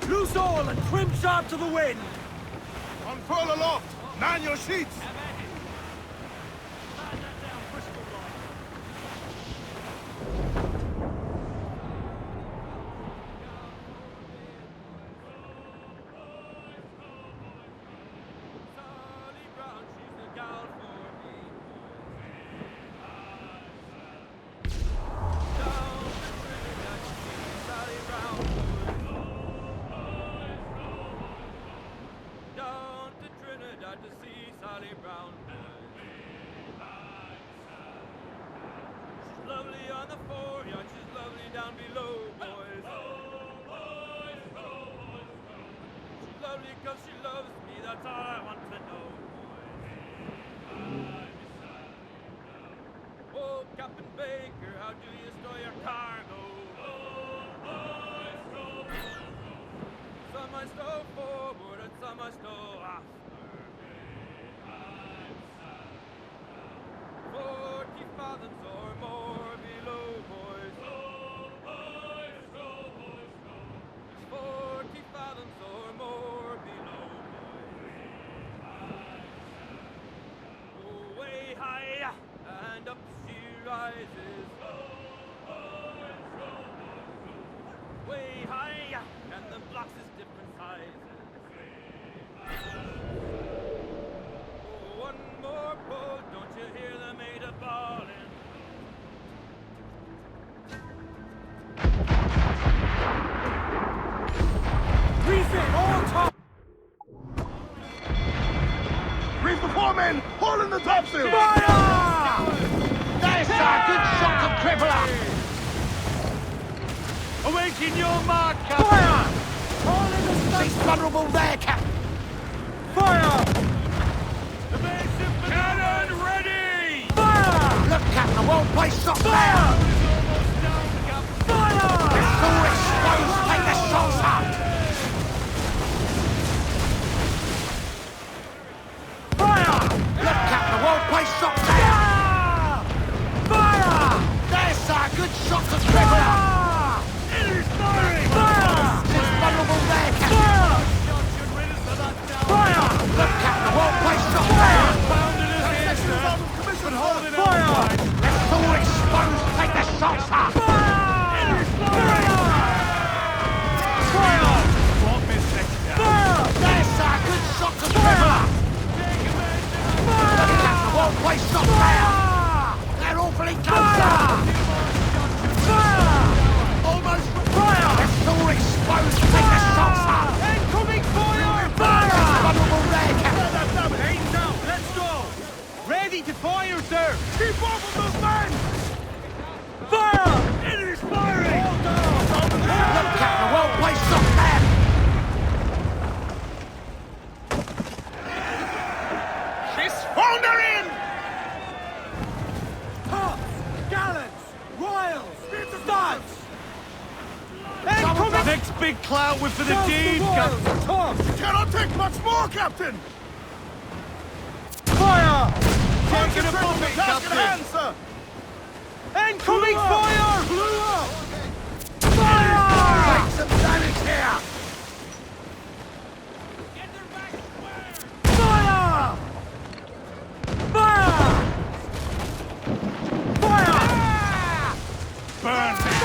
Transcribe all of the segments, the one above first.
Loose all and trim sharp to the wind! Unfurl aloft! Man your sheets! Men, haul in the topsail! Fire! There's a good shot to cripple up! Awaken your mark, Captain! Fire! Haul in the stun! She's vulnerable there, Captain! Fire! Cannon ready! Fire! Look, Captain, I won't play shot there! Fire! It's all exposed! Take the shots up! Place shot there! Fire! There's a good shot to cripple up! It is firing! Fire! It's vulnerable there, Captain! Fire! Look, Captain, I won't place shot there! Fire! It's all exposed! Take the shots up! It is firing! Fire! Won't miss next time. Fire! There's a good shot to cripple up! Won't play shot there! They're awfully close! Fire! Almost fire! It's all exposed! Take the shots up! Incoming fire! Fire! Vulnerable there, Captain! Aims out! Let's go! Ready to fire, sir! Keep off of those men! Fire! It is firing! Hold down! Look, Captain, won't play shot there! She's foundering! Next big clout with for the deed, Captain! Cannot take much more, Captain! Fire! Taking a buffet, Captain! Captain! Incoming fire! Blew up! Fire! Take some damage here! Fire! Fire! Fire! Burn this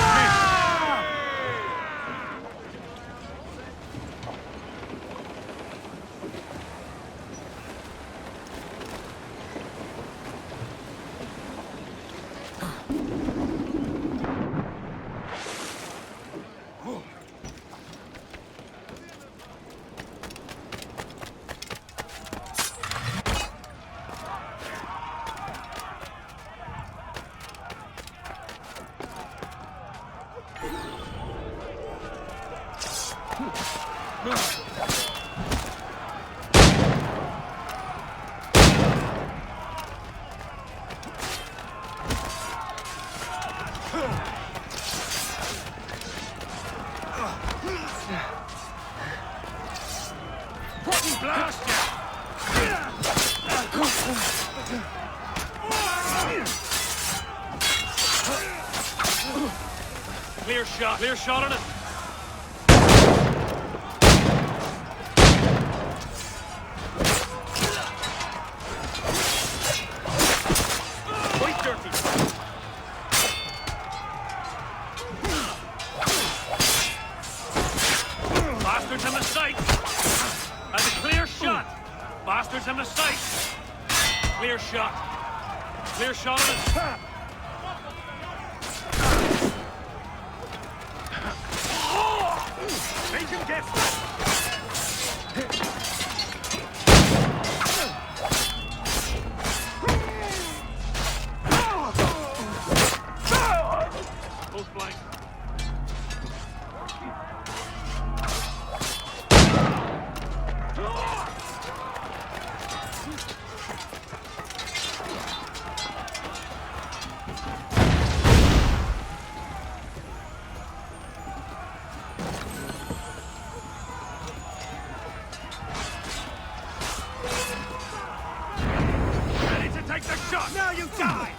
Blast Clear shot on it. Bastards in the sight! That's a clear shot! Bastards in the sight! Clear shot! Clear shot on us! Make him get... Close blank. Ready to take the shot! Now you die!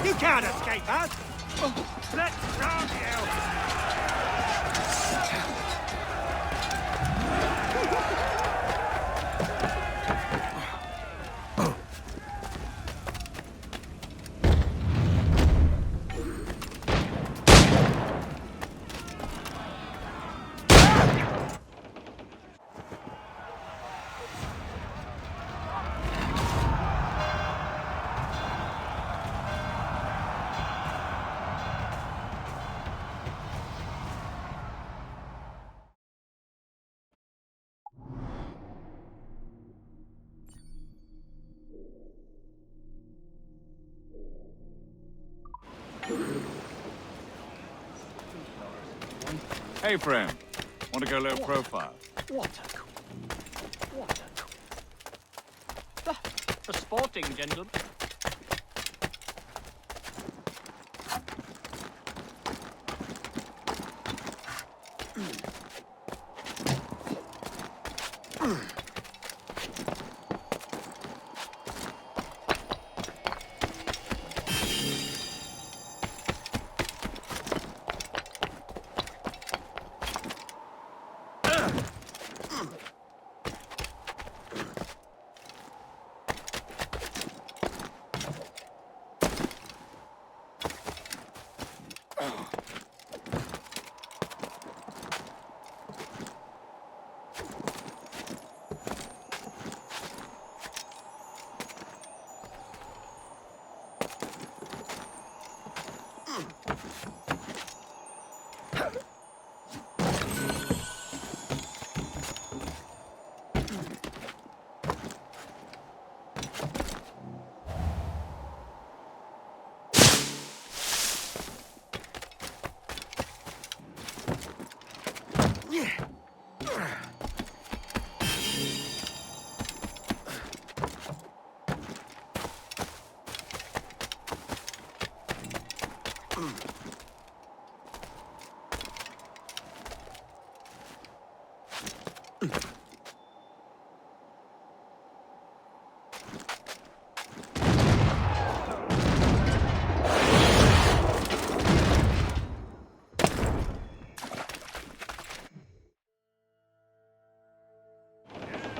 You can't escape us! Let's round you! Hey, friend. Want to go low profile? What a coup. What a coup. A sporting gentleman.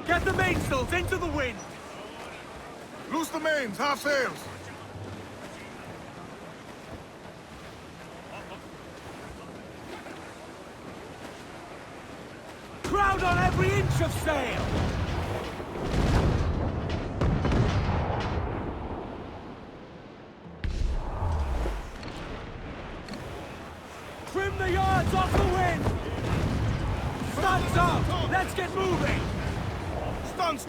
Get the mainsails into the wind! Loose the mains, half sails. Crowd on every inch of sail! Trim the yards off the wind! Stunts up! Let's get moving! Stunts.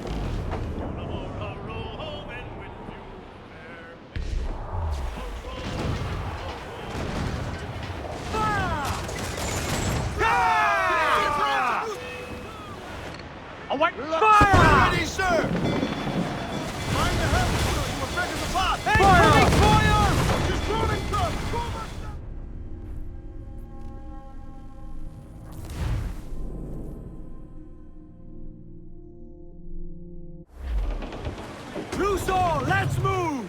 Away! Fire! Ready, sir. Find the helm, sir. You were begging the pot. Fire! Fire! Just rolling truck. Loose all! Let's move!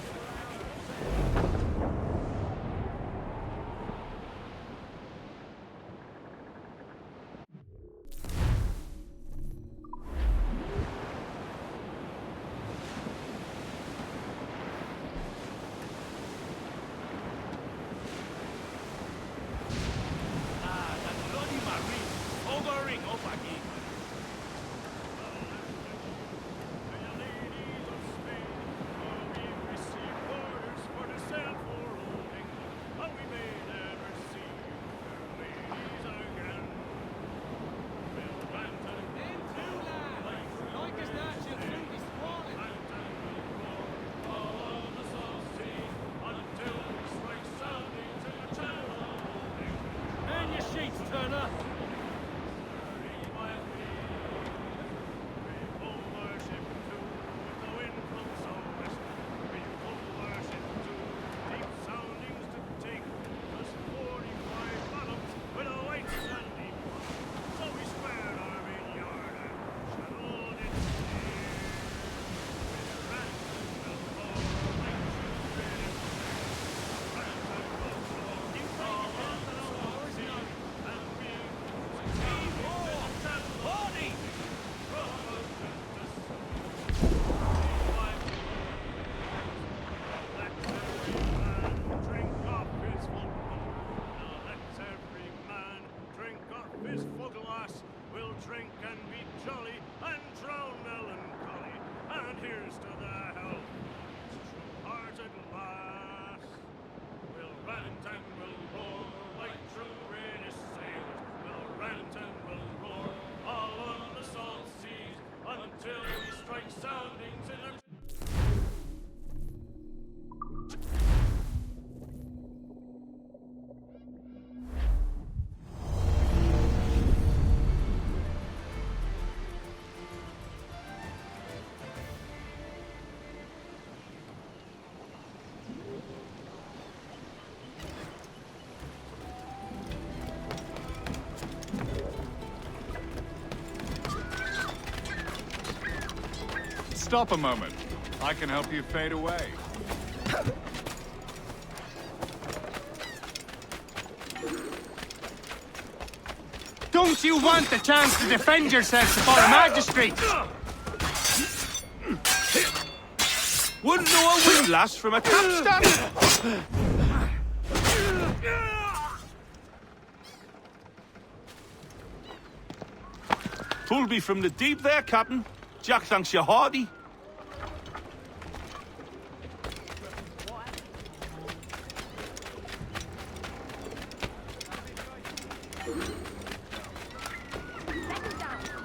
Stop a moment. I can help you fade away. Don't you want the chance to defend yourself before a magistrate? Wouldn't know a windlass from a capstan. Pulled me from the deep there, Captain. Jack thanks you hearty.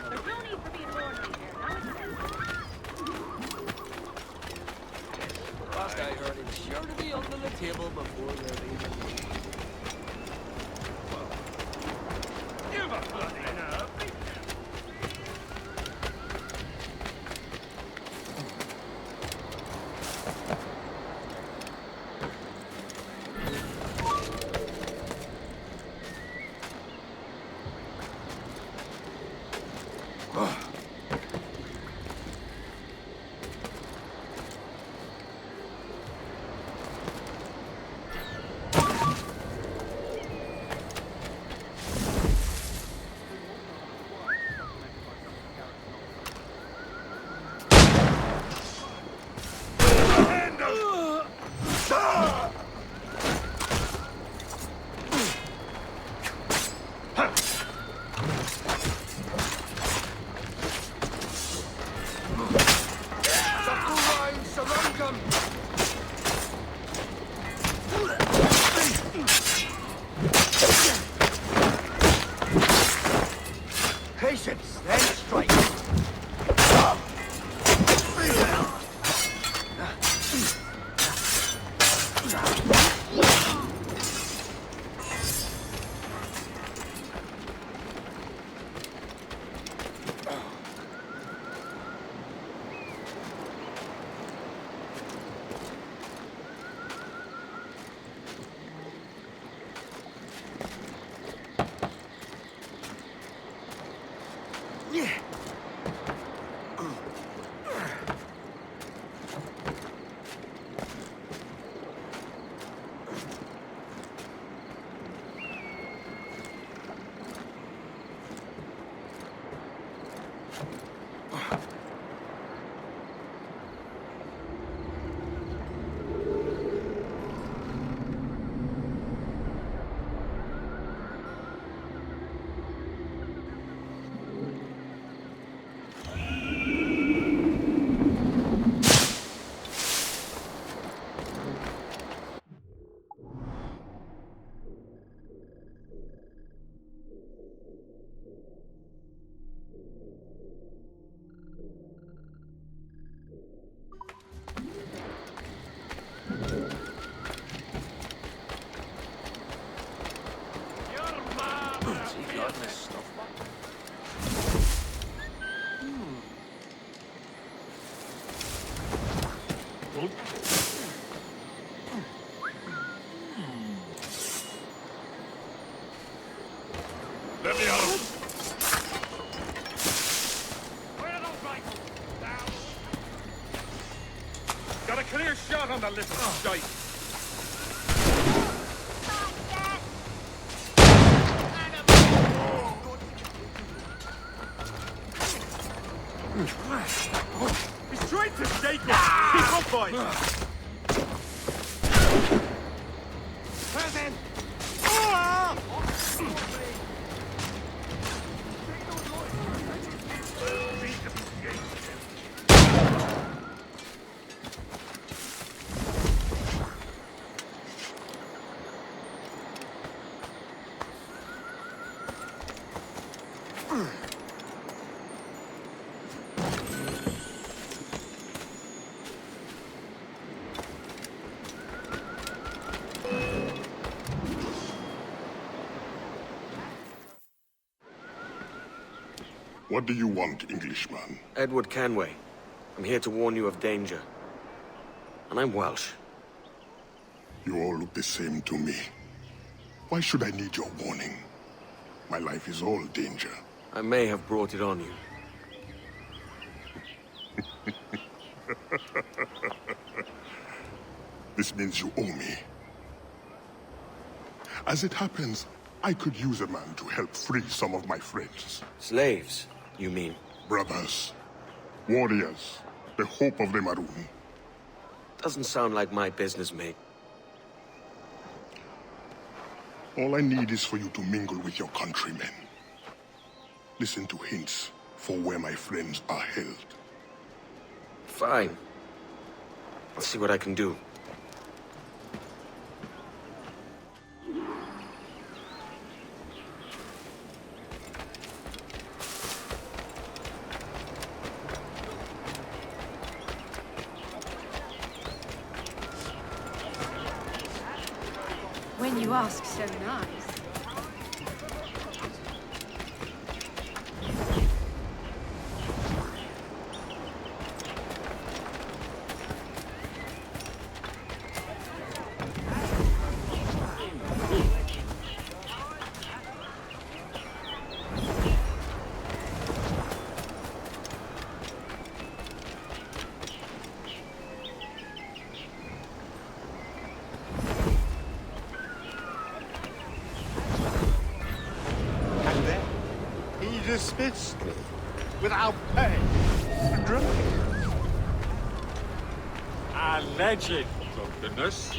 There's no need for being ornery here. Now it's Last I heard, it's sure to be under the table before they're leaving. Give a bloody nerve. Patience, then strike. Let me out. Where are those rifles? Down. Got a clear shot on the little shite. He's trying to shake us. Keep up, boys. Present! What do you want, Englishman? Edward Kenway. I'm here to warn you of danger. And I'm Welsh. You all look the same to me. Why should I need your warning? My life is all danger. I may have brought it on you. This means you owe me. As it happens, I could use a man to help free some of my friends. Slaves, you mean? Brothers, warriors, the hope of the Maroon. Doesn't sound like my business, mate. All I need is for you to mingle with your countrymen. Listen to hints for where my friends are held. Fine. I'll see what I can do. When you ask so nice. Dismissed me without pay for drinking. Alleged drunkenness.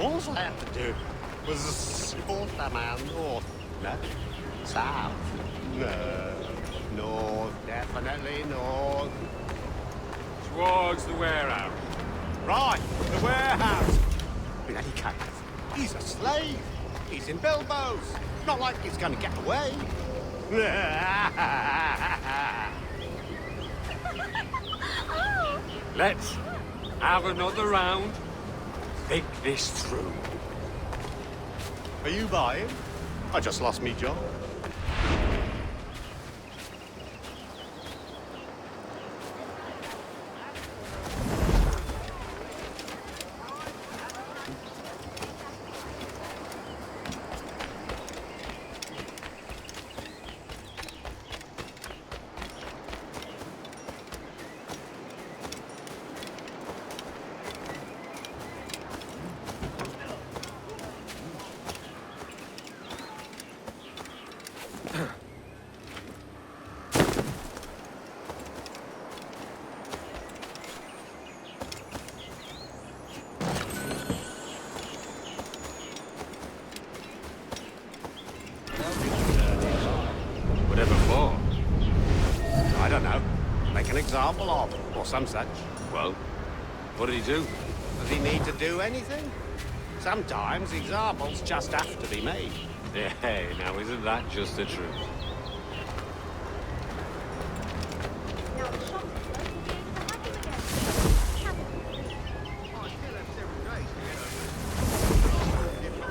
All I had to do was escort a man north. No. South. No. North. Definitely north. Towards the warehouse. Right. The warehouse. In any case, he's a slave. He's in Bilbo's. Not like he's gonna get away. Let's have another round. Think this through. Are you buying? I just lost me job. Whatever for? I don't know. Make an example of, or some such. Well, what did he do? Does he need to do anything? Sometimes examples just have to be made. Yeah, hey, now isn't that just the truth? Now the shop is closed, we'll be able to have him again. Well,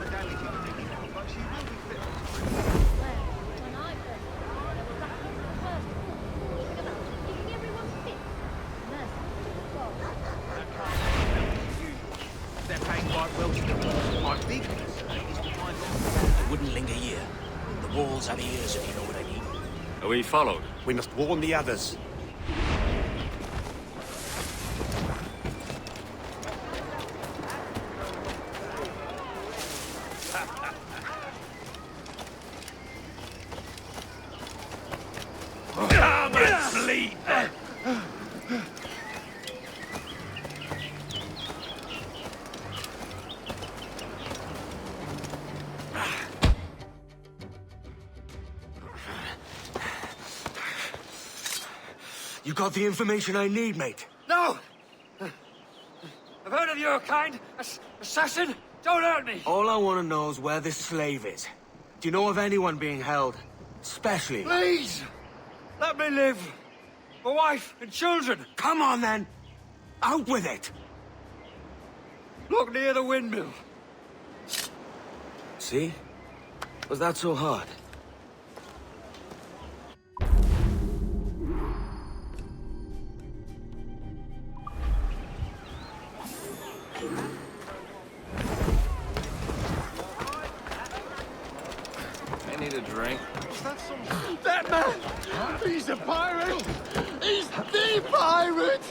when I first started, there were rattles in the first floor, walking about, keeping everyone fit. Mercy, well, They're paying quite well to them. My big concern is to find them. They wouldn't linger here. The walls have ears, if you know what I mean. Are we followed? We must warn the others. Come and sleep! You got the information I need, mate. No! I've heard of your kind. Assassin! Don't hurt me! All I want to know is where this slave is. Do you know of anyone being held? Especially... Please! Let me live! My wife and children! Come on, then! Out with it! Look near the windmill. See? Was that so hard? I need a drink. That man! He's a pirate! He's the pirate!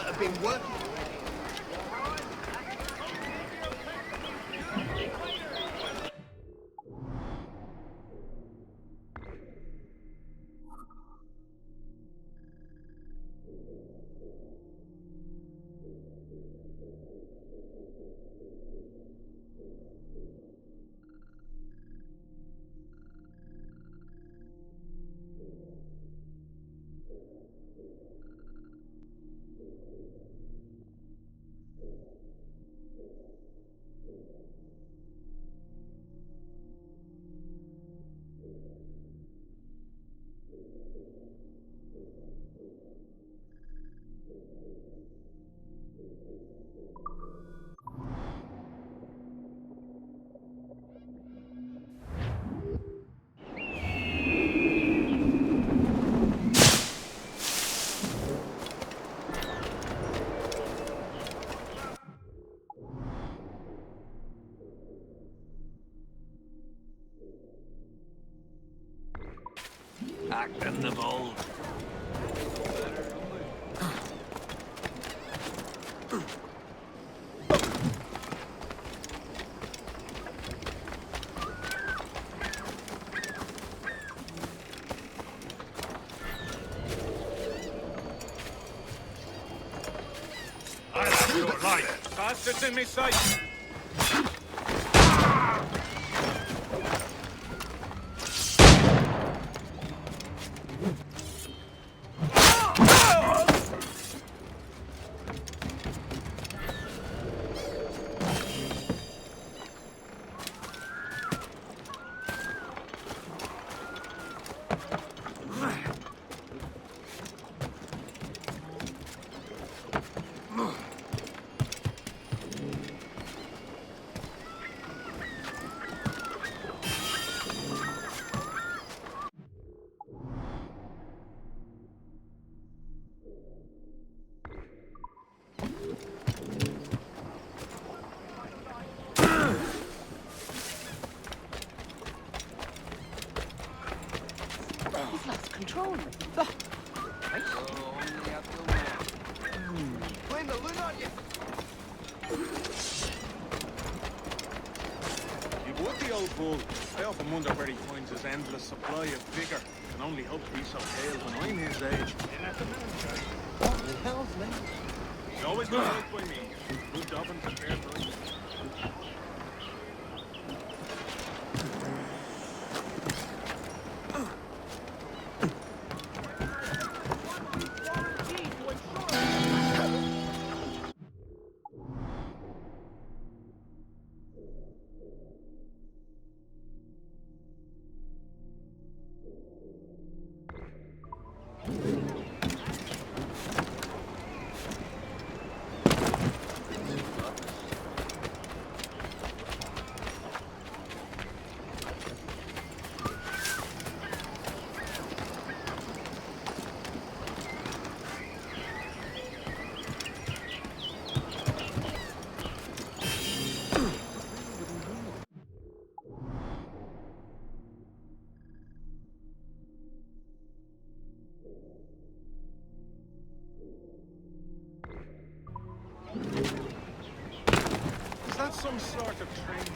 I've been working. Act in the bold. I'll have your life. Bastards in me sight. He's lost control. Linda, look on you! You've worked the old bull. I often wonder where he finds his endless supply of vigor. Can only hope to be so pale when I'm his age. What the hell's me? He's always been right by me. Good job and prepared for it. Some sort of training.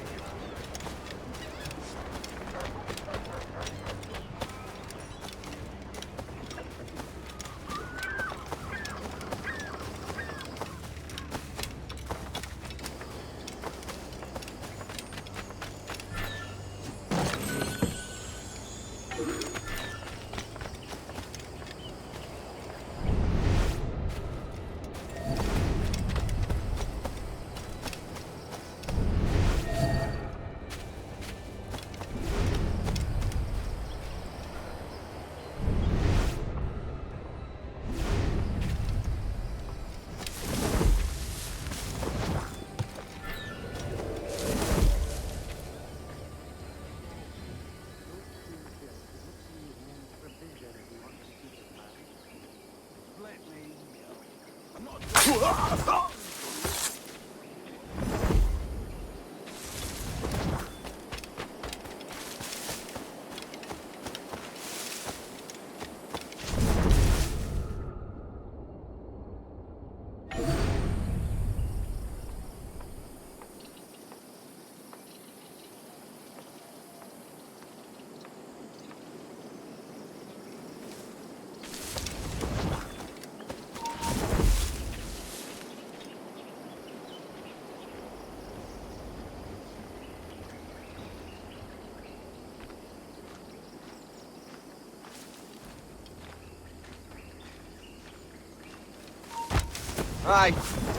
Aye.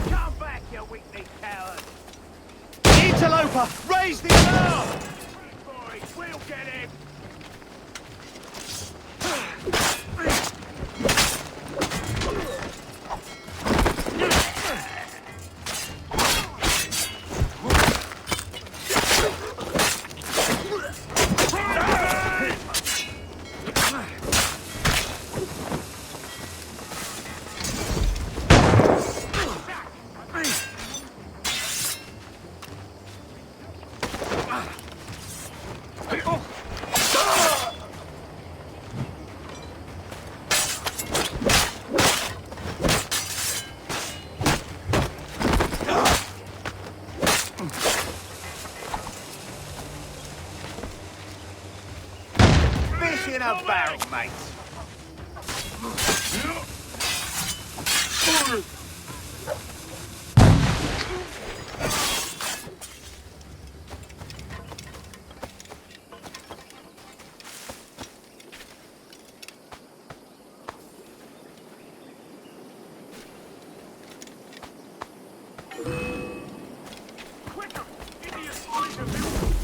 Come back, you weakling coward! Interloper! Raise the alarm! Boys, we'll get him! Fish in a barrel, mate! Quicker! Idiots! Find the village!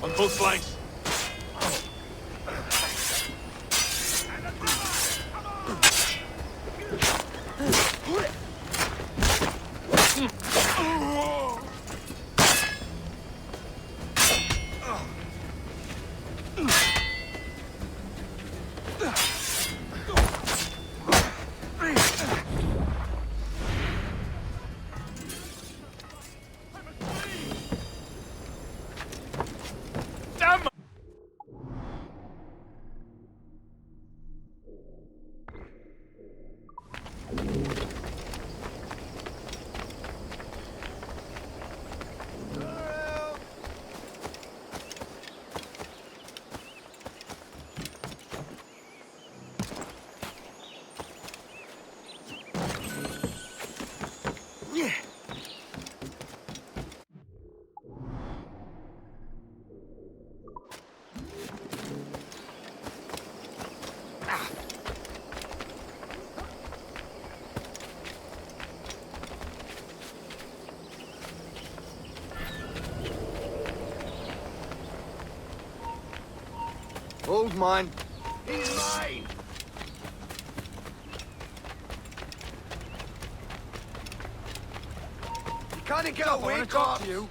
On both flanks. Hold mine. He's mine! You can't get away, Talk to you.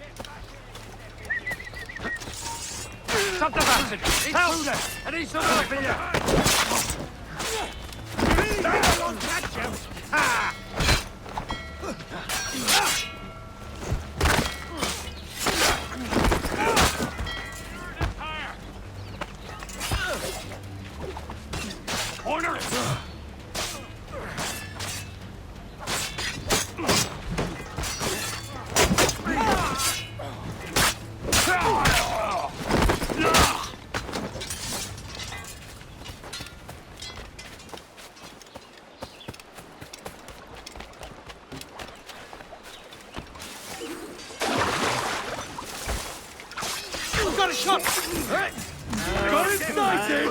Stop the bastard! Help! I need some help here! I won't catch you! Ha! Corner it! Got a shot! Got excited!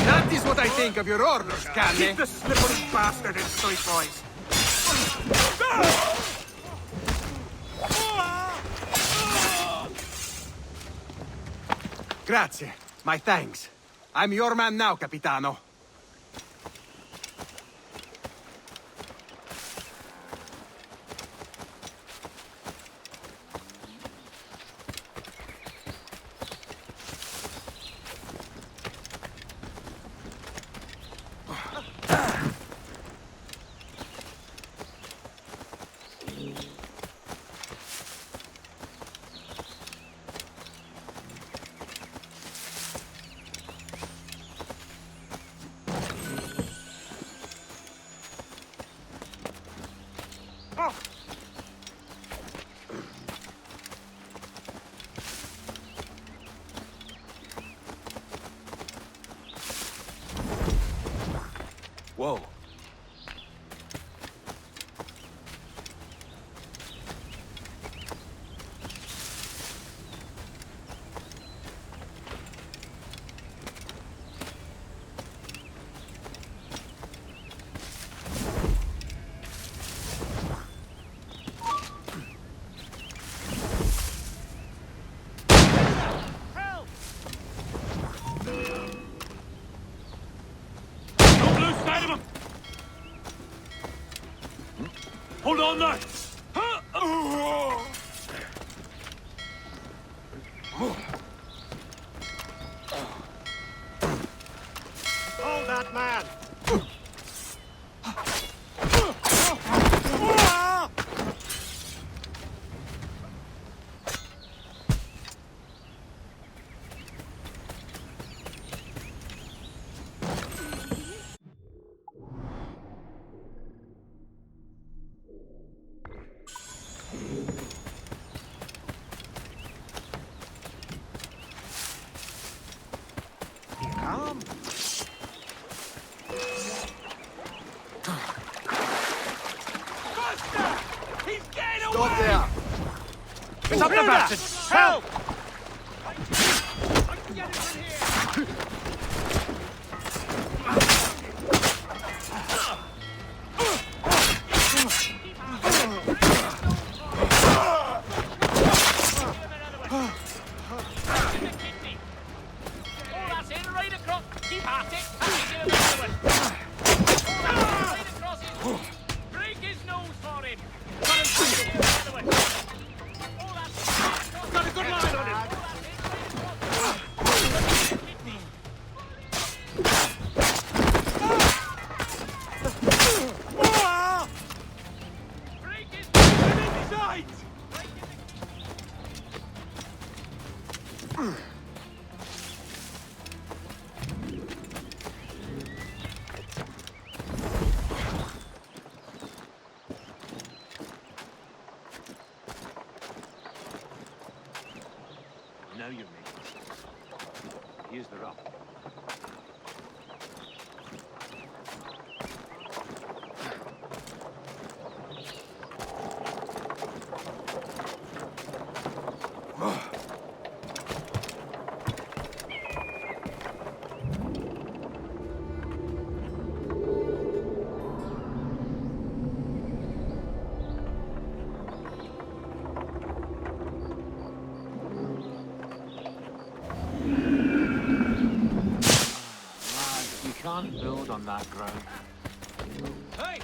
That is what I think of your orders, Canny. Keep the slippery bastard in sight, boys! Grazie. My thanks. I'm your man now, Capitano. Whoa. Hold on there! Hold that man! Stop there! Stop the bastard! Help! can't build on that ground. Hey!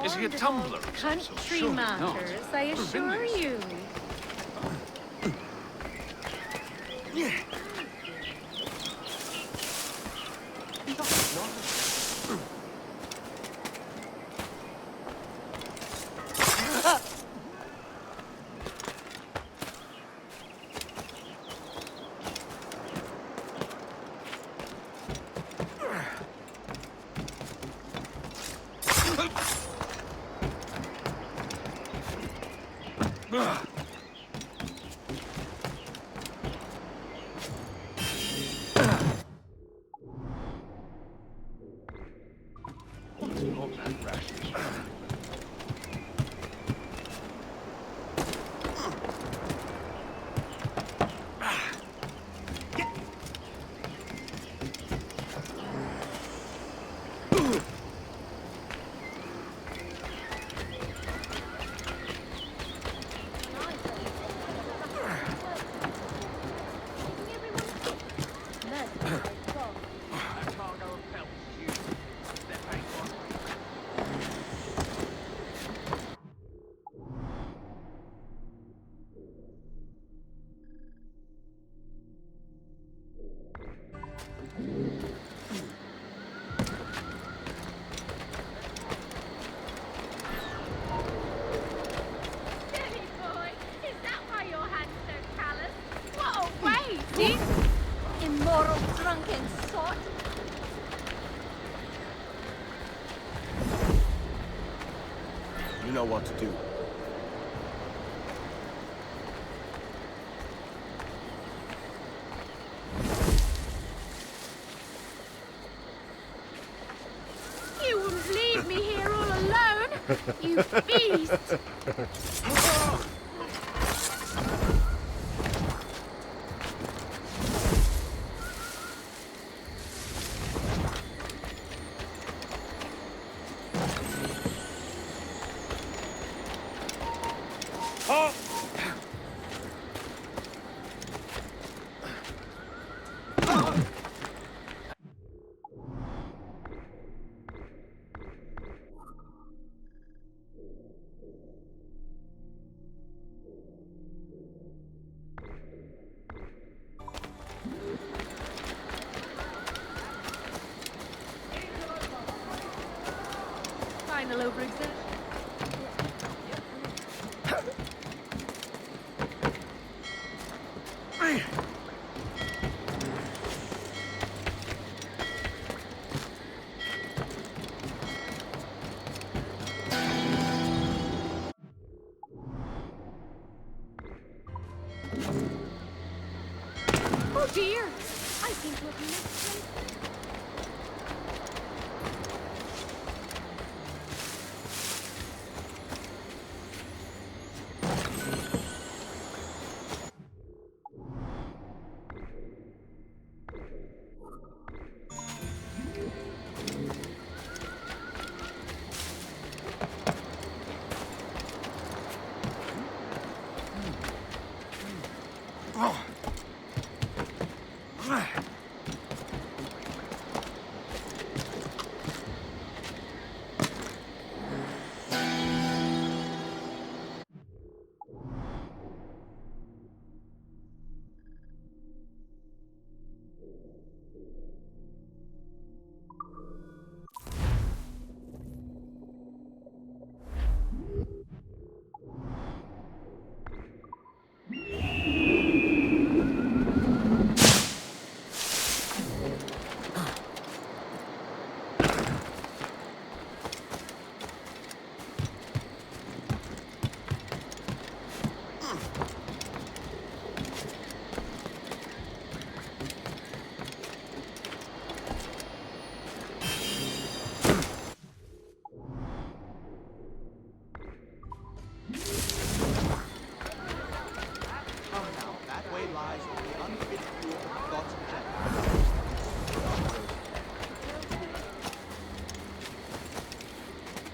Is he a tumbler? Country matters, I assure you. Immoral, drunken sot! You know what to do. You wouldn't leave me here all alone, you beast! Final overexertion. Oh dear! I seem to have misplaced. That way lies the unfit view of God's hand.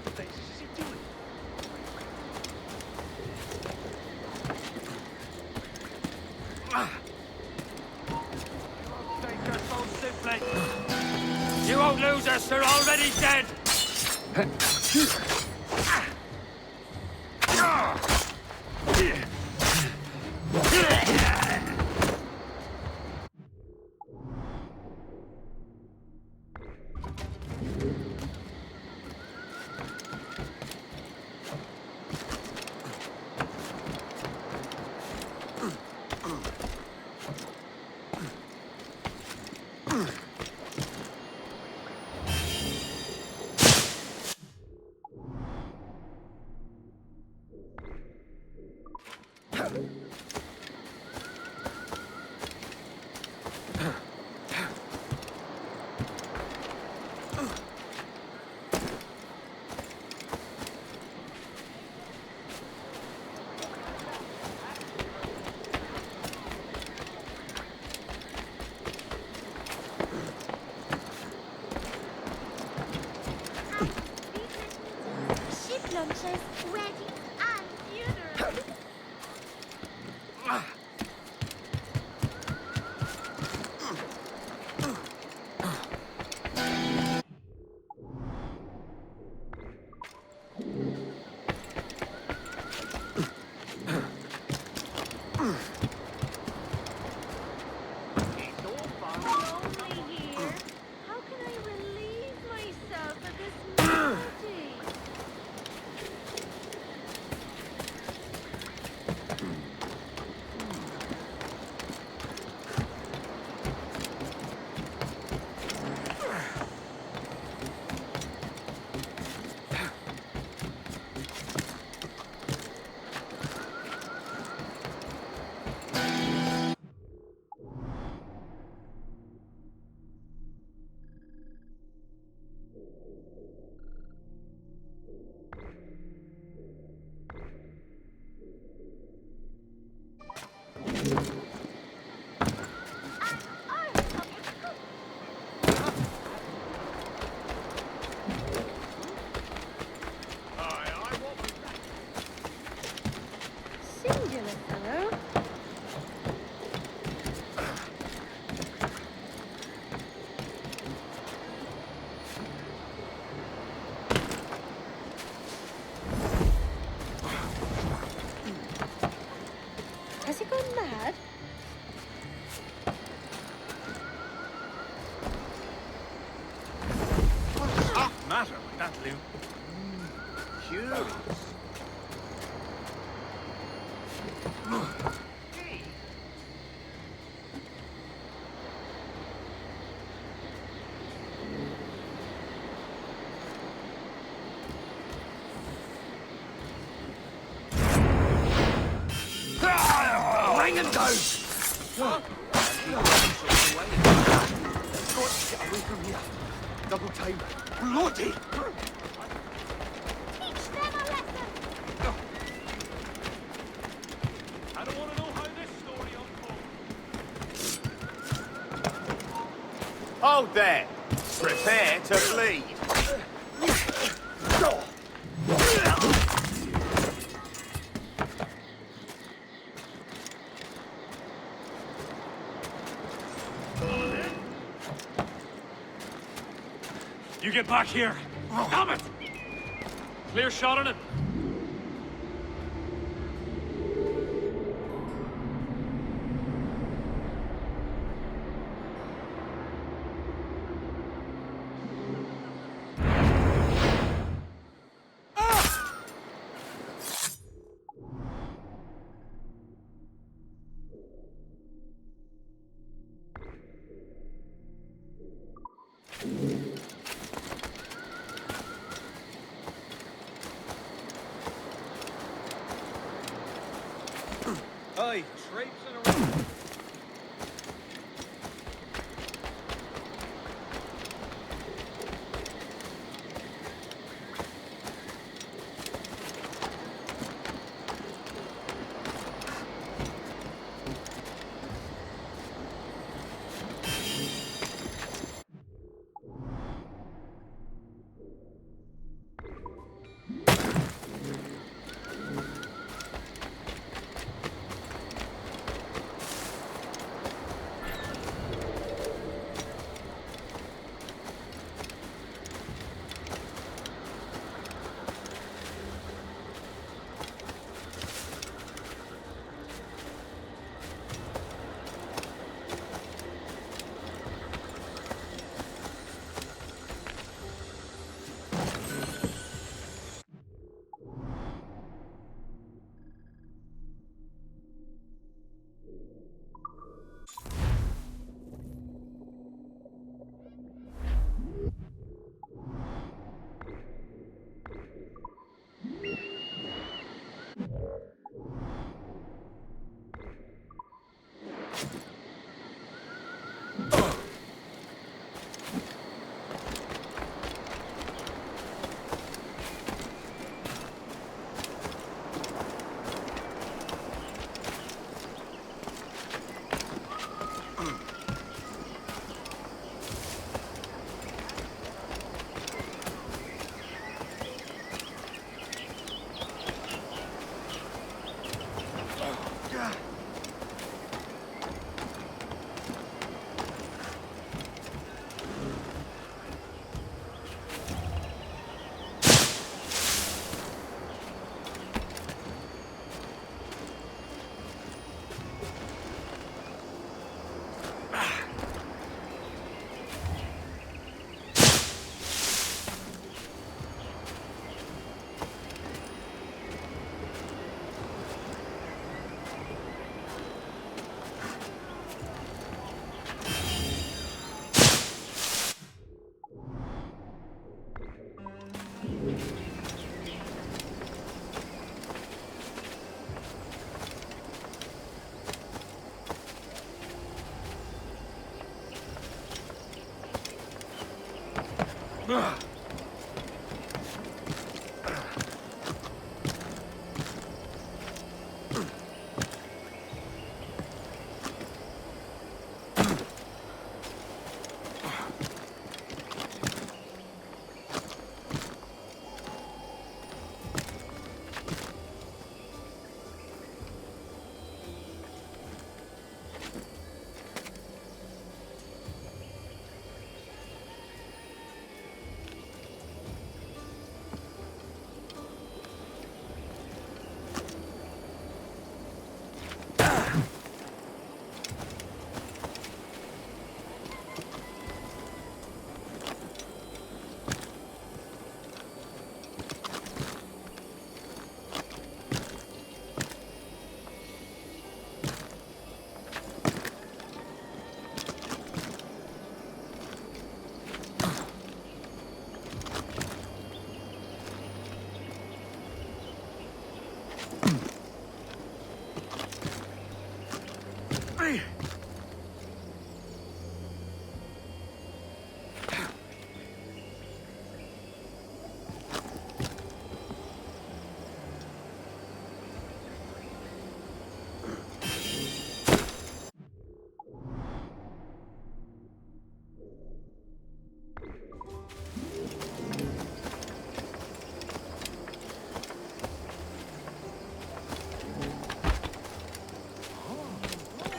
What is he doing? Take her so simply. You won't lose us, they're already dead. Ship launches, wedding, and funeral. Lonely here. How can I relieve myself of this melody? Singular fellow. Has he gone mad? What's the matter with that loot? Curious. Bang and go! Get away from here. Double time. Bloody! Teach them a lesson. I don't want to know how this story unfolds. Hold there. Prepare to bleed. You get back here. Stop it! Clear shot on it. Aye, traipsing around.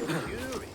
Curious.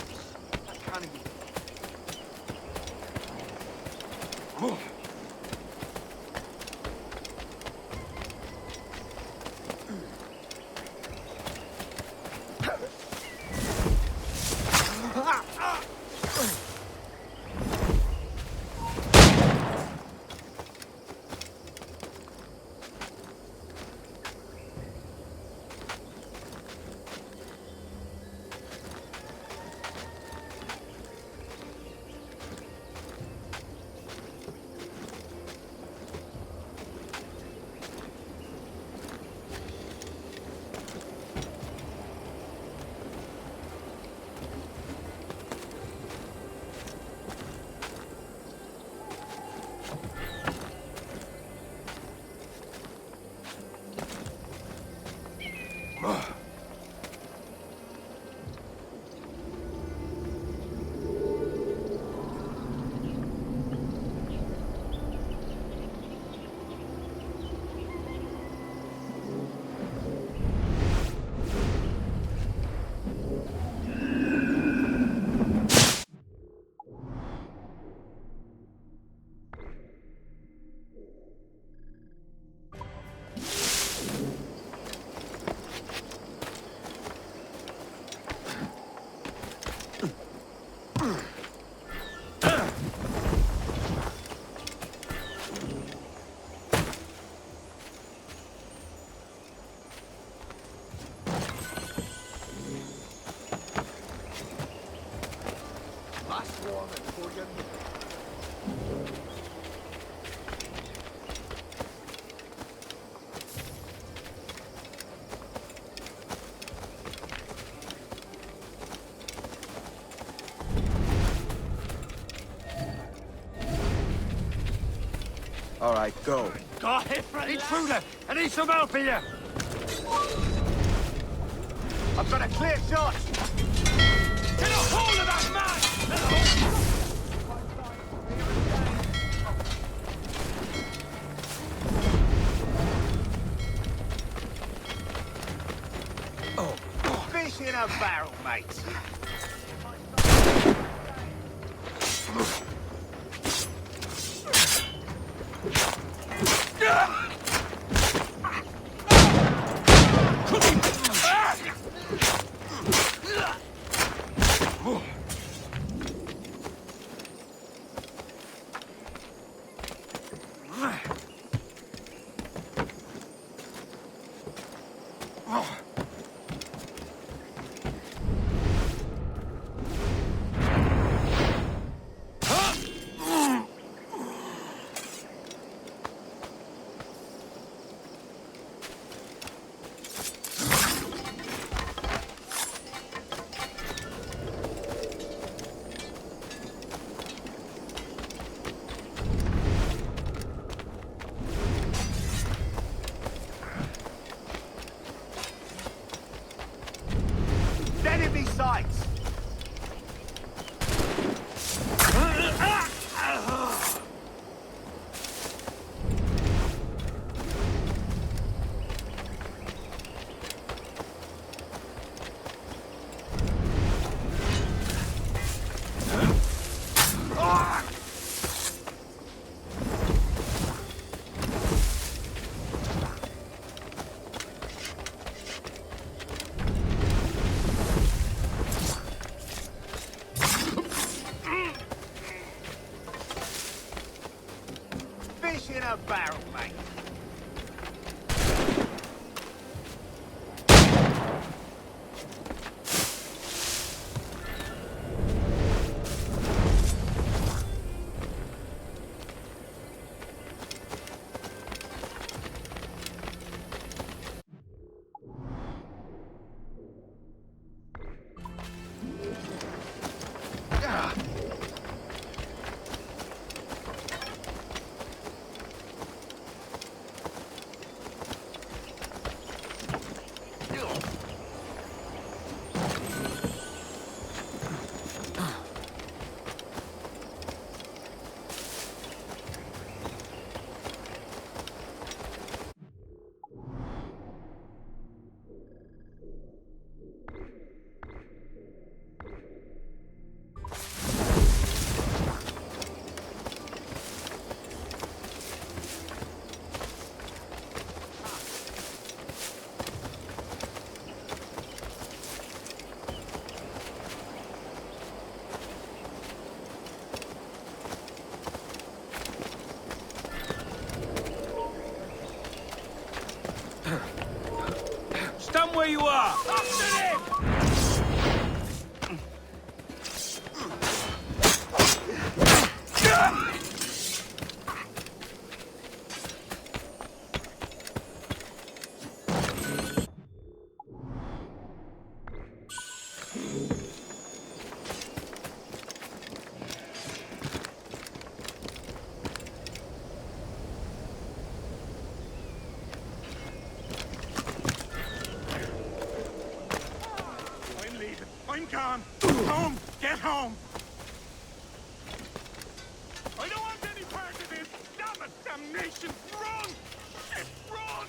All right, go. Got it, intruder! I need some help here! I've got a clear shot! Get a hold of that man! Fish in a barrel, mate. Enemy sights! Fish in a barrel, mate. Drink on! Home! Get home! I don't want any part of this! Damn it! Damnation! Run! Shit, run!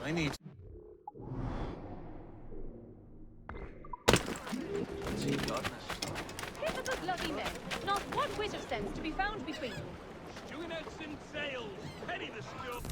I need... Typical bloody men. Not one whit of sense to be found between them. Stewing out some sails. Penny the stuff.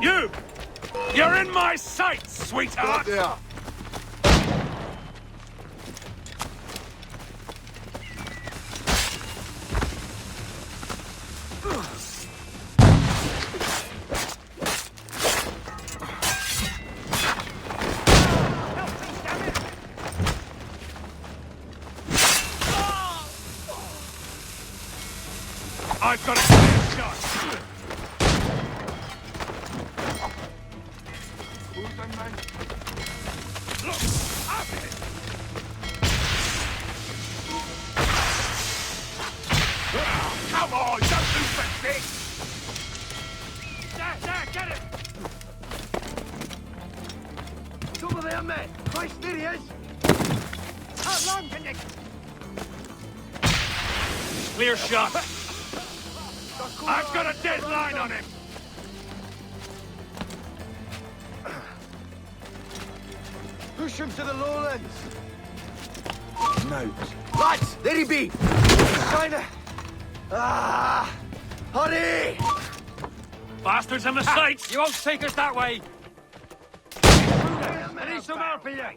You! You're in my sights, sweetheart! Yeah. I've got a clear shot! Look! After it! Come on, don't lose the thing! There, get it! Over there, man! Christ, there he is! How long can you... Clear shot! I've got a deadline on him! Push him to the lowlands! No. Lads, there he be! China! Ah! Hurry! Bastards in the sights! You won't take us that way! I need some help here!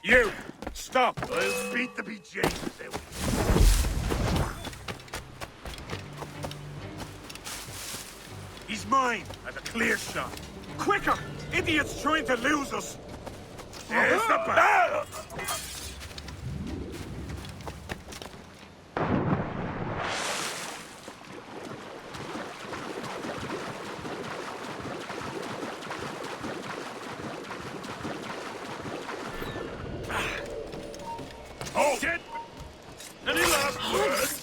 You! Stop! I'll beat the bejesus out of you. He's mine! As a clear shot. Quicker! Idiot's trying to lose us! There's the bell! Oh! Shit! Any last words?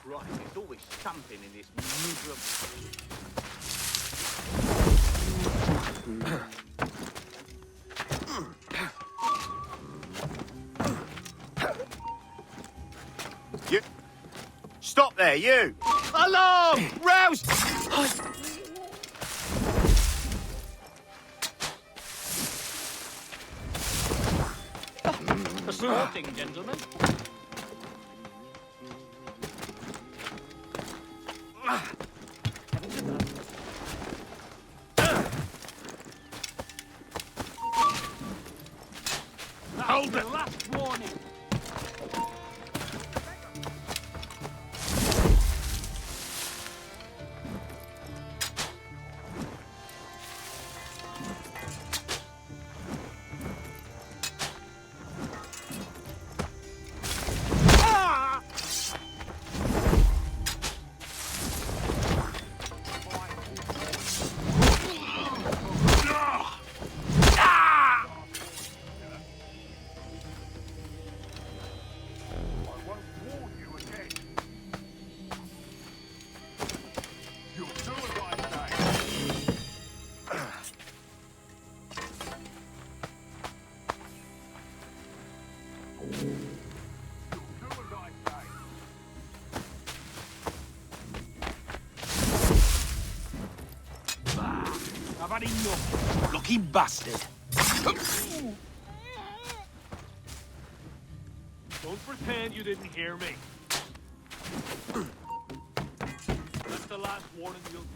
Right, there's always something in this miserable... You... Stop there, you! Alarm! Rouse! The sporting gentleman. Hold it! Last warning. I've had enough. Lucky bastard. Don't pretend you didn't hear me. That's the last warning you'll get.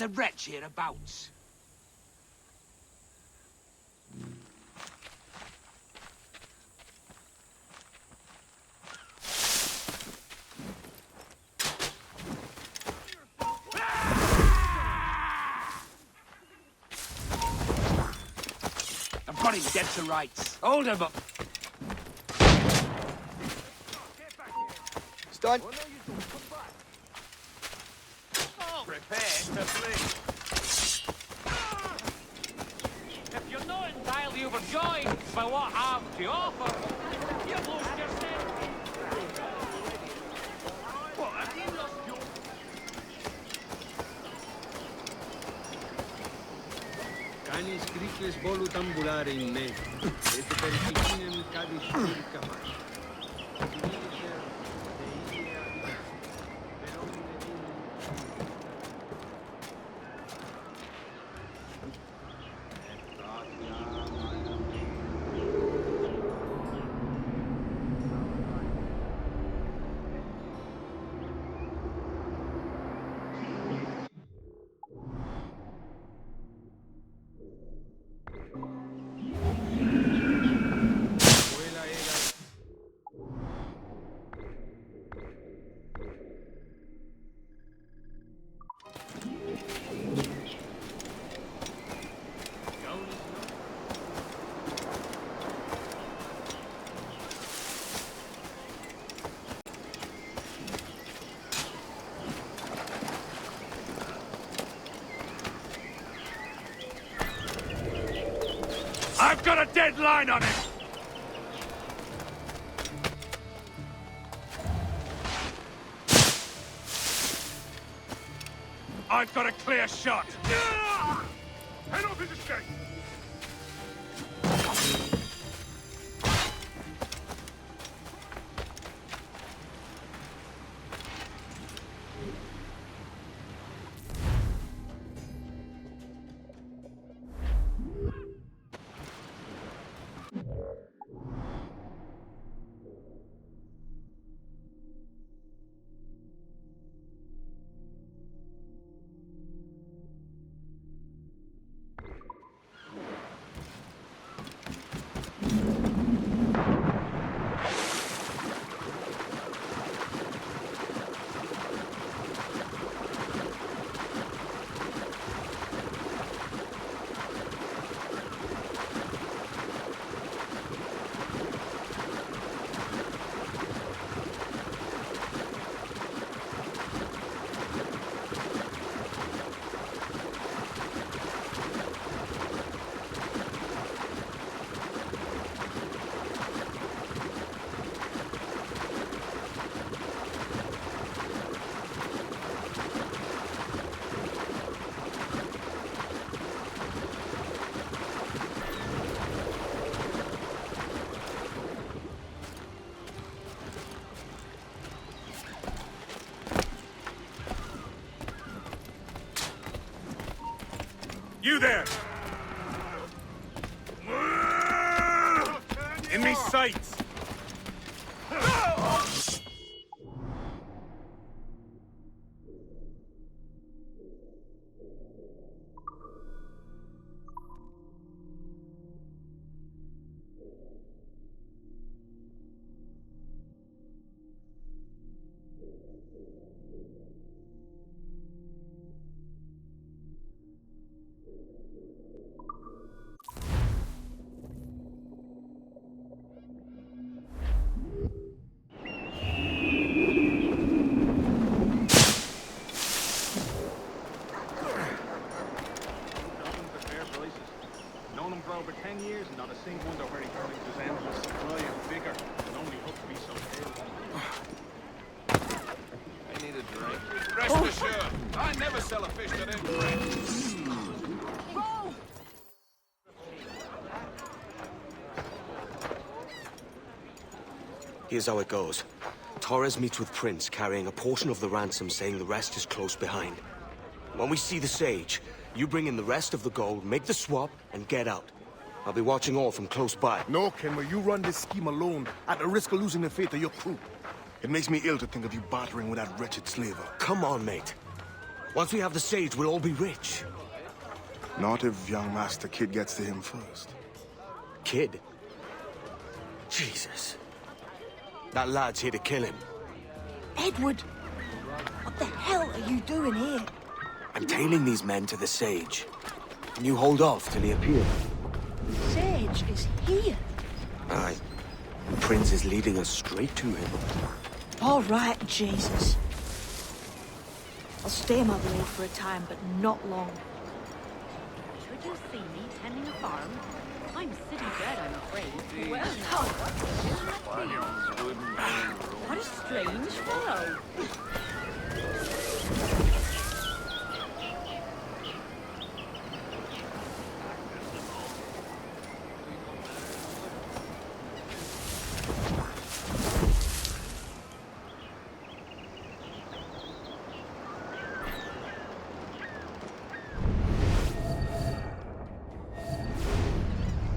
a wretch hereabouts. I've got him dead to rights. Hold him up. Stunt. Prepare to flee. If you're not entirely overjoyed by what I have to offer, you've lost yourself. What, have you lost your... Canis crices volut ambulare in me, et perficinem cadis circamas. I've got a deadline on it! I've got a clear shot! Head off his escape! You there! In me sights! over 10 years and not a single wonder where he finds his endless supply of vigor. Can only hope to be so pale. I need a drink. Rest assured, I never sell a fish that ain't fresh. Here's how it goes. Torres meets with Prince, carrying a portion of the ransom, saying the rest is close behind. When we see the sage, you bring in the rest of the gold, make the swap, and get out. I'll be watching all from close by. No, Kenway, you run this scheme alone, at the risk of losing the faith of your crew. It makes me ill to think of you bartering with that wretched slaver. Come on, mate. Once we have the sage, we'll all be rich. Not if young Master Kid gets to him first. Kid? Jesus. That lad's here to kill him. Edward! What the hell are you doing here? I'm tailing these men to the sage. And you hold off till he appears. Sage is here. Aye. The prince is leading us straight to him. All right, Jesus. I'll stay my blade for a time, but not long. Should you see me tending a farm? I'm city bred, I'm afraid. Well, what a strange fellow.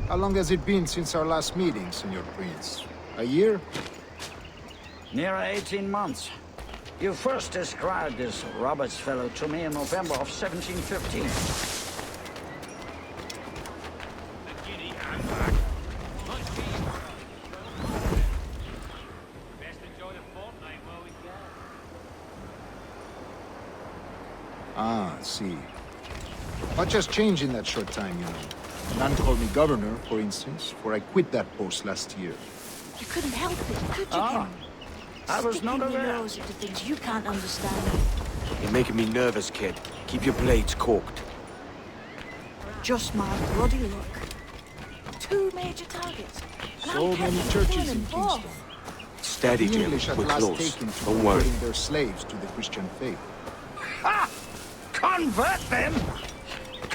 How long has it been since our last meeting, Senor Prince? A year? Near 18 months. You first described this Roberts fellow to me in November of 1715. Ah, I see. Much has changed in that short time, you know. None called me governor, for instance, for I quit that post last year. You couldn't help it, could you, Ah, I was not Sticking your aware. nose into things you can't understand. You're making me nervous, kid. Keep your blades corked. Just my bloody luck. 2 major targets. And So I kept many on churches killing in both. Kingston. Steady, The Jim. English at We're last close. taken to Don't worry. converting their slaves to the Christian faith. Ha! Convert them?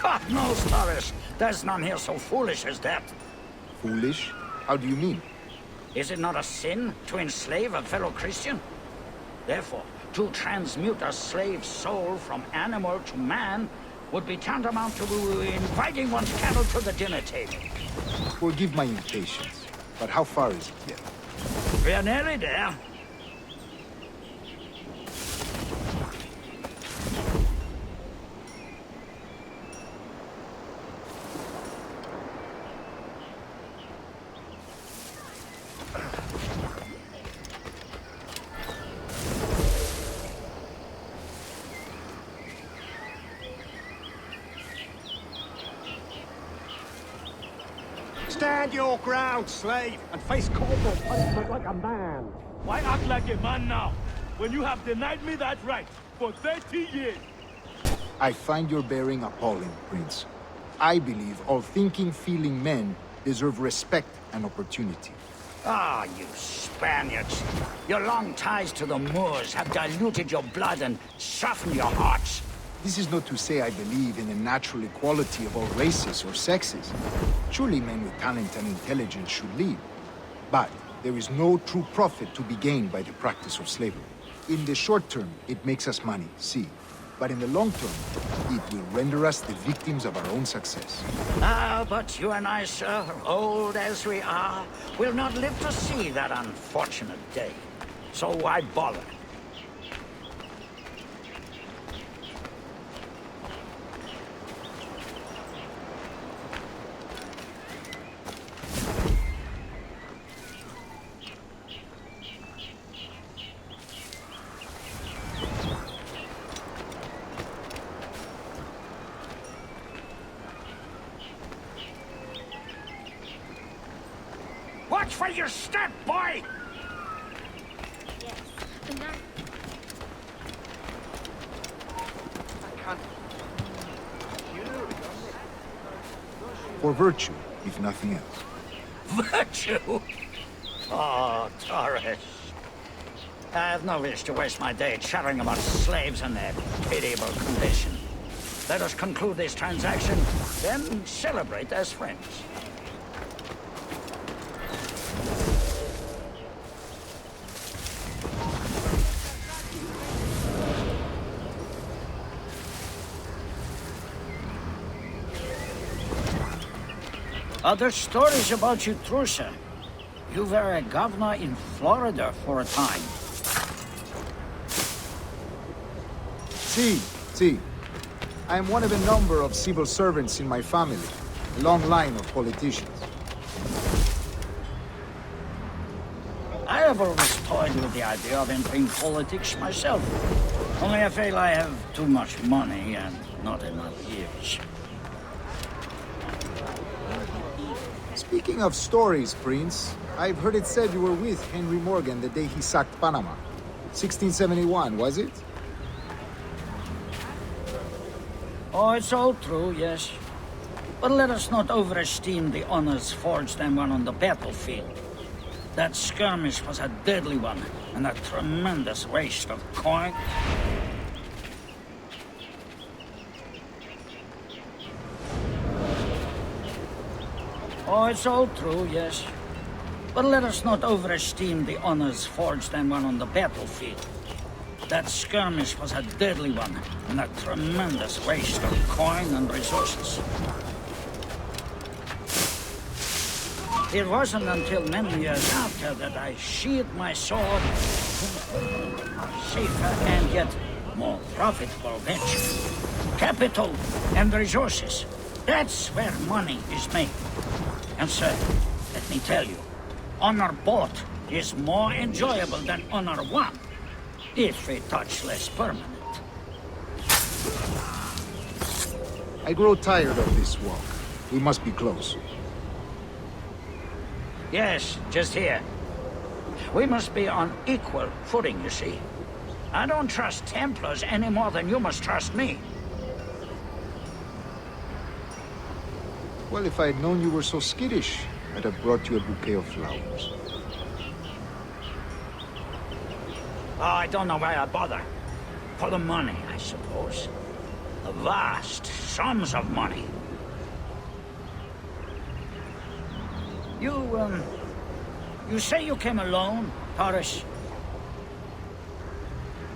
God knows, Torres. There's none here so foolish as that. Foolish? How do you mean? Is it not a sin to enslave a fellow Christian? Therefore, to transmute a slave's soul from animal to man would be tantamount to inviting one's cattle to the dinner table. Forgive my impatience, but how far is it yet? We are nearly there. Stand your ground, slave, and face corporal punishment like a man. Why act like a man now, when you have denied me that right for 30 years? I find your bearing appalling, Prince. I believe all thinking, feeling men deserve respect and opportunity. Ah, you Spaniards. Your long ties to the Moors have diluted your blood and softened your hearts. This is not to say I believe in the natural equality of all races or sexes. Surely men with talent and intelligence should lead. But there is no true profit to be gained by the practice of slavery. In the short term, it makes us money, see. But in the long term, it will render us the victims of our own success. Ah, but you and I, sir, old as we are, will not live to see that unfortunate day. So why bother? Watch for your step, boy! Yes, and that... For virtue, if nothing else. Virtue? Oh, Torres. I have no wish to waste my day chattering about slaves and their pitiable condition. Let us conclude this transaction, then celebrate as friends. Other stories about you, Trusa. You were a governor in Florida for a time. Si, see. I am one of a number of civil servants in my family, a long line of politicians. I have always toyed with the idea of entering politics myself. Only I feel I have too much money and not enough years. Speaking of stories, Prince, I've heard it said you were with Henry Morgan the day he sacked Panama. 1671, was it? Oh, it's all true, yes. But let us not overesteem the honors forged and won on the battlefield. That skirmish was a deadly one, and a tremendous waste of coin. Oh, it's all true, yes. But let us not overesteem the honors forged and won on the battlefield. That skirmish was a deadly one, and a tremendous waste of coin and resources. It wasn't until many years after that I sheathed my sword in a safer and yet more profitable venture. Capital and resources. That's where money is made. And sir, let me tell you, honor bought is more enjoyable than honor won, if a touch less permanent. I grow tired of this walk. We must be close. Yes, just here. We must be on equal footing, you see. I don't trust Templars any more than you must trust me. Well, if I had known you were so skittish, I'd have brought you a bouquet of flowers. Oh, I don't know why I bother. For the money, I suppose. The vast sums of money. You say you came alone, Torres?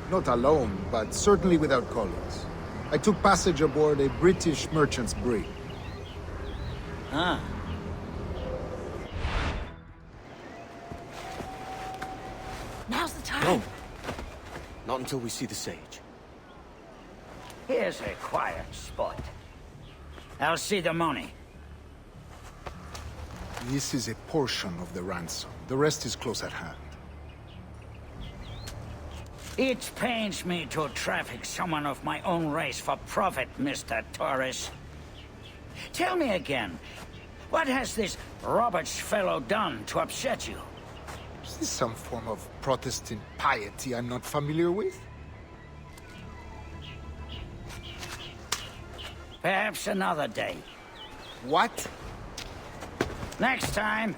Not alone, but certainly without colleagues. I took passage aboard a British merchant's brig. Ah. Now's the time. No. Not until we see the sage. Here's a quiet spot. I'll see the money. This is a portion of the ransom. The rest is close at hand. It pains me to traffic someone of my own race for profit, Mr. Torres. Tell me again, what has this Roberts fellow done to upset you? Is this some form of Protestant piety I'm not familiar with? Perhaps another day. What? Next time,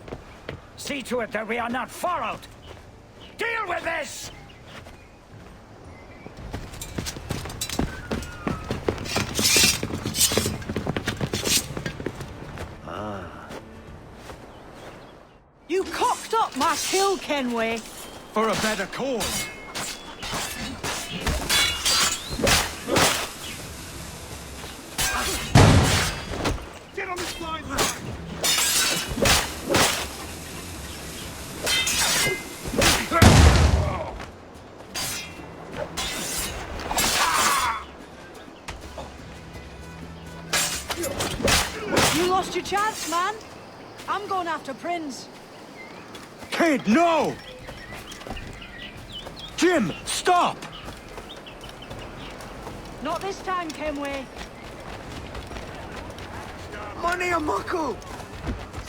see to it that we are not followed. Deal with this! You cocked up my kill, Kenway. For a better cause. Get on this line! You lost your chance, man. I'm going after Prince. Kid, no! Jim, stop! Not this time, Kenway. Money a muckle!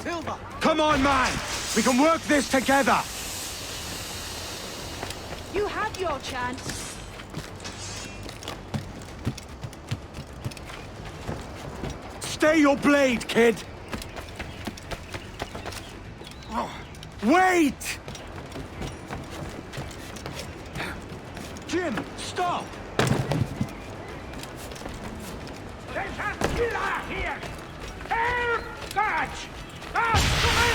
Silver! Come on, man! We can work this together! You had your chance. Stay your blade, kid! Wait! Jim, stop! There's a killer here! Help! Guards! Guards, to me!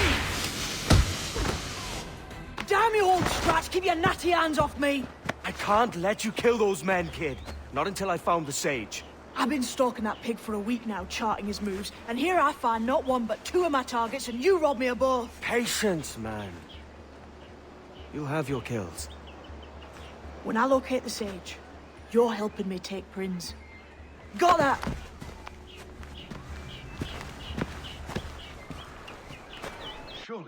Damn you, old scratch! Keep your natty hands off me! I can't let you kill those men, kid. Not until I found the sage. I've been stalking that pig for a week now, charting his moves, and here I find not one but two of my targets, and you robbed me of both. Patience, man. You'll have your kills. When I locate the sage, you're helping me take Prince. Got that! Surely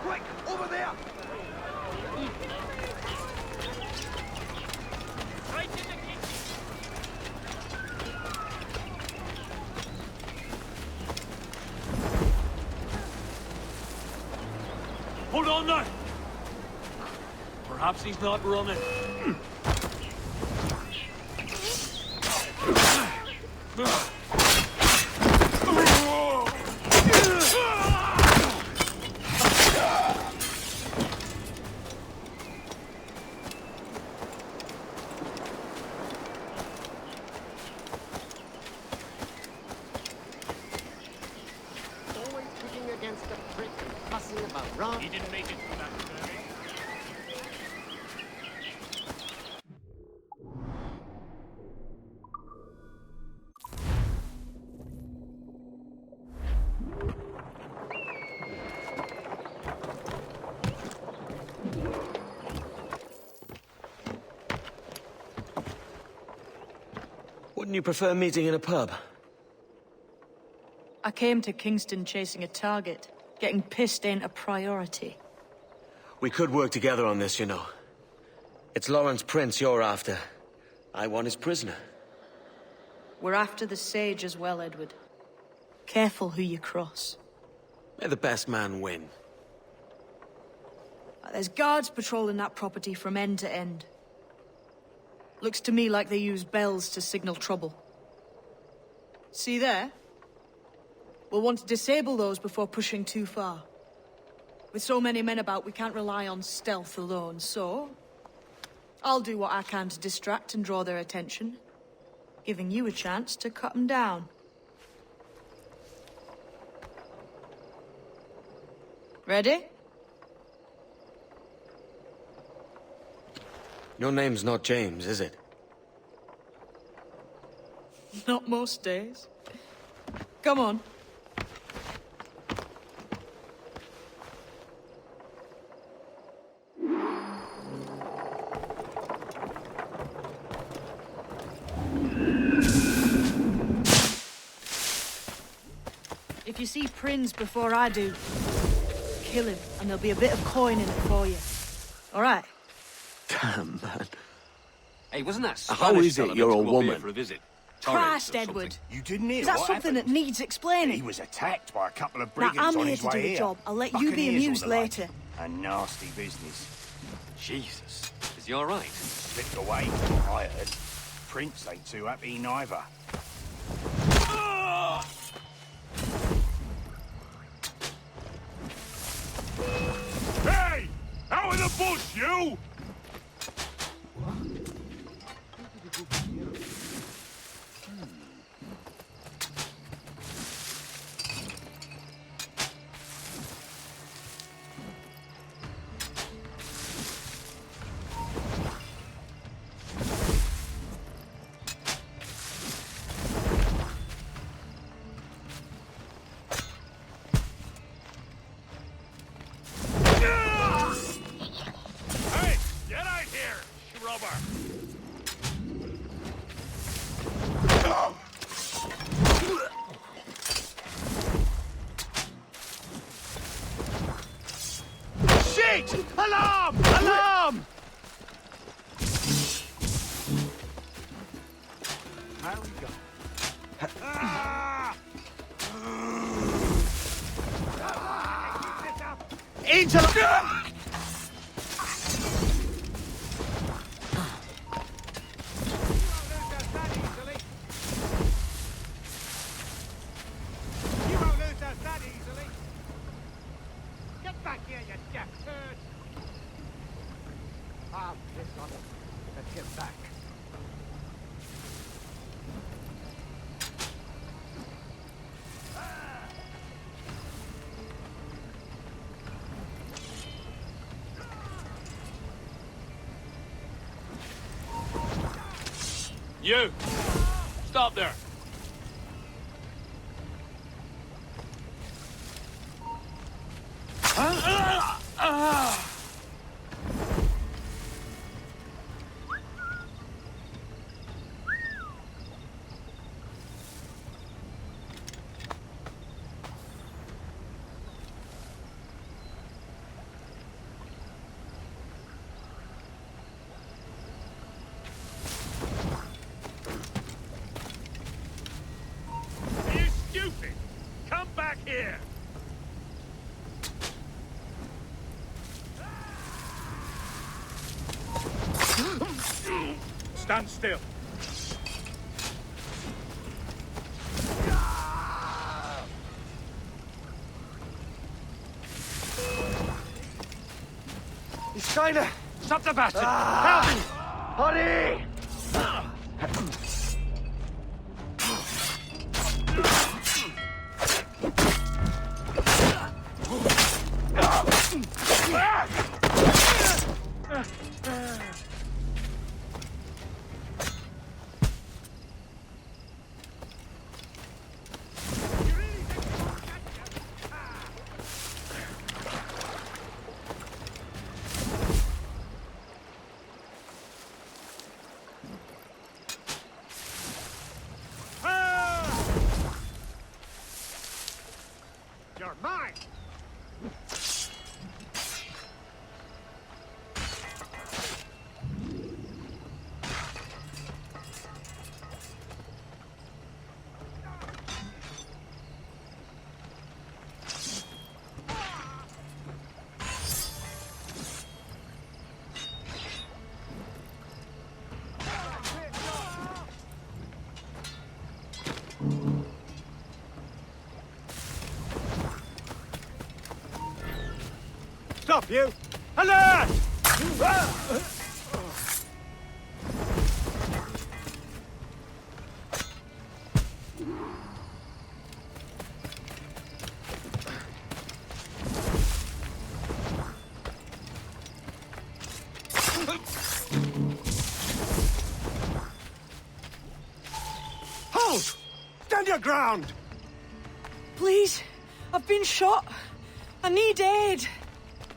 Quick, over there! Right in the kitchen. Hold on now! Perhaps he's not running. Always kicking against the prick and fussing about wrong. He didn't make it through that journey. Wouldn't you prefer meeting in a pub? I came to Kingston chasing a target. Getting pissed ain't a priority. We could work together on this, you know. It's Lawrence Prince you're after. I want his prisoner. We're after the Sage as well, Edward. Careful who you cross. May the best man win. There's guards patrolling that property from end to end. Looks to me like they use bells to signal trouble. See there? We'll want to disable those before pushing too far. With so many men about, we can't rely on stealth alone, so... I'll do what I can to distract and draw their attention, giving you a chance to cut them down. Ready? Your name's not James, is it? Not most days. Come on. If you see Prince before I do, kill him, and there'll be a bit of coin in it for you. All right? Damn, man. Hey, wasn't that How Spanish is it fella you're meant a to come up here woman? for a visit? Christ, Torres or Edward. something? You didn't hear Is that what something happened? that needs explaining? He was attacked by a couple of Now, brigands I'm on here his to way do here. the job. I'll let you be Buccaneers amused or the like. later. A nasty business. Jesus. Is he all right? Slipped away, from what I heard. Prince ain't too happy neither. Hey! Out of the bush, you! Hey! Get out here, shrubber! Shit! Alarm! Alarm! How we go? Into the... You won't lose us that easily. Get back here, you deaf turd. Ah, this on it. Let's get back. You! Stop there! Huh? here! Stand still. He's trying to... Stop the bastard! Help me! Hurry! You're mine! Stop, you! Alert! Halt! Stand your ground! Please, I've been shot. I need aid.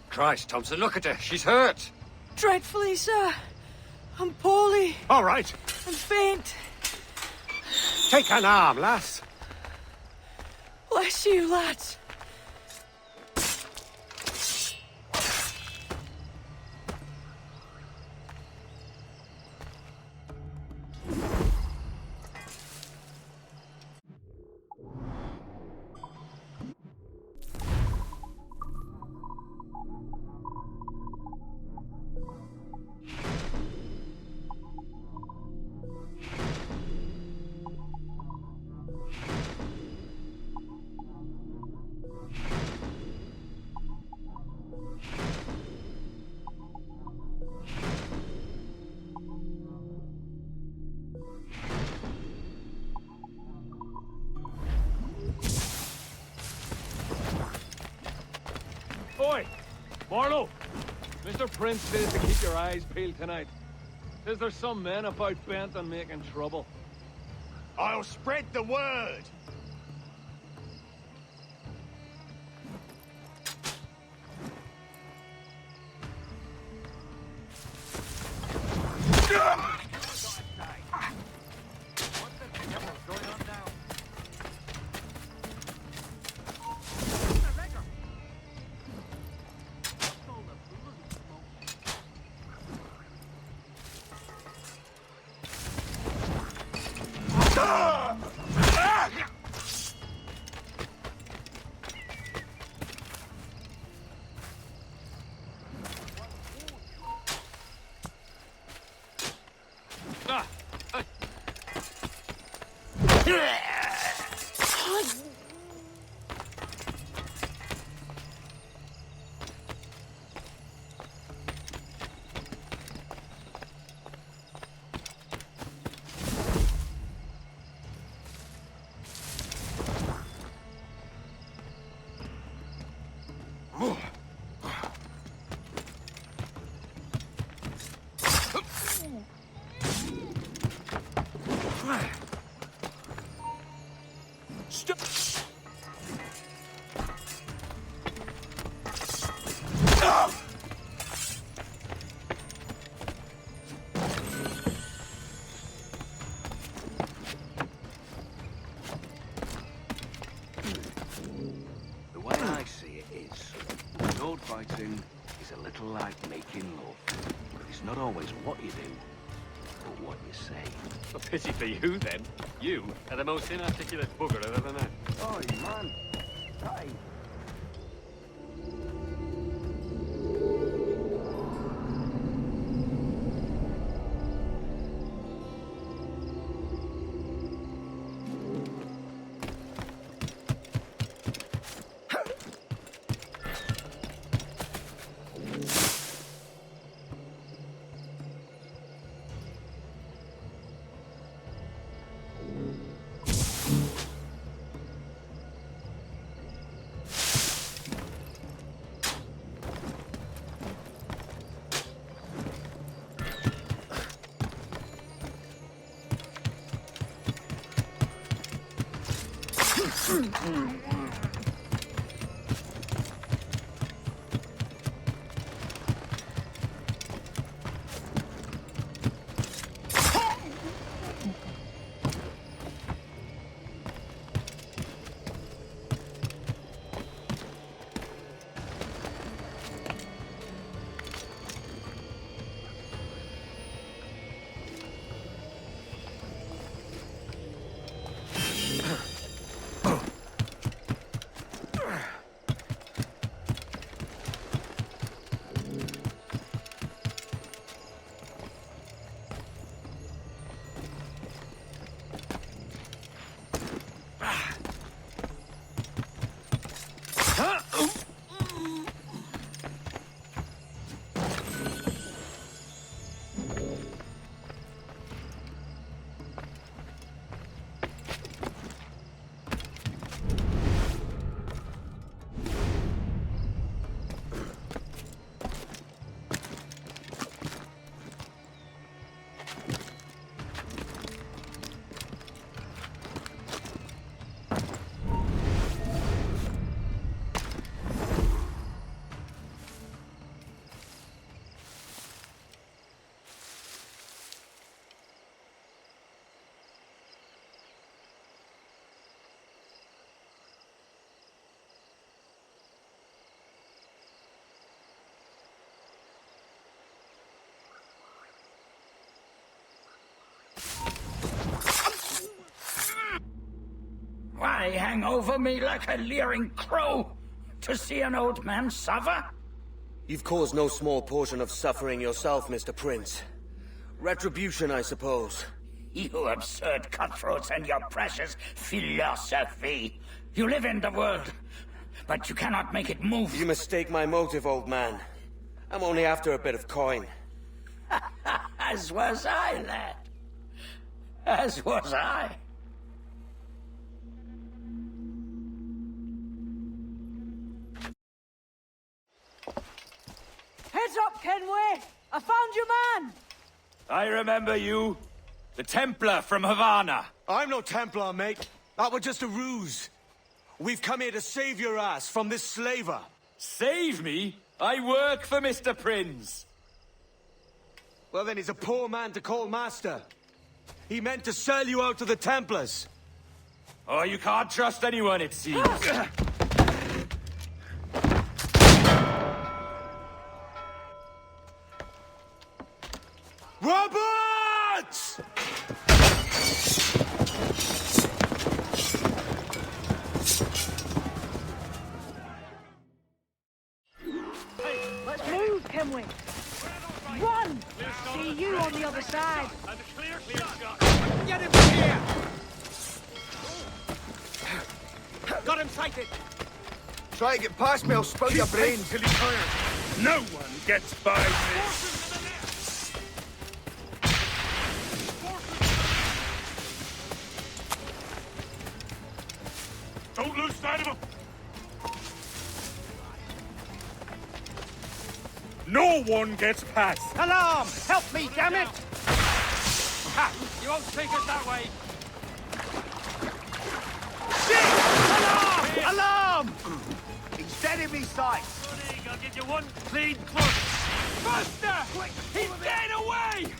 Christ, Thompson, look at her. She's hurt. Dreadfully, sir. I'm poorly. All right. I'm faint. Take an arm, lass. Bless you, lads. Oi! Marlowe! Mr. Prince says to keep your eyes peeled tonight. Says there's some men about bent on making trouble. I'll spread the word. The way I see it is, sword fighting is a little like making love. It's not always what you do, but what you say. A pity for you, then. You are the most inarticulate bugger I've ever met. Oh, man. Try. Why hang over me like a leering crow? To see an old man suffer? You've caused no small portion of suffering yourself, Mr. Prince. Retribution, I suppose. You absurd cutthroats and your precious philosophy. You live in the world, but you cannot make it move. You mistake my motive, old man. I'm only after a bit of coin. As was I, lad. As was I. Heads up, Kenway! I found your man! I remember you. The Templar from Havana. I'm no Templar, mate. That was just a ruse. We've come here to save your ass from this slaver. Save me? I work for Mr. Prince. Well, then he's a poor man to call master. He meant to sell you out to the Templars. Oh, you can't trust anyone, it seems. Roberts! Let's move, Kenway! Run! See you on the other side! Get him from here! Got him sighted! Try to get past me, I'll spoil your brains. Till he fires. No one gets by me. Don't lose sight of him! No one gets past! Alarm! Help me, damn it! Ha! You won't take us that way! Shit! Alarm! Alarm! He's dead in me sights! I'll give you one clean clutch! Buster! He's dead away!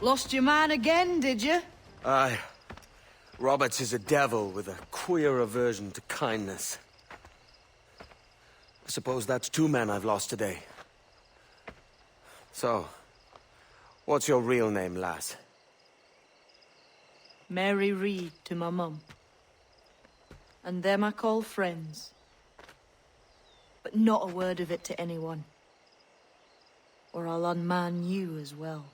Lost your man again, did you? Aye. Roberts is a devil with a queer aversion to kindness. I suppose that's 2 men I've lost today. So, what's your real name, lass? Mary Reed to my mum. And them I call friends. But not a word of it to anyone. Or I'll unman you as well.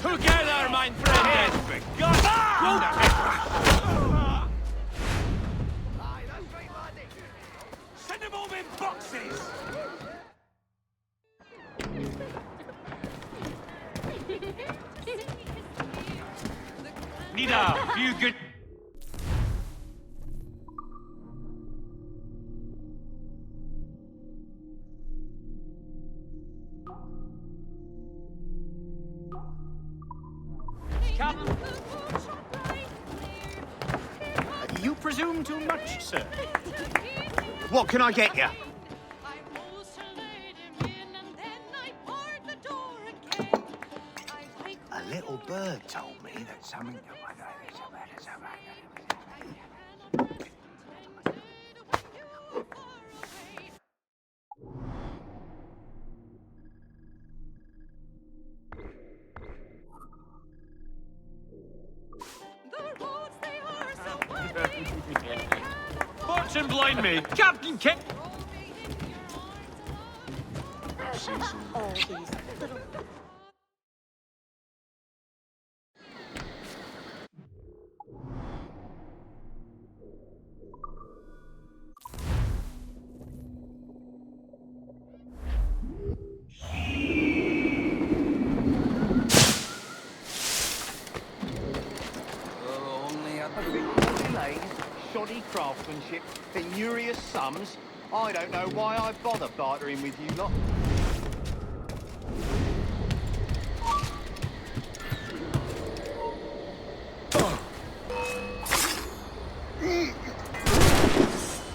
Together, my friend! Send them all in boxes! Need a few good... Captain. You presume too much, sir. What can I get you? A little bird told me that something... Fortune blind me! Captain King! Only a bit more delays, shoddy craftsmanship, penurious sums. I don't know why I bother bartering with you lot.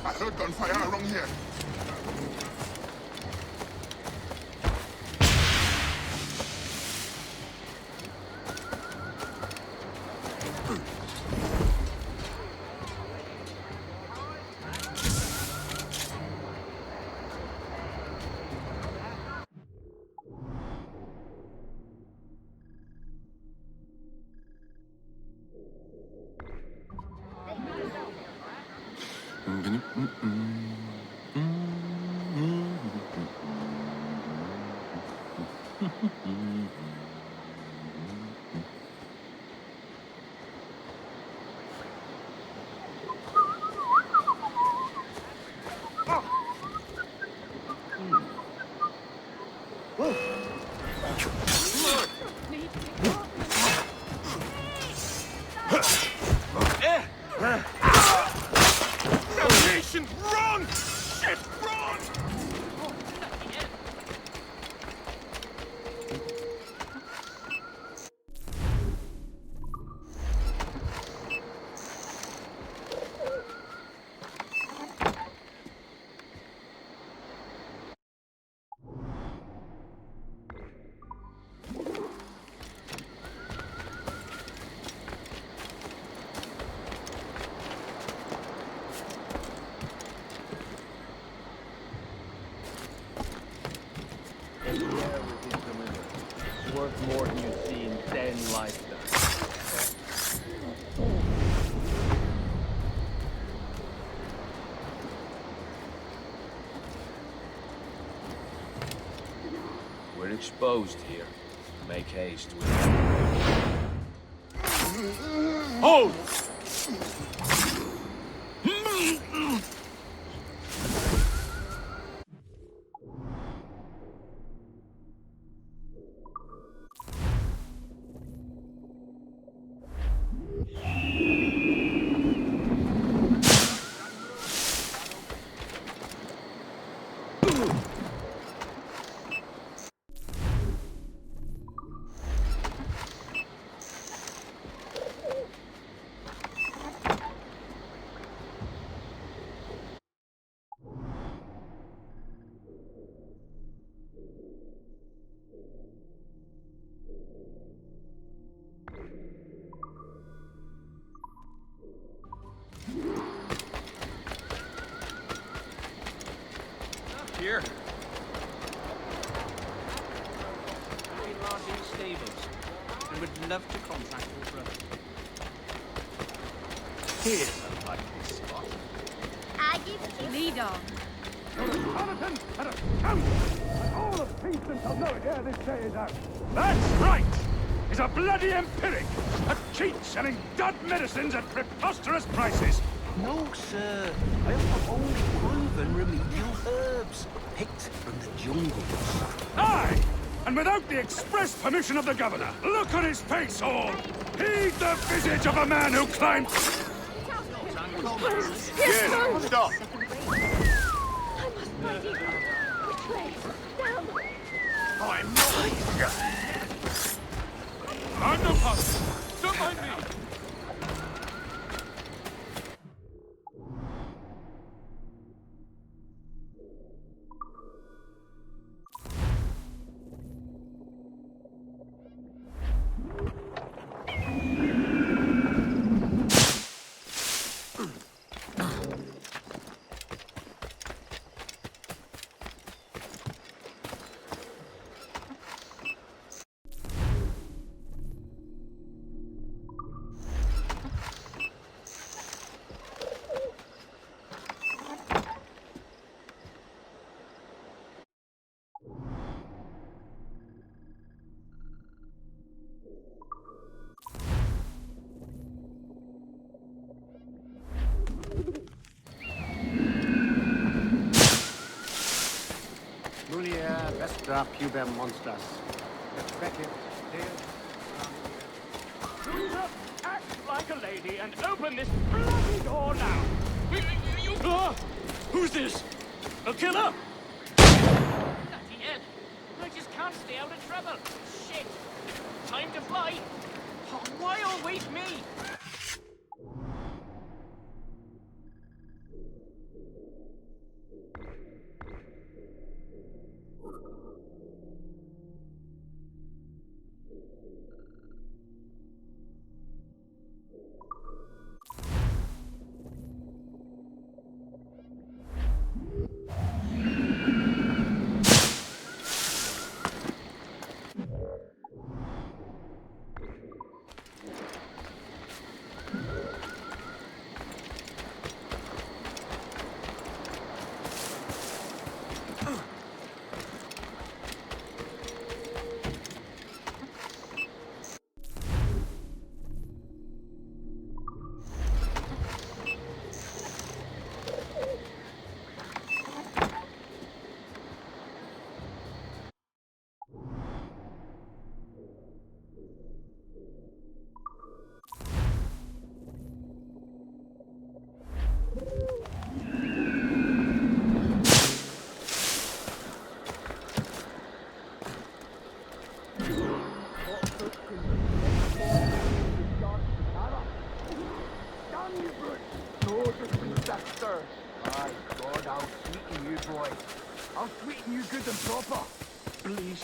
I heard gunfire around here. Navigation! Run! Shit, run! Worth more than you see in 10 lifetimes. We're exposed here. Make haste with it. Hold! Here. We lost in stables and would love to contract your brother. Here's a likely spot. I give you lead on. Jonathan and a scoundrel! And all the peasants shall know it ere this day is out. That's right! He's a bloody empiric! A cheat selling dud medicines at preposterous prices! No, sir. I offer only proven remedial herbs, picked from the jungles. Aye! And without the express permission of the governor! Look on his face, all! Heed the visage of a man who climbed... Yes, stop! I must find you. Which way? Down. I'm no puzzle! Don't mind me! Mulia vestra pubem monstras. Expected. Act like a lady and open this bloody door now! Who's this? A killer? Bloody hell! I just can't stay out of trouble. Shit! Time to fly! Oh, why always me?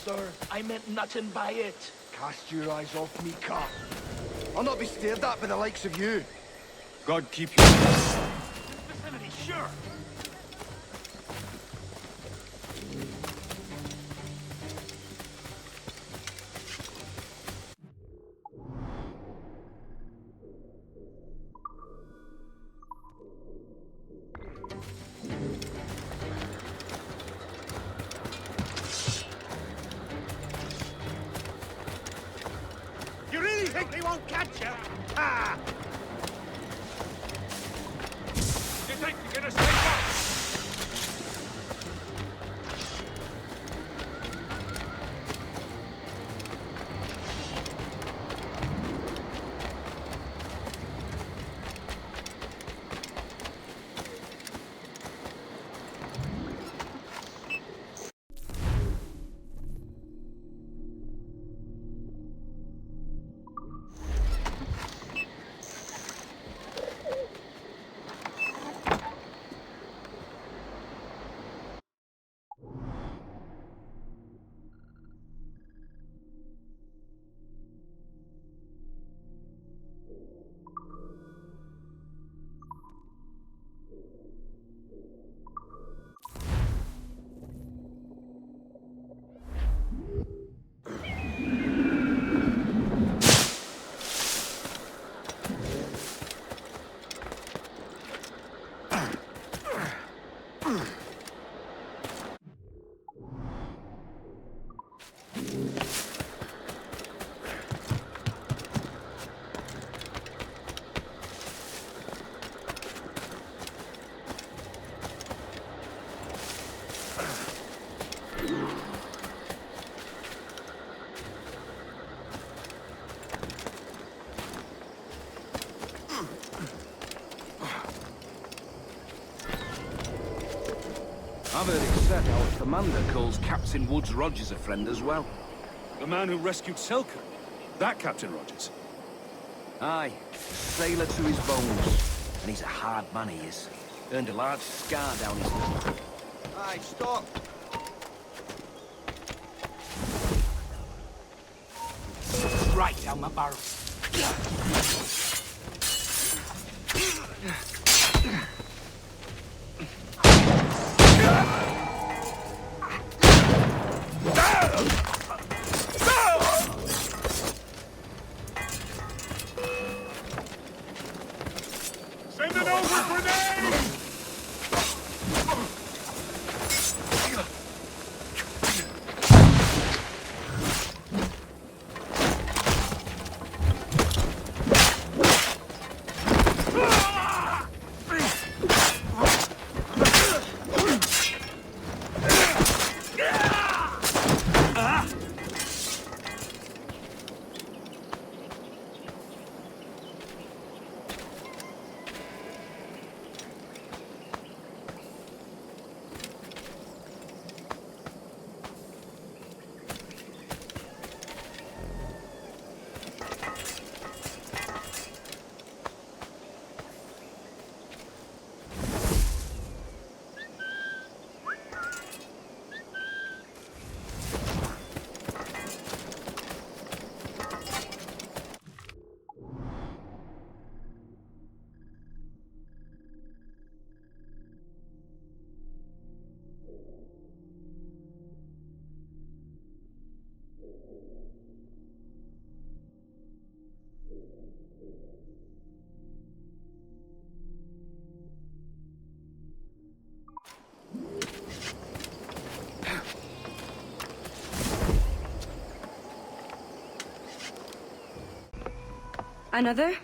sir. I meant nothing by it. Cast your eyes off me, car. I'll not be stared at by the likes of you. God keep you. Vicinity, sure. You really think they won't catch you? Ah! You think you're gonna stay back? I've heard it said our commander calls Captain Woods Rogers a friend as well. The man who rescued Selkirk. That Captain Rogers. Aye, sailor to his bones. And he's a hard man, he is. Earned a large scar down his neck. Aye, stop. Right down my barrel. Send it over, grenade! Another?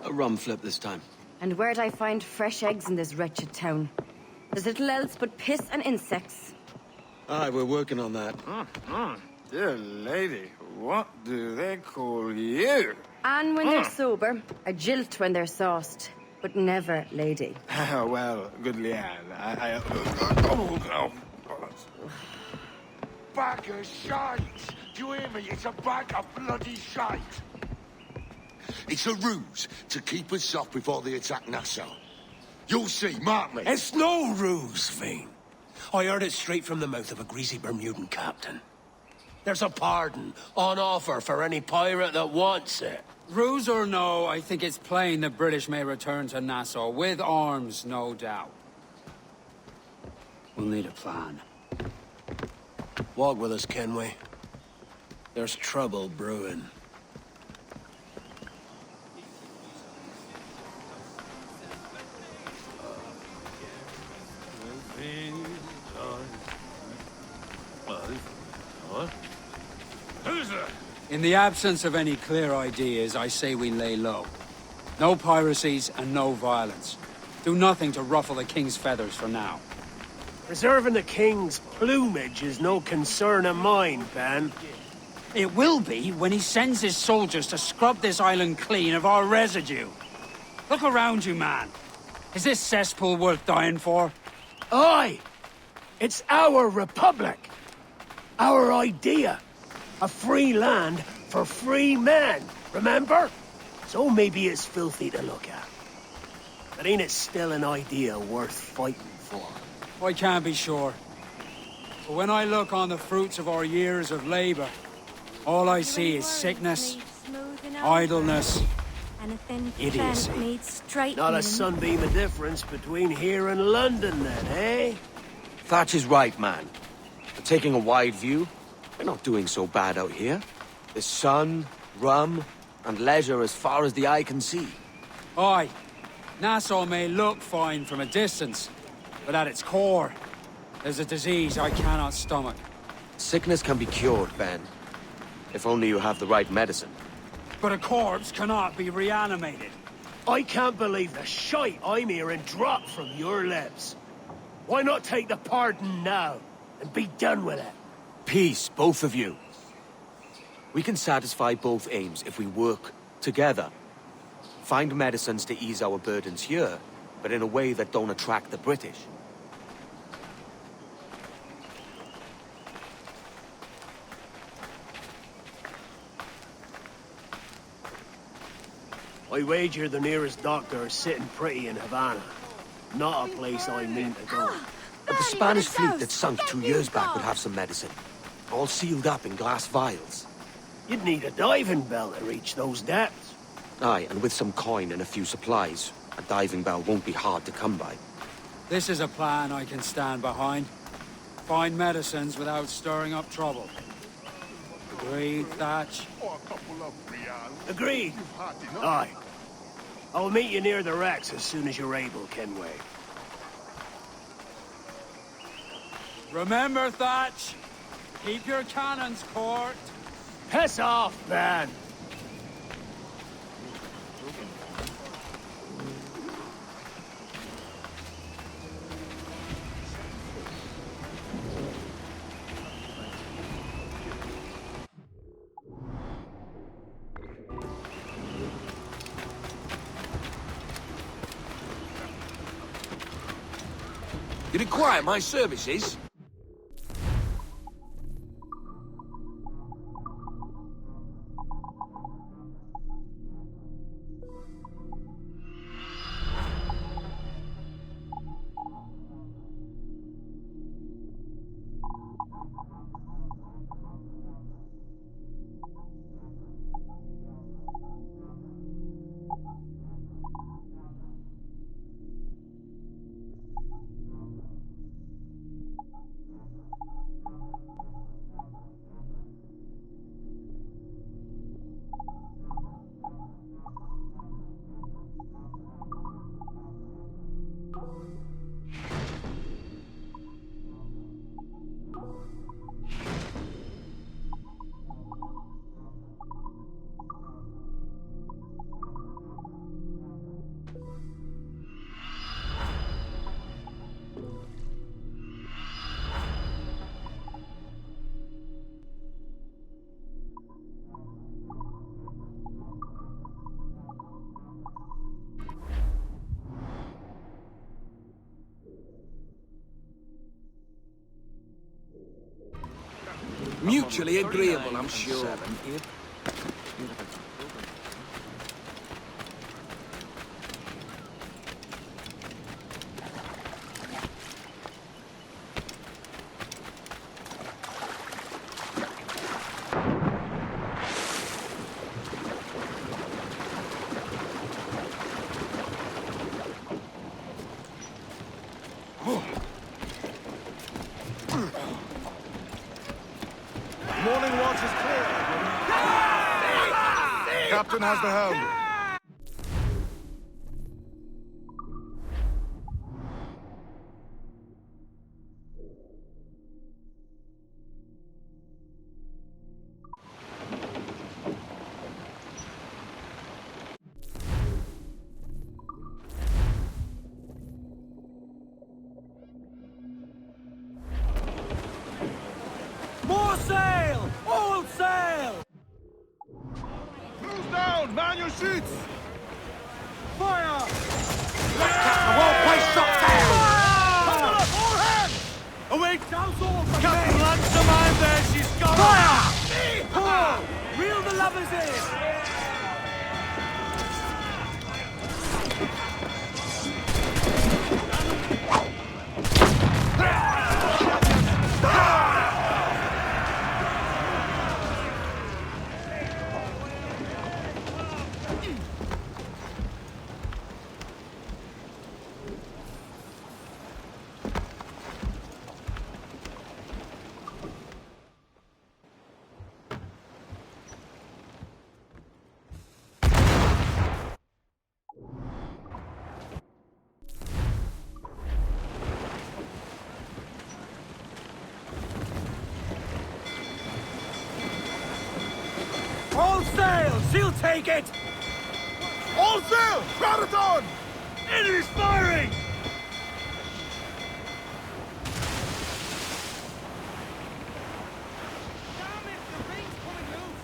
A rum flip this time. And where'd I find fresh eggs in this wretched town? There's little else but piss and insects. Aye, we're working on that. Dear lady, what do they call you? And when they're sober, a jilt when they're sauced, but never lady. Well, good Leanne, Bag of shite! Do you hear me? It's a bag of bloody shite! It's a ruse to keep us off before they attack Nassau. You'll see, mark me. It's no ruse, Vane. I heard it straight from the mouth of a greasy Bermudan captain. There's a pardon on offer for any pirate that wants it. Ruse or no, I think it's plain the British may return to Nassau, with arms, no doubt. We'll need a plan. Walk with us, Kenway. There's trouble brewing. In the absence of any clear ideas, I say we lay low. No piracies and no violence. Do nothing to ruffle the king's feathers for now. Preserving the king's plumage is no concern of mine, Ben. It will be when he sends his soldiers to scrub this island clean of our residue. Look around you, man. Is this cesspool worth dying for? Aye! It's our republic. Our idea. A free land for free men, remember? So maybe it's filthy to look at. But ain't it still an idea worth fighting for? I can't be sure. But when I look on the fruits of our years of labor, all I see is sickness, idleness, idiocy. Not a sunbeam of difference between here and London, then, eh? Thatch is right, man. But taking a wide view, we're not doing so bad out here. There's sun, rum, and leisure as far as the eye can see. Aye. Nassau may look fine from a distance, but at its core, there's a disease I cannot stomach. Sickness can be cured, Ben. If only you have the right medicine. But a corpse cannot be reanimated. I can't believe the shite I'm hearing drop from your lips. Why not take the pardon now, and be done with it? Peace, both of you. We can satisfy both aims if we work together. Find medicines to ease our burdens here, but in a way that don't attract the British. I wager the nearest doctor is sitting pretty in Havana. Not a place I mean to go. But the Spanish fleet that sunk 2 years back would have some medicine. All sealed up in glass vials. You'd need a diving bell to reach those depths. Aye, and with some coin and a few supplies, a diving bell won't be hard to come by. This is a plan I can stand behind. Find medicines without stirring up trouble. Agreed, Thatch? Agreed. Aye. I'll meet you near the wrecks as soon as you're able, Kenway. Remember, Thatch, keep your cannons court. Piss off, man! You require my services? Mutually agreeable, I'm sure. Morning watch is clear. Captain has the helm. More sail! All sail! Crews down! Man your sheets! Fire! The whole place shut down! Tumble up, all hands! Away, down all for Captain Ransom, I'm there, she's gone! Fire! Pull! Reel the lovers in! All sail! She'll take it! All sail! Crowd it on! Enemy's firing! Damn it, the ring's coming loose!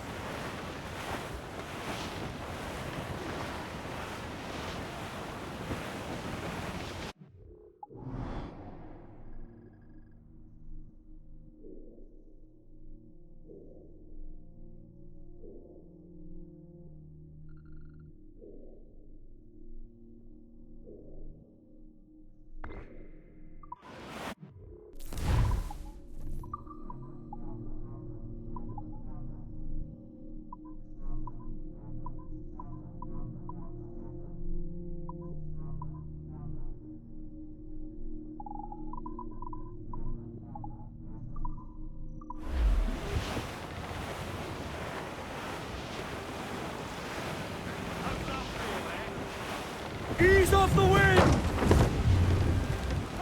Ease off the wind!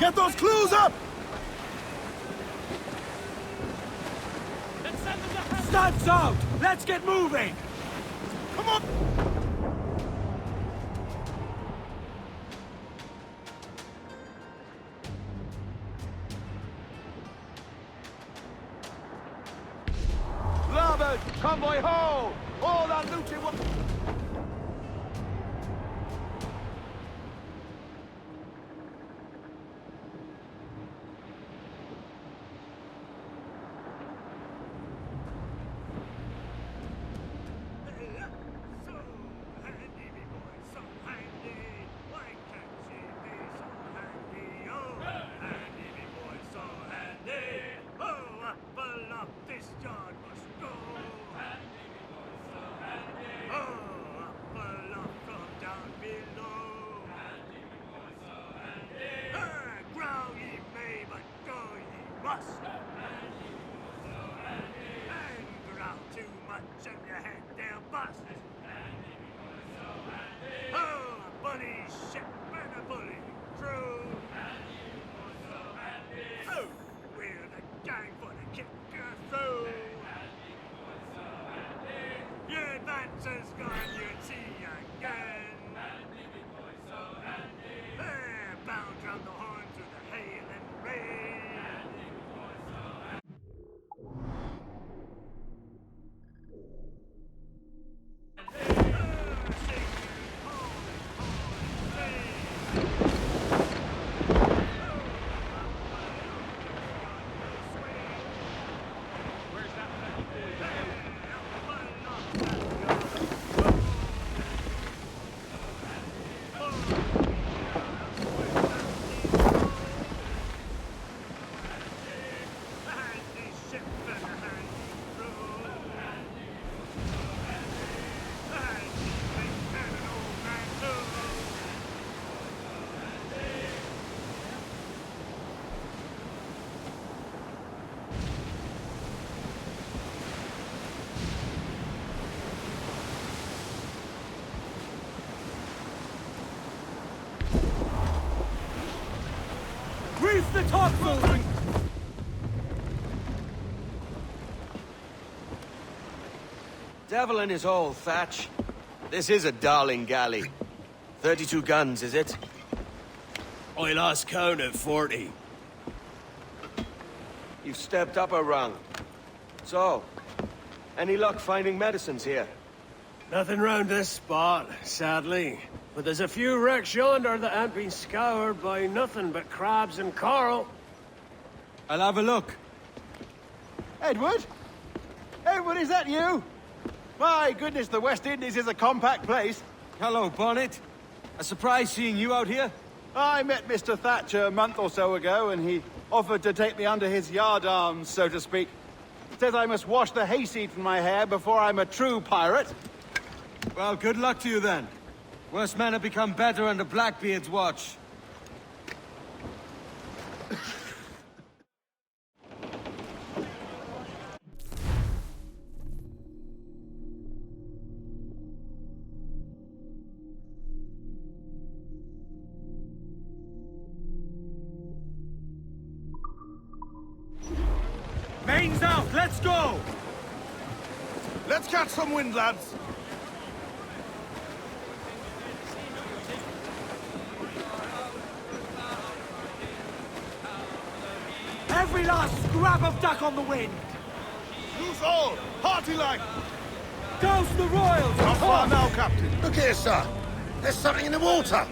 Get those clues up! Stats out! Let's get moving! Come on! Larboard! Convoy ho! All that looting will... Hoist the topsails! Devil in his hole, Thatch. This is a darling galley. 32 guns, is it? I lost count at 40. You've stepped up a rung. So, any luck finding medicines here? Nothing round this spot, sadly. But there's a few wrecks yonder that ain't been scoured by nothing but crabs and coral. I'll have a look. Edward? Edward, is that you? My goodness, the West Indies is a compact place. Hello, Bonnet. A surprise seeing you out here? I met Mr. Thatcher a month or so ago, and he offered to take me under his yardarms, so to speak. Says I must wash the hayseed from my hair before I'm a true pirate. Well, good luck to you then. Worse men have become better under Blackbeard's watch. Mains out, let's go! Let's catch some wind, lads. Every last scrap of duck on the wind! Loose all! Hearty like! Douse the royals! How far now, Captain? Look here, sir. There's something in the water.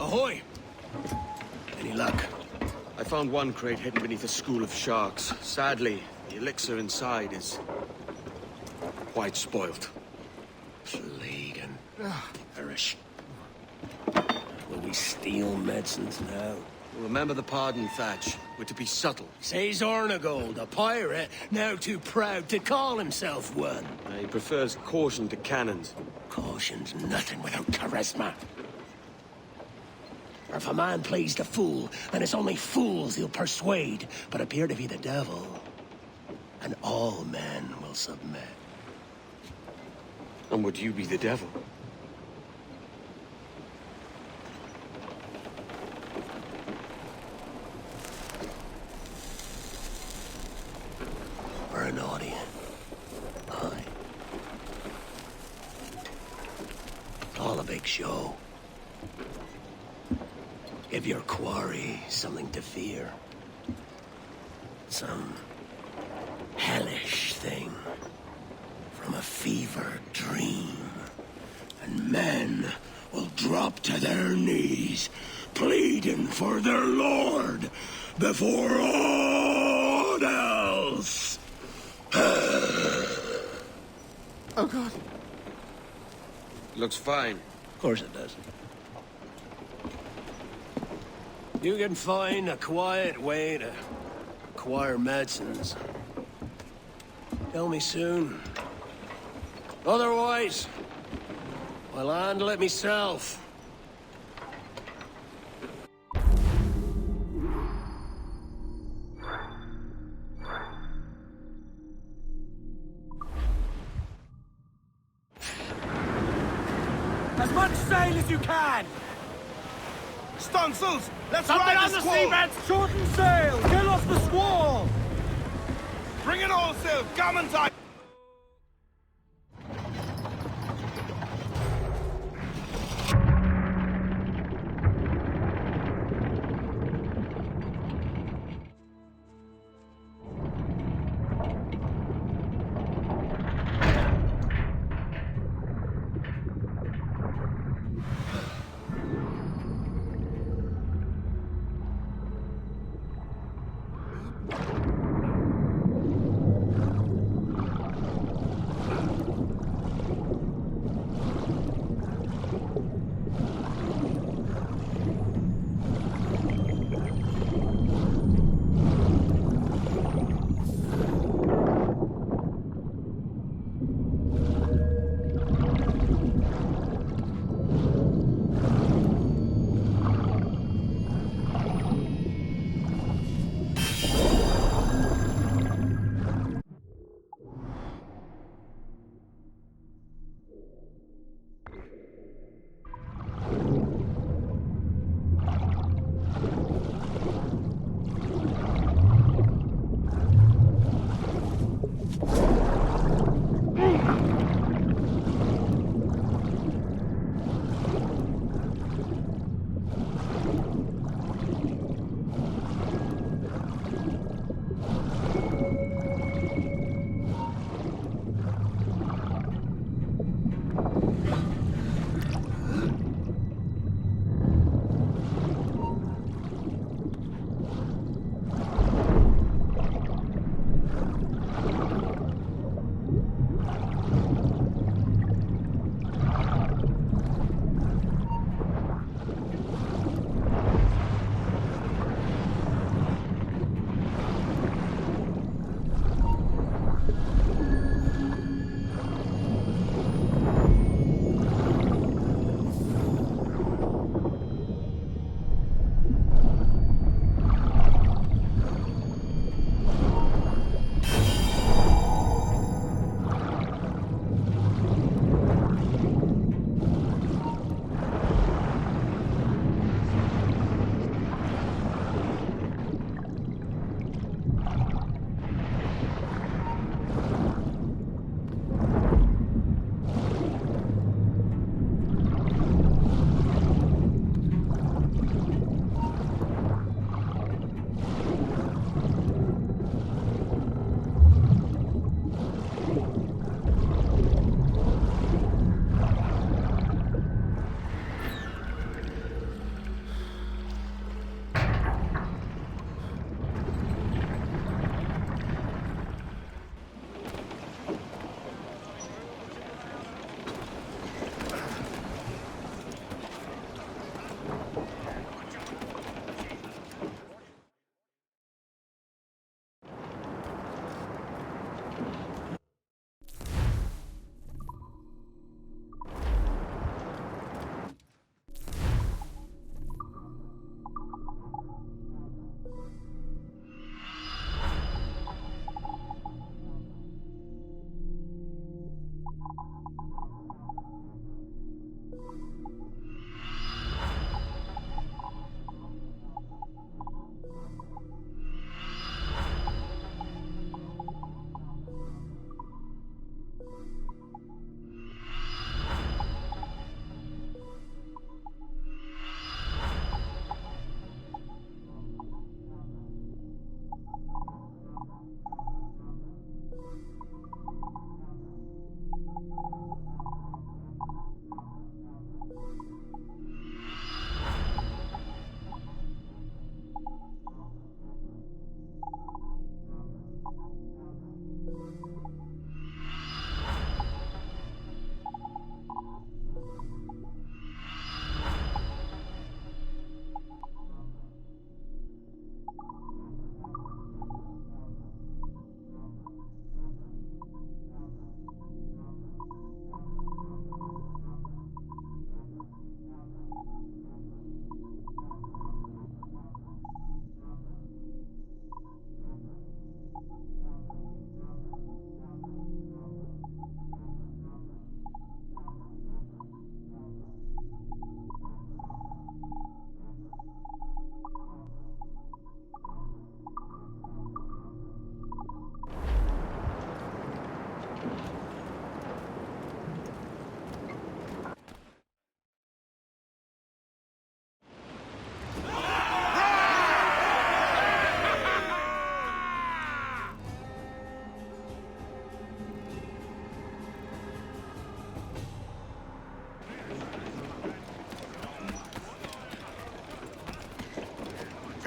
Ahoy! Any luck? I found one crate hidden beneath a school of sharks. Sadly, the elixir inside is quite spoilt. Plague and perish. Will we steal medicines now? Remember the pardon, Thatch. We're to be subtle. Says Ornagold, a pirate, now too proud to call himself one. He prefers caution to cannons. Caution's nothing without charisma. Or if a man plays the fool, then it's only fools he'll persuade, but appear to be the devil. And all men will submit. And would you be the devil? Or an audience. Aye. All a big show. Give your quarry something to fear. Some hellish thing from a fevered dream. And men will drop to their knees, pleading for their lord before aught else. Oh, God. Looks fine. Of course it does. You can find a quiet way to acquire medicines. Tell me soon. Otherwise, I'll handle it myself. As much sail as you can! Stunsails! Let's Something ride on the the squall! seabed! Shorten sail! Get off the squall! Bring it all, sail! Gammon time!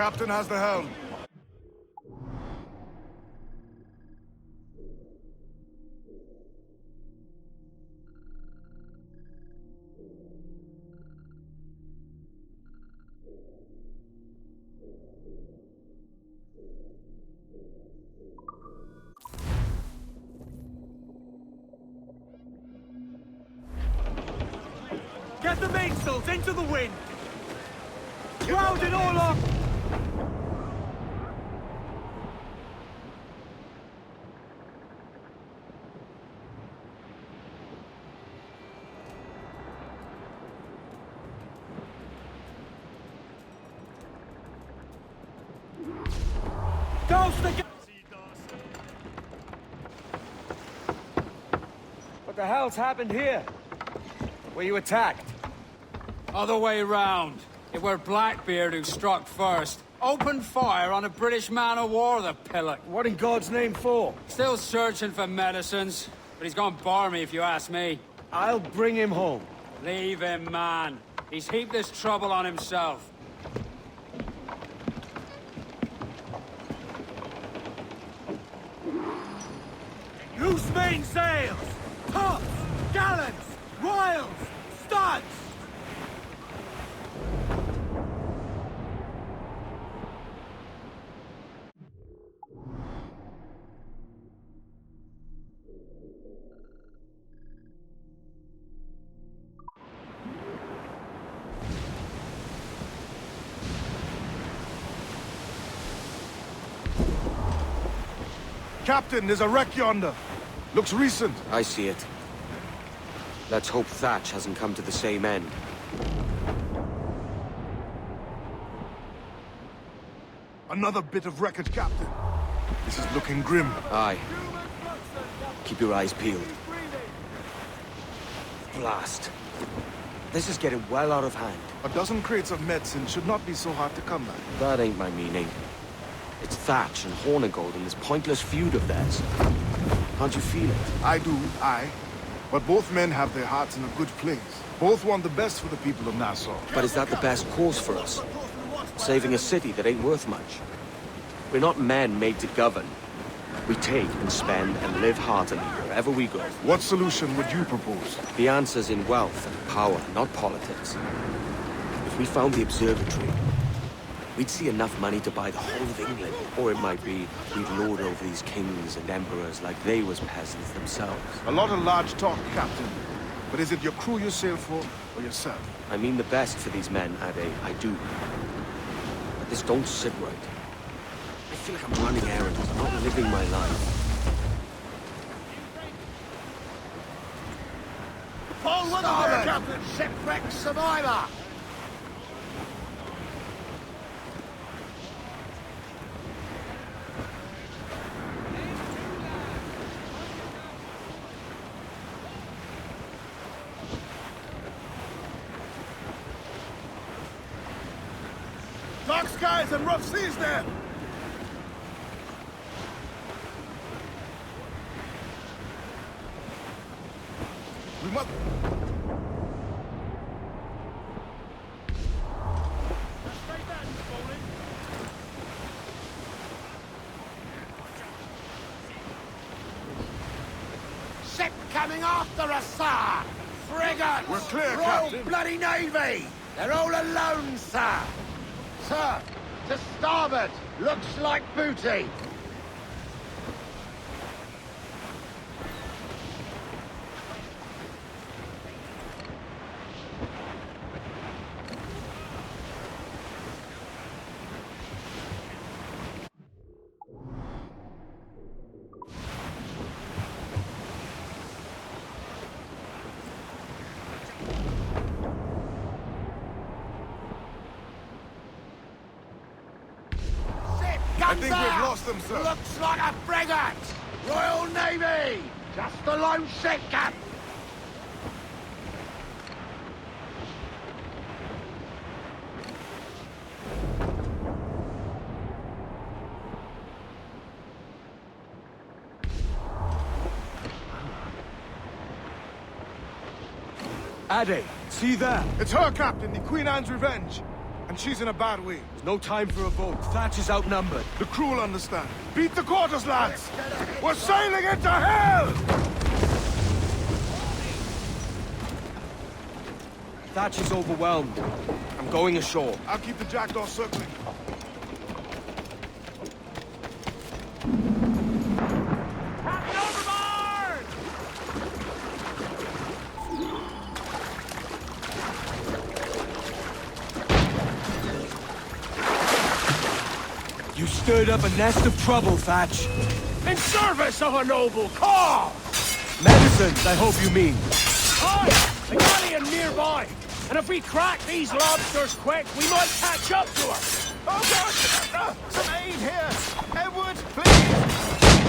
Captain has the helm. Get the mainsails into the wind! Crowd it all up! Douse the... What the hell's happened here? Were you attacked? Other way round. It were Blackbeard who struck first. Opened fire on a British man-o'-war, the pillock. What in God's name for? Still searching for medicines, but he's gone barmy if you ask me. I'll bring him home. Leave him, man. He's heaped this trouble on himself. Loose mainsails! Tops! Gallants! Royals! Studs! Captain, there's a wreck yonder. Looks recent. I see it. Let's hope Thatch hasn't come to the same end. Another bit of wreckage, Captain. This is looking grim. Aye. Keep your eyes peeled. Blast. This is getting well out of hand. A dozen crates of medicine should not be so hard to come by. That ain't my meaning. It's Thatch and Hornigold in this pointless feud of theirs. Can't you feel it? I do, aye. But both men have their hearts in a good place. Both want the best for the people of Nassau. But is that the best course for us? Saving a city that ain't worth much? We're not men made to govern. We take and spend and live heartily wherever we go. What solution would you propose? The answer's in wealth and power, not politics. If we found the observatory, we'd see enough money to buy the whole of England. Or it might be we'd lord over these kings and emperors like they was peasants themselves. A lot of large talk, Captain. But is it your crew you sail for, or yourself? I mean the best for these men, Ade, I do. But this don't sit right. I feel like I'm running errands, I'm not living my life. Paul Starboard, Captain! Shipwreck survivor! Dark skies and rough seas there! We must... Ship coming after us, sir! Frigates! We're clear, Royal Captain. Bloody Navy! They're all alone, sir! Sir, to starboard! Looks like booty! I think we've lost them, sir. Looks like a frigate! Royal Navy! Just a lone ship, Cap! Ade, see there? It's her, Captain, the Queen Anne's Revenge. and she's in a bad way. There's no time for a vote. Thatch is outnumbered. The crew will understand. Beat the quarters, lads! We're sailing into hell! Thatch is overwhelmed. I'm going ashore. I'll keep the jackdaw circling. You stirred up a nest of trouble, Thatch. In service of a noble cause! Medicines, I hope you mean. Aye! A galleon nearby! And if we crack these lobsters quick, we might catch up to her! Oh, God! Some aid here! Edward, please!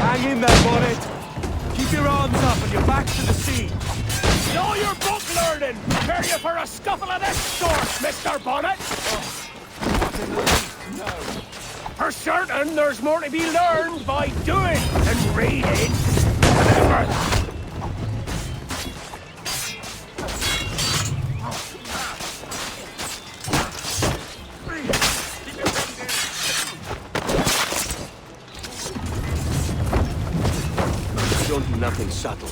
Hang in there, Bonnet. Keep your arms up and your backs to the sea. Know your book learning! Prepare you for a scuffle of this sort, Mr. Bonnet! No. For certain, there's more to be learned by doing than reading. Remember that! You don't do nothing subtle,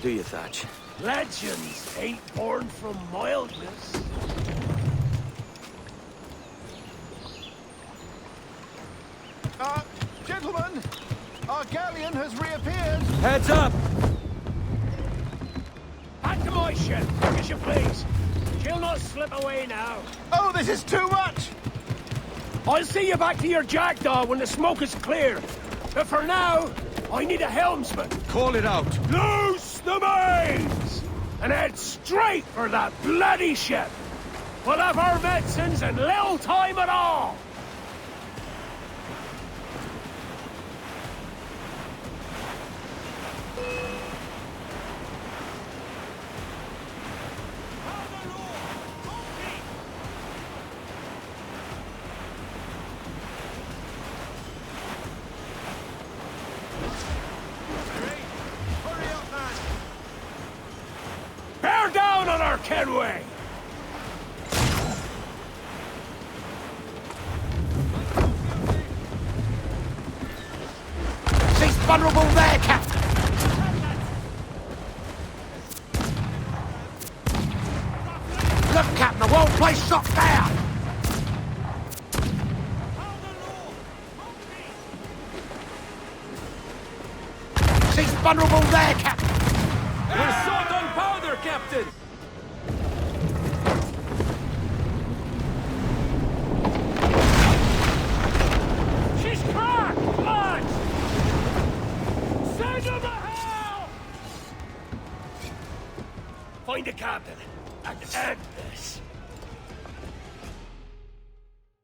do you, Thatch? Legends ain't born from mildness. Gentlemen, our galleon has reappeared. Heads up! Back to my ship, quick as you please. She'll not slip away now. Oh, this is too much! I'll see you back to your jackdaw when the smoke is clear. But for now, I need a helmsman. Call it out. Loose the mains! And head straight for that bloody ship. We'll have our medicines in little time at all. Bear down on our Kenway! She's vulnerable there, Captain! Look, Captain, the whole place shot down! She's vulnerable there, Captain! We're short on powder, Captain! She's cracked, lads! Send her to hell! Find the captain and end this.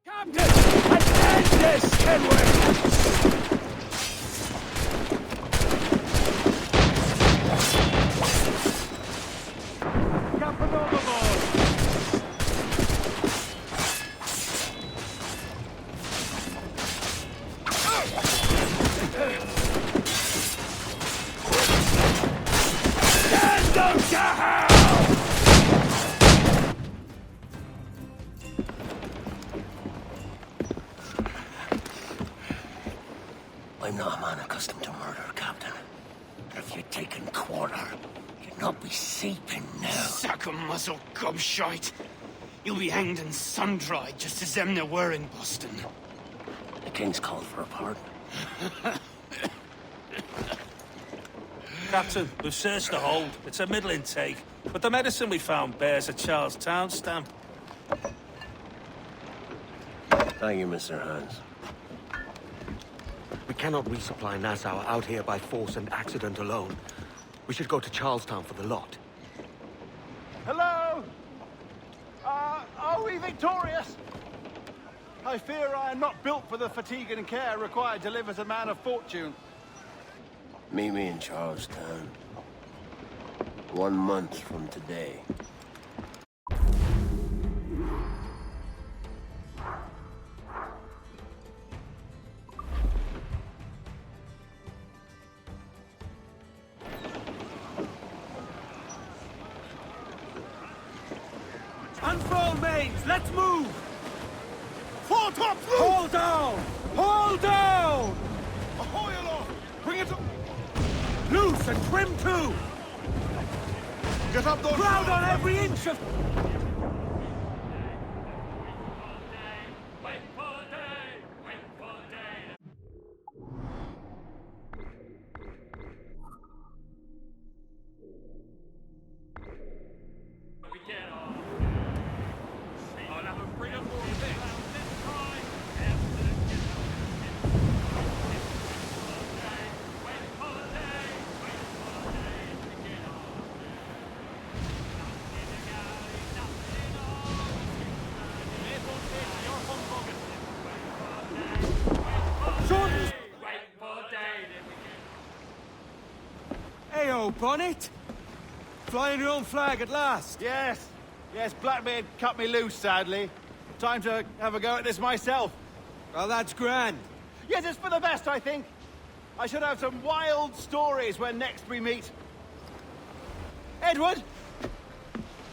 Captain! And end this, Kenway! I'm not a man accustomed to murder, Captain. But if you'd taken quarter, you'd not be seeping now. Sack of muzzle gobshite. You'll be hanged and sun-dried just as them there were in Boston. The King's called for a pardon. Captain, we've searched the hold. It's a middling take, but the medicine we found bears a Charlestown stamp. Thank you, Mr. Hans. We cannot resupply Nassau out here by force and accident alone. We should go to Charlestown for the lot. Hello? Are we victorious? I fear I am not built for the fatigue and care required to live as a man of fortune. Meet me in Charlestown. 1 month from today. Unfurl mains, let's move! top! Hold down! Hold down! Ahoy aloft! Bring it up! Loose and trim too! Get up those... Crowd on every inch of... Heyo, Bonnet! Flying your own flag at last! Yes. Yes, Blackbeard cut me loose, sadly. Time to have a go at this myself. Well, that's grand. Yes, it's for the best, I think. I should have some wild stories when next we meet. Edward!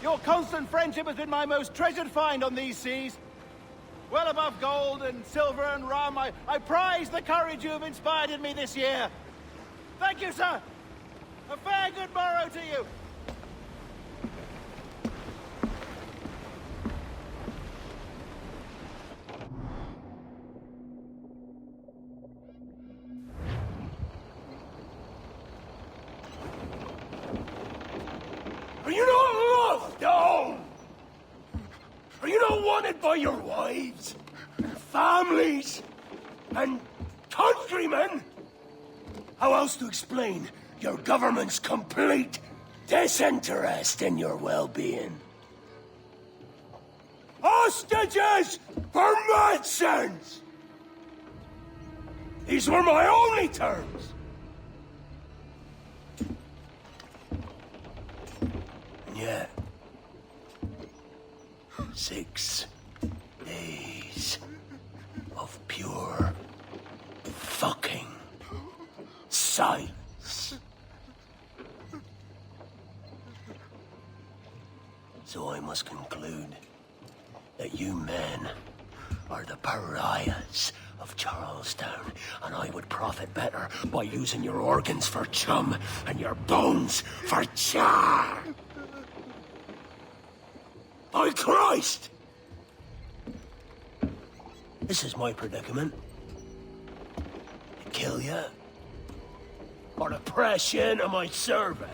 Your constant friendship has been my most treasured find on these seas. Well above gold and silver and rum, I prize the courage you have inspired in me this year. Thank you, sir. A fair good morrow to you. Are you not loved, down? Are you not wanted by your wives, and families, and countrymen? How else to explain your government's complete disinterest in your well-being? Hostages for medicines! These were my only terms. And yet, 6 days of pure fucking silence. So I must conclude that you men are the pariahs of Charlestown, and I would profit better by using your organs for chum and your bones for char. By Christ! This is my predicament. To kill you, or to press you into my service.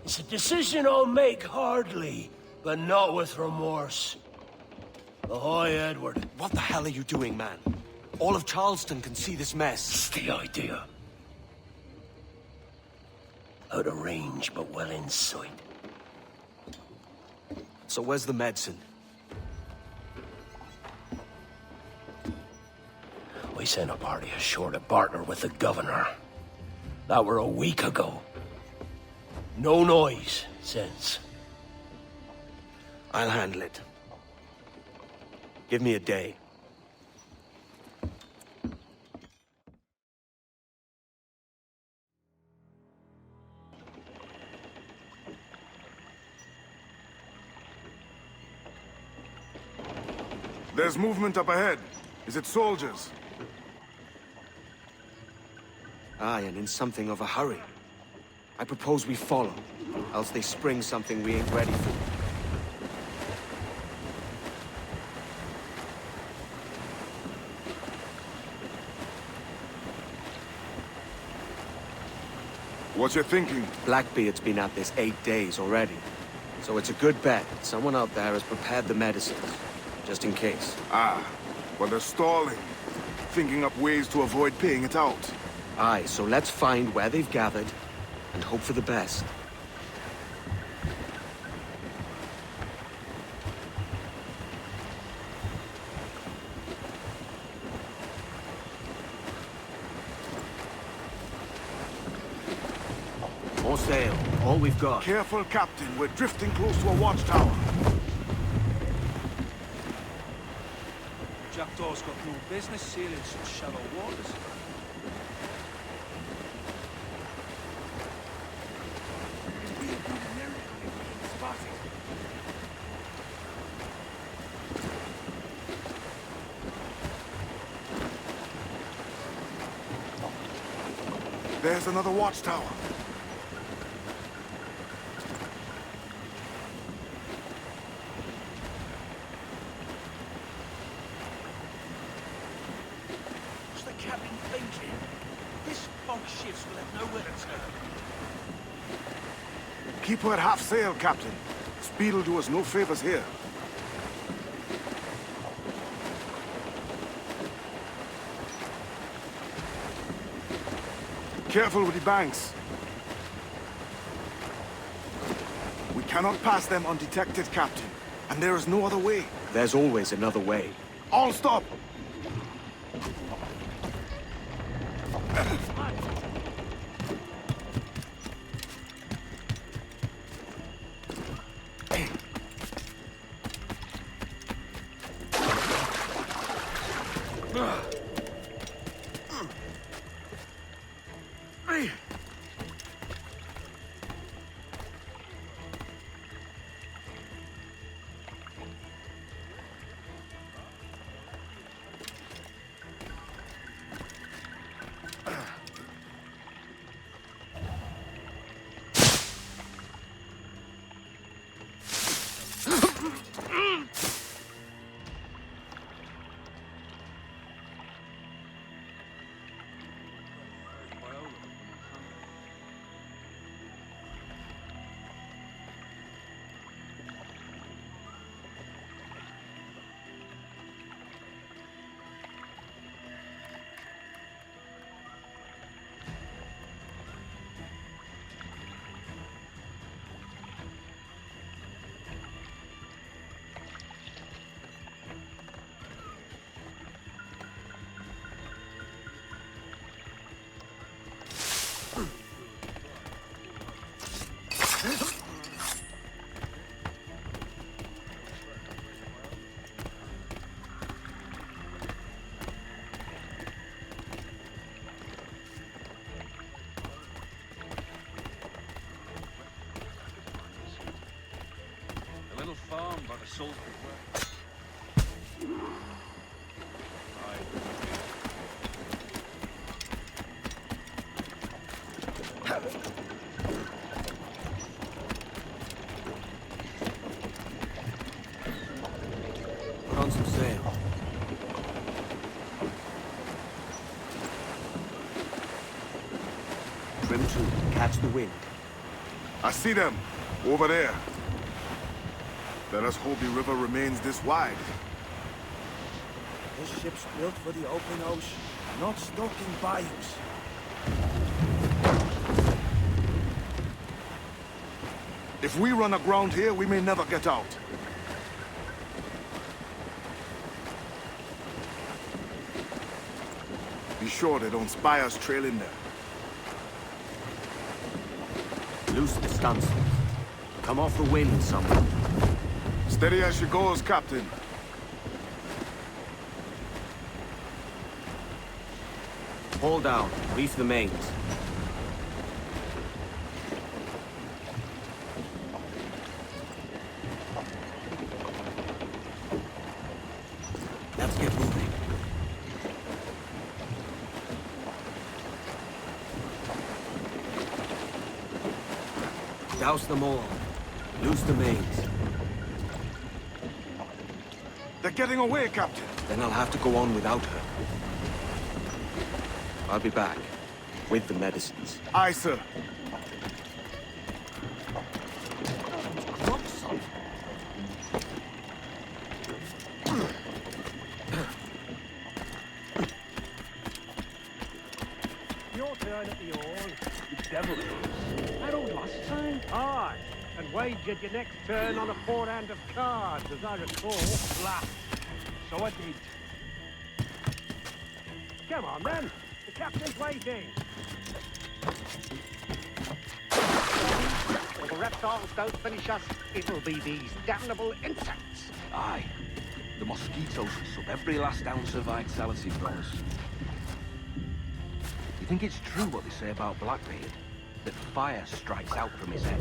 It's a decision I'll make hardly, but not with remorse. Ahoy, Edward. What the hell are you doing, man? All of Charleston can see this mess. It's the idea. Out of range, but well in sight. So where's the medicine? We sent a party ashore to barter with the governor. That were a week ago. No noise since. I'll handle it. Give me a day. There's movement up ahead. Is it soldiers? Aye, and in something of a hurry. I propose we follow, else they spring something we ain't ready for. What you thinking? Blackbeard's been at this 8 days already. So it's a good bet someone out there has prepared the medicines, just in case. Ah, well they're stalling. Thinking up ways to avoid paying it out. Aye, so let's find where they've gathered, and hope for the best. More sail, all we've got. Careful, Captain. We're drifting close to a watchtower. Jackdaw's got no business sailing such shallow waters. There's another watchtower. What's the captain thinking? This fog shifts will have nowhere to turn. Keep her at half sail, Captain. Speed'll do us no favors here. Careful with the banks. We cannot pass them undetected, Captain. And there is no other way. There's always another way. All stop! A little farm by the Salisbury Way. Put on some sail. Trim to, catch the wind. I see them. Over there. Let us hope the river remains this wide. This ship's built for the open ocean, not stuck in bayous. If we run aground here, we may never get out. Be sure they don't spy us trailing there. Loose the stunsails. Come off the wind somewhere. Steady as she goes, Captain. Haul down. Reef the mains. Let's get moving. Douse them all. Loose the mains. They're getting away, Captain. Then I'll have to go on without her. I'll be back. With the medicines. Aye, sir. Your turn at the oar, you devil. I rode last time. Aye. And Wade did your next turn on a forehand of cards, as I recall. Last. So I did. Come on, then. The captain's waiting. If the reptiles don't finish us, it'll be these damnable insects. Aye. The mosquitoes suck every last ounce of vitality from us. You think it's true what they say about Blackbeard? That fire strikes out from his head,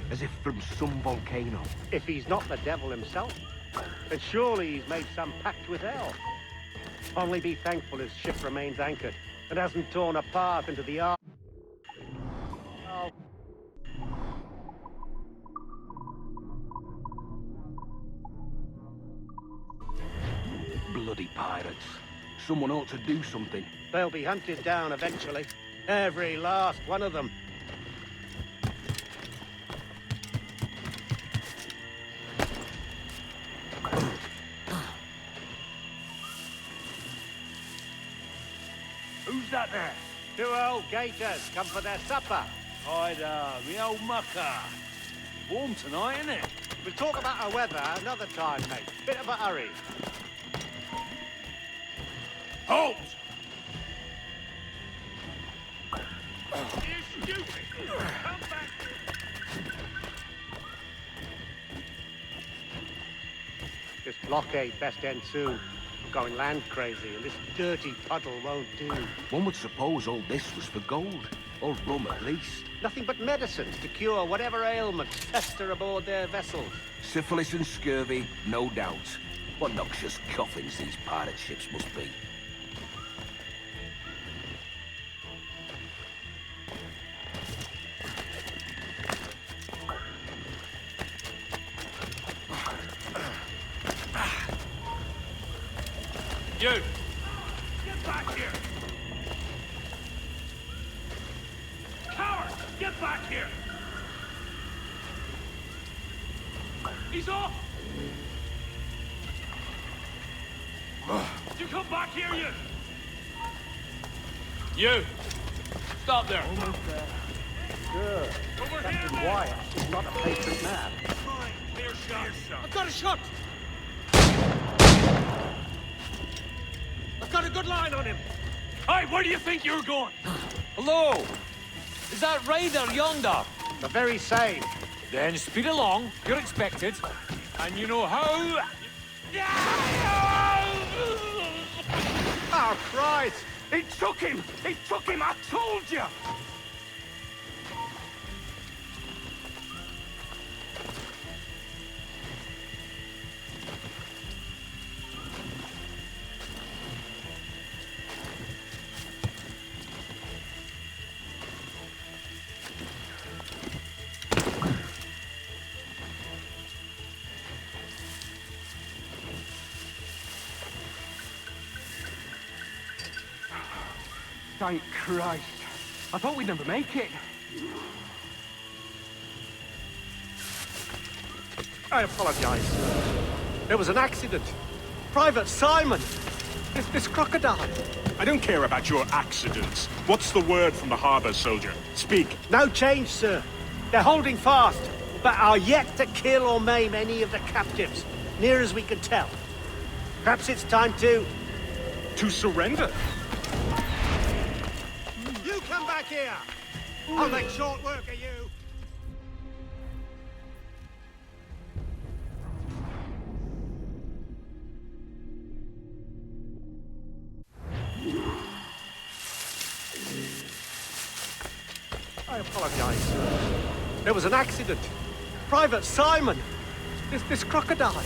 as if from some volcano? If he's not the devil himself, then surely he's made some pact with hell. Only be thankful his ship remains anchored and hasn't torn apart into the bloody pirates. Someone ought to do something. They'll be hunted down eventually. Every last one of them. Who's that there? 2 old gators come for their supper. Hi, me old mucker. Warm tonight, isn't it? We'll talk about our weather another time, mate. Bit of a hurry. Halt! You stupid! Come back! This blockade best end soon. I'm going land crazy, and this dirty puddle won't do. One would suppose all this was for gold. Or rum, at least. Nothing but medicines to cure whatever ailments fester aboard their vessels. Syphilis and scurvy, no doubt. What noxious coffins these pirate ships must be. You! Get back here! Coward! Get back here! He's off! You come back here, you! You! Stop there! Almost there. Good. Over Captain here, man! Wyatt is not a patient man. Clear shot! I've got a shot! I've got a good line on him! Hey, where do you think you're going? Hello! Is that Raider yonder? The very same. Then speed along. You're expected. And you know how... Oh, Christ! He took him! He took him! I told you! Thank Christ. I thought we'd never make it. I apologize. There was an accident. Private Simon! This crocodile. I don't care about your accidents. What's the word from the harbor, soldier? Speak. No change, sir. They're holding fast, but are yet to kill or maim any of the captives, near as we can tell. Perhaps it's time to... To surrender? You come back here! I'll make short work of you! I apologize, sir. There was an accident. Private Simon! This crocodile.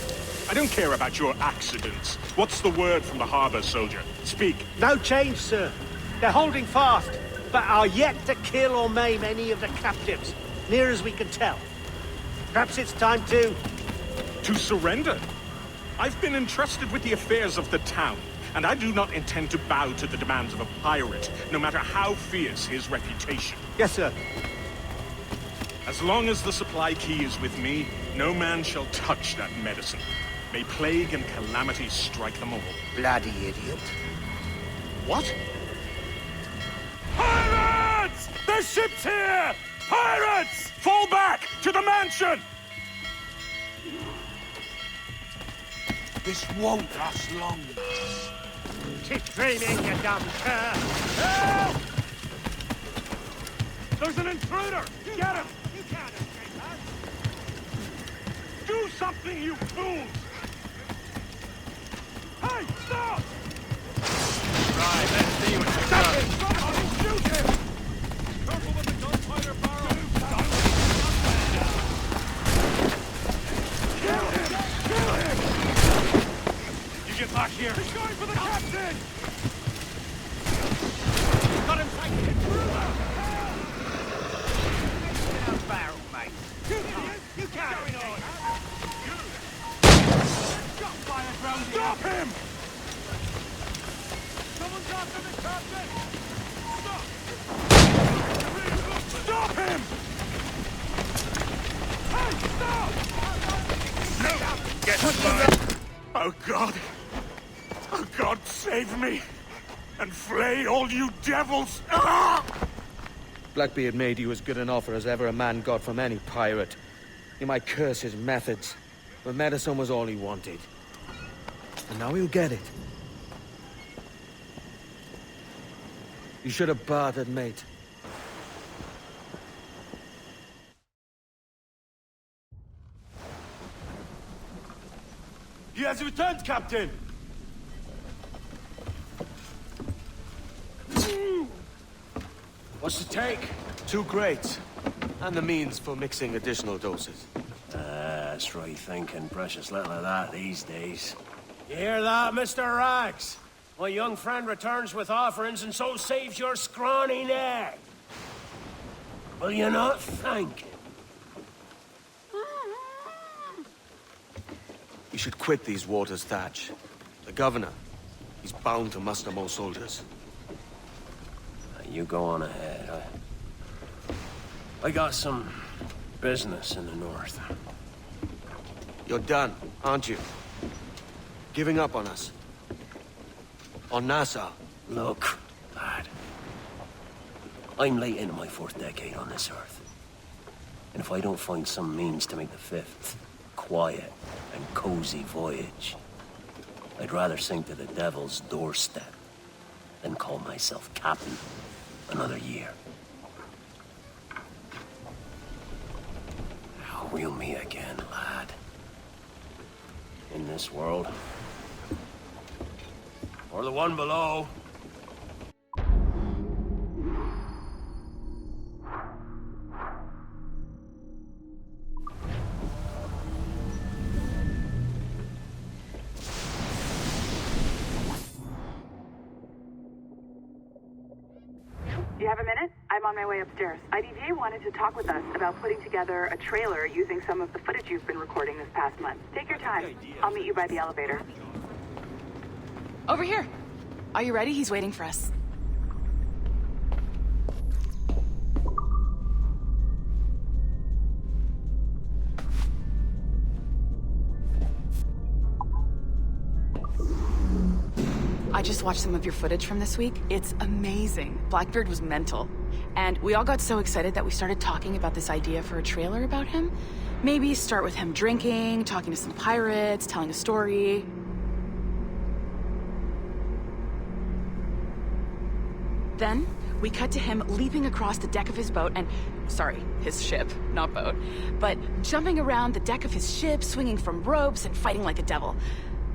I don't care about your accidents. What's the word from the harbor, soldier? Speak. No change, sir. They're holding fast, but are yet to kill or maim any of the captives, near as we can tell. Perhaps it's time to... To surrender? I've been entrusted with the affairs of the town, and I do not intend to bow to the demands of a pirate, no matter how fierce his reputation. Yes, sir. As long as the supply key is with me, no man shall touch that medicine. May plague and calamity strike them all. Bloody idiot. What? Pirates! The ship's here! Pirates! Fall back! To the mansion! This won't last long. Keep dreaming, you dumb cur! Help! There's an intruder! Get him! You can't escape us! Do something, you fools! Hey, stop! Right, let's see what you Stop got. him! Somebody shoot him! Careful with the gunfighter barrel! Kill him! Kill him! You get back here. He's going for the captain! Got him taking it through! Barrel, mate. You can't! Got fired round here! Stop him! after the captain! Stop! Stop him! Hey, stop! No! Get back! Oh, God! Oh, God, save me! And flay all you devils! Ah! Blackbeard made you as good an offer as ever a man got from any pirate. You might curse his methods, but medicine was all he wanted. And now he'll get it. You should have bartered, mate. He has returned, Captain! What's the take? 2 crates. And the means for mixing additional doses. That's right thinking. Precious little of that these days. You hear that, Mr. Rags? My young friend returns with offerings and so saves your scrawny neck. Will you not thank him? We should quit these waters, Thatch. The governor, he's bound to muster more soldiers. You go on ahead. I got some business in the north. You're done, aren't you? Giving up on us? On Nassau? Look, lad. I'm late into my 4th decade on this earth. And if I don't find some means to make the 5th quiet and cozy voyage, I'd rather sink to the devil's doorstep than call myself captain another year. We'll meet again, lad. In this world. Or the one below. Do you have a minute? I'm on my way upstairs. IDJ wanted to talk with us about putting together a trailer using some of the footage you've been recording this past month. Take your time. I'll meet you by the elevator. Over here. Are you ready? He's waiting for us. I just watched some of your footage from this week. It's amazing. Blackbeard was mental. And we all got so excited that we started talking about this idea for a trailer about him. Maybe start with him drinking, talking to some pirates, telling a story. Then, we cut to him leaping across the deck of his boat and... Sorry, his ship, not boat. But jumping around the deck of his ship, swinging from ropes, and fighting like a devil.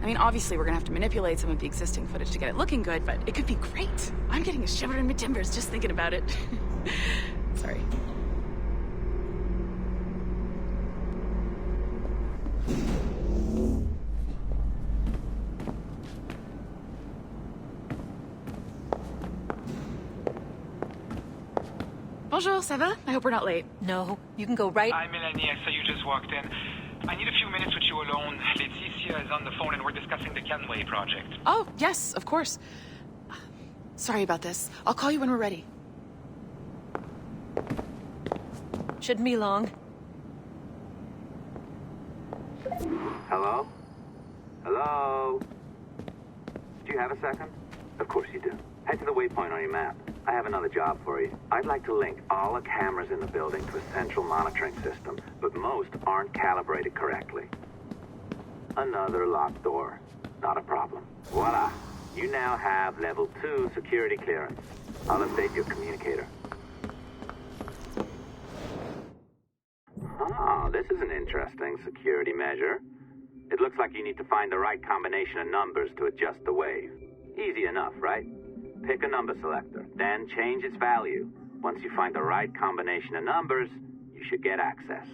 I mean, obviously we're gonna have to manipulate some of the existing footage to get it looking good, but it could be great. I'm getting a shiver in my timbers just thinking about it. Sorry. Bonjour, ça va? I hope we're not late. No, you can go right... Hi, Melanie. I saw you just walked in. I need a few minutes with you alone. Laetitia is on the phone and we're discussing the Canway project. Oh, yes, of course. Sorry about this. I'll call you when we're ready. Shouldn't be long. Hello? Hello? Do you have a second? Of course you do. Head to the waypoint on your map. I have another job for you. I'd like to link all the cameras in the building to a central monitoring system, but most aren't calibrated correctly. Another locked door. Not a problem. Voila. You now have level 2 security clearance. I'll update your communicator. Ah, this is an interesting security measure. It looks like you need to find the right combination of numbers to adjust the wave. Easy enough, right? Pick a number selector, then change its value. Once you find the right combination of numbers, you should get access.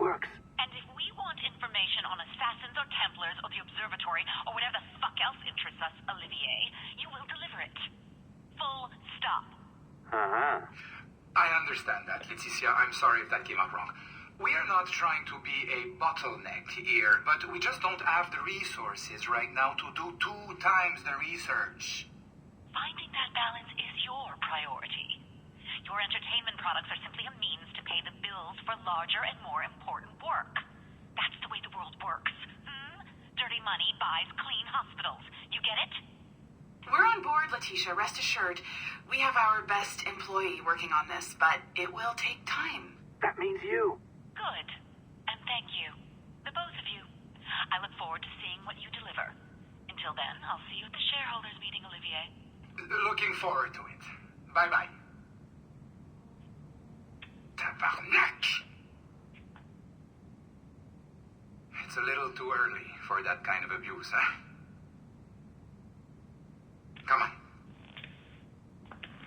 works. And if we want information on assassins or Templars or the observatory or whatever the fuck else interests us, Olivier, you will deliver it. Full stop. Uh-huh. I understand that, Leticia. I'm sorry if that came out wrong. We are not trying to be a bottleneck here, but we just don't have the resources right now to do 2 times the research. Finding that balance is your priority. Your entertainment products are simply a means to pay the bills for larger and more important work. That's the way the world works. Dirty money buys clean hospitals. You get it? We're on board, Letitia, rest assured. We have our best employee working on this, but it will take time. That means you. Good. And thank you. The both of you. I look forward to seeing what you deliver. Until then, I'll see you at the shareholders meeting, Olivier. Looking forward to it. Bye-bye. Tabarnak! It's a little too early for that kind of abuse, huh? Come on.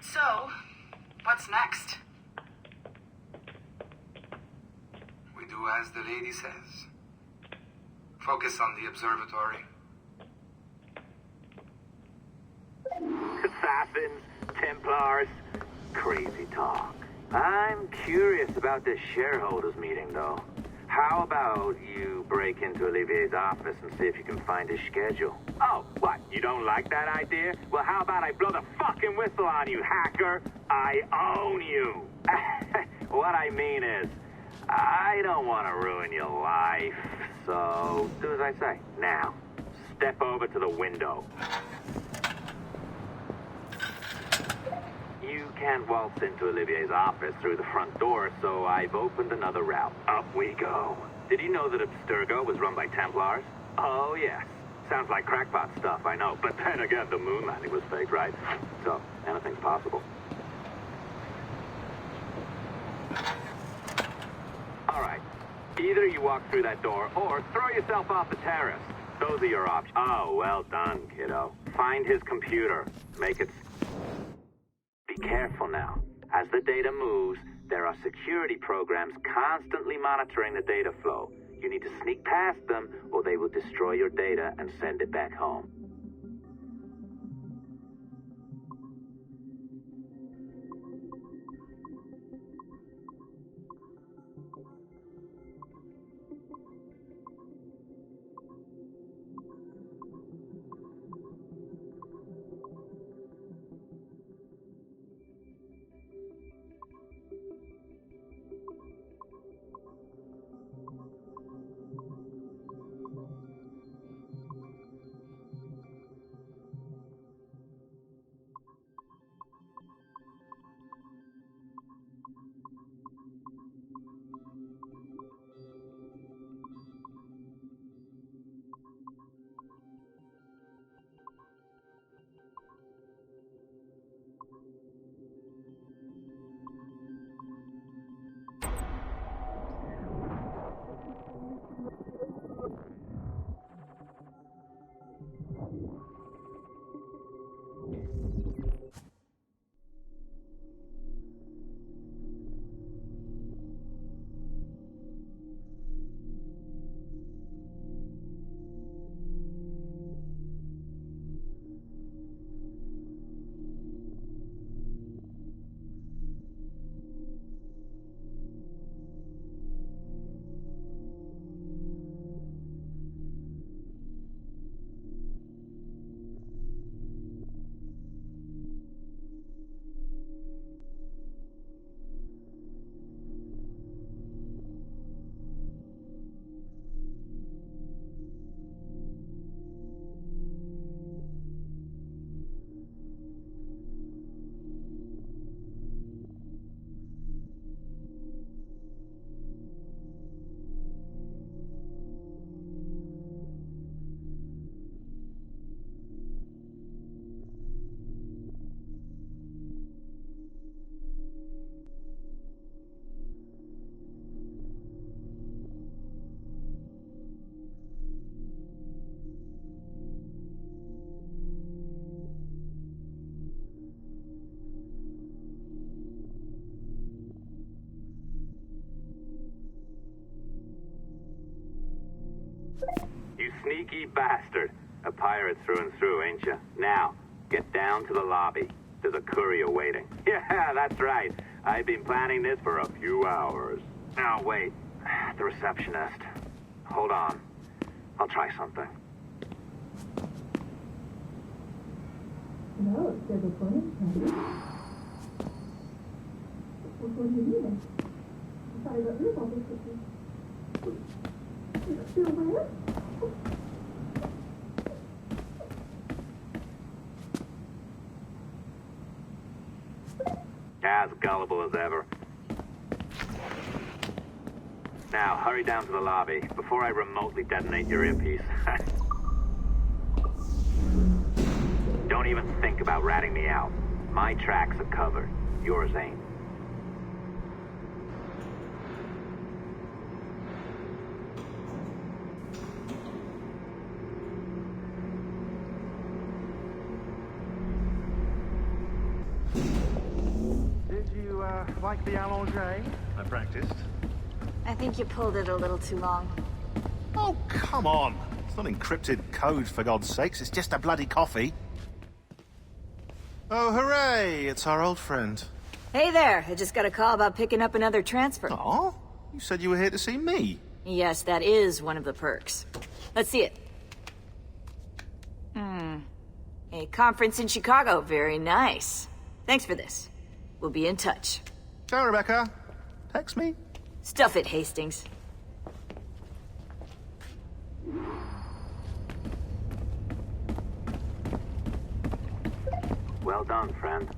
So, what's next? We do as the lady says. Focus on the observatory. Assassins, Templars, crazy talk. I'm curious about this shareholders meeting, though. How about you break into Olivier's office and see if you can find his schedule? Oh, what? You don't like that idea? Well, how about I blow the fucking whistle on you, hacker? I own you. What I mean is, I don't want to ruin your life, so do as I say. Now, step over to the window. You can't waltz into Olivier's office through the front door, so I've opened another route. Up we go. Did you know that Abstergo was run by Templars? Oh, yes. Sounds like crackpot stuff, I know. But then again, the moon landing was fake, right? So, anything's possible. All right. Either you walk through that door, or throw yourself off the terrace. Those are your options. Oh, well done, kiddo. Find his computer. Make it... Be careful now. As the data moves, there are security programs constantly monitoring the data flow. You need to sneak past them, or they will destroy your data and send it back home. You sneaky bastard. A pirate through and through, ain't you? Now, get down to the lobby. There's a courier waiting. Yeah, that's right. I've been planning this for a few hours. Now, wait. The receptionist. Hold on. I'll try something. No, there's a funny. What do you mean? I thought I got rid of all this cookies. It's still where? As gullible as ever. Now, hurry down to the lobby before I remotely detonate your earpiece. Don't even think about ratting me out. My tracks are covered. Yours ain't. Did you, like the allongé? I practiced. I think you pulled it a little too long. Oh, come on. It's not encrypted code, for God's sakes. It's just a bloody coffee. Oh, hooray! It's our old friend. Hey there, I just got a call about picking up another transfer. Aw, you said you were here to see me. Yes, that is one of the perks. Let's see it. A conference in Chicago, very nice. Thanks for this. We'll be in touch. Ciao, Rebecca. Text me. Stuff it, Hastings. Well done, friend.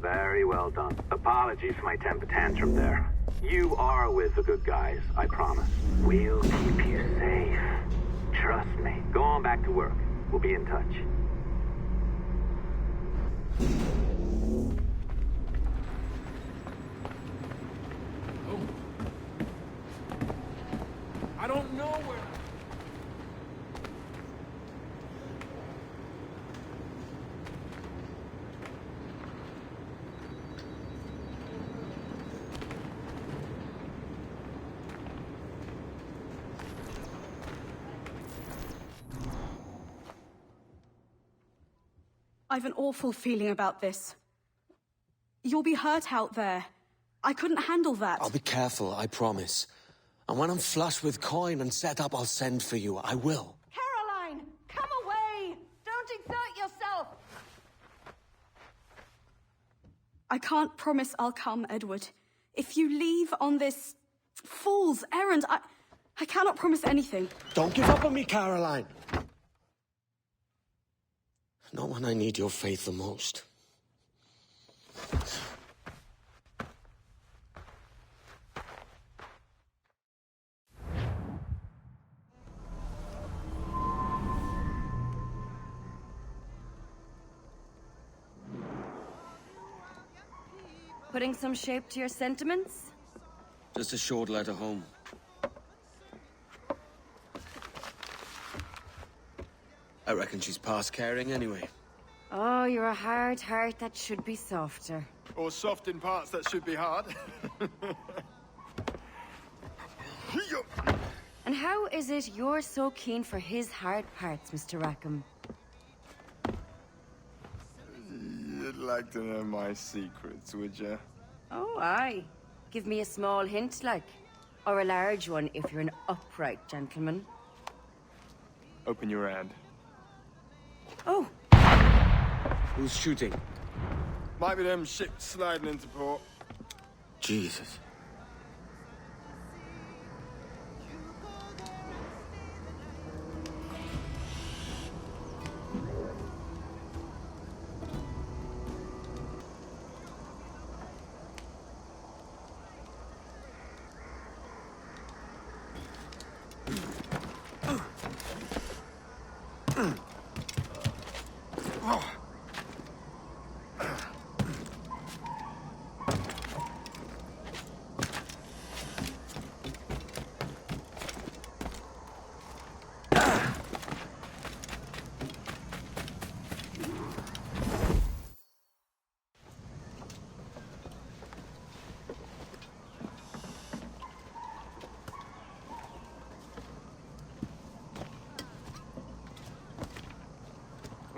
Very well done. Apologies for my temper tantrum there. You are with the good guys, I promise. We'll keep you safe. Trust me. Go on back to work. We'll be in touch. I don't know where... I've an awful feeling about this. You'll be hurt out there. I couldn't handle that. I'll be careful, I promise. And when I'm flush with coin and set up, I'll send for you. I will. Caroline! Come away! Don't exert yourself! I can't promise I'll come, Edward. If you leave on this fool's errand, I cannot promise anything. Don't give up on me, Caroline! Not when I need your faith the most. Putting some shape to your sentiments? Just a short letter home. I reckon she's past caring anyway. Oh, you're a hard heart that should be softer. Or soft in parts that should be hard. And how is it you're so keen for his hard parts, Mr. Rackham? You'd like to know my secrets, would you? Oh, aye. Give me a small hint, like. Or a large one, if you're an upright gentleman. Open your hand. Oh. Who's shooting? Might be them ships sliding into port. Jesus.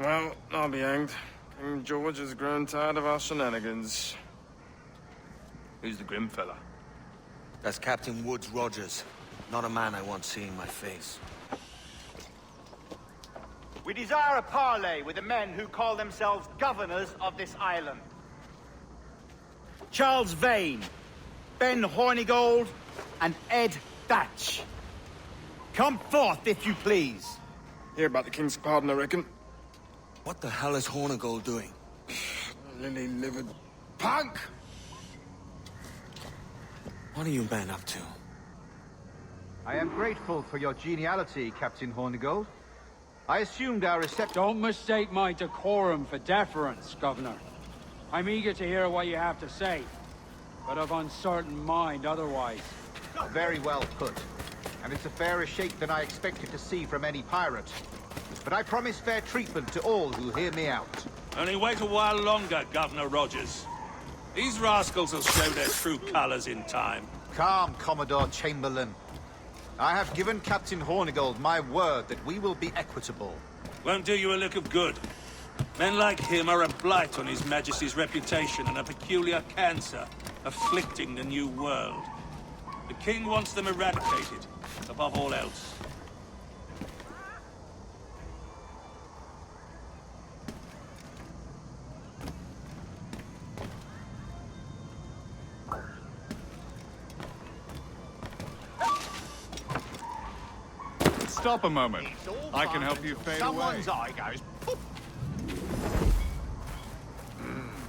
Well, I'll be hanged. King George has grown tired of our shenanigans. Who's the grim fella? That's Captain Woods Rogers. Not a man I want seeing my face. We desire a parley with the men who call themselves governors of this island. Charles Vane, Ben Hornigold, and Ed Thatch. Come forth, if you please. Hear about the king's pardon, I reckon. What the hell is Hornigold doing? Lily-livered punk! What are you men up to? I am grateful for your geniality, Captain Hornigold. I assumed our reception... Don't mistake my decorum for deference, Governor. I'm eager to hear what you have to say, but of uncertain mind otherwise. Very well put. And it's a fairer shake than I expected to see from any pirate. But I promise fair treatment to all who hear me out. Only wait a while longer, Governor Rogers. These rascals will show their true colors in time. Calm, Commodore Chamberlain. I have given Captain Hornigold my word that we will be equitable. Won't do you a lick of good. Men like him are a blight on His Majesty's reputation and a peculiar cancer afflicting the New World. The King wants them eradicated, above all else. Stop a moment. I can help you fade Someone's away. eye goes... Poof.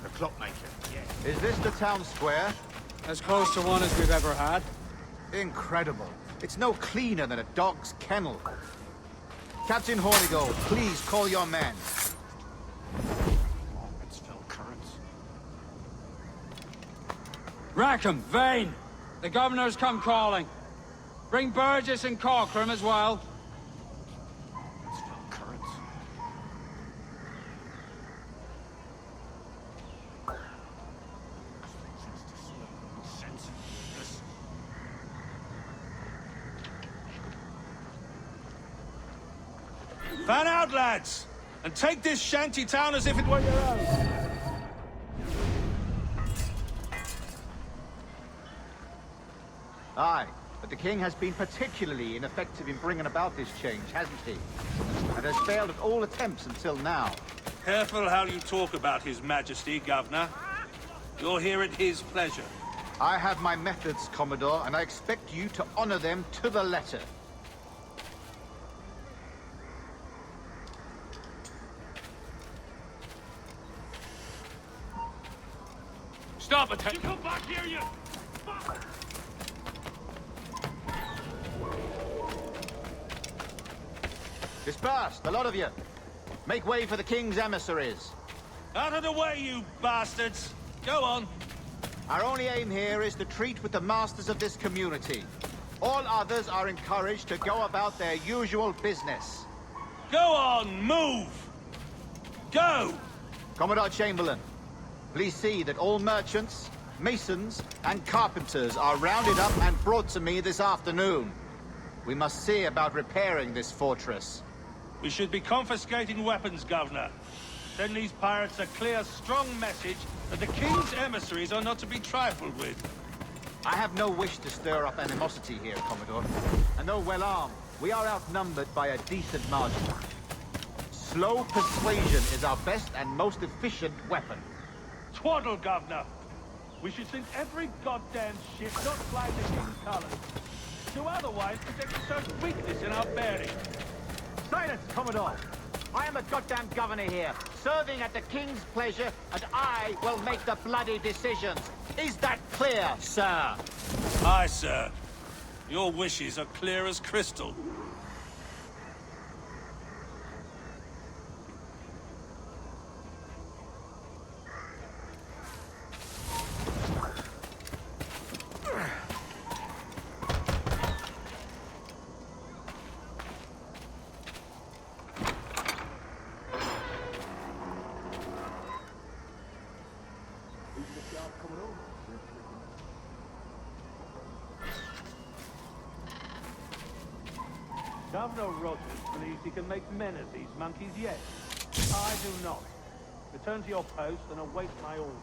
The clockmaker, yes. Is this the town square? As close to one as we've ever had. Incredible. It's no cleaner than a dog's kennel. Captain Hornigold, please call your men. Rackham, Vane! The governor's come calling. Bring Burgess and Corcoran as well. Fan out, lads! And take this shanty town as if it were your own. Aye, but the king has been particularly ineffective in bringing about this change, hasn't he? And has failed at all attempts until now. Careful how you talk about His Majesty, Governor. You're here at his pleasure. I have my methods, Commodore, and I expect you to honor them to the letter. Stop it! You come back here, you... Disperse, the lot of you. Make way for the king's emissaries. Out of the way, you bastards! Go on. Our only aim here is to treat with the masters of this community. All others are encouraged to go about their usual business. Go on, move! Go! Commodore Chamberlain, please see that all merchants, masons, and carpenters are rounded up and brought to me this afternoon. We must see about repairing this fortress. We should be confiscating weapons, Governor. Send these pirates a clear, strong message that the King's emissaries are not to be trifled with. I have no wish to stir up animosity here, Commodore. And though well armed, we are outnumbered by a decent margin. Slow persuasion is our best and most efficient weapon. Twaddle, Governor! We should sink every goddamn ship not flying the King's colours. Do otherwise protect a certain weakness in our bearing. Silence, Commodore! I am a goddamn governor here, serving at the King's pleasure, and I will make the bloody decisions. Is that clear, sir? Aye, sir. Your wishes are clear as crystal. Governor Rogers believes he can make men of these monkeys yet. I do not. Return to your post and await my orders.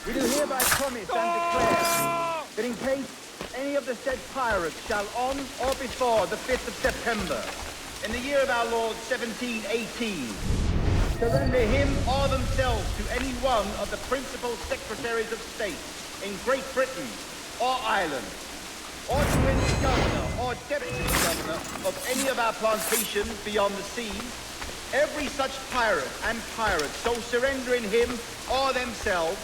We do hereby promise and declare that in case any of the said pirates shall on or before the 5th of September, in the year of our Lord 1718, surrender him or themselves to any one of the principal secretaries of state in Great Britain or Ireland, or to any governor or deputy governor of any of our plantations beyond the seas, every such pirate and pirate so surrendering him or themselves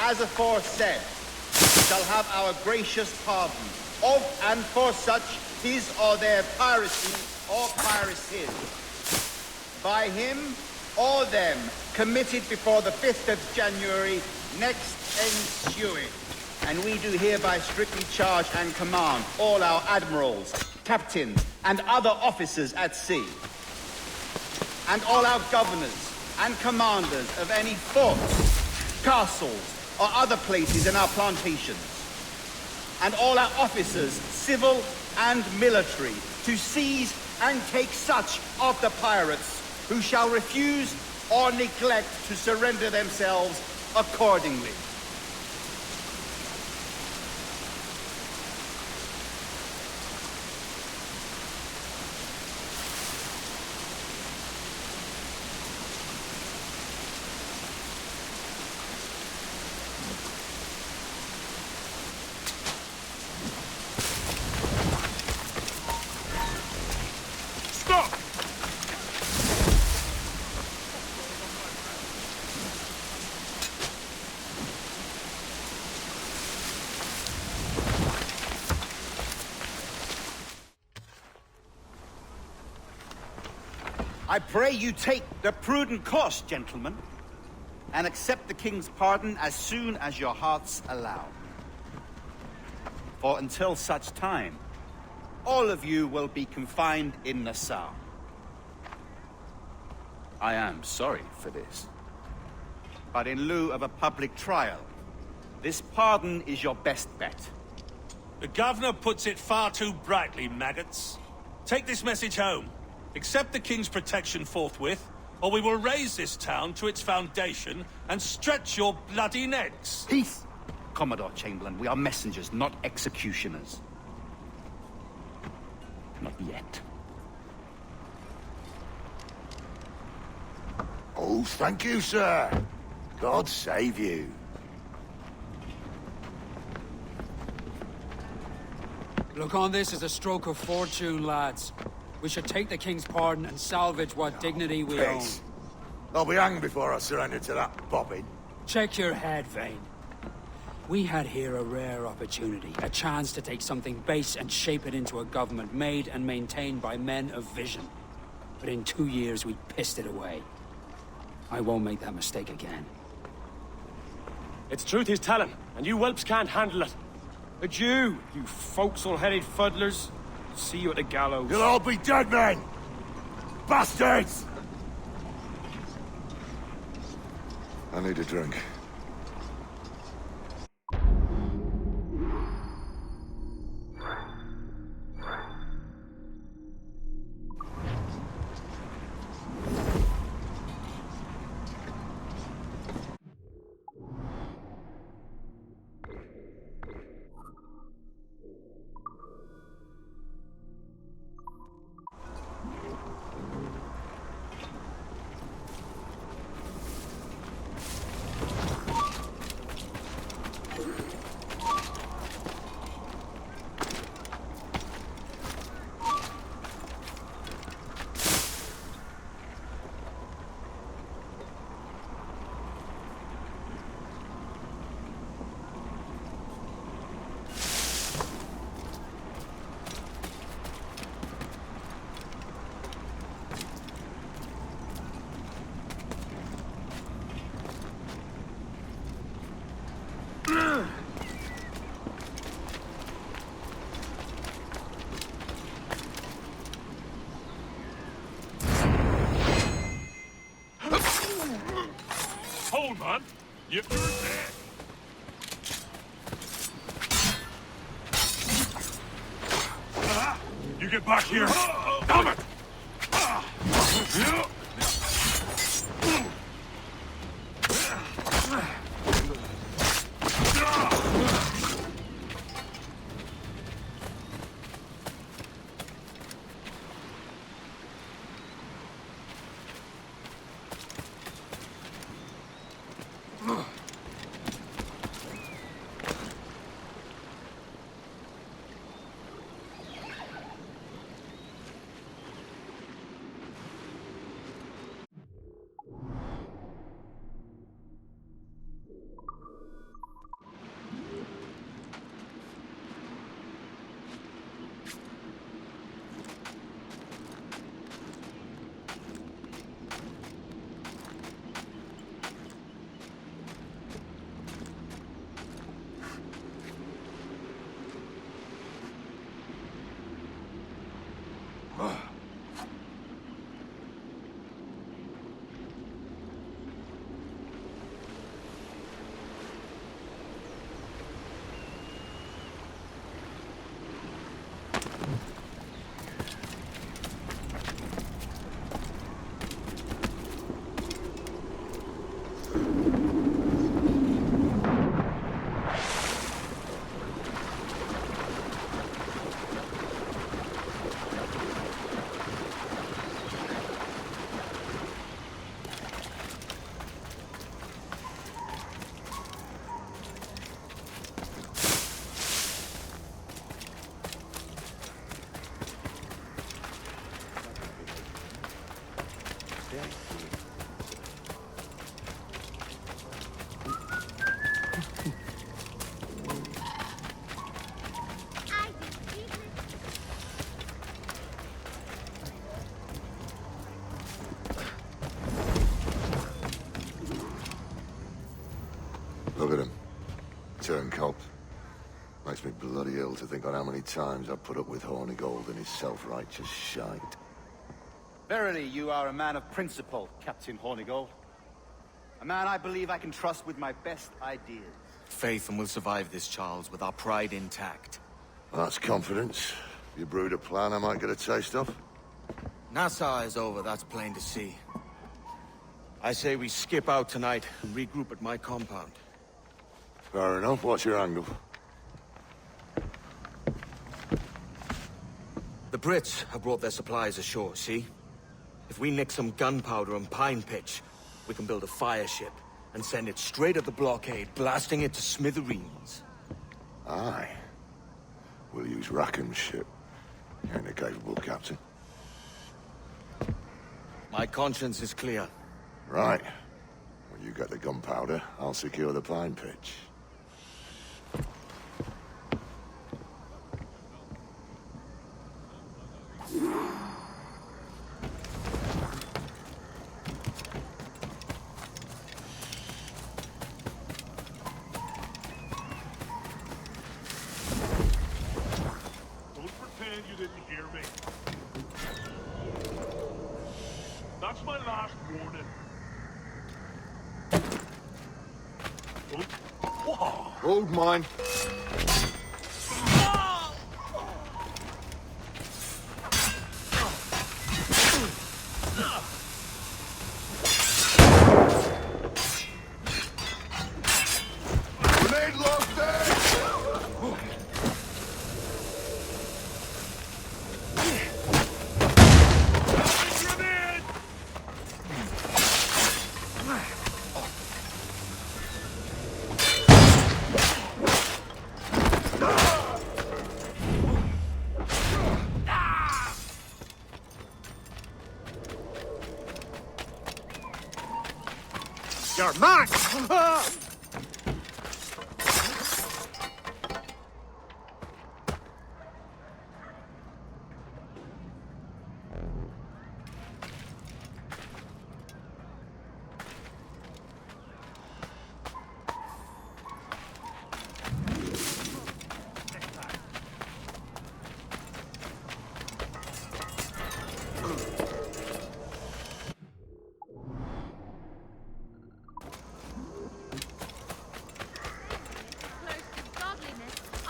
as aforesaid shall have our gracious pardon of and for such his or their piracy or piracies by him or them committed before the 5th of January next ensuing. And we do hereby strictly charge and command all our admirals, captains, and other officers at sea, and all our governors and commanders of any forts, castles, or other places in our plantations, and all our officers, civil and military, to seize and take such of the pirates who shall refuse or neglect to surrender themselves accordingly. I pray you take the prudent course, gentlemen, and accept the king's pardon as soon as your hearts allow. For until such time, all of you will be confined in Nassau. I am sorry for this, but in lieu of a public trial, this pardon is your best bet. The governor puts it far too brightly, maggots. Take this message home. Accept the king's protection forthwith, or we will raise this town to its foundation and stretch your bloody necks. Peace! Commodore Chamberlain, we are messengers, not executioners. Not yet. Oh, thank you, sir. God save you. Look on this as a stroke of fortune, lads. We should take the king's pardon and salvage what dignity we own. I'll be hanged before I surrender to that bobbin. Check your head, Vane. We had here a rare opportunity, a chance to take something base and shape it into a government made and maintained by men of vision. But in 2 years, we pissed it away. I won't make that mistake again. It's truth he's telling, and you whelps can't handle it. Adieu, you forecastle-headed fuddlers. See you at the gallows. You'll all be dead men! Bastards! I need a drink. Hold on. You're dead. You get back here. Damn it! Look at him. Turncoat. Makes me bloody ill to think on how many times I've put up with Hornigold and his self-righteous shite. Verily, you are a man of principle, Captain Hornigold. A man I believe I can trust with my best ideas. Faith, and we'll survive this, Charles, with our pride intact. Well, that's confidence. You brewed a plan I might get a taste of? Nassau is over, that's plain to see. I say we skip out tonight and regroup at my compound. Fair enough. What's your angle? The Brits have brought their supplies ashore, see? If we nick some gunpowder and pine pitch, we can build a fire ship and send it straight at the blockade, blasting it to smithereens. Aye. We'll use Rackham's ship. You ain't a capable captain. My conscience is clear. Right. Well, You got the gunpowder, I'll secure the pine pitch. Don't pretend you didn't hear me. That's my last warning. Hold mine. Grenade lost there! You're mine!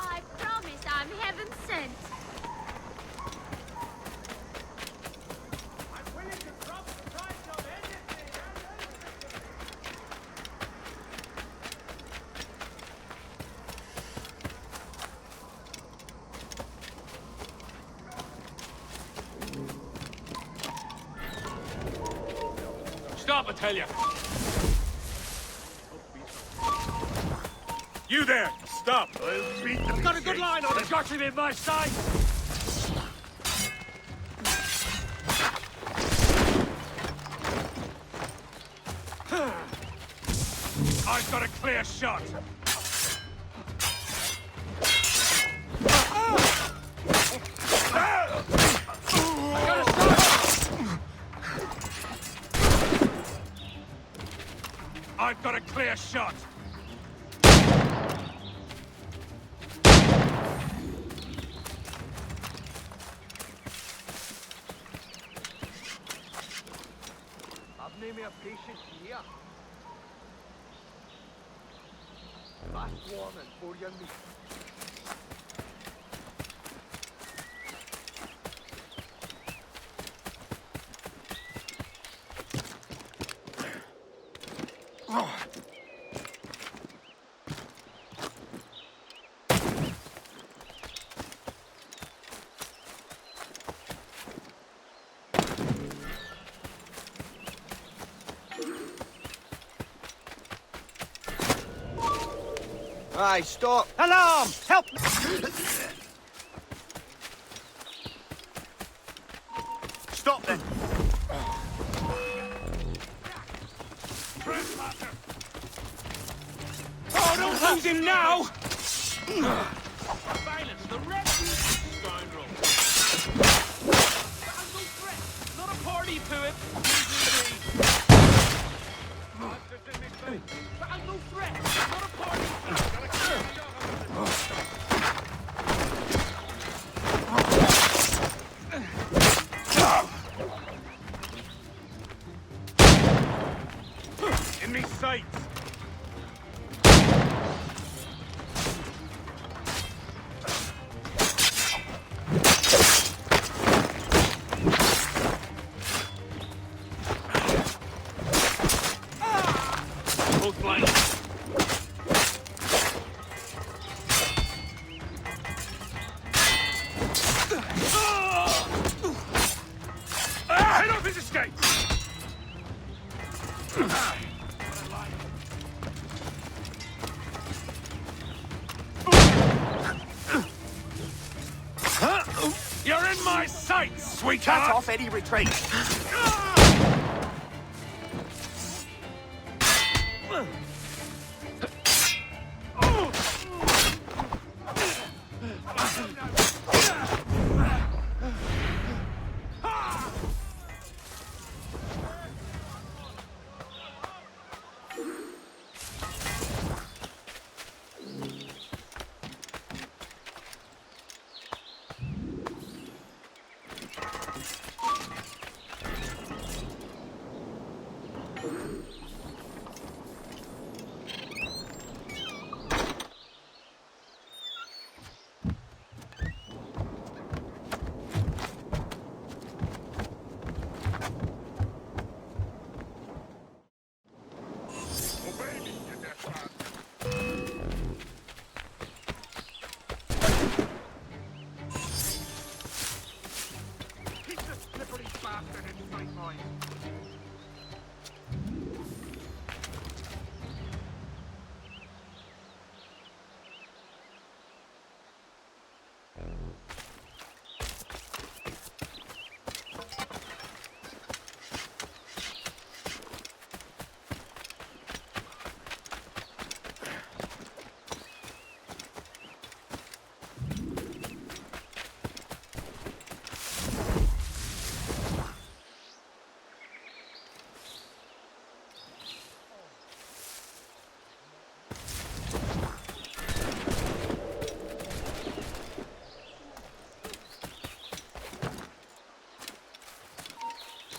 I promise I'm heaven sent. Stop, I tell you! You there! Stop! I'll beat the I've got a good line on it! They've got him in my sight! I've got a clear shot! I've got a clear shot! I've named me a patient here. Last warning for you and me. Aye, stop. Alarm! Help! Stop then. Oh, don't lose him now! Silence! The refugee scoundrel! I'm no threat! Not a party to it! I'm no threat! Not a party to it! In me sights! Both blind. Head off his escape! You're in my sights, sweetheart! Cut off any retreat.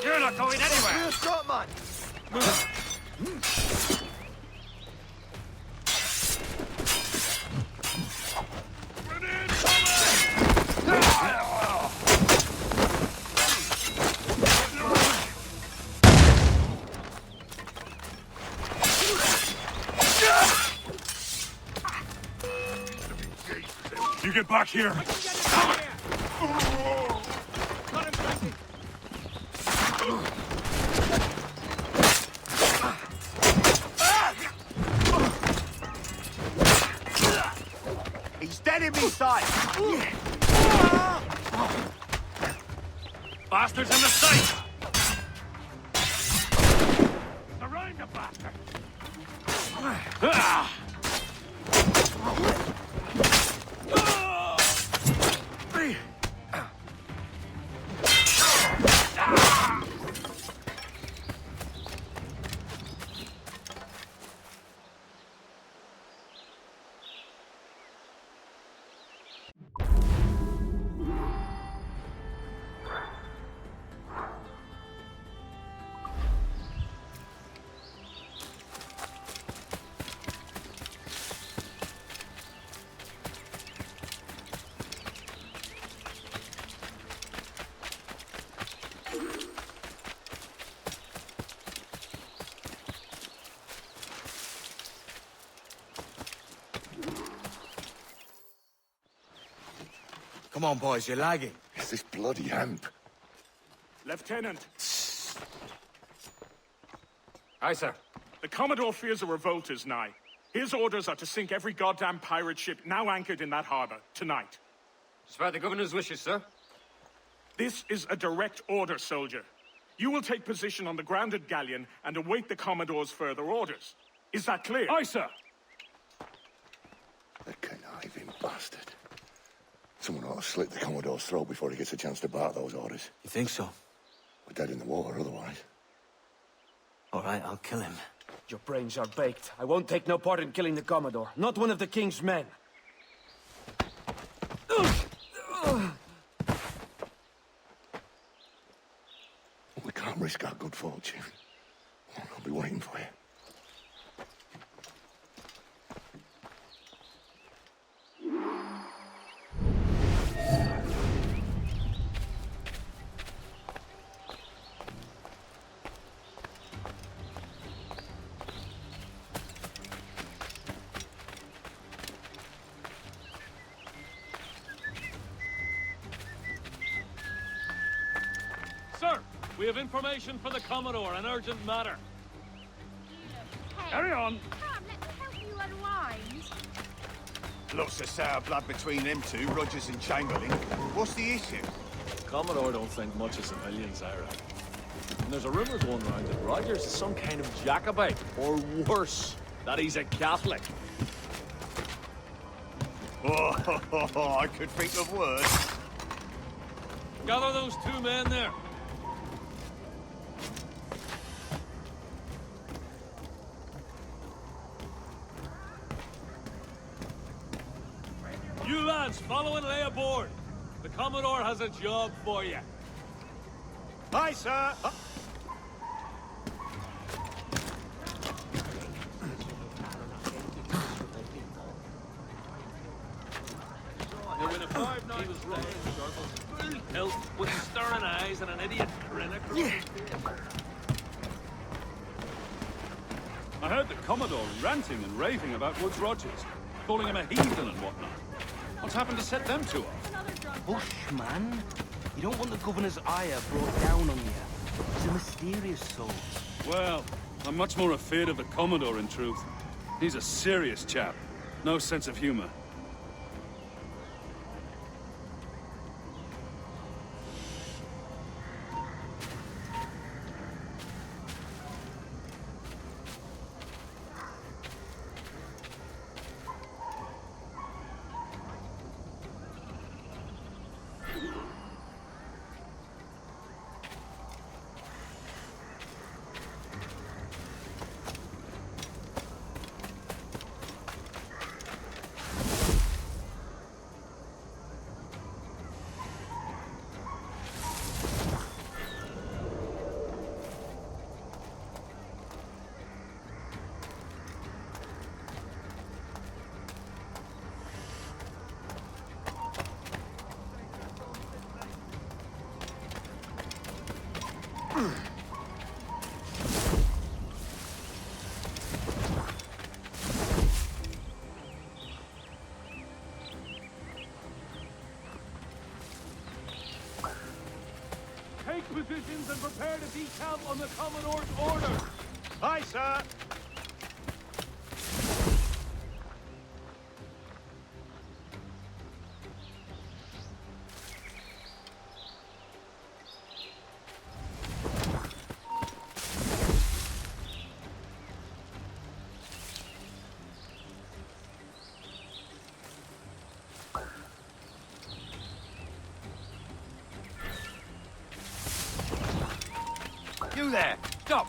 You're not going anywhere! You're a shot, man! You get back here! He's dead in me sight! Bastards in the sight! Surround the bastard! Come on, boys, you're lagging. It's this bloody hemp. Lieutenant! Aye, sir. The Commodore fears a revolt is nigh. His orders are to sink every goddamn pirate ship now anchored in that harbor, tonight. It's by the governor's wishes, sir. This is a direct order, soldier. You will take position on the grounded galleon and await the Commodore's further orders. Is that clear? Aye, sir. The conniving bastard. Someone ought to slit the Commodore's throat before he gets a chance to bark those orders. You think so? We're dead in the water otherwise. All right, I'll kill him. Your brains are baked. I won't take no part in killing the Commodore. Not one of the King's men. We can't risk our good fortune. I'll be waiting for you. Sir, we have information for the Commodore, an urgent matter. Carry on. Come, let me help you unwind. Lots of sour blood between them two, Rogers and Chamberlain. What's the issue? Commodore don't think much of civilians, Ira. And there's a rumor going around that Rogers is some kind of Jacobite, or worse, that he's a Catholic. Oh, I could think of worse. Gather those two men there. You lads, follow and lay aboard. The Commodore has a job for you. Aye, sir. Now, when a 5-9 was running in circles, full tilt, with staring eyes and an idiot grin across his face. I heard the Commodore ranting and raving about Woods Rogers, calling him a heathen and whatnot. What's happened to set them two off? Bushman? You don't want the governor's ire brought down on you. He's a mysterious soul. Well, I'm much more afraid of the Commodore, in truth. He's a serious chap. No sense of humor. Take positions and prepare to decamp on the Commodore's orders. Aye, sir. You there! Stop!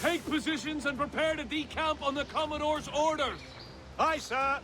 Take positions and prepare to decamp on the Commodore's orders. Aye, sir.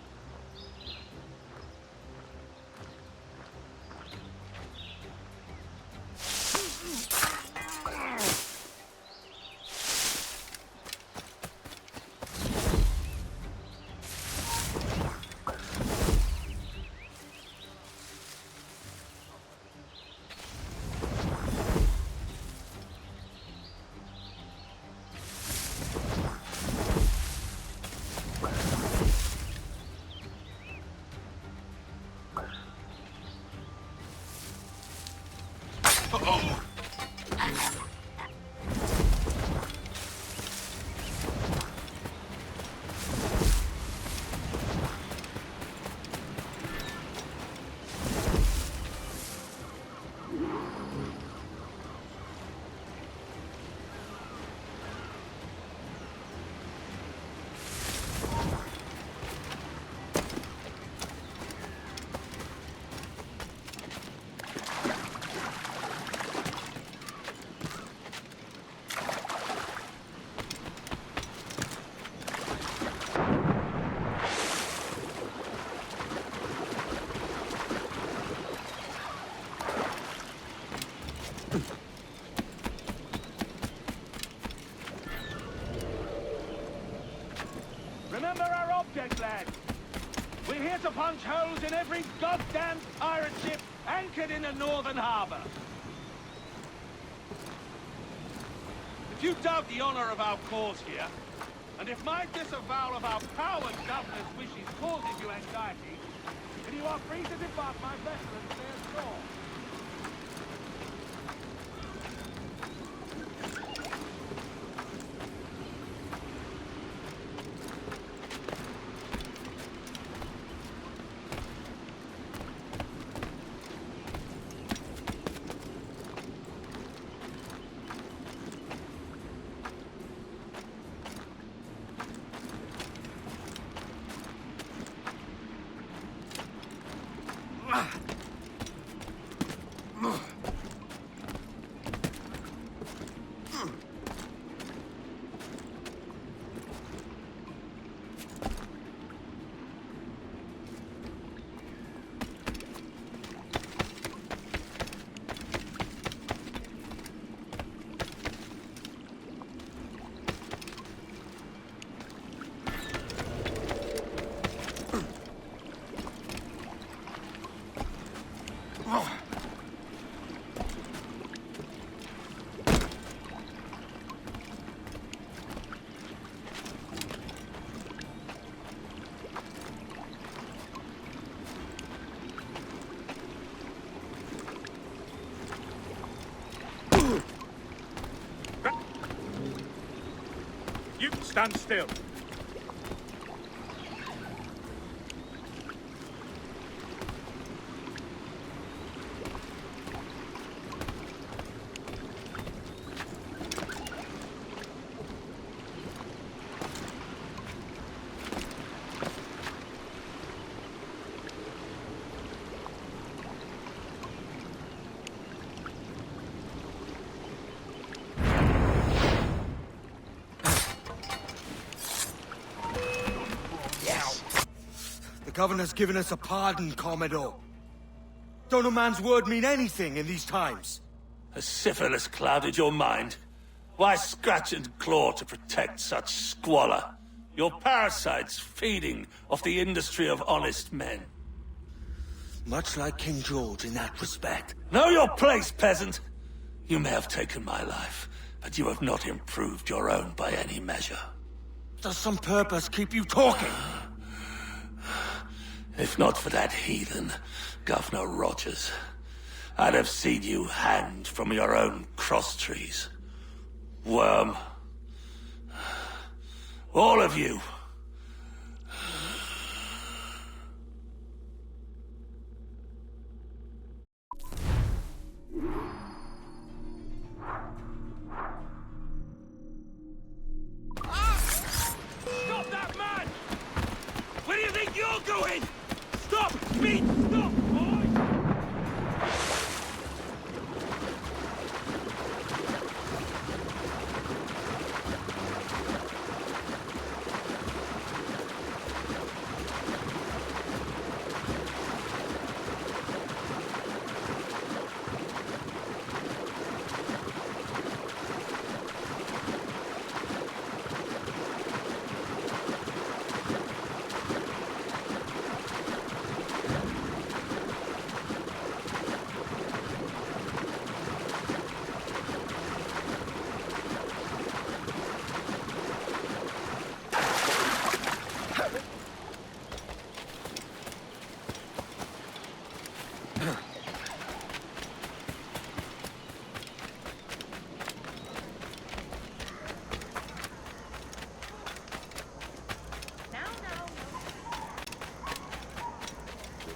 punch holes in every goddamn pirate ship anchored in the northern harbor. If you doubt the honor of our cause here, and if my disavowal of our coward governor's wishes causes you anxiety, then you are free to depart my vessel and stay ashore. You stand still. The governor's given us a pardon, Commodore. Don't a man's word mean anything in these times? Has syphilis clouded your mind? Why scratch and claw to protect such squalor? Your parasites feeding off the industry of honest men. Much like King George in that respect. Know your place, peasant! You may have taken my life, but you have not improved your own by any measure. Does some purpose keep you talking? If not for that heathen, Governor Rogers, I'd have seen you hanged from your own cross trees. Worm. All of you. Stop that man! Where do you think you're going? Stop! Speed! Stop, boy!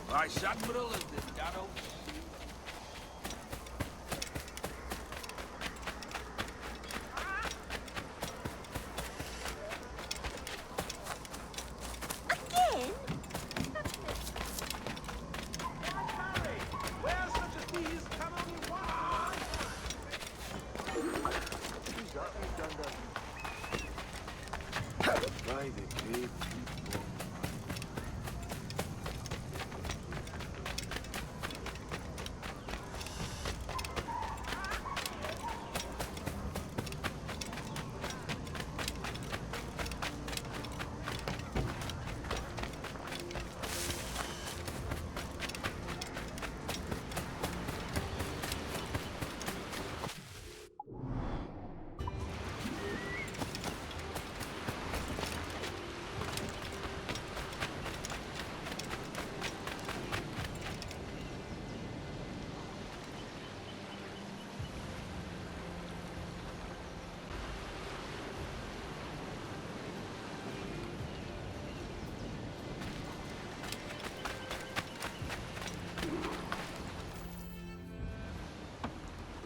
Vice Admiral of the Shadow. Again? Where such as these can only one? By the great people.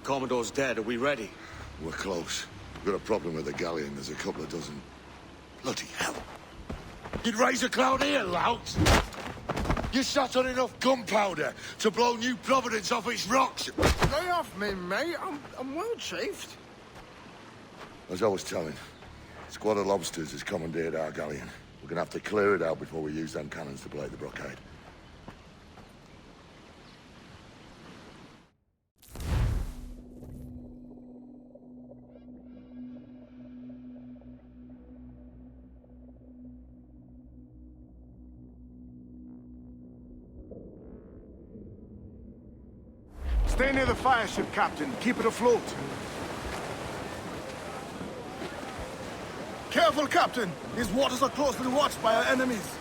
Commodore's dead. Are we ready? We're close. We've got a problem with the galleon. There's a couple of dozen. Bloody hell. You'd raise a cloud here, lout! You sat on enough gunpowder to blow New Providence off its rocks! Lay off me, mate. I'm well chafed. As I was telling, a squad of lobsters has commandeered our galleon. We're gonna have to clear it out before we use them cannons to blow the blockade. Stay near the fire ship, Captain. Keep it afloat. Careful, Captain! These waters are closely watched by our enemies.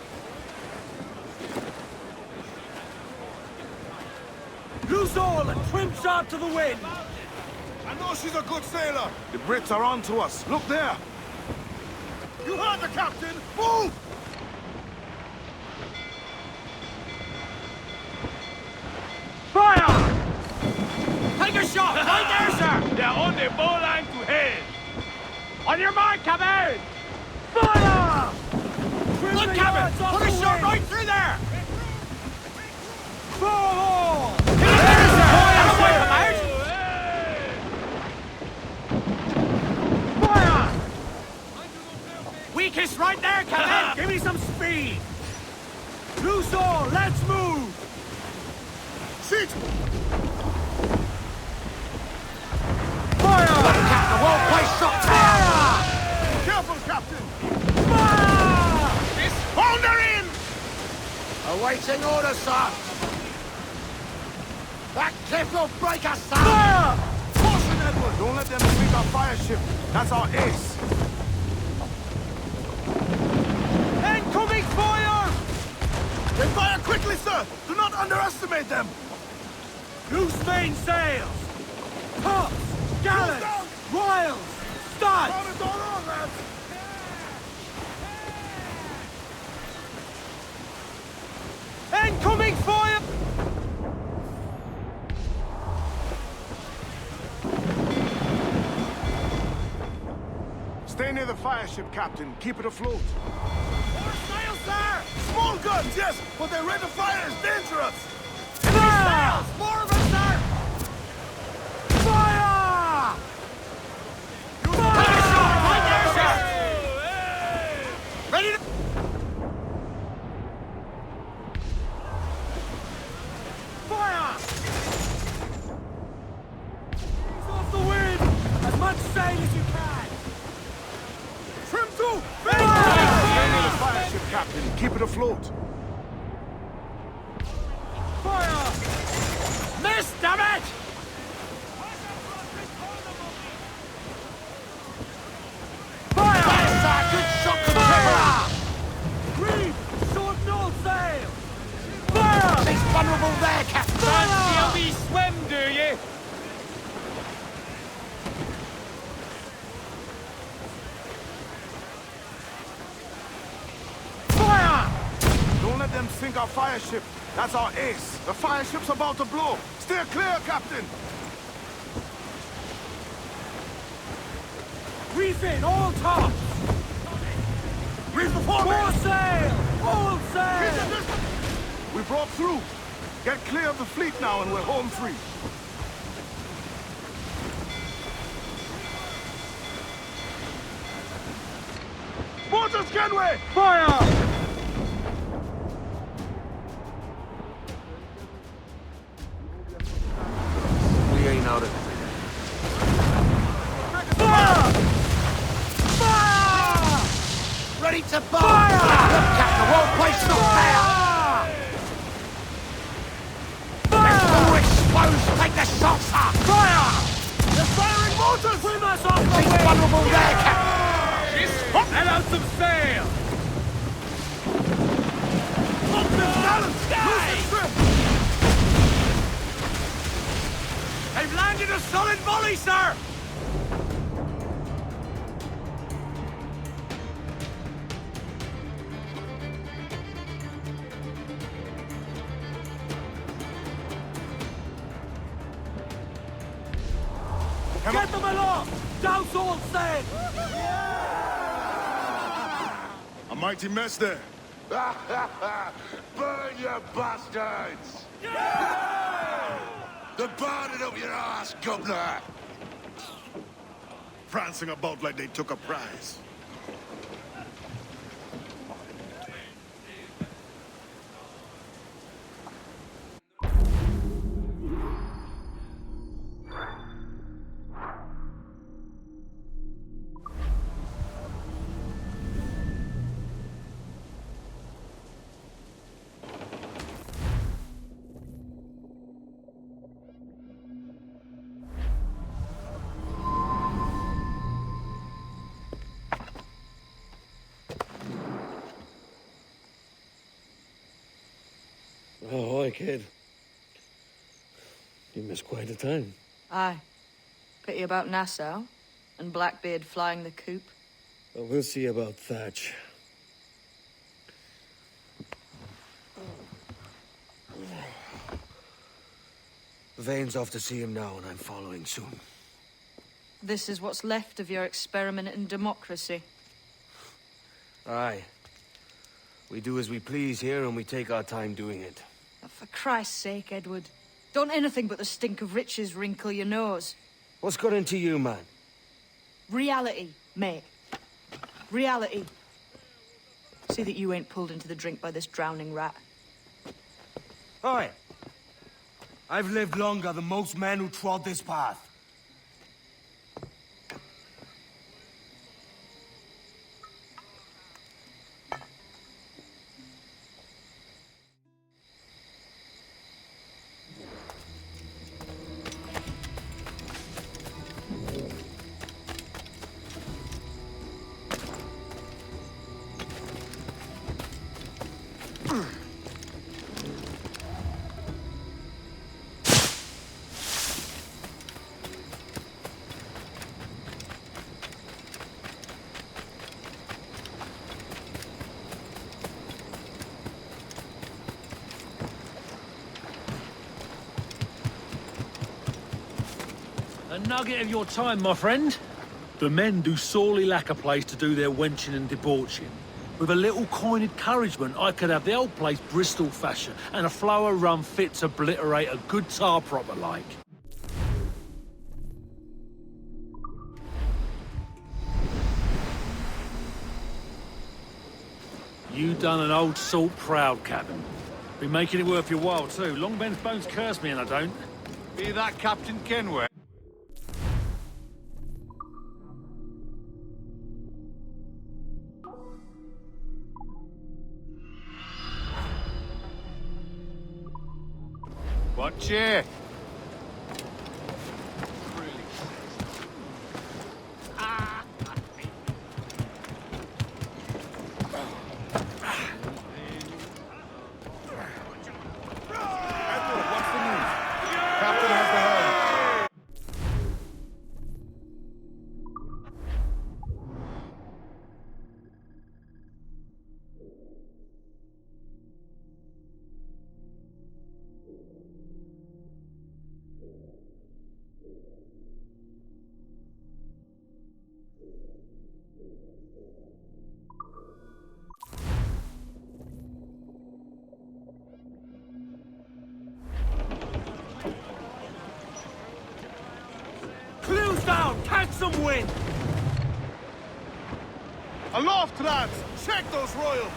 Loose all and trim sharp to the wind! I know she's a good sailor. The Brits are on to us. Look there. You heard the captain! Move! Fire! Take a shot! Right there, sir! They're on the bowline to head! On your mark, Captain! Fire! Look, Captain! Put a shot right through there! Fall! Fire! Weakest right there, Captain! Give me some speed! Loose all! Let's move! Shoot! Fire! Captain, won't play shot! Fire! Careful, Captain! Fire! Founder in! Awaiting orders, sir! That cliff will break us, sir! Fire! Caution, Edward! Don't let them sink our fire ship. That's our ace. Incoming fire! They fire quickly, sir! Do not underestimate them! Loose main sails! Tops! Gallants! Royals! Studs! Incoming fire! Stay near the fire ship, Captain. Keep it afloat. More sails, sir! Small guns, yes, but their rate of fire is dangerous! Fire! More of them, sir! Fire! Take a shot! Right there, sir! Ready to... Fire! Ease off the wind! As much sail as you can! Trim to! Stay near the fire ship, Captain. Keep it afloat. Fire! Miss, damn it! Fire! Yes, sir! Good shot, Fire! Reef! Short north sail! Fire! She's vulnerable there, Captain! Fancy a wee swim, do you? Fire! Don't let them sink our fire ship. That's our ace. The fire ship's about to blow. Steer clear, Captain. Reef in, all tops! Reef the foreman! More sail! All sail! We broke through. Get clear of the fleet now and we're home free. Mortars, Kenway! Fire! We ain't out of it. Fire! Fire! Ready to bomb! Fire! Look, Captain, won't place not there! Fire! Exposed! Take the shots, sir! Fire! They're firing mortars! Swim us off the She's wind! vulnerable there, Captain! Let out some sail! Look, there's balance! Lose the strip! They've landed a solid volley, sir! Get them aloft! Douse all sail! A mighty mess there. Burn, you bastards! They're burning up your ass, governor! Prancing about like they took a prize. Oh, hi, kid. You missed quite a time. Aye. Pity about Nassau, and Blackbeard flying the coop. Well, we'll see about Thatch. Vane's off to see him now, and I'm following soon. This is what's left of your experiment in democracy. Aye. We do as we please here, and we take our time doing it. For Christ's sake, Edward. Don't anything but the stink of riches wrinkle your nose. What's got into you, man? Reality, mate. Reality. See that you ain't pulled into the drink by this drowning rat. Oi! I've lived longer than most men who trod this path. A nugget of your time, my friend. The men do sorely lack a place to do their wenching and debauching. With a little coin encouragement, I could have the old place Bristol fashion and a flow of rum fit to obliterate a good tar proper like. You done an old salt proud, Captain. Been making it worth your while, too. Long Ben's bones curse me and I don't. Be that Captain Kenway? Watch it! Clues down! Catch some wind! Aloft, lads! Check those royals!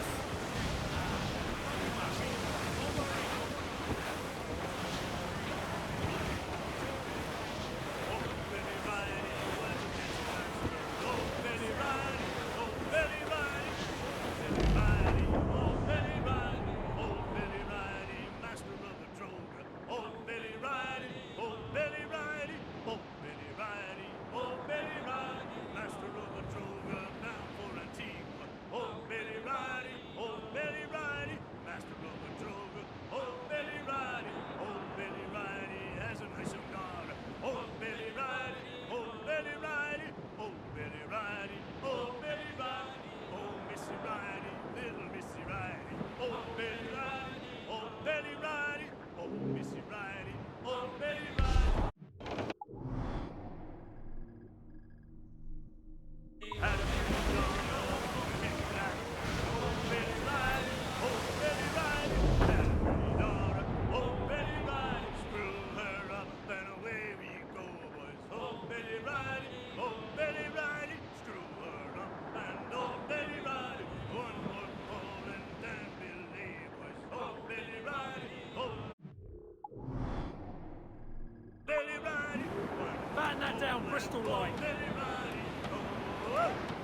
down Bristol line.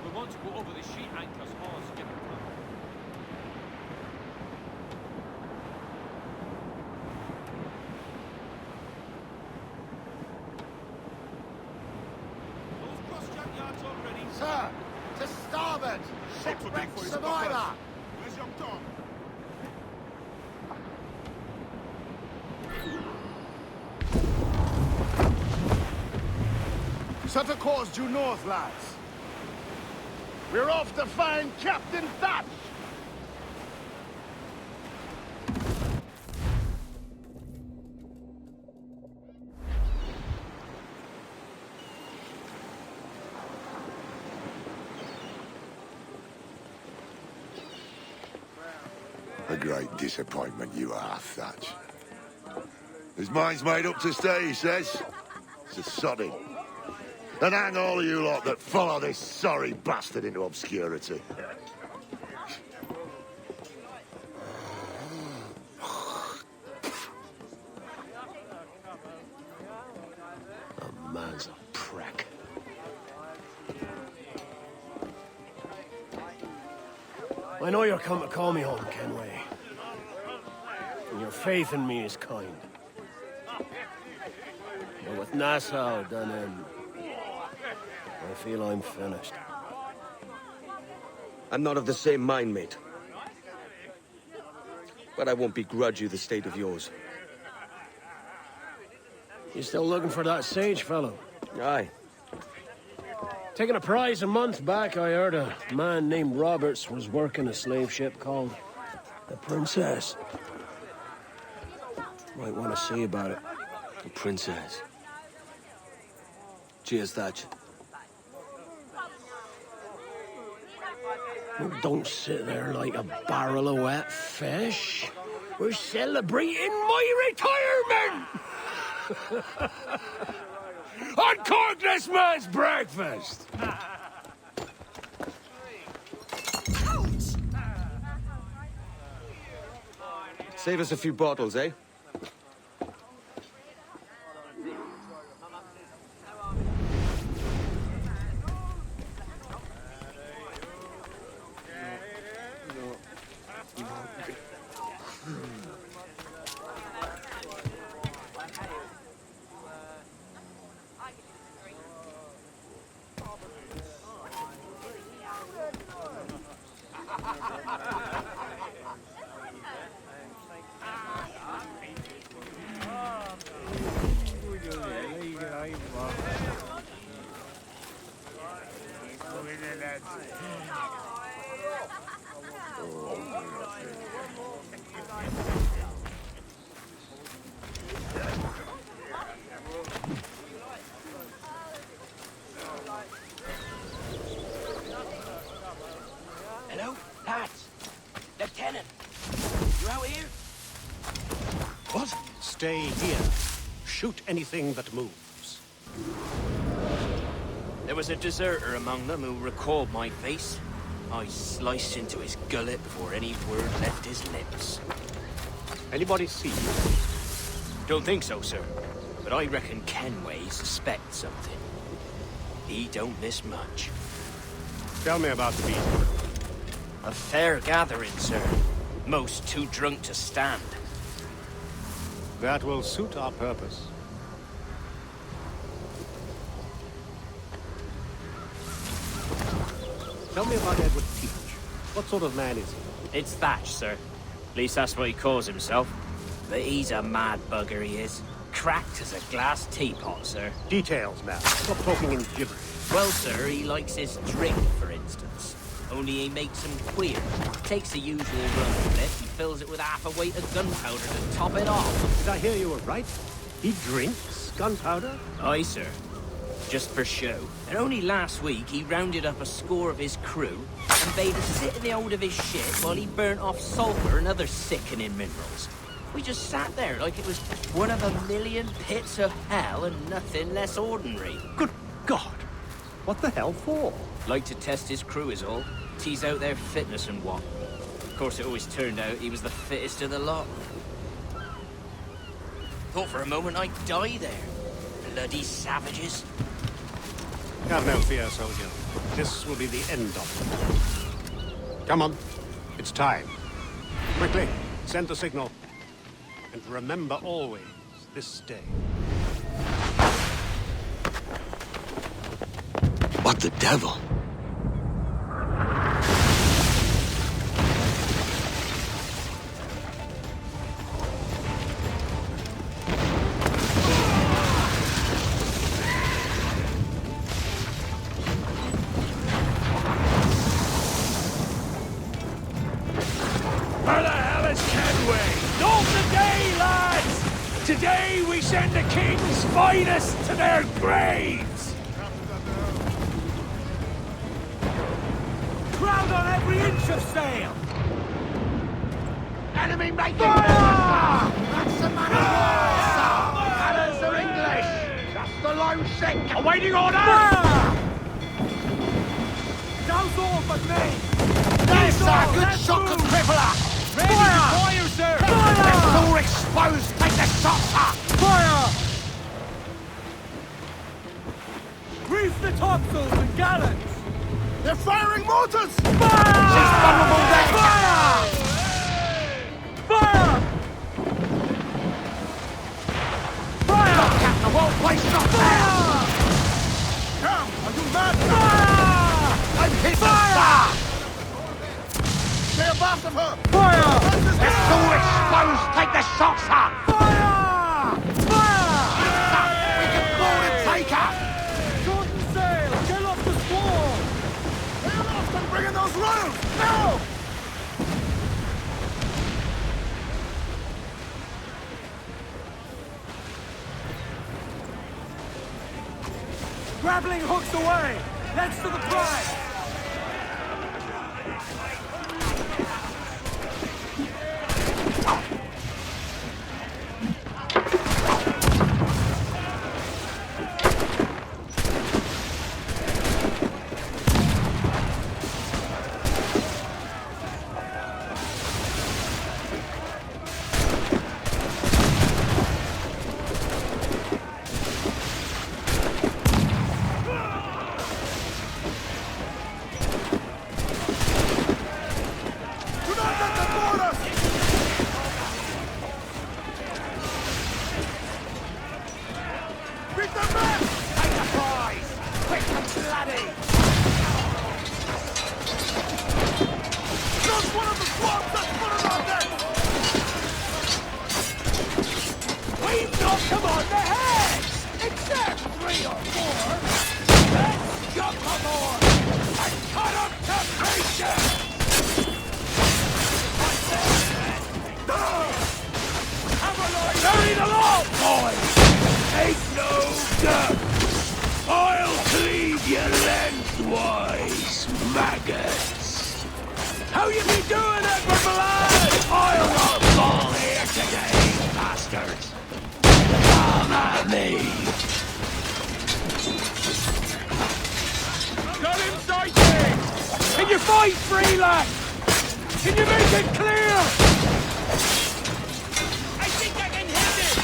We want to go over the sheet anchors hard to get the plan. Those cross-jack yards already. Sir, to starboard! Shipwreck survivor! Where's young Tom? Set a course due north, lads. We're off to find Captain Thatch! A great disappointment you are, Thatch. His mind's made up to stay, he says. It's a sodding. And hang all of you lot that follow this sorry bastard into obscurity. The man's a prick. I know you're come to call me home, Kenway. And your faith in me is kind. But with Nassau done in, I feel I'm finished. I'm not of the same mind, mate. But I won't begrudge you the state of yours. You still looking for that sage fellow? Aye. Taking a prize a month back, I heard a man named Roberts was working a slave ship called the Princess. Might want to see about it. The Princess. Cheers, Thatch. Well, don't sit there like a barrel of wet fish. We're celebrating my retirement! Uncork this man's breakfast! Save us a few bottles, eh? Hello? Pat! Lieutenant! You out here? What? Stay here. Shoot anything that moves. There was a deserter among them who recalled my face. I sliced into his gullet before any word left his lips. Anybody see you? Don't think so, sir. But I reckon Kenway suspects something. He don't miss much. Tell me about the beat. A fair gathering, sir. Most too drunk to stand. That will suit our purpose. Tell me about Edward Teach. What sort of man is he? It's Thatch, sir. At least that's what he calls himself. But he's a mad bugger, he is. Cracked as a glass teapot, sir. Details, man. Stop talking in gibberish. Well, sir, he likes his drink, for instance. Only he makes them queer. Takes the usual rum flip, he fills it with half a weight of gunpowder to top it off. Did I hear you were right? He drinks gunpowder? Aye, sir. Just for show. And only last week, he rounded up a score of his crew and bade us sit in the hold of his ship while he burnt off sulfur and other sickening minerals. We just sat there like it was one of a million pits of hell and nothing less ordinary. Good God! What the hell for? Like to test his crew is all. Tease out their fitness and what. Of course, it always turned out he was the fittest of the lot. Thought for a moment I'd die there. Bloody savages. Have no fear, soldier. This will be the end of it. Come on. It's time. Quickly, send the signal. And remember always this day. What the devil? Where the hell is Kenway? Not today, lads! Today we send the king's finest to their graves! Crowd on every inch of sail! Enemy making fire! That's the man of war, sir! Colours are English! That's the lone sick! Awaiting order! Fire! Douse all but me! There's a good shot of crippler! Ready to fire, sir! Fire! Left all exposed! Take the shot, sir! Fire! Reef the topsails and gallants! They're firing mortars! Fire! She's vulnerable there! Fire! Fire! Fire! Look, Captain, the whole place shot fire! Come, I'll do that! Fire! I'm hit, fire! They're abaft of her! Fire! It's all exposed! Take the shot, sir! Fire! Fire! Sir, we can board and take her! Shorten sail! Get off the squall! They're off and bring in those runners! Now! Grappling hooks away! Let's to the prize! How you be doing, Edward Milan? I'll not fall here today, bastards. Come at me. Got him sighted. Can you fight free, lad? Can you make it clear? I think I can hit it.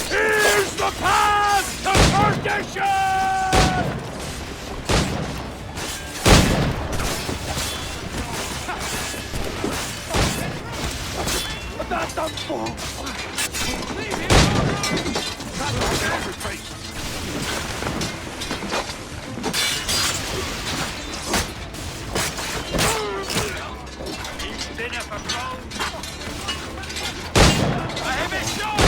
Here's the path to perdition. That's the fault! Leave him alone! That's like everything! He's dinner for gold! A heavy shot!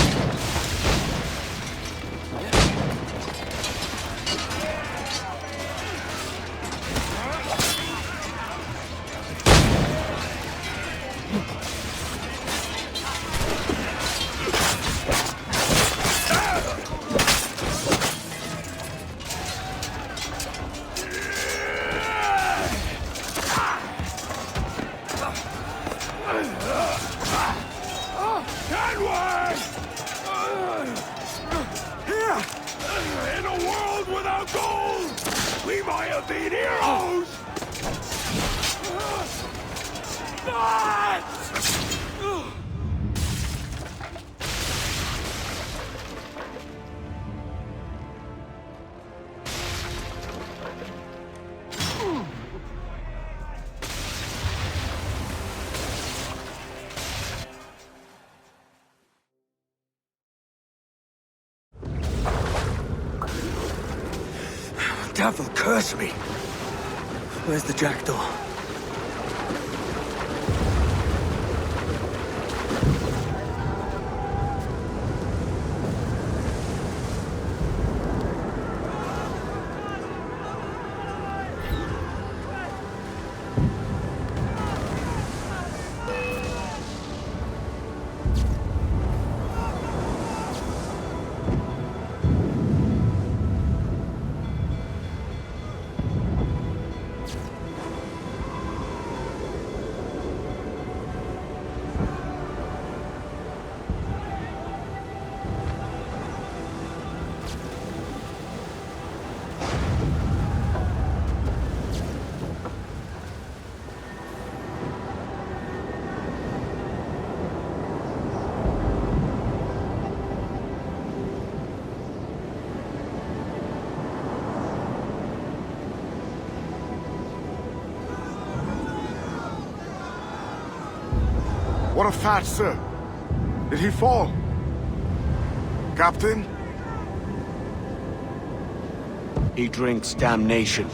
In a world without gold, we might have been heroes! But... devil curse me! Where's the jackdaw? What of Thatch, sir? Did he fall? Captain? He drinks damnation.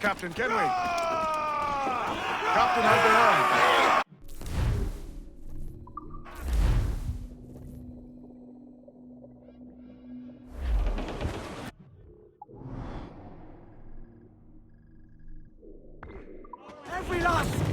Captain Kenway! Captain has their arm! Every last...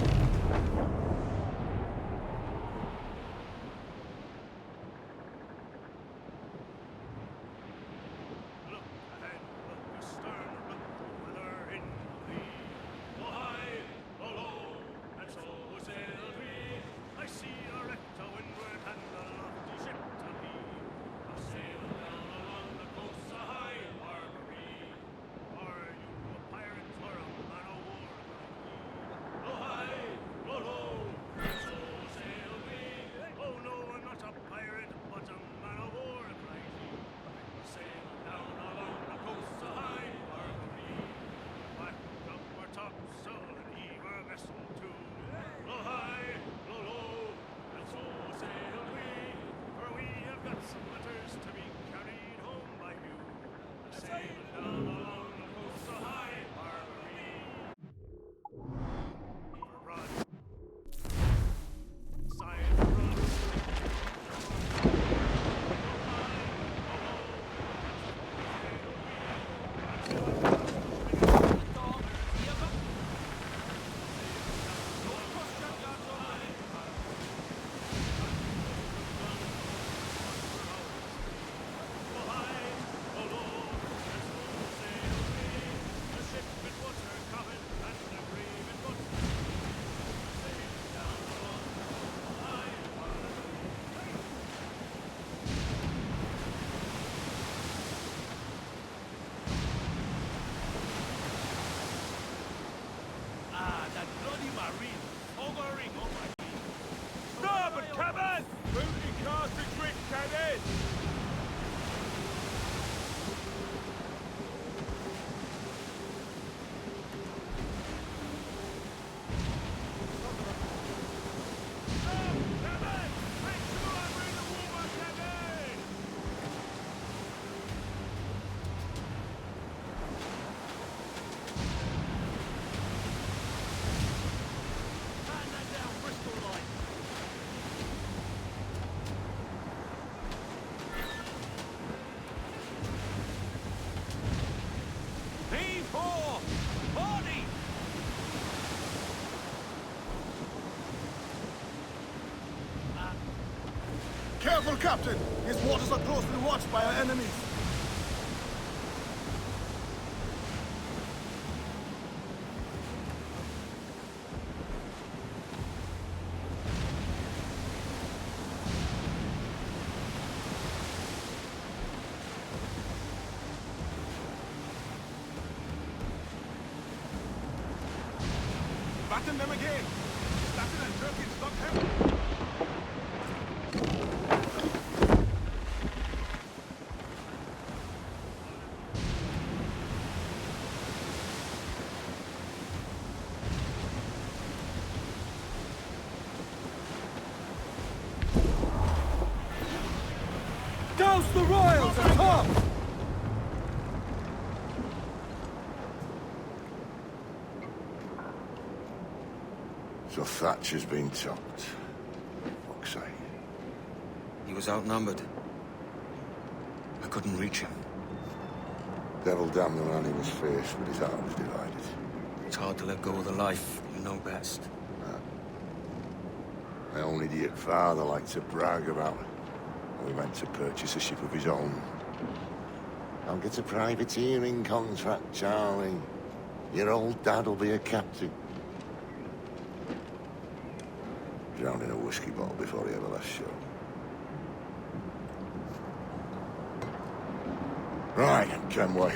Careful, Captain! These waters are closely watched by our enemies. Batten them again! Latin and Turkish stop him! Douse the royals atop! So Thatcher's been topped. Fuck's sake. He was outnumbered. I couldn't reach him. Devil damn the man he was fierce, but his heart was divided. It's hard to let go of the life you know best. My own idiot father liked to brag about it. We went to purchase a ship of his own. I'll get a privateering contract, Charlie. Your old dad'll be a captain. Drowned in a whiskey bottle before he ever left shore. Right, Kenway.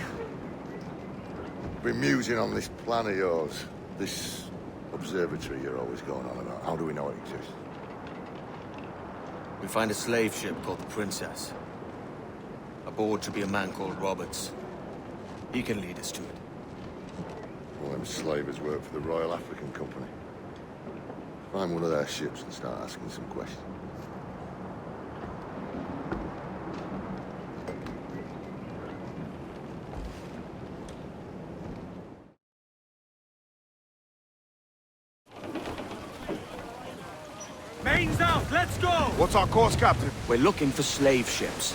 Been musing on this plan of yours. This observatory you're always going on about. How do we know it exists? We find a slave ship called the Princess. Aboard should be a man called Roberts. He can lead us to it. Well, them slavers work for the Royal African Company. Find one of their ships and start asking some questions. Main's out, let's go! What's our course, Captain? We're looking for slave ships.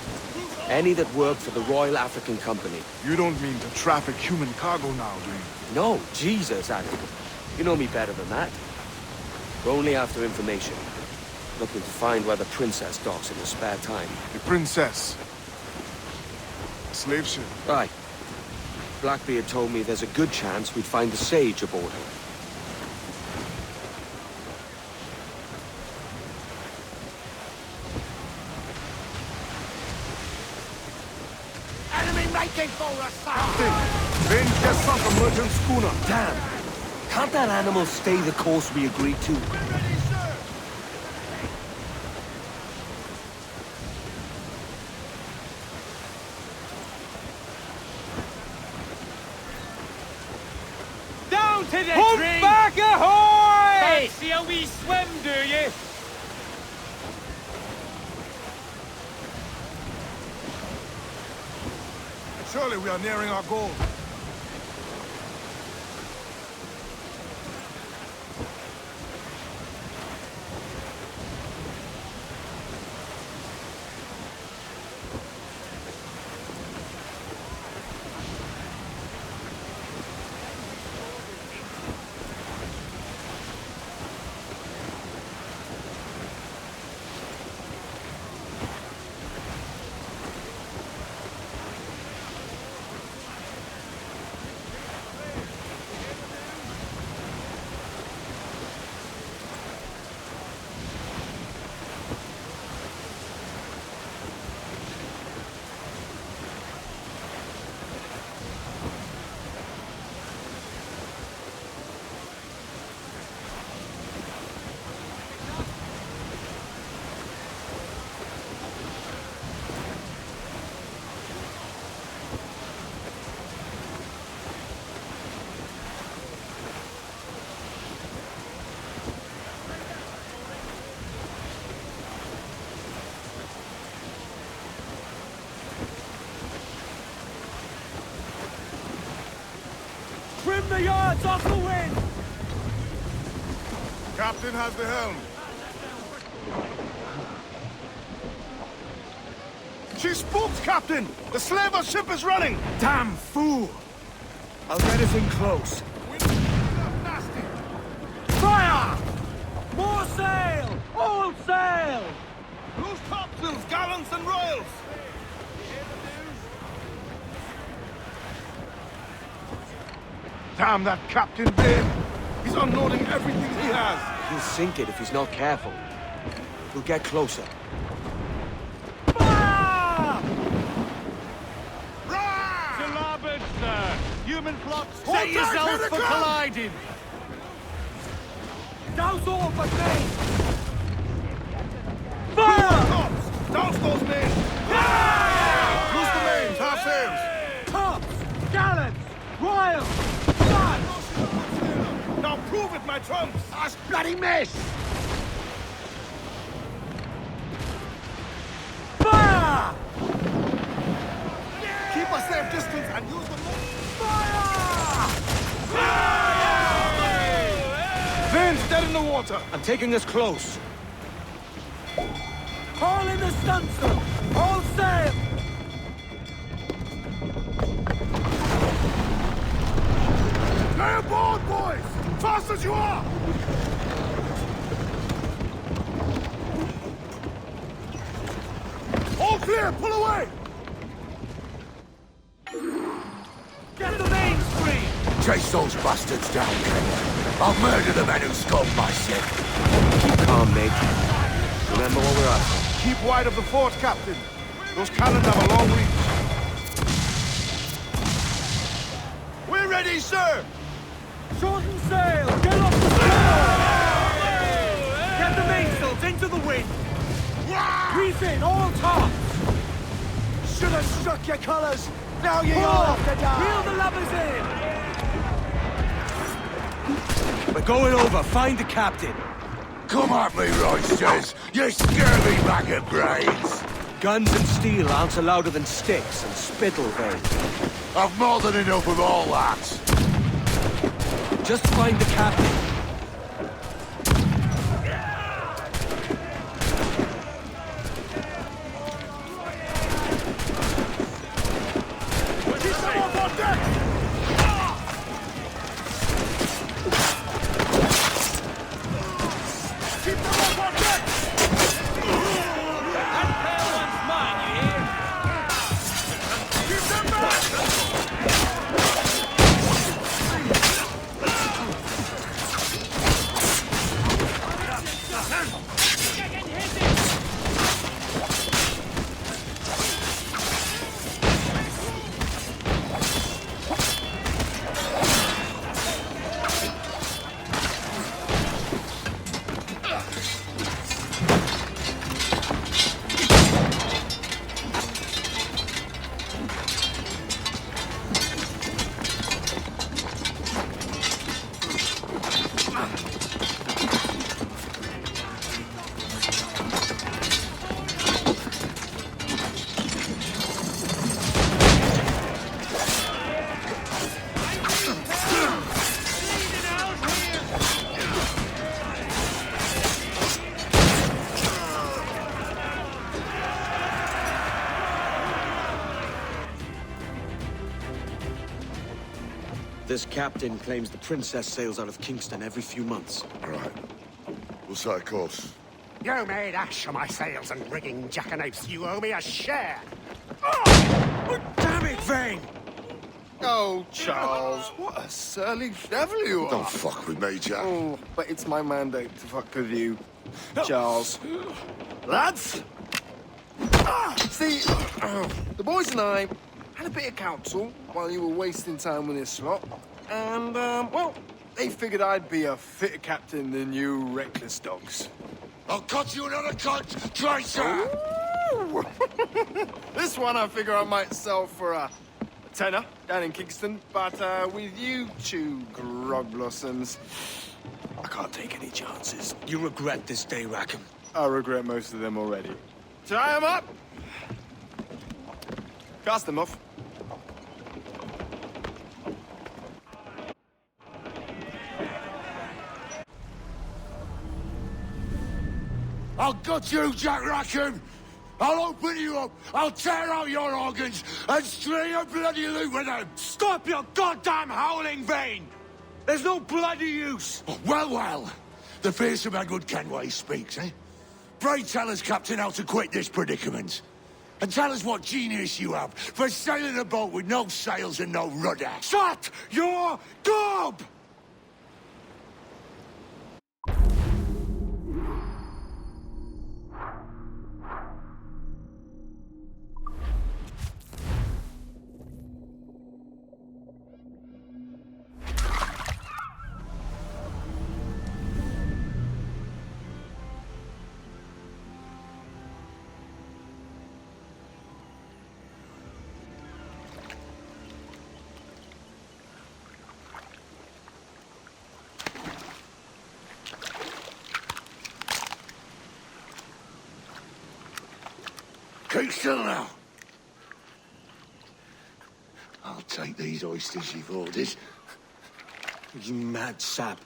Any that work for the Royal African Company. You don't mean to traffic human cargo now, do you? No, Jesus, Adam. You know me better than that. We're only after information. Looking to find where the Princess docks in her spare time. The Princess. A slave ship. Right. Blackbeard told me there's a good chance we'd find the Sage aboard her. Captain! Bain just sunk a merchant schooner. Damn! Can't that animal stay the course we agreed to? Down to the Pump tree! back ahoy! Fancy a wee swim, do you? Surely we are nearing our goal. Trim the yards off the wind! Captain has the helm. She spooked, Captain! The slaver ship is running! Damn fool! I'll get us in close. Fire! More sail! All sail! Loose topsails, Damn that Captain Vane! He's unloading everything he has! He'll sink it if he's not careful. We'll get closer. Fire! To larboard, sir! Human plots! Set yourself for colliding! Douse all but me! Fire! Tops! Douse those men! Loose the mains, half sails! Tops! Gallants! Royals! Now prove it, my trumps! Us bloody miss! Fire! Keep a safe distance and use the Fire! Vane's dead in the water! I'm taking us close. Haul in the stunsail! All sail! Lay aboard, boys! Fast as you are! All clear! Pull away! Get the mains free! Chase those bastards down, Kenway. I'll murder the men who scoped my ship. Keep calm, mate. Remember what we're after. Keep wide of the fort, Captain. Those cannons have a long reach. We're ready, sir! Shorten sail! Get off the sail! Get the mainsails into the wind! Reef in, all tops! Should have struck your colours! Now you all have to die! Reel the lubbers in! We're going over. Find the captain. Come at me, roisters! You scurvy bag of brains! Guns and steel answer louder than sticks and spittle, Vane. I've more than enough of all that. Just find the captain. Keep them off on deck! Keep them off on deck! That pale one's mine, you hear? Keep them back! This captain claims the princess sails out of Kingston every few months. Right. We'll set a course. You made ash of my sails and rigging, jackanapes. You owe me a share. Damn it, Vane! Oh, Charles, what a surly devil you are. Don't fuck with me, Jack. Oh, but it's my mandate to fuck with you, Charles. Lads! See, the boys and I had a bit of counsel while you were wasting time with this lot. And, well, they figured I'd be a fitter captain than you reckless dogs. I'll cut you another cunt, Tracer! This one I figure I might sell for a tenner down in Kingston, but with you two grog blossoms, I can't take any chances. You regret this day, Rackham. I regret most of them already. Tie them up! Cast them off. I'll gut you, Jack Rackham! I'll open you up, I'll tear out your organs, and string a bloody loot with them! Stop your goddamn howling, Vane! There's no bloody use! Oh, well, the fearsome Edward Kenway speaks, eh? Pray tell us, Captain, how to quit this predicament. And tell us what genius you have for sailing a boat with no sails and no rudder. Shut your gob! Keep still now. I'll take these oysters you've ordered. You mad sap.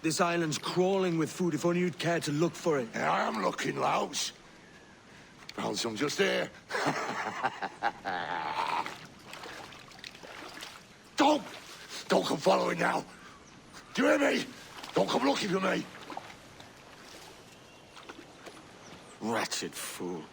This island's crawling with food if only you'd care to look for it. Yeah, I am looking, Louts. Found some just here. Don't come following now. Do you hear me? Don't come looking for me. Wretched fool.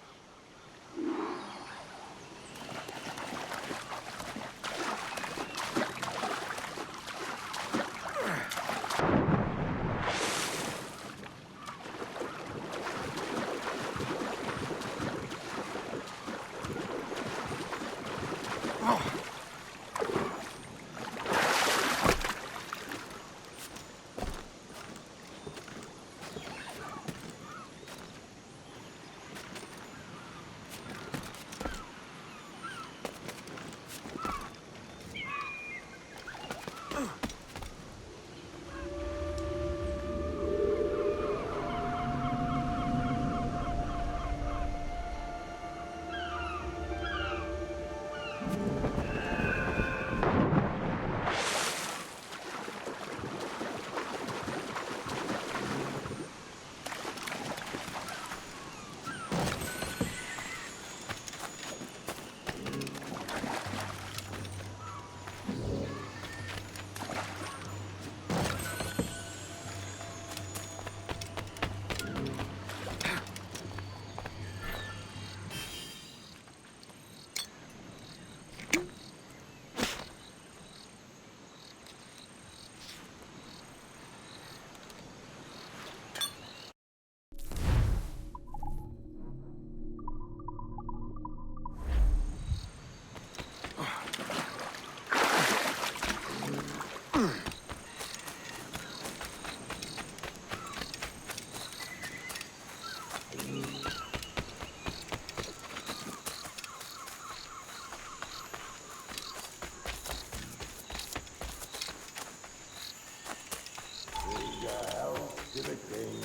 To the king,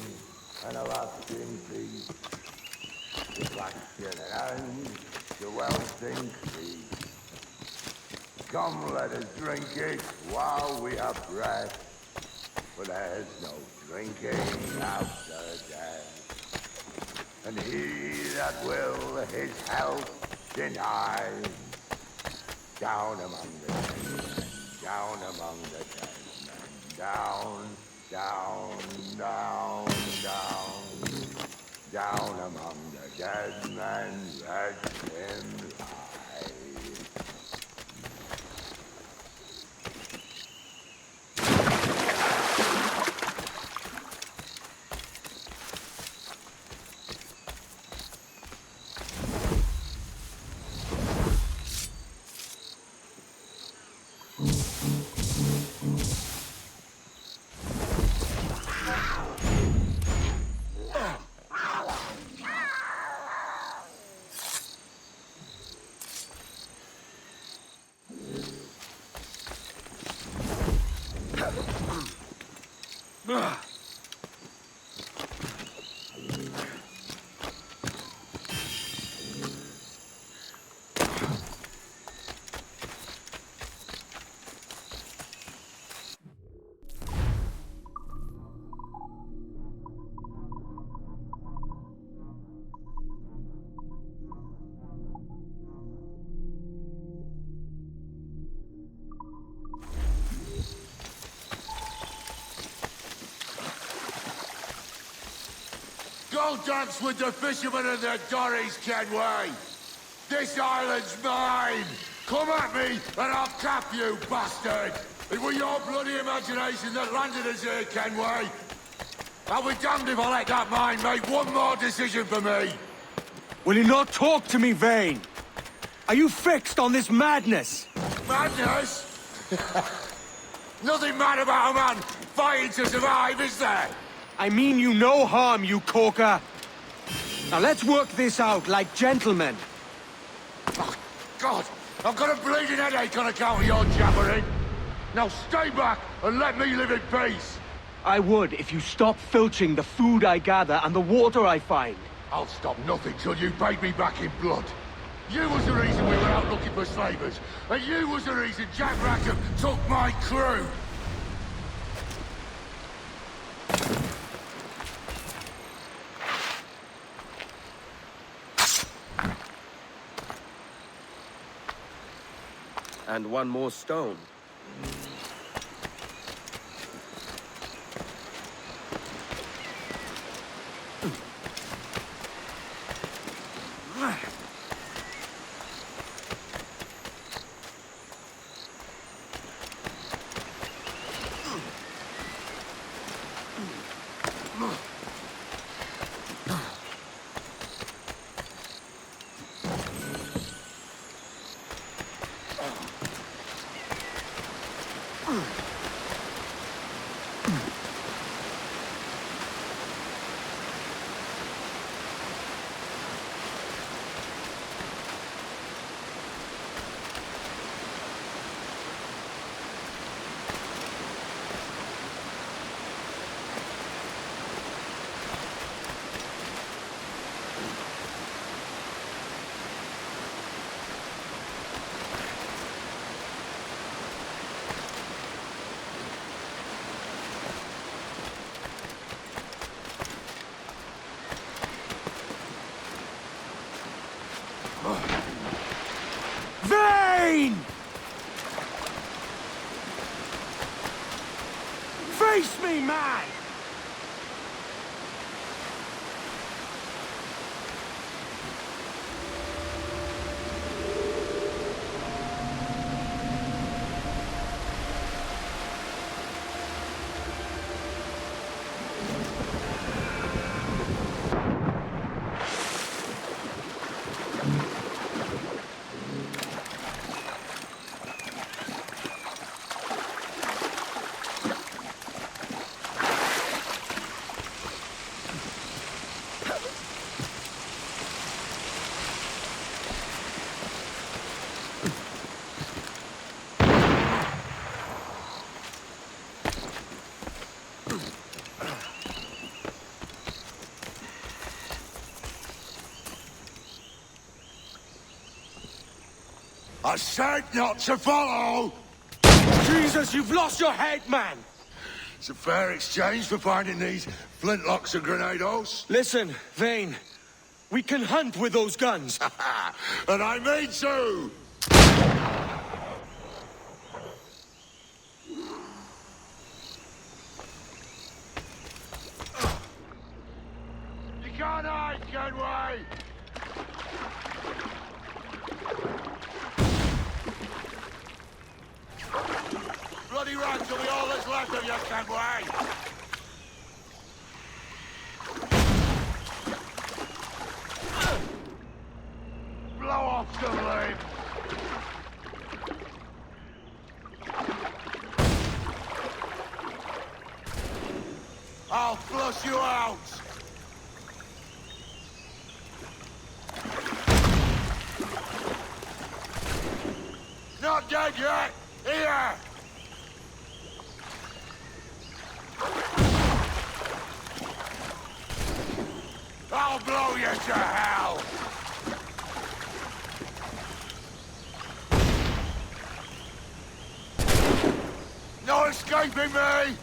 and a lasting peace. The black generation, the wealth increase. Come, let us drink it while we have breath, for there's no drinking after death. And he that will his health deny, down among the dead men, down among the dead men, down. Down, down, down, down among the dead men, let him lie. Go dance with the fishermen and their dories, Kenway! This island's mine! Come at me, and I'll cap you, bastard! It was your bloody imagination that landed us here, Kenway! I'll be damned if I let that mind make one more decision for me! Will you not talk to me, Vane? Are you fixed on this madness? Madness? Nothing mad about a man fighting to survive, is there? I mean you no harm, you corker. Now let's work this out like gentlemen. Oh, God! I've got a bleeding headache on account of your jabbering! Now stay back and let me live in peace! I would if you stop filching the food I gather and the water I find. I'll stop nothing till you paid me back in blood. You was the reason we were out looking for slavers, and you was the reason Jack Rackham took my crew. And one more stone. Vane! Face me, man! I said not to follow! Jesus, you've lost your head, man! It's a fair exchange for finding these flintlocks and grenados. Listen, Vane. We can hunt with those guns. And I mean to! You can't hide, Kenway! Bloody rags will be all that's left of you, Kenway! Blow off some limb! I'll flush you out! Not dead yet! Here! I'll blow you to hell! No escaping me!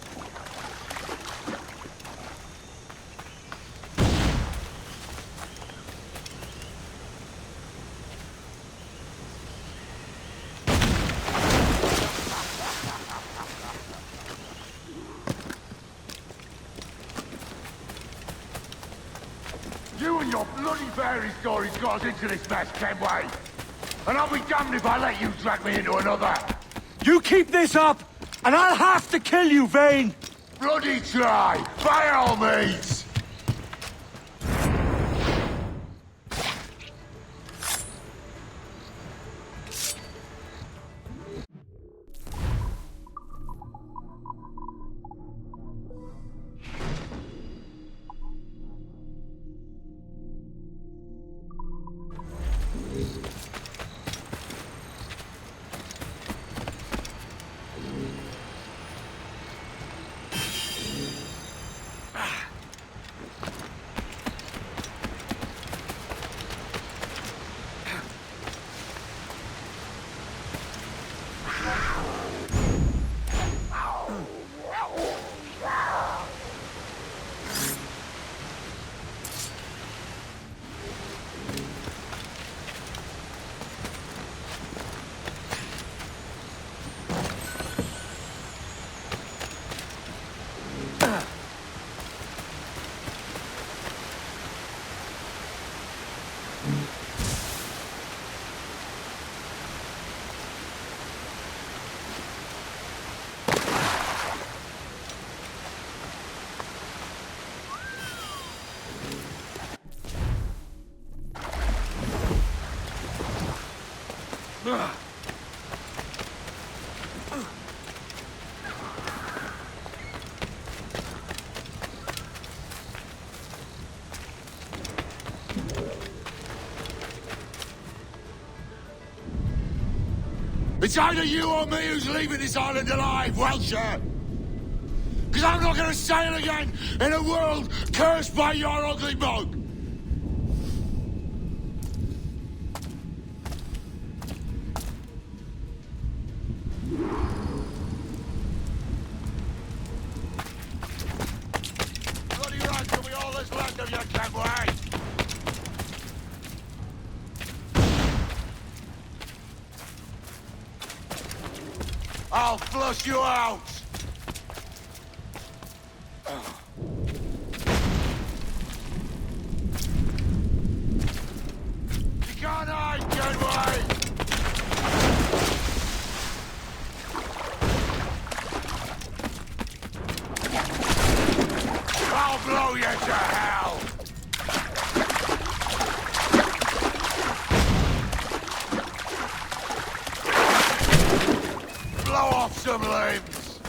You and your bloody fairy stories got us into this mess, Kenway. And I'll be damned if I let you drag me into another. You keep this up, and I'll have to kill you, Vane! Bloody try, by all means! It's either you or me who's leaving this island alive, Welcher! Because I'm not going to sail again in a world cursed by your ugly mug! Bloody right, can we all that's left of you, Kenway? I'll flush you out! You can't hide, Kenway! I'll blow you to hell! Blow off some limbs!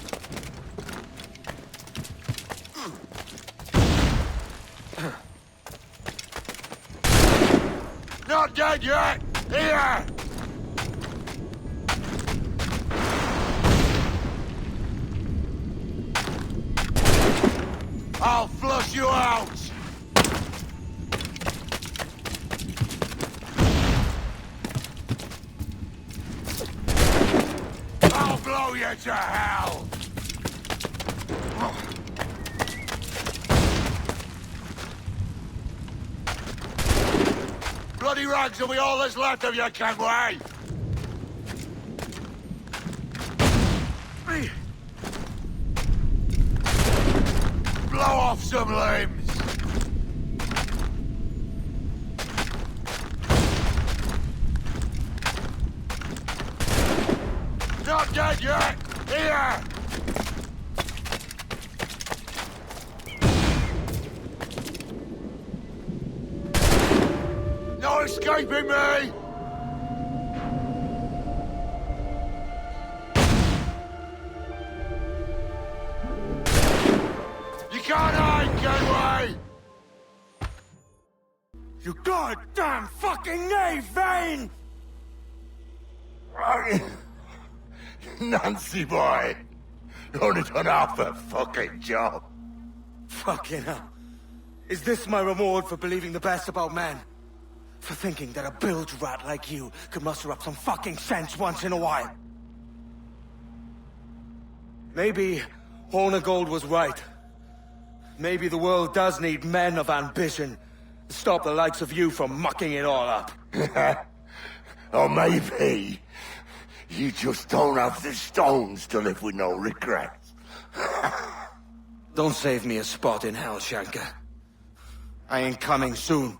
Not dead yet! Here! I'll flush you out! I'll blow you to hell! Bloody rags, are we all that's left of you, Kenway? Blow off some limbs! Not dead yet! Here! No escaping me! You can't hide, Kenway! You goddamn fucking knave, Vane! Nancy boy! You only done half the fucking job. Fucking hell. Is this my reward for believing the best about men? For thinking that a bilge rat like you could muster up some fucking sense once in a while? Maybe Hornigold was right. Maybe the world does need men of ambition to stop the likes of you from mucking it all up. Or maybe you just don't have the stones to live with no regrets. Don't save me a spot in hell, Shanka. I ain't coming soon.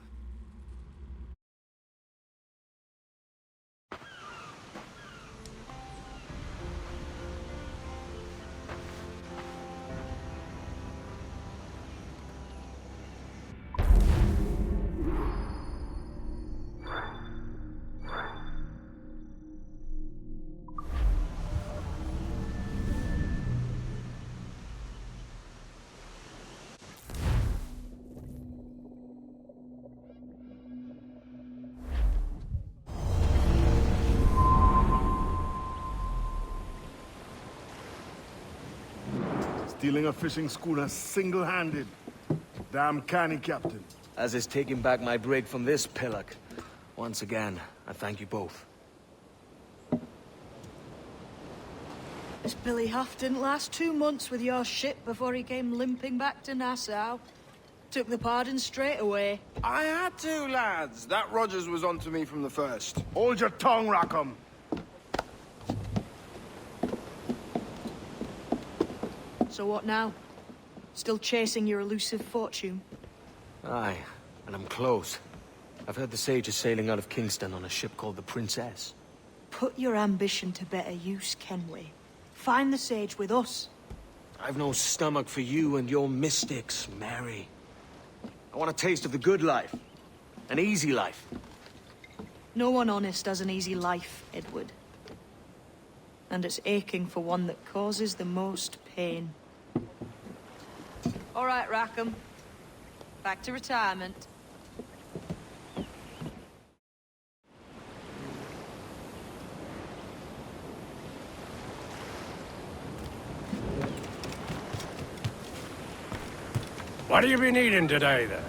Stealing a fishing schooner single-handed. Damn canny, Captain. As is taking back my brig from this pillock. Once again, I thank you both. This Billy Huff didn't last 2 months with your ship before he came limping back to Nassau. Took the pardon straight away. I had to, lads. That Rogers was onto me from the first. Hold your tongue, Rackham. So what now? Still chasing your elusive fortune? Aye, and I'm close. I've heard the Sage is sailing out of Kingston on a ship called the Princess. Put your ambition to better use, Kenway. Find the Sage with us. I've no stomach for you and your mystics, Mary. I want a taste of the good life. An easy life. No one honest has an easy life, Edward. And it's aching for one that causes the most pain. All right, Rackham. Back to retirement. What have you been eating today, then?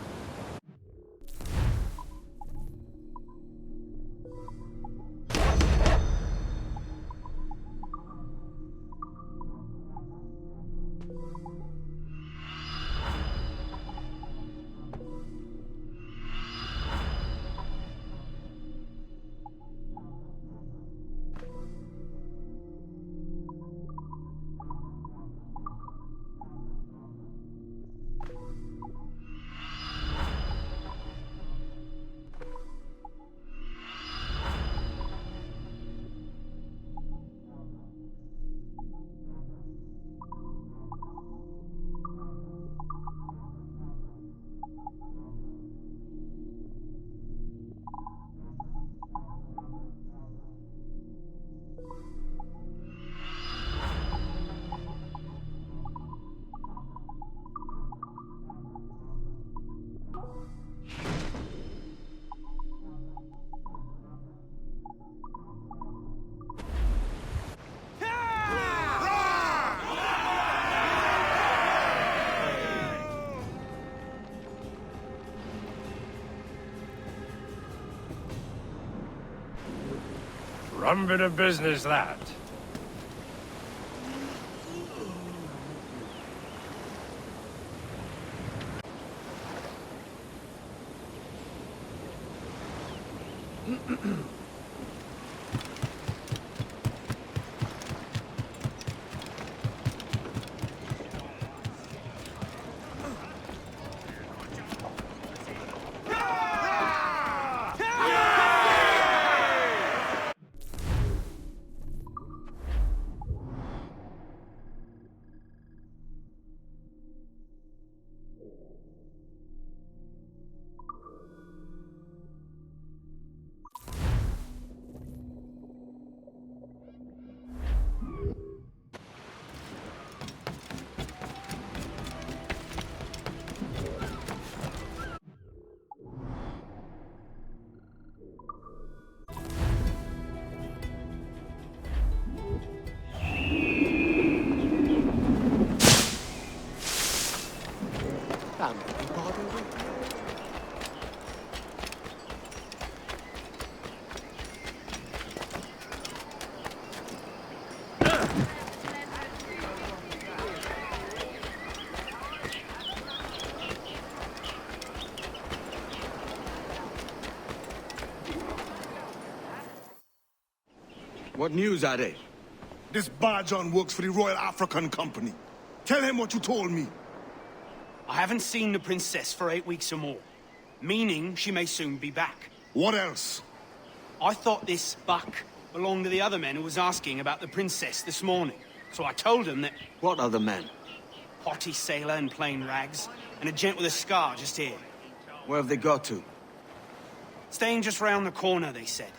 Rum bit of business, that. What news, Ade? This Barjon works for the Royal African Company. Tell him what you told me. I haven't seen the princess for 8 weeks or more. meaning she may soon be back. What else? I thought this buck belonged to the other men who was asking about the princess this morning. So I told him that... What other men? Haughty sailor in plain rags, and a gent with a scar just here. Where have they got to? Staying just round the corner, they said.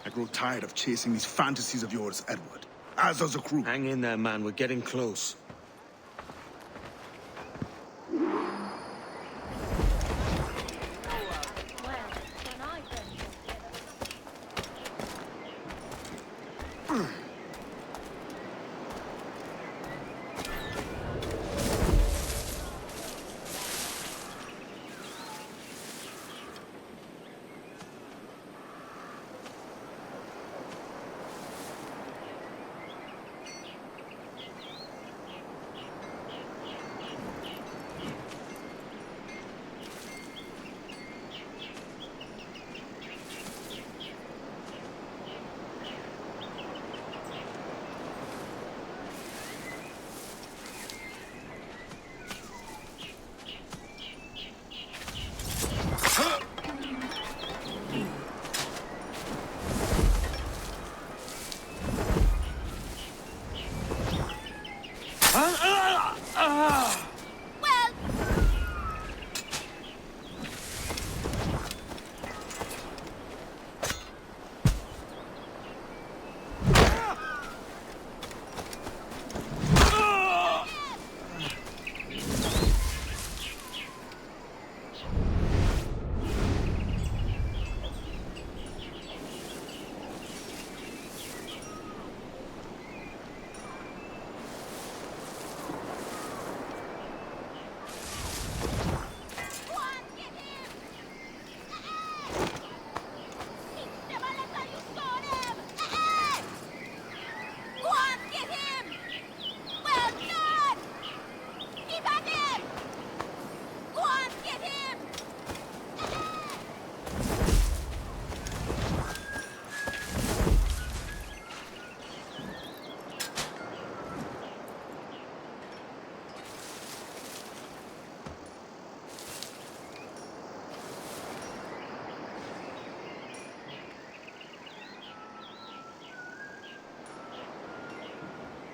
I grow tired of chasing these fantasies of yours, Edward. As does the crew. Hang in there, man. We're getting close.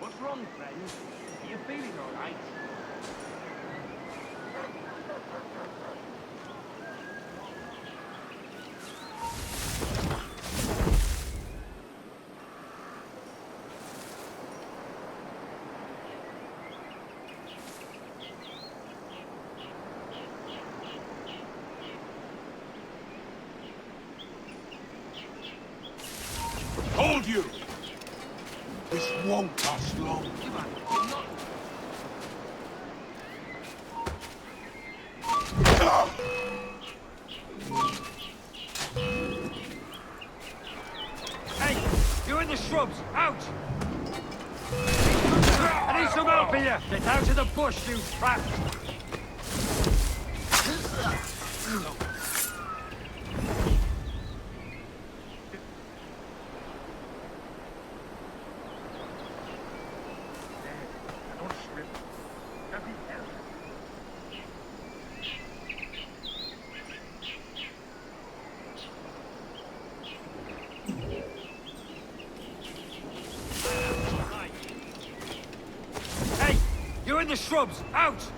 What's wrong, friend? Are you feeling all right? Hold you! This won't last long. Hey, you in the shrubs! Out! I need some help here! Get out of the bush, you trap! Hey, you're in the shrubs! Out!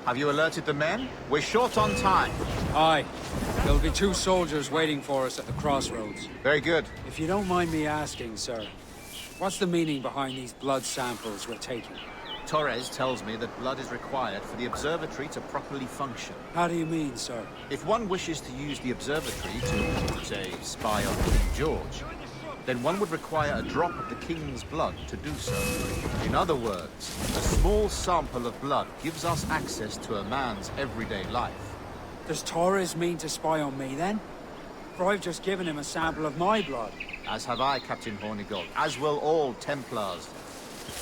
Have you alerted the men? We're short on time. Aye. There'll be 2 soldiers waiting for us at the crossroads. Very good. If you don't mind me asking, sir, what's the meaning behind these blood samples we're taking? Torres tells me that blood is required for the observatory to properly function. How do you mean, sir? If one wishes to use the observatory to, say, spy on King George, then one would require a drop of the King's blood to do so. In other words, a small sample of blood gives us access to a man's everyday life. Does Torres mean to spy on me, then? For I've just given him a sample of my blood. As have I, Captain Hornigold, as will all Templars.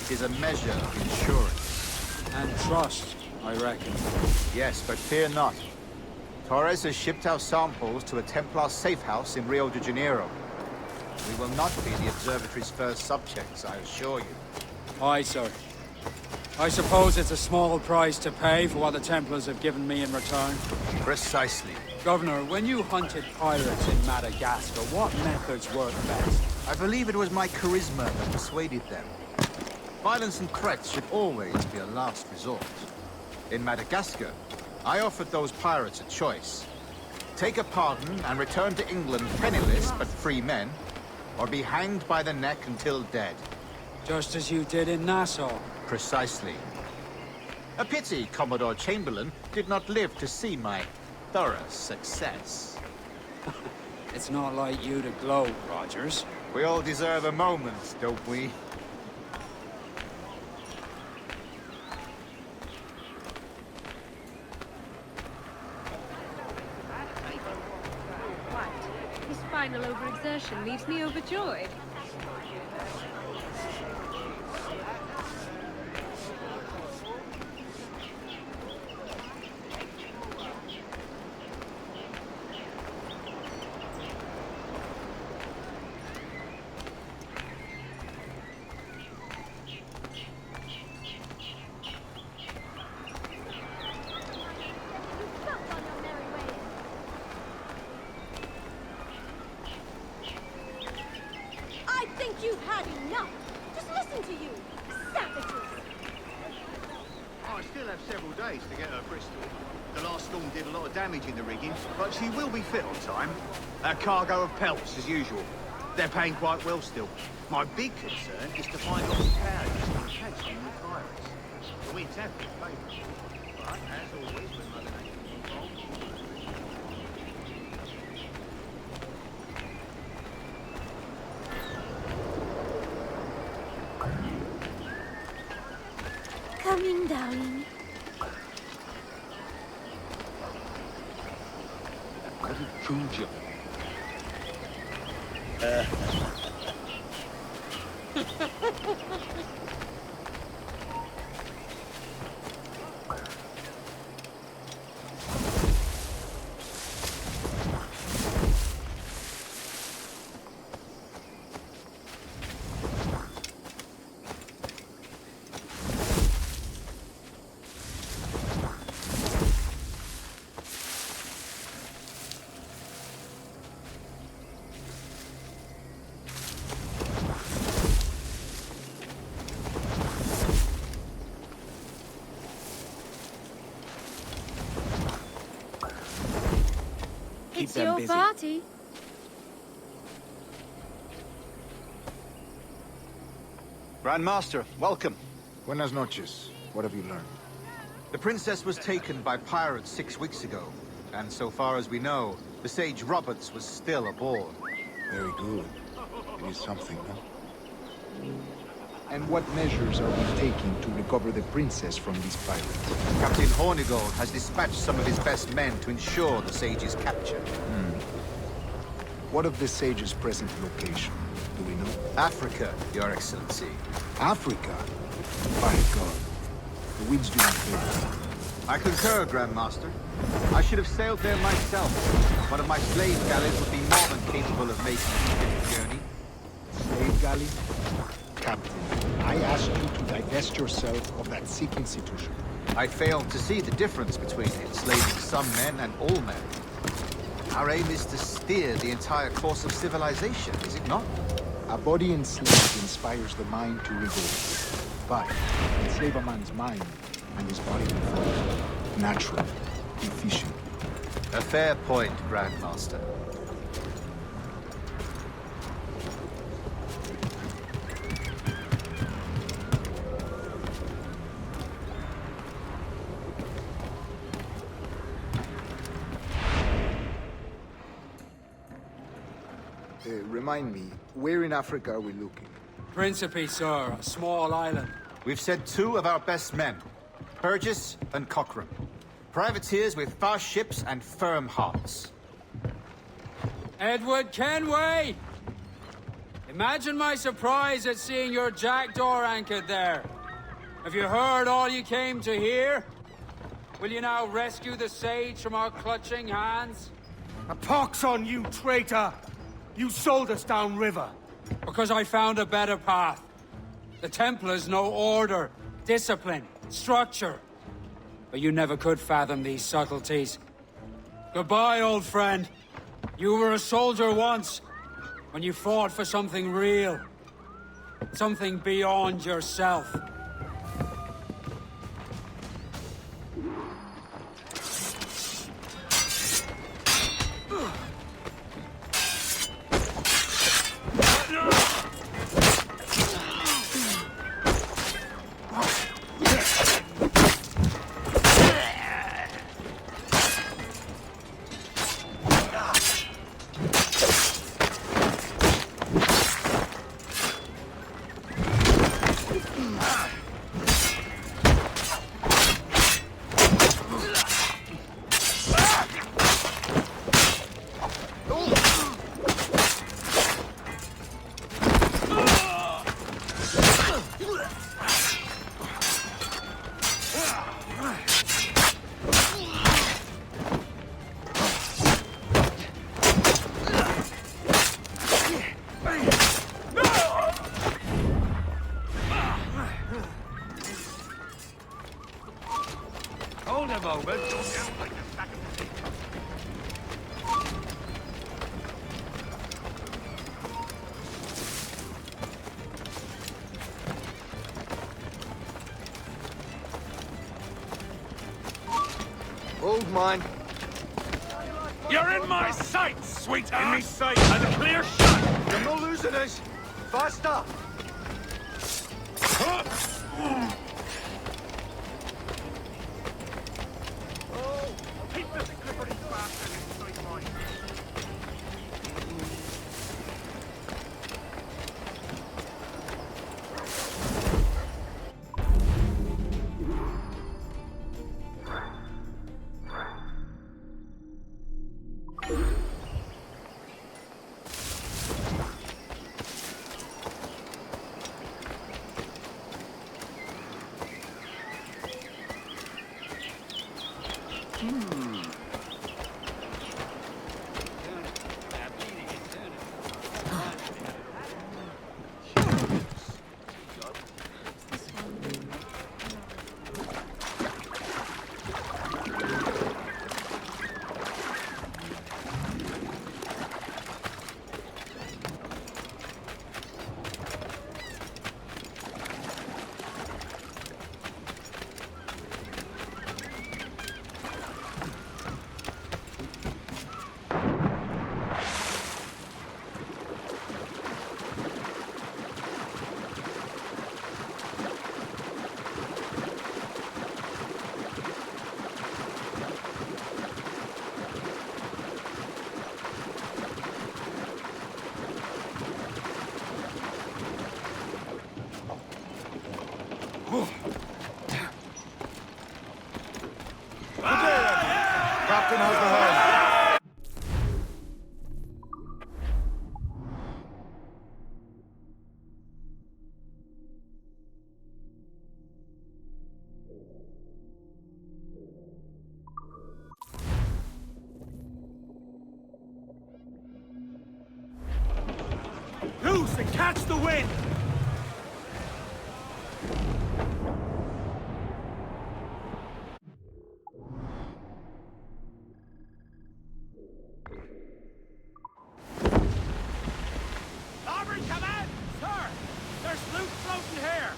It is a measure of insurance. And trust, I reckon. Yes, but fear not. Torres has shipped our samples to a Templar safe house in Rio de Janeiro. We will not be the observatory's first subjects, I assure you. Aye, sir. I suppose it's a small price to pay for what the Templars have given me in return. Precisely. Governor, when you hunted pirates in Madagascar, what methods worked best? I believe it was my charisma that persuaded them. Violence and threats should always be a last resort. In Madagascar, I offered those pirates a choice. Take a pardon and return to England penniless but free men, or be hanged by the neck until dead. Just as you did in Nassau. Precisely. A pity Commodore Chamberlain did not live to see my thorough success. It's not like you to gloat, Rogers. We all deserve a moment, don't we? What? His final overexertion leaves me overjoyed. You've had enough. Just listen to you, savages. I still have several days to get her Bristol. The last storm did a lot of damage in the rigging, but she will be fit on time. A cargo of pelts, as usual. They're paying quite well still. My big concern is to find lost powder and catch them with pirates. The winds have been favourable, but as always, when Mother Nature controls. Coming, darling. Georgia. It's your party. Grand Master, welcome. Buenas noches. What have you learned? The princess was taken by pirates 6 weeks ago, and so far as we know, the Sage Roberts was still aboard. Very good. It is something, huh? And what measures are we taking to recover the princess from these pirates? Captain Hornigold has dispatched some of his best men to ensure the Sage's capture. What of the Sage's present location? Do we know? Africa, Your Excellency. Africa? By God. The winds do not favor. I concur, Grand Master. I should have sailed there myself. One of my slave galleys would be more than capable of making the journey. Slave galley? Captain, I asked you to divest yourself of that sick institution. I failed to see the difference between enslaving some men and all men. Our aim is to steer the entire course of civilization, is it not? A body enslaved inspires the mind to revolt. But enslave a man's mind, and his body will follow. natural, efficient. A fair point, Grandmaster. Remind me, where in Africa are we looking? Principe, sir, a small island. We've sent 2 of our best men, Burgess and Cochrane. Privateers with fast ships and firm hearts. Edward Kenway! Imagine my surprise at seeing your jackdaw anchored there. Have you heard all you came to hear? Will you now rescue the sage from our clutching hands? A pox on you, traitor! You sold us downriver. Because I found a better path. The Templars know order, discipline, structure. But you never could fathom these subtleties. Goodbye, old friend. You were a soldier once, when you fought for something real. Something beyond yourself. Hold a moment. Hold mine. You're in my sights, sweetheart! In me sight. And a clear shot! You're not losing us. Faster! Keep this clippery bastard inside mine. Captain has the helm. Loose and catch the wind! Aubrey, come in! Sir! There's loot floating here!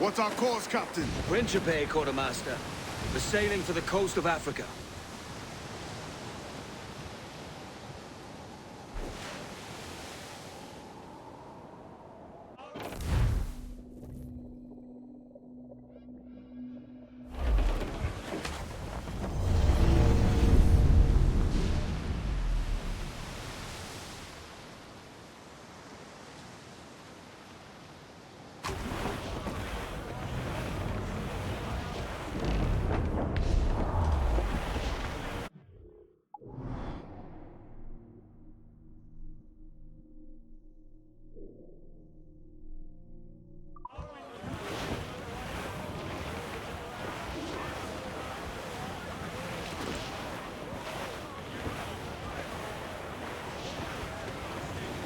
What's our course, Captain? Principe, Quartermaster. We're sailing for the coast of Africa.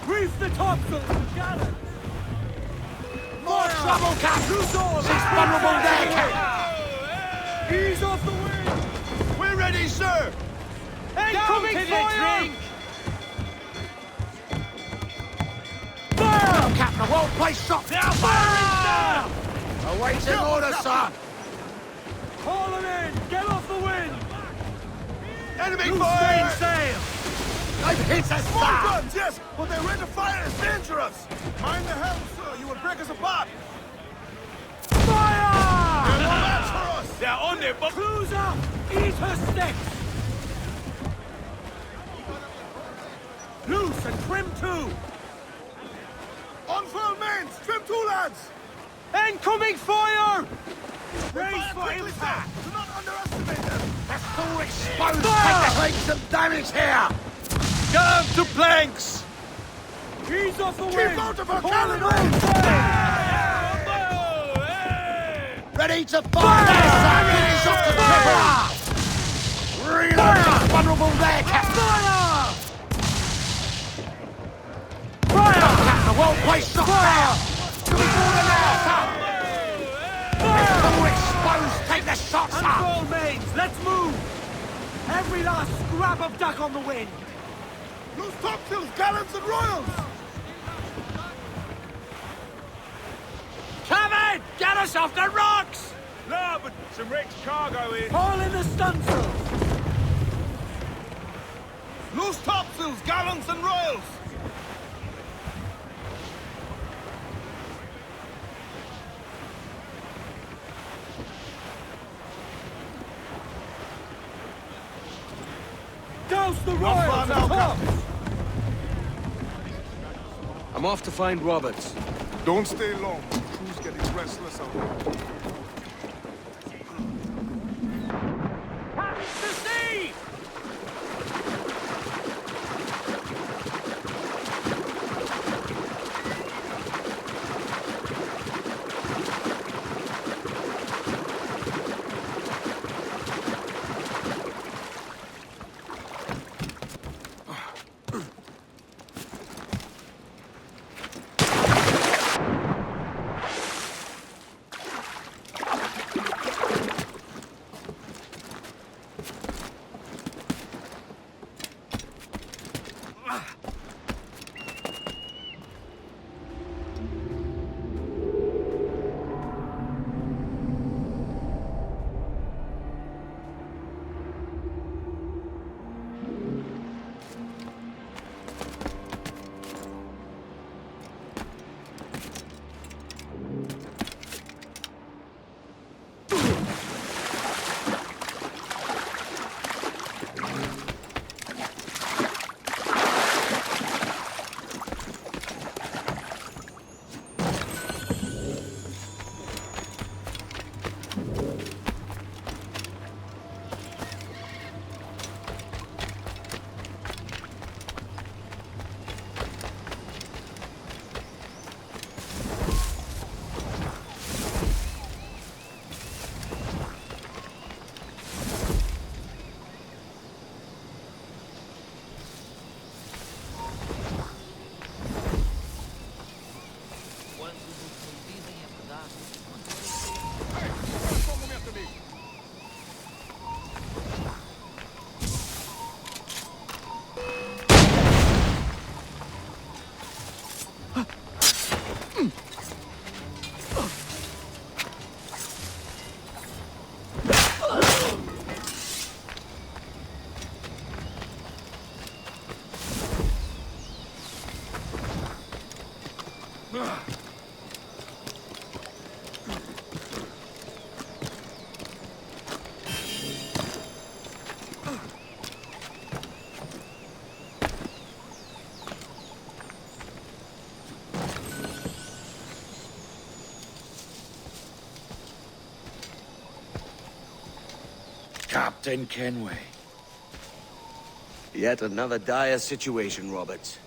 Reef the topsails and gallants! More trouble, Captain! She's vulnerable there, Captain! Ease off the wind! We're ready, sir! Incoming fire! Fire! Captain, a well-placed shot! Now fire! Awaiting orders, sir! Haul them in! Get off the wind! Enemy Loose fire! sail! They've hit us, Small sir! guns, yes, but their rate of fire is dangerous! Mind the helm, sir, you will break us apart! Fire! They're no match for us! They're on their butt! Clues up! Eat her sticks! Loose and trim too! On full mains! Trim to, lads! Incoming fire! Raise for impact! Do not underestimate them! They're so exposed! Take some damage here! Get them to planks! Ease off the wind! Keep out of our cannon! Ready to fire! Finish off the tripper! Reload! Vulnerable there, Captain! Fire! Fire! Captain, a well-placed shot there! To be order now, sir! They're so exposed! Take the shot, sir! Control mains, let's move! Every last scrap of duck on the wind! Loose topsails, gallants, and royals! Come in! Get us off the rocks! No, but some wrecked cargo here. Haul in the stunsails! Loose topsails, gallants, and royals! Douse the royals and tops! I'm off to find Roberts. Don't stay long. The crew's getting restless out there. To sea! Captain Kenway. Yet another dire situation, Roberts.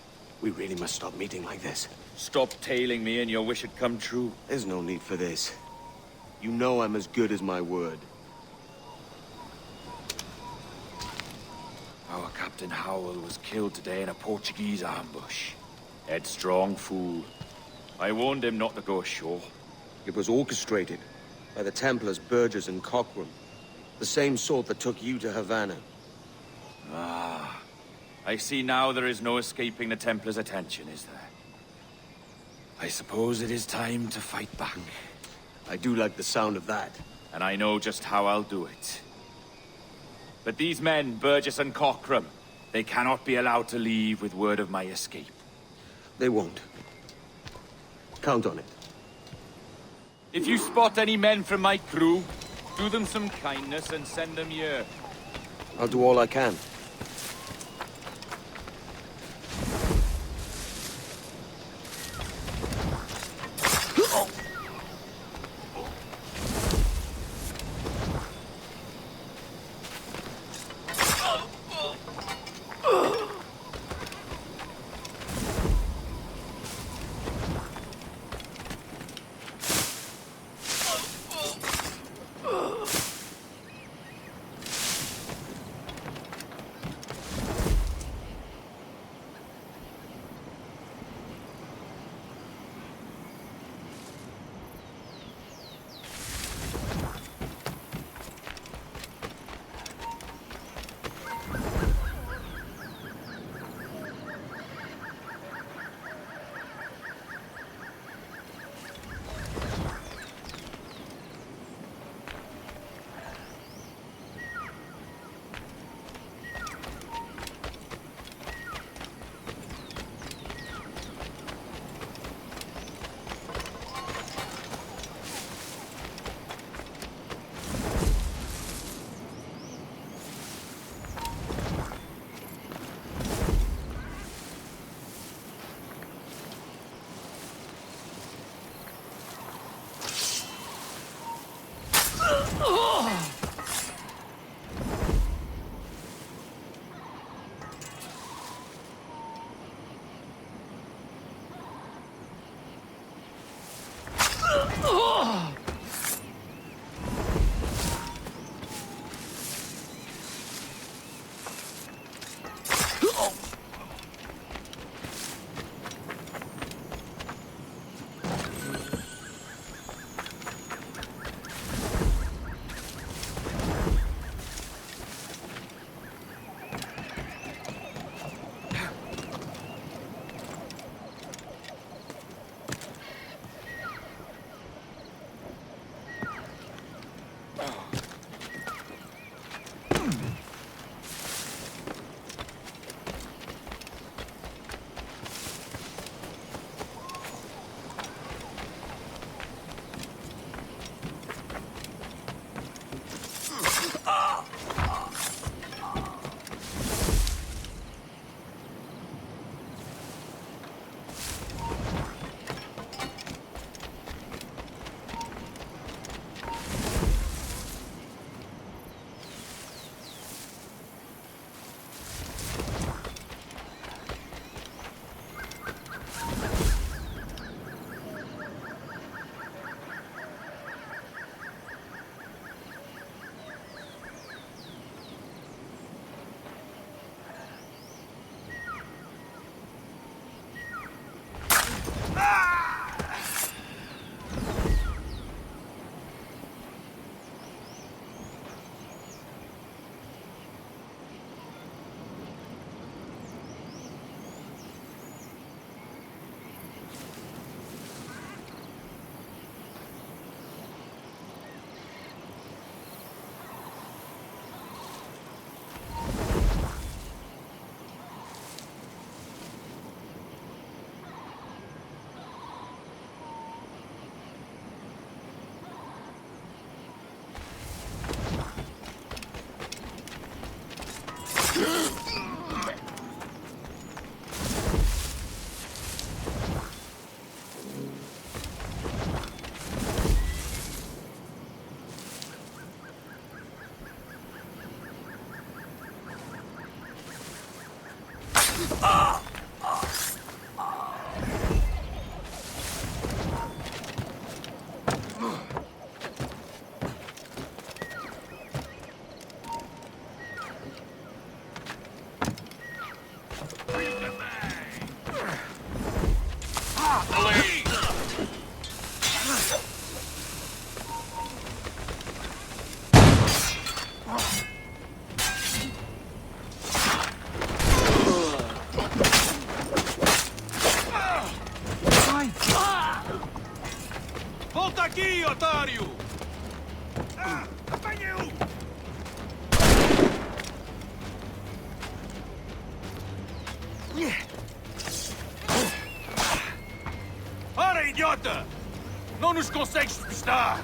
We really must stop meeting like this. Stop tailing me and your wish had come true. There's no need for this. You know I'm as good as my word. Our Captain Howell was killed today in a Portuguese ambush. Headstrong fool. I warned him not to go ashore. It was orchestrated by the Templars Burgess and Cockram. The same sort that took you to Havana. Ah. I see now there is no escaping the Templars' attention, is there? I suppose it is time to fight back. I do like the sound of that. And I know just how I'll do it. But these men, Burgess and Cockram, they cannot be allowed to leave with word of my escape. They won't. Count on it. If you spot any men from my crew, do them some kindness and send them here. I'll do all I can. Volta aqui, otário! Apanha-o! Ora, idiota! Não nos consegues despistar!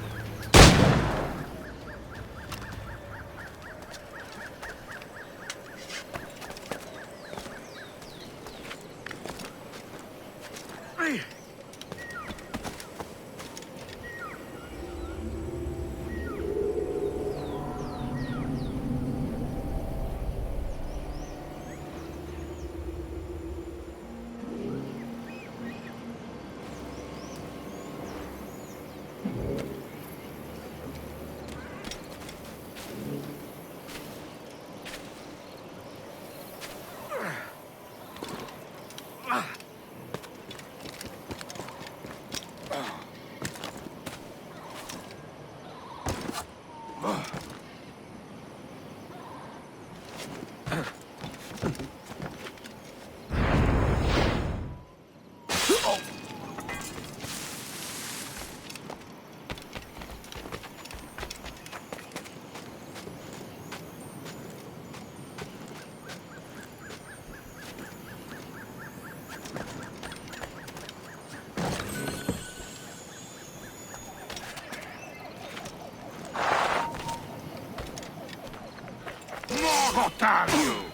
Otário!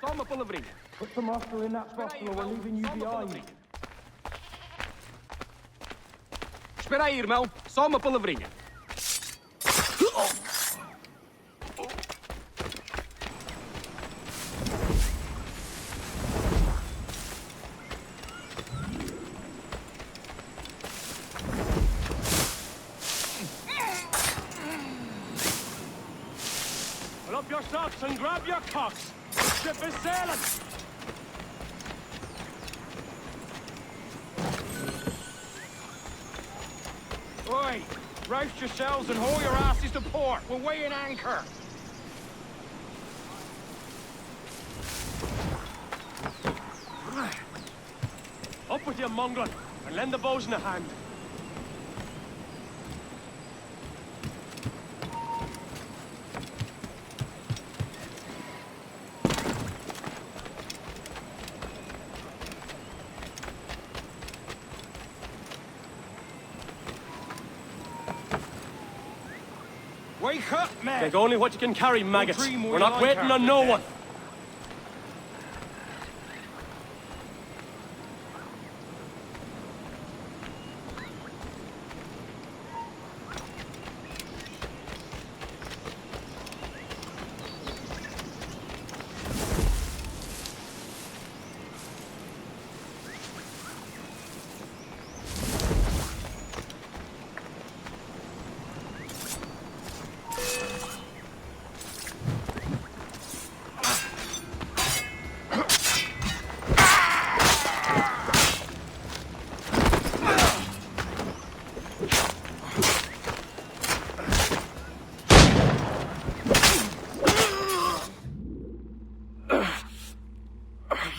Só uma palavrinha. Put some muscle in that bottle or we're leaving you behind. Espera aí, irmão. Só uma palavrinha. Pull up your socks and grab your cocks. The ship is sailing. Oi! Roust yourselves and haul your asses to port. We're weighing anchor. Up with you, mongrel, and lend the bosun a hand. Wake up, man! Take only what you can carry, maggots. dream We're we not like waiting our on no dead. one.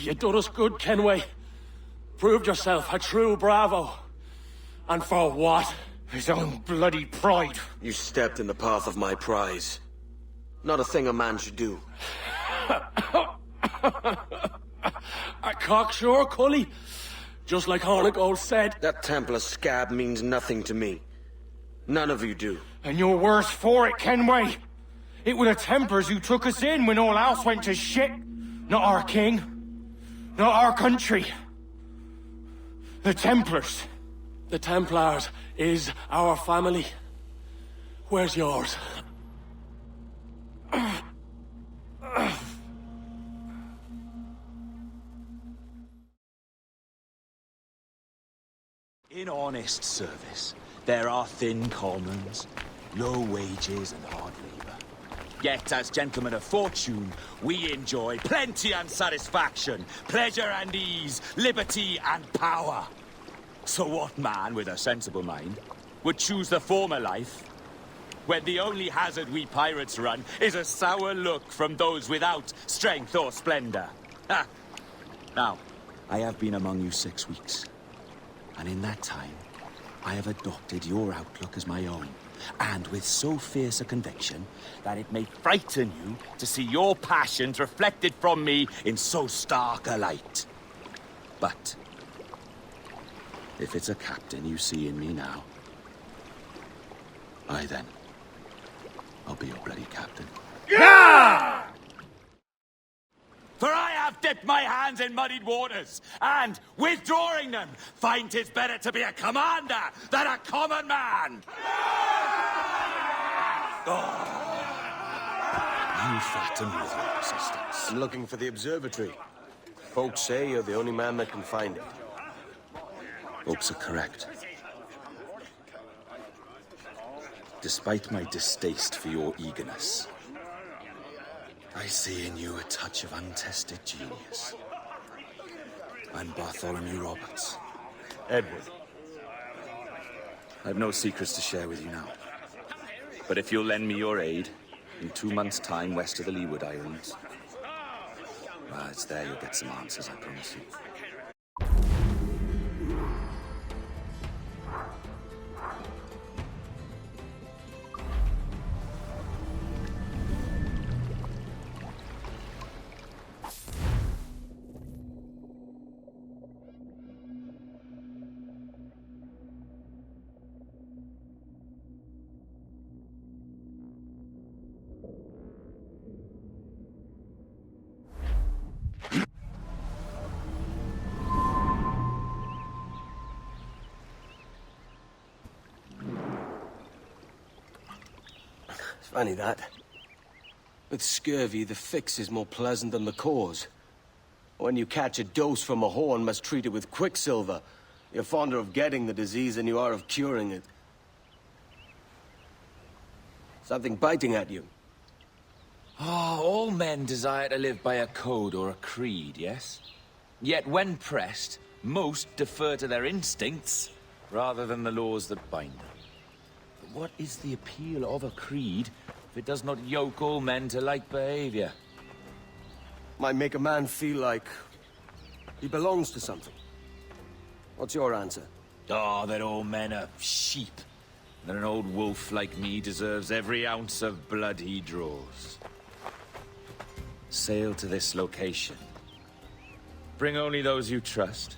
You done us good, Kenway. Proved yourself a true bravo. And for what? His own bloody pride. You stepped in the path of my prize. Not a thing a man should do. A cocksure, Cully. Just like Hornigold said. That Templar scab means nothing to me. None of you do. And you're worse for it, Kenway. It were the Templars who took us in when all else went to shit. Not our king. Not our country. The Templars. The Templars is our family. Where's yours? In honest service, there are thin commons, low wages and hard labor. Yet, as gentlemen of fortune, we enjoy plenty and satisfaction, pleasure and ease, liberty and power. So what man with a sensible mind would choose the former life, when the only hazard we pirates run is a sour look from those without strength or splendor? Ha! Now, I have been among you 6 weeks. And in that time, I have adopted your outlook as my own, and with so fierce a conviction that it may frighten you to see your passions reflected from me in so stark a light. But if it's a captain you see in me now, I'll be your bloody captain. Yeah! For I have dipped my hands in muddied waters, and, withdrawing them, find 'tis better to be a commander than a common man! You flatter me with your persistence. I'm looking for the observatory. Folks say you're the only man that can find it. Folks are correct. Despite my distaste for your eagerness, I see in you a touch of untested genius. I'm Bartholomew Roberts. Edward. I've no secrets to share with you now. But if you'll lend me your aid, in 2 months' time west of the Leeward Islands, well, it's there you'll get some answers, I promise you. Funny that. With scurvy, the fix is more pleasant than the cause. When you catch a dose from a horn, must treat it with quicksilver. You're fonder of getting the disease than you are of curing it. Something biting at you. All men desire to live by a code or a creed, yes? Yet when pressed, most defer to their instincts rather than the laws that bind them. But what is the appeal of a creed if it does not yoke all men to like behavior? Might make a man feel like he belongs to something. What's your answer? Oh, that all men are sheep. That an old wolf like me deserves every ounce of blood he draws. Sail to this location. Bring only those you trust.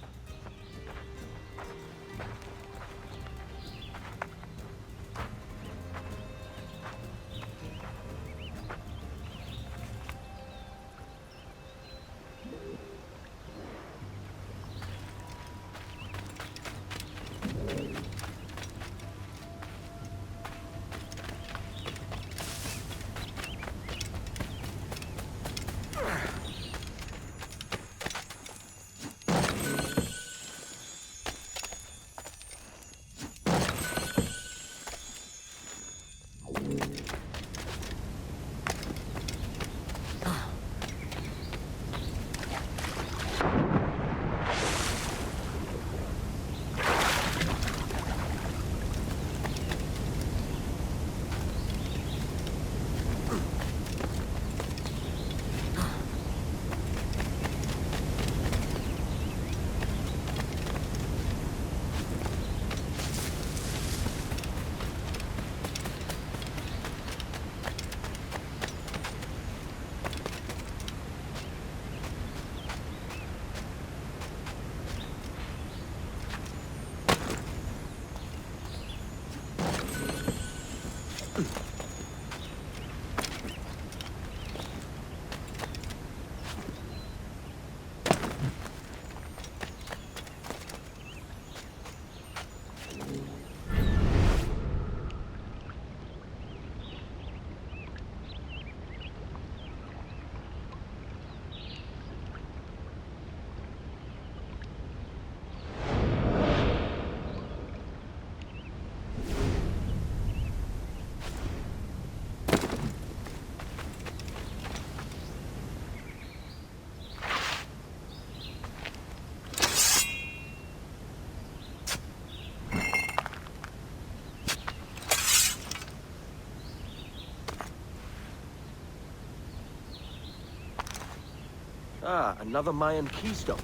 Ah, another Mayan keystone.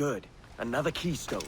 Good. Another keystone.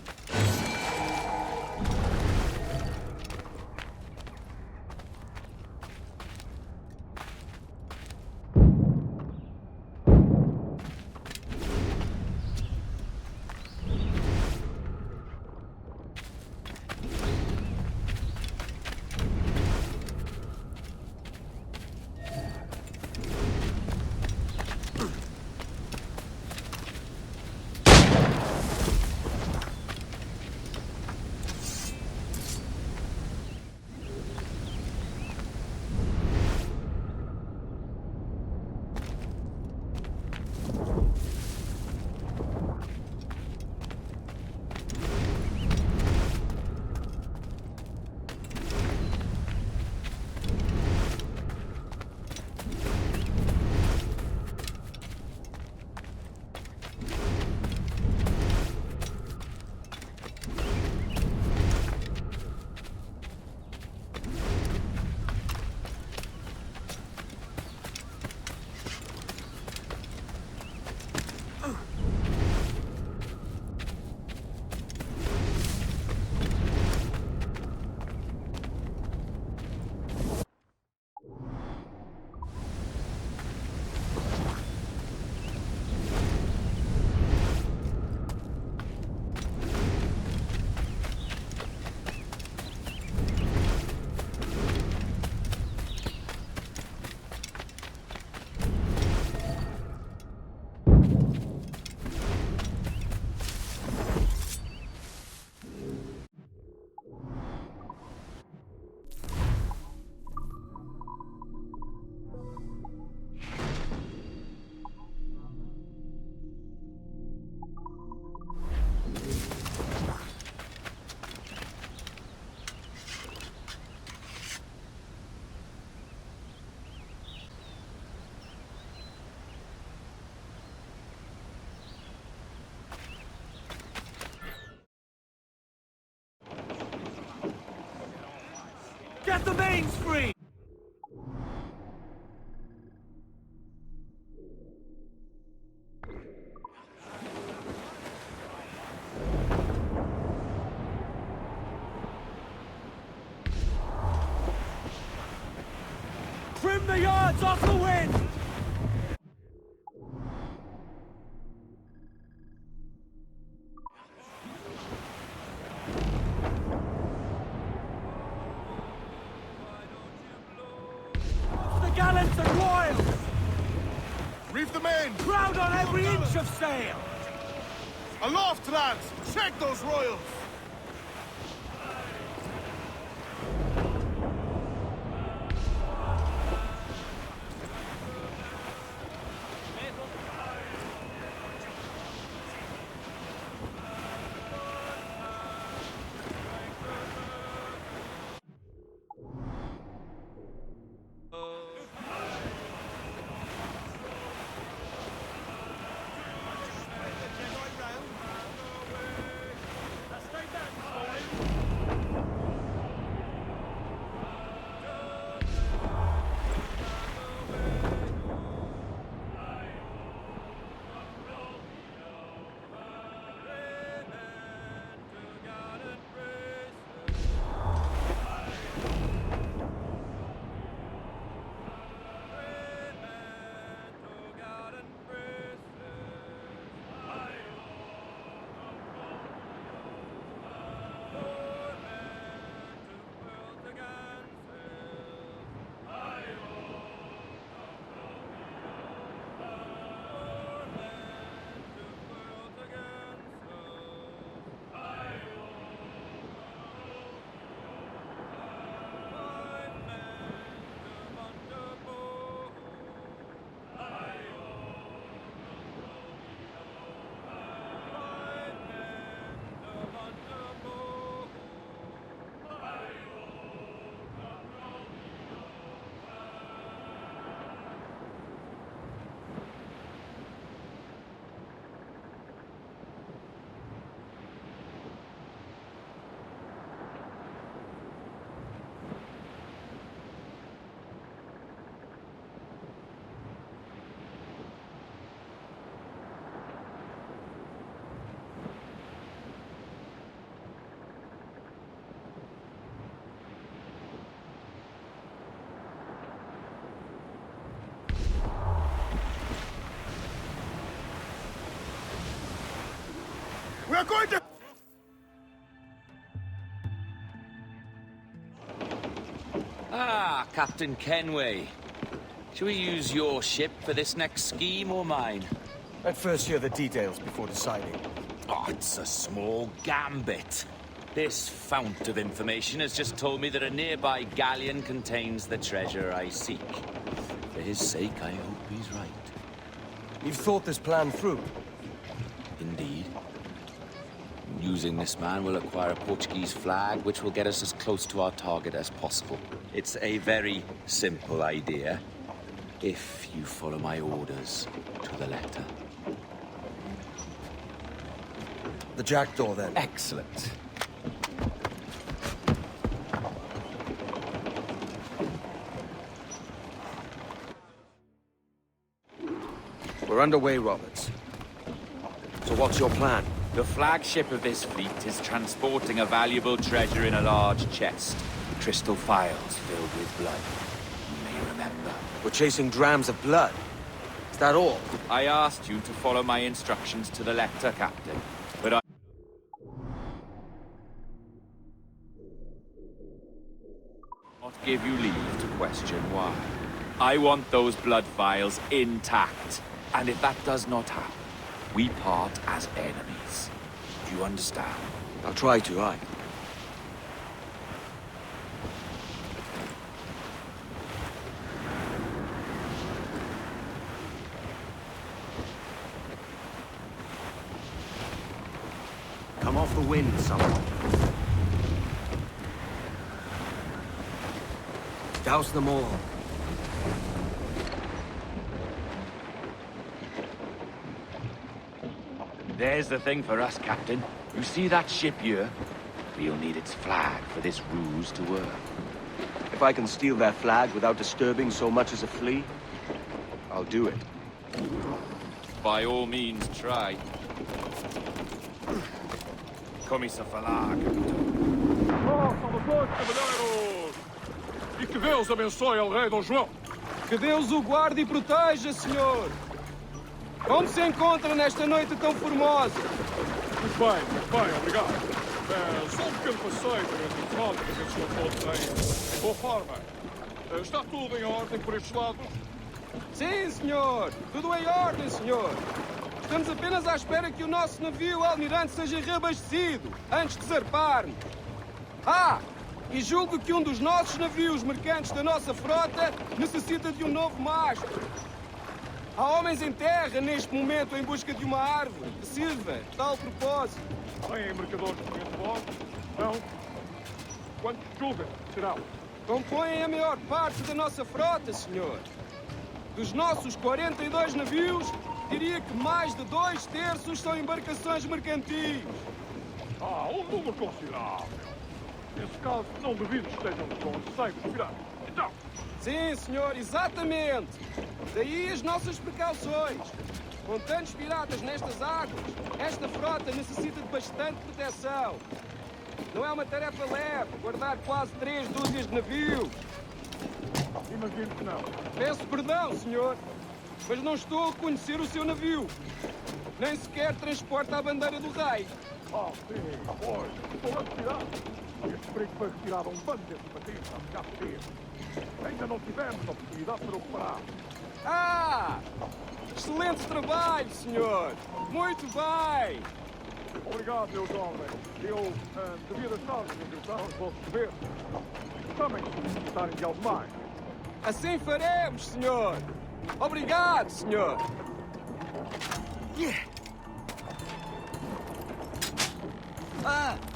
Get the mains free! Trim the yards off the wind! Gallants and royals! Reef the main! Crowd on every inch of sail! Aloft, lads! Check those royals! are going to... Ah, Captain Kenway. Shall we use your ship for this next scheme or mine? I'd first hear the details before deciding. Oh, it's a small gambit. This fount of information has just told me that a nearby galleon contains the treasure I seek. For his sake, I hope he's right. You've thought this plan through? Indeed. Using this man, we'll acquire a Portuguese flag, which will get us as close to our target as possible. It's a very simple idea, if you follow my orders to the letter. The jackdaw, then. Excellent. We're underway, Roberts. So what's your plan? The flagship of this fleet is transporting a valuable treasure in a large chest. Crystal phials filled with blood. You may remember. We're chasing drams of blood. Is that all? I asked you to follow my instructions to the letter, Captain. But I... not give you leave to question why. I want those blood vials intact. And if that does not happen, we part as enemies. Do you understand? I'll try to, aye. Come off the wind, someone. Douse them all. There's the thing for us, Captain. You see that ship here? We'll need its flag for this ruse to work. If I can steal their flag without disturbing so much as a flea, I'll do it. By all means, try. Commissa falar, cavalheiros! E que Deus abençoe ao rei Dom João! Que Deus o guarde e proteja, senhor! Como se encontra nesta noite tão formosa? Muito bem, obrigado. Só um pequeno passeio durante o sol, para ver se o ponto em boa forma. Está tudo em ordem por estes lados? Sim, senhor. Tudo em ordem, senhor. Estamos apenas à espera que o nosso navio almirante seja reabastecido, antes de zarparmos. Ah! E julgo que um dos nossos navios mercantes da nossa frota necessita de um novo mastro. Há homens em terra, neste momento, em busca de uma árvore que sirva de tal propósito. Têm mercadores de bordo? Não? Quantos julgam serão? Compõem a maior parte da nossa frota, senhor. Dos nossos 42 navios, diria que mais de 2/3 são embarcações mercantis. Um número considerável. Nesse caso, não duvido que estejam com receio dos piratas. Então... Sim, senhor, exatamente. Daí as nossas precauções. Com tantos piratas nestas águas, esta frota necessita de bastante proteção. Não é uma tarefa leve guardar quase 3 dúzias de navios. Imagino que não. Peço perdão, senhor, mas não estou a reconhecer o seu navio. Nem sequer transporta a bandeira do rei. Sim, pois. Estou a retirar. Este perigo foi retirado a um bando desses batidos há cá por dias. Ainda não tivemos oportunidade para o reparar. Excelente trabalho, senhor! Muito bem! Obrigado, meu jovem. Eu devia deixar de ingressar aos vossos deveres. Também se necessitarem de algo mais. Assim faremos, senhor! Obrigado, senhor!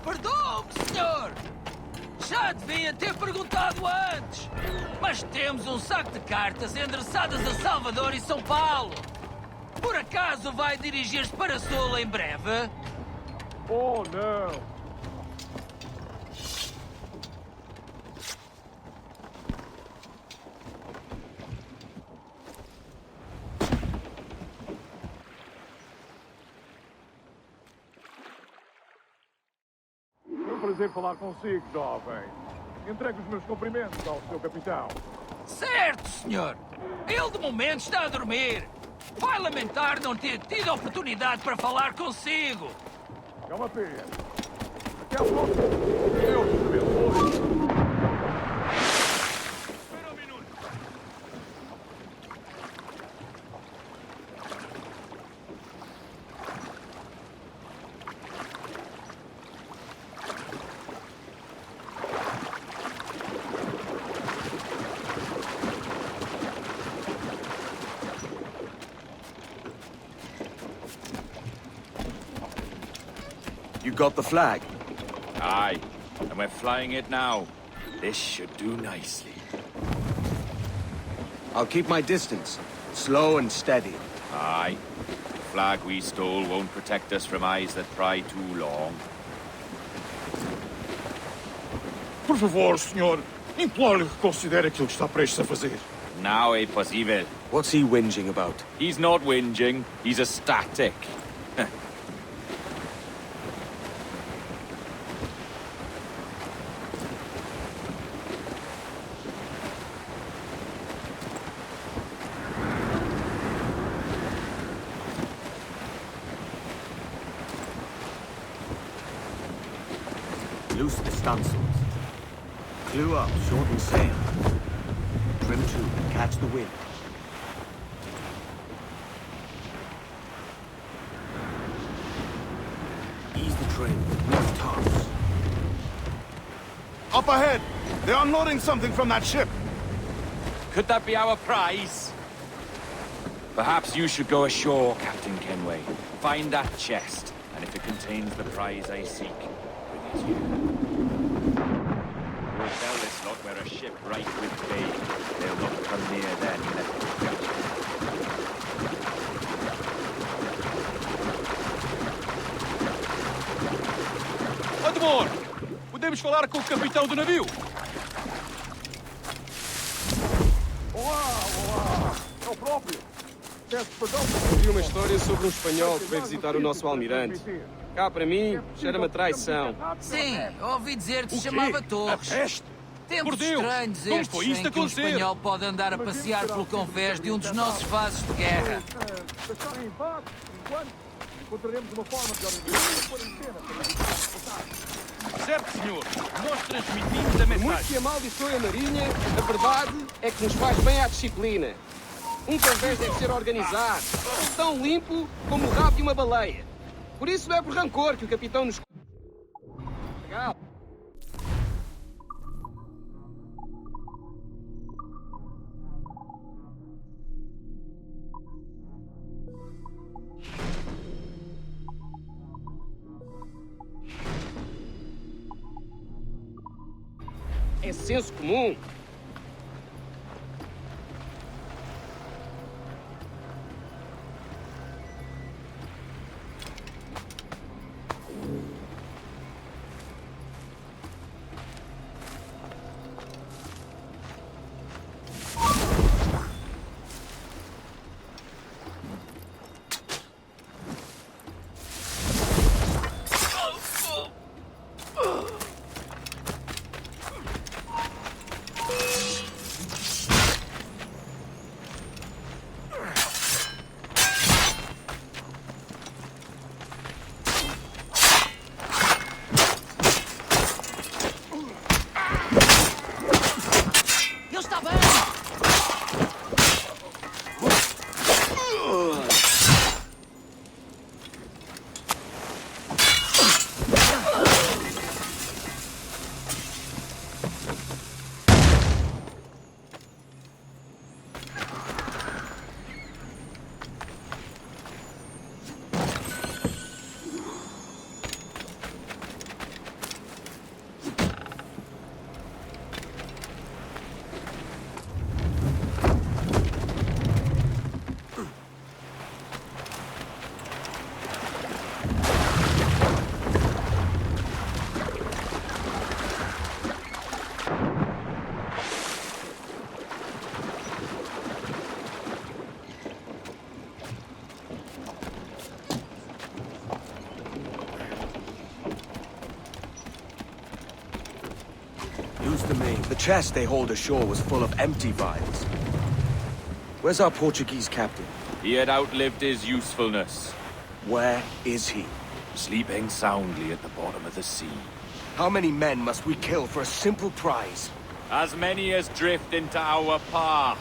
Perdoe-me, senhor! Já devia ter perguntado antes! Mas temos um saco de cartas endereçadas a Salvador e São Paulo! Por acaso vai dirigir-se para Sul em breve? Oh, não! É um prazer falar consigo, jovem. Entregue os meus cumprimentos ao seu capitão. Certo, senhor. Ele de momento está a dormir. Vai lamentar não ter tido oportunidade para falar consigo. Come up here. Até a próxima. Deus te abençoe. You got the flag? Aye, and we're flying it now. This should do nicely. I'll keep my distance. Slow and steady. Aye. The flag we stole won't protect us from eyes that pry too long. Por favor, senhor. Imploro-lhe que considere aquilo que está prestes a fazer. Now é possível. What's he whinging about? He's not whinging, he's ecstatic. Loose the stunsails. Clew up, shorten sail. Trim to, catch the wind. Ease the trim, move tops. Up ahead! They're unloading something from that ship! Could that be our prize? Perhaps you should go ashore, Captain Kenway. Find that chest, and if it contains the prize I seek, bring it here. We'll tell this lot we're a ship right with bait. They'll not come near then, let them catch it. Admor! Podemos falar com o capitão do navio? Olá! É o próprio. Peço perdão. Ouvi uma história sobre um espanhol que veio visitar o nosso almirante. Cá, para mim, cheira-me a traição. Sim, ouvi dizer que se chamava Torres. Tempos Por Deus! estranhos Como estes foi isto em que um acontecer? espanhol pode andar a passear pelo convés de um dos nossos vasos de guerra. Deixarem em paz, enquanto encontraremos uma forma de organizar pôr em cena. Certo, senhor. Nós transmitimos a Muito mensagem. que amaldiçoe a marinha, a verdade é que nos faz bem à disciplina. Um convés deve ser organizado, tão limpo como o rabo de uma baleia. Por isso não é por rancor que o capitão nos... Legal. É senso comum. The chest they hauled ashore was full of empty vials. Where's our Portuguese captain? He had outlived his usefulness. Where is he? sleeping soundly at the bottom of the sea. How many men must we kill for a simple prize? As many as drift into our path.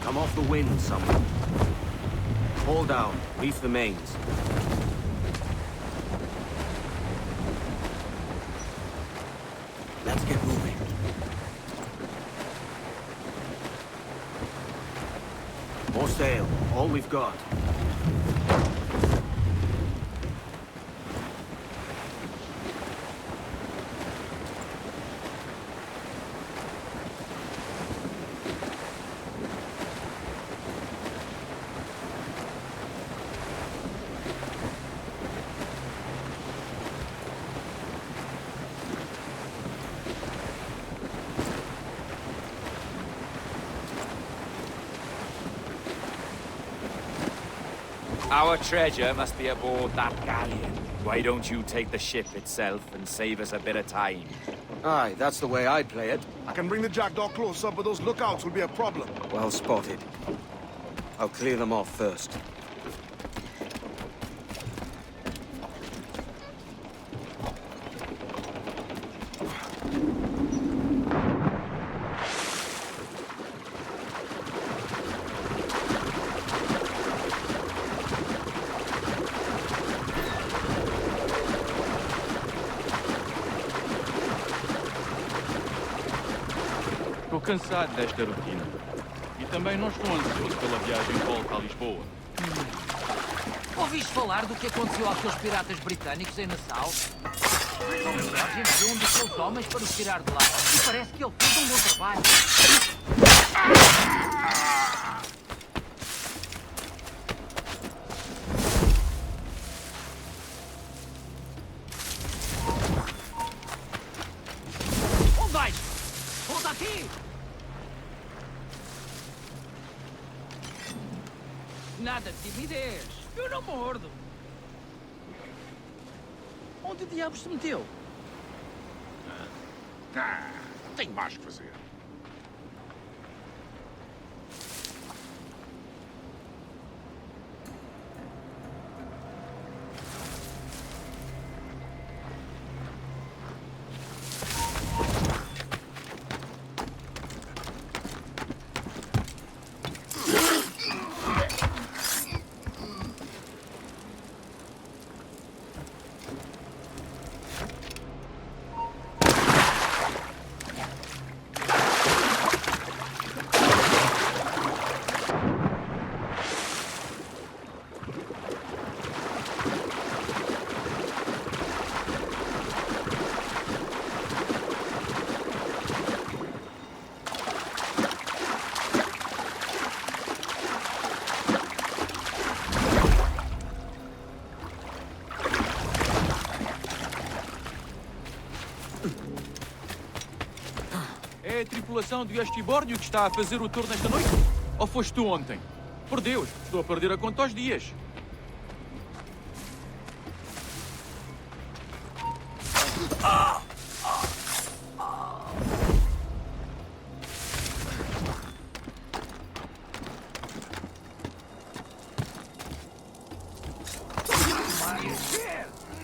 Come off the wind, someone. Haul down, reef the mains. Let's get moving. More sail, all we've got. Our treasure must be aboard that galleon. Why don't you take the ship itself and save us a bit of time? Aye, that's the way I'd play it. I can bring the jackdaw closer, but those lookouts will be a problem. Well spotted. I'll clear them off first. Estou cansado desta rotina. E também não estou ansioso pela viagem de volta a Lisboa. Ouviste falar do que aconteceu àqueles piratas britânicos em Nassau? O Jorge enviou um dos seus homens para os tirar de lá. E parece que ele fez um bom trabalho. Onde vais? Volta aqui! Nada de timidez. Eu não mordo. Onde diabos se meteu? Tenho mais que fazer. É a tripulação do Estibórnio que está a fazer o tour nesta noite? Ou foste tu ontem? Por Deus, estou a perder a conta aos dias.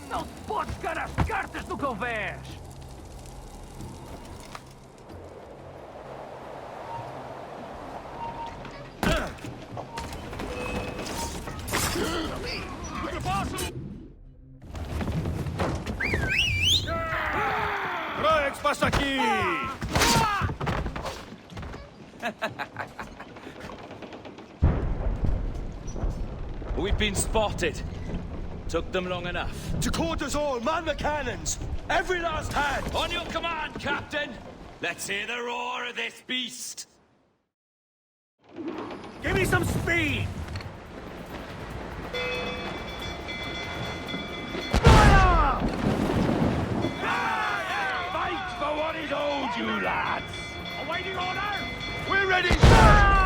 Não se pode jogar as cartas no convés! Roex, passa aqui! We've been spotted. Took them long enough. To quarters all, man the cannons! Every last hand! On your command, Captain! Let's hear the roar of this beast! Give me some speed! Fire! Fight for what is owed you, lads! Awaiting order! We're ready, sir!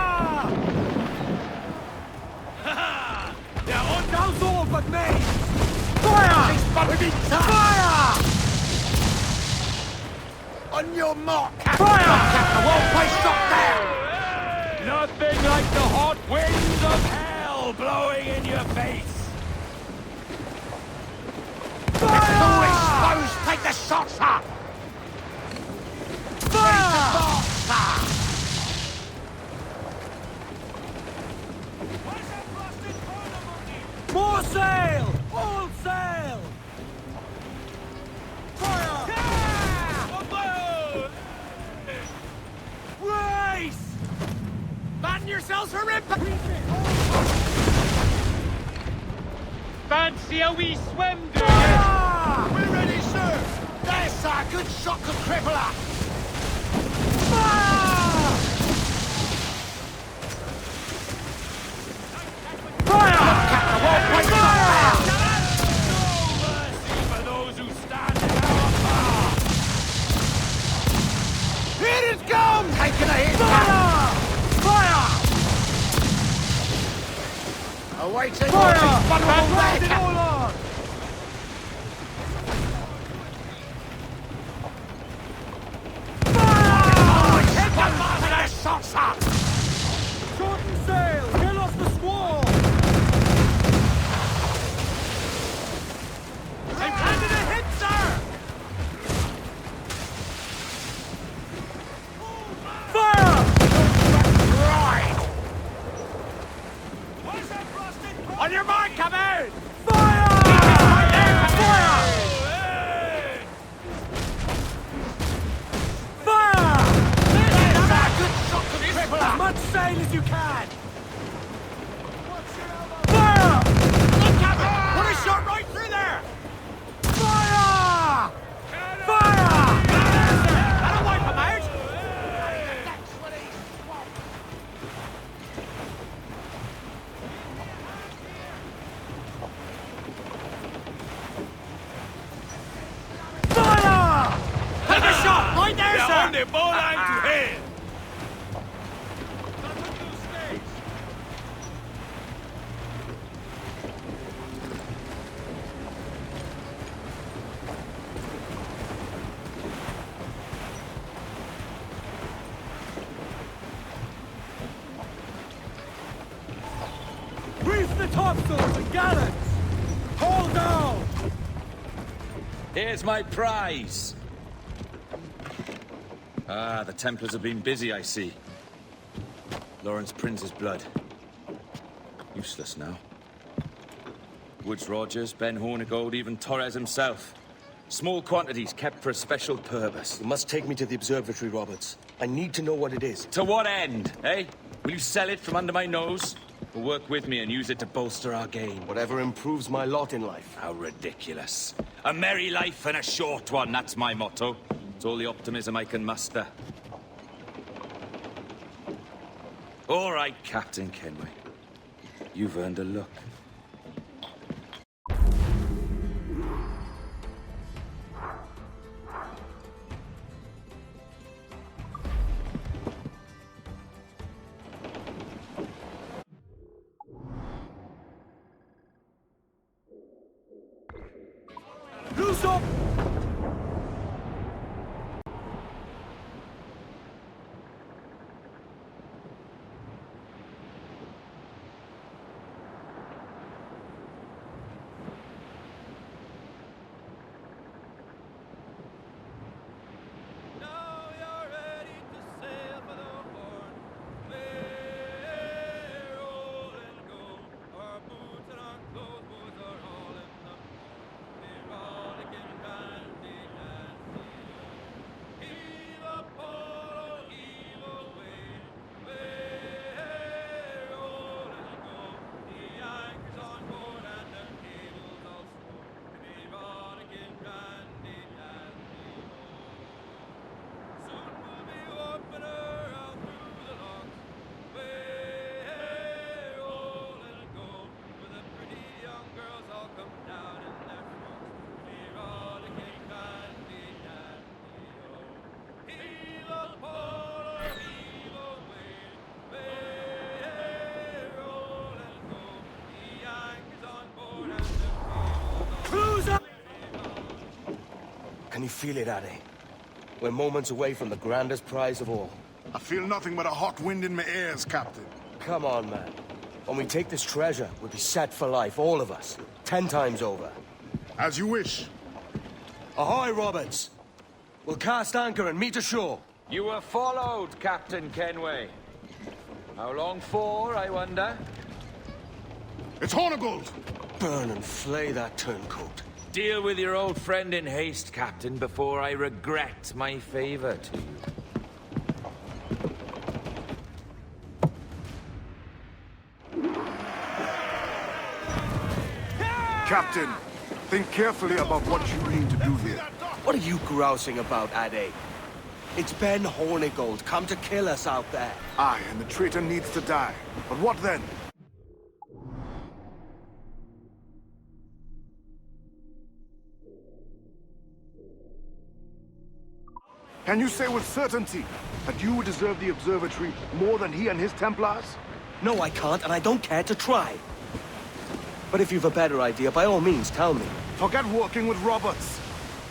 Der Untersuchung wird mich! Feuer! Fire! On your mark, Fire! I won't play shot down! Nothing like the hot winds of hell blowing in your face! Fire! Exposed! Take the shot, sir! Fire! More sail! All sail! Fire! Race! Batten yourselves for impact! Fancy a wee swim, do you? We're ready, sir! There's, sir! Good shot could cripple her! Taking a hit! Fire! Fire! Awaiting what is vulnerable there! Fire! Shots up! Shorten sail! Get off the squall! They've handed a hit, sir! Fire! Right! On your mark, come out! Fire! Fire! Fire! Good shot could cripple her! As much sail as you can! Fire! Put a shot right through there! Fire! Fire! That'll wipe them out! Fire! Take a shot! Right there, sir! On the ball line to head! Reef the topsails and gallants! Hold down! Here's my prize. Ah, the Templars have been busy, I see. Lawrence Prince's blood. Useless now. Woods Rogers, Ben Hornigold, even Torres himself. Small quantities kept for a special purpose. You must take me to the observatory, Roberts. I need to know what it is. To what end, eh? Will you sell it from under my nose? Or work with me and use it to bolster our gain? Whatever improves my lot in life. How ridiculous. A merry life and a short one, that's my motto. It's all the optimism I can muster. All right, Captain Kenway. You've earned a look. Loose up! Can you feel it, Addy? We're moments away from the grandest prize of all. I feel nothing but a hot wind in my ears, Captain. Come on, man. When we take this treasure, we'll be set for life, all of us. 10 times over. As you wish. Ahoy, Roberts! We'll cast anchor and meet ashore. You were followed, Captain Kenway. How long for, I wonder? It's Hornigold! Burn and flay that turncoat. Deal with your old friend in haste, Captain, before I regret my favor to you. Captain, think carefully about what you mean to do here. What are you grousing about, Ade? It's Ben Hornigold, come to kill us out there. Aye, and the traitor needs to die. But what then? Can you say with certainty that you deserve the observatory more than he and his Templars? No, I can't, and I don't care to try. But if you've a better idea, by all means, tell me. Forget working with Roberts.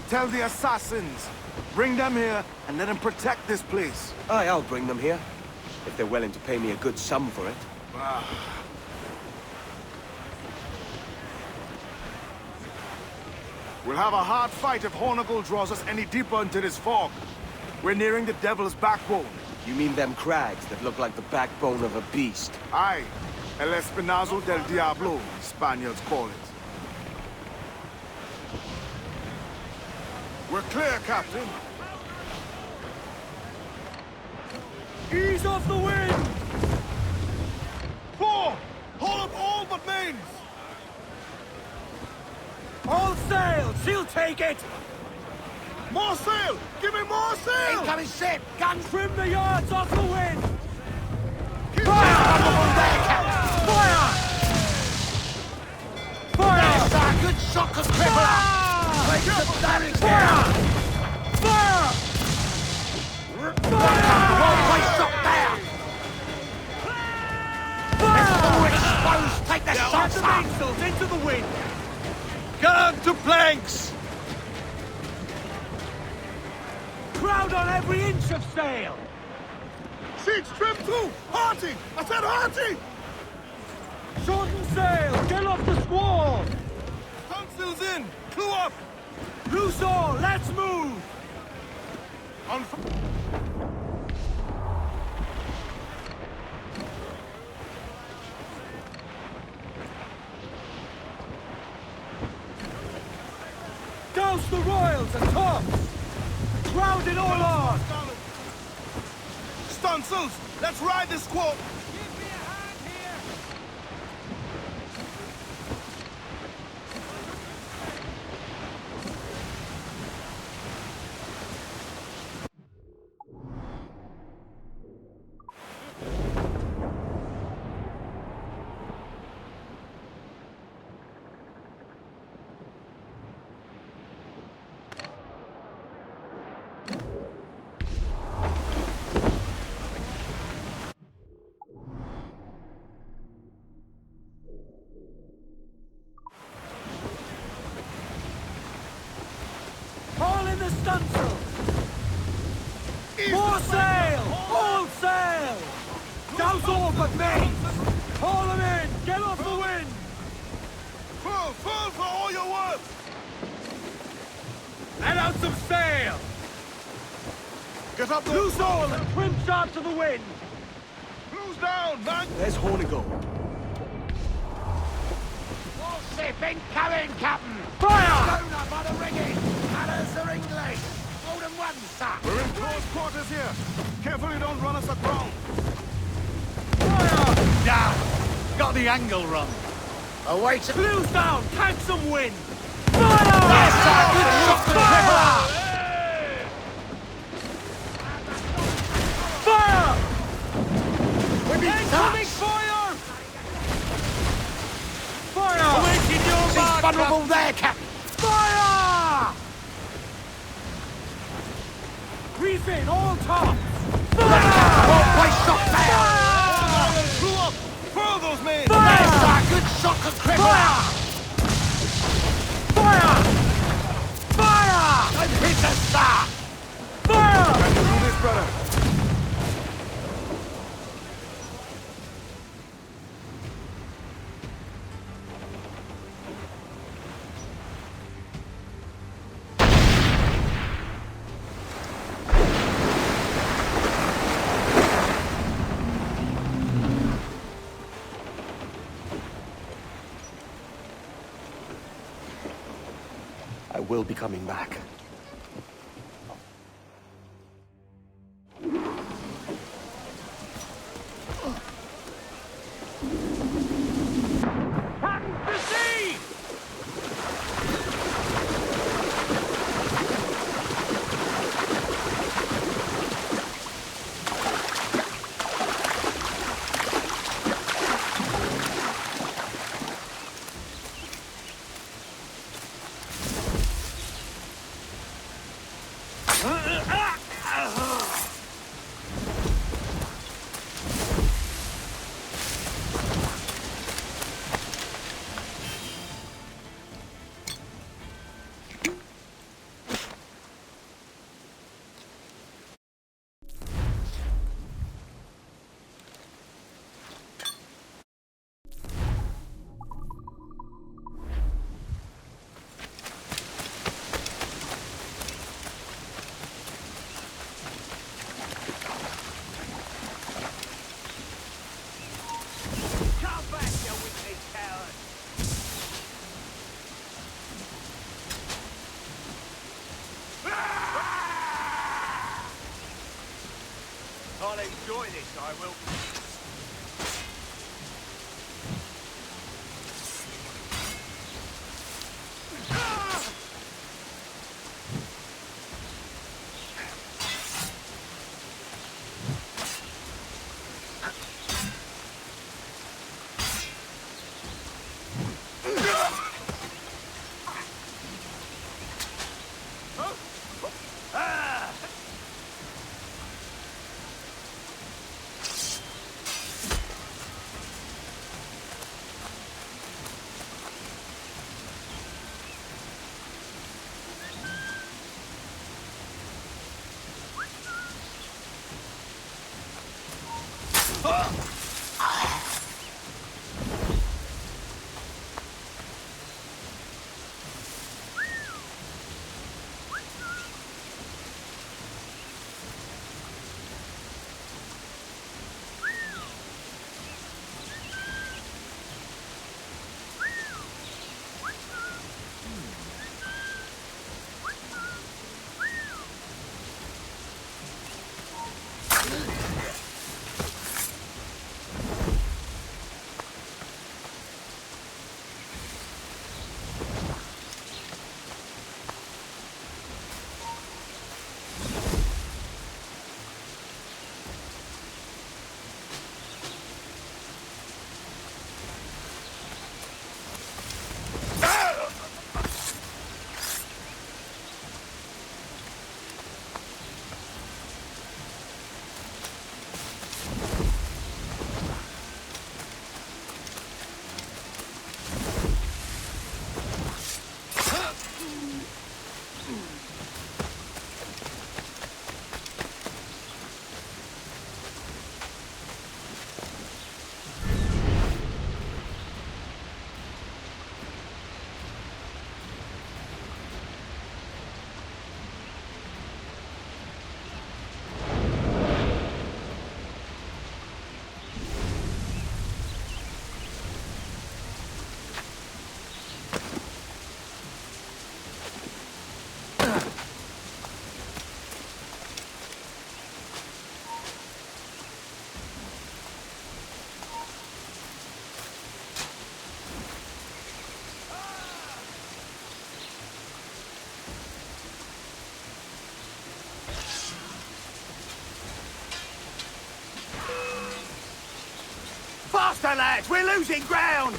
Tell the assassins. Bring them here and let them protect this place. Aye, I'll bring them here. If they're willing to pay me a good sum for it. We'll have a hard fight if Hornigold draws us any deeper into this fog. We're nearing the Devil's Backbone. You mean them crags that look like the backbone of a beast? Aye. El Espinazo del Diablo, Spaniards call it. We're clear, Captain. Ease off the wind! Four! Hold up all but mains! All sail! She'll take it! More sail! Give me more sail! Incoming ship! Guns! Trim the yards off the wind! Fire! There's a good shock of crippler! Break the barracks here! Fire! One-way shot there! Fire! Exposed! Take the shots the up! mainsails into the wind! Gun to planks! Crowd on every inch of sail! Sheets trim too! Hearty! I said hearty! Shorten sail! Get off the squall! Tonsils in! Clue up! Loose all! Let's move! On Douse the royals and tops! Crowd it all on! Stunsels! Let's ride this squall! All in the stunsail! More sail! All sail! Douse all but mains! Haul them in! Get off the wind! Full for all your worth! Let out some sail! Get up the... Loose all and trim sharp to the wind! Cruise down, man! There's Hornigold. All ship incoming, Captain! Fire! Blown up on the rigging! Colours are English! Hold them one, sir! We're in close quarters here! Careful you don't run us aground! Fire! Down! Got the angle wrong! Away to... Flews down! Catch some wind! Fire! Yes, sir! Good shot to the crippler! Fire! We've been Incoming fire! Fire! Awaiting your mark! She's vulnerable there, Captain! Fire! Reef in, all tops! One-way shot there! Flew up! Furl those men! Yes, sir! Good shot to crippler! Fire! Fire! And hit us, sir! Fire! Can you do this, brother? I will be coming back. I'll enjoy this, I will. Faster, lads! We're losing ground!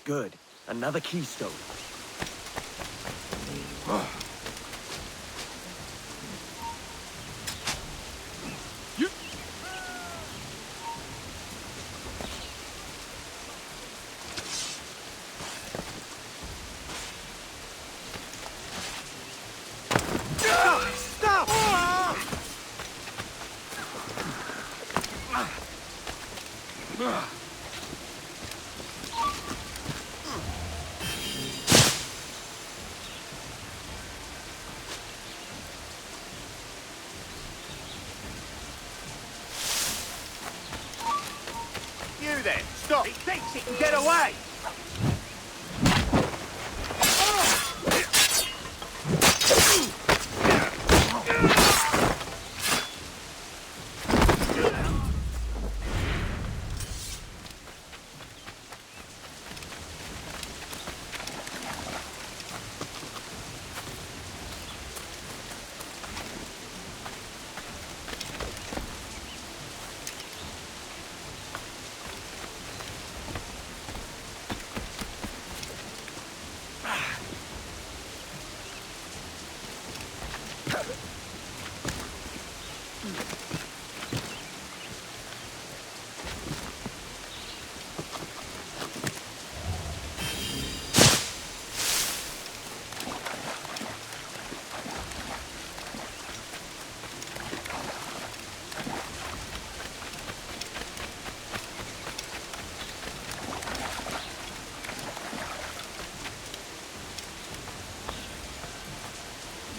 Good. Another keystone. thinks he can get away!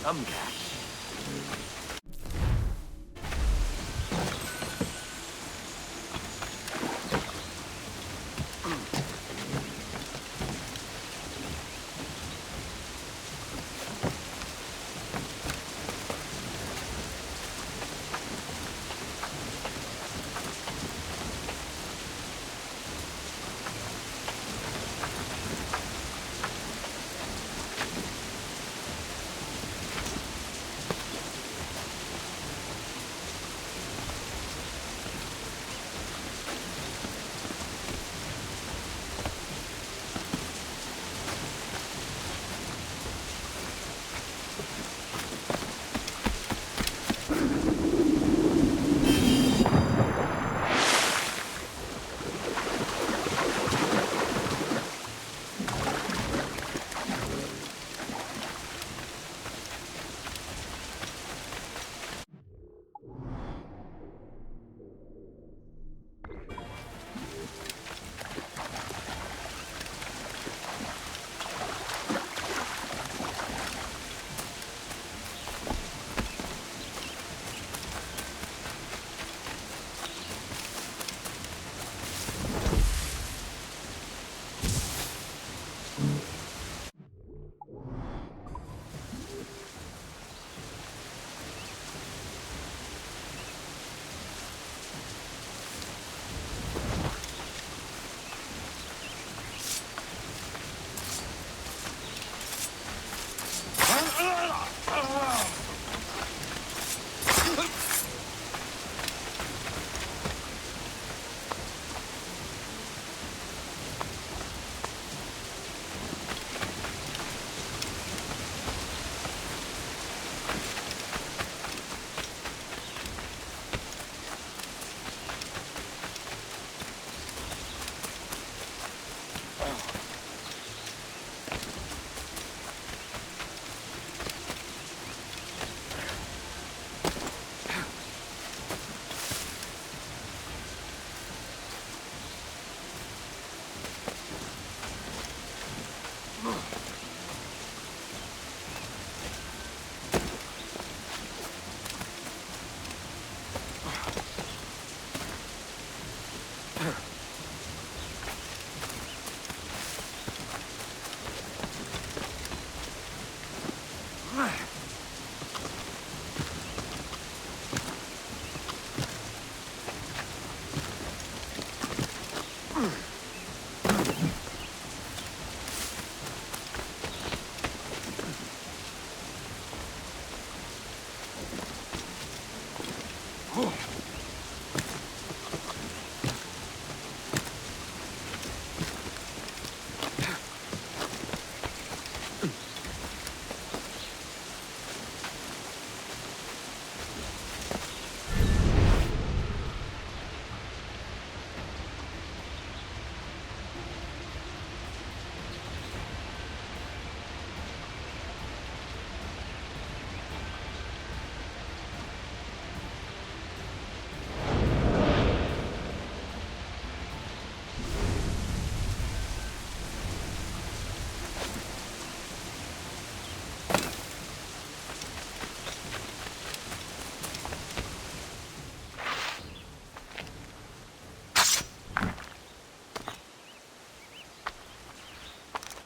Some cat.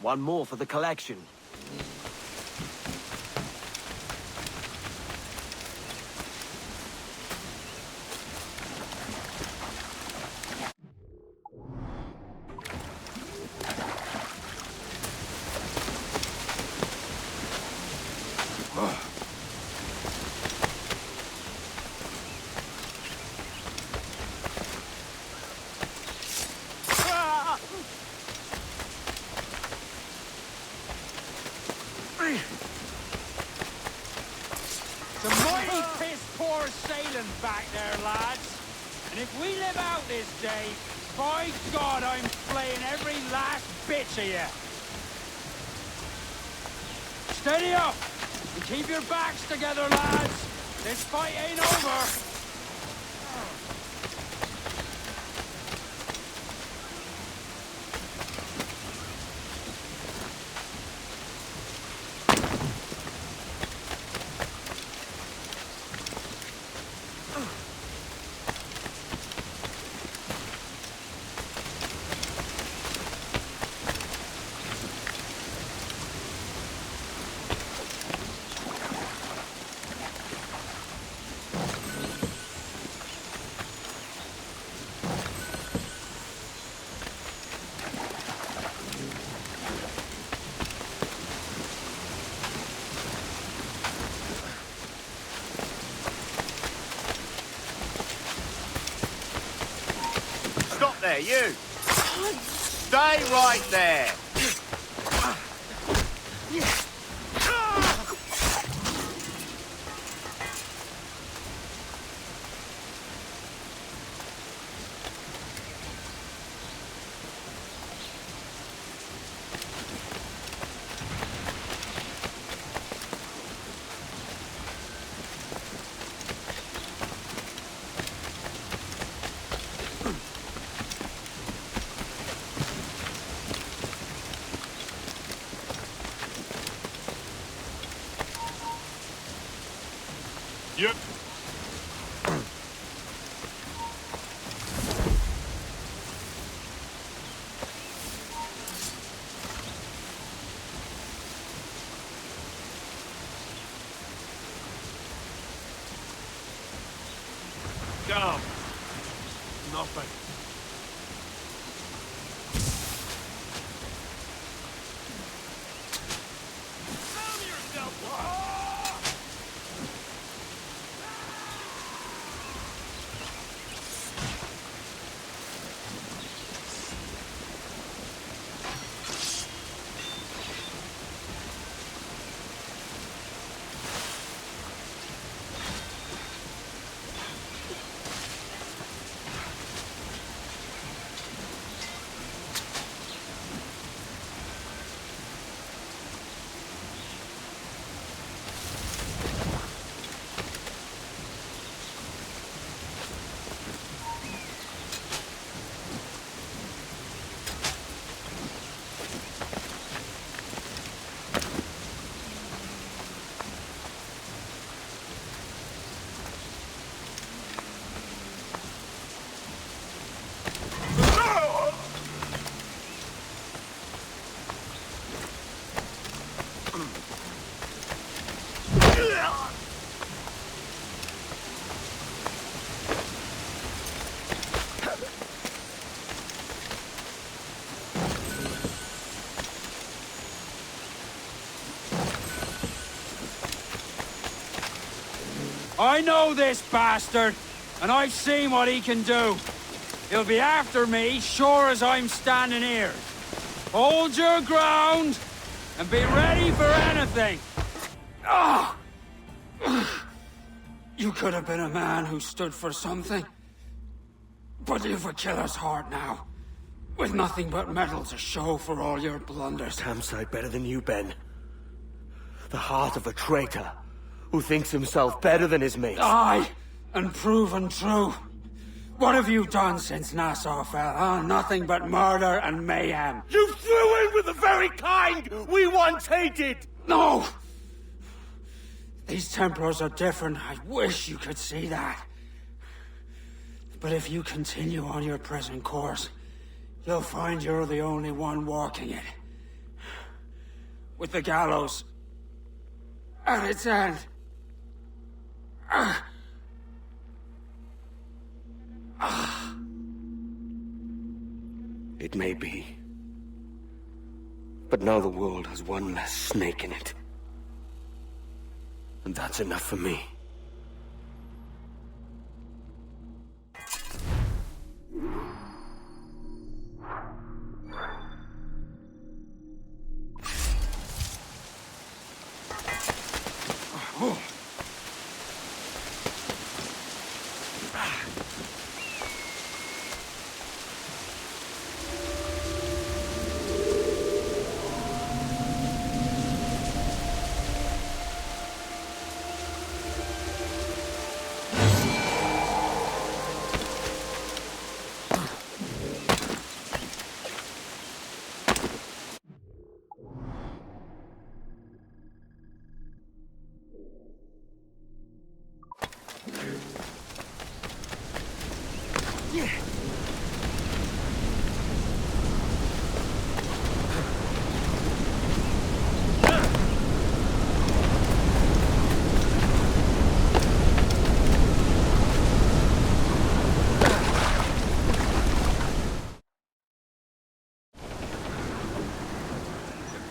One more for the collection. Some mighty piss-poor sailing back there, lads. And if we live out this day, by God, I'm slaying every last bitch of you. Steady up! And keep your backs together, lads. This fight ain't over. Stop there, you! Stay right there! Yep. Down. Nothing. I know this bastard, and I've seen what he can do. He'll be after me, sure as I'm standing here. Hold your ground, and be ready for anything. Ah! You could have been a man who stood for something. But you've a killer's heart now. With nothing but metal to show for all your blunders. Damn sight better than you, Ben. The heart of a traitor who thinks himself better than his mates. Aye, and proven true. What have you done since Nassau fell, huh? Nothing but murder and mayhem. You threw in with the very kind we once hated! No! These Templars are different. I wish you could see that. But if you continue on your present course, you'll find you're the only one walking it. with the gallows at its end. It may be. But now the world has one less snake in it. And that's enough for me.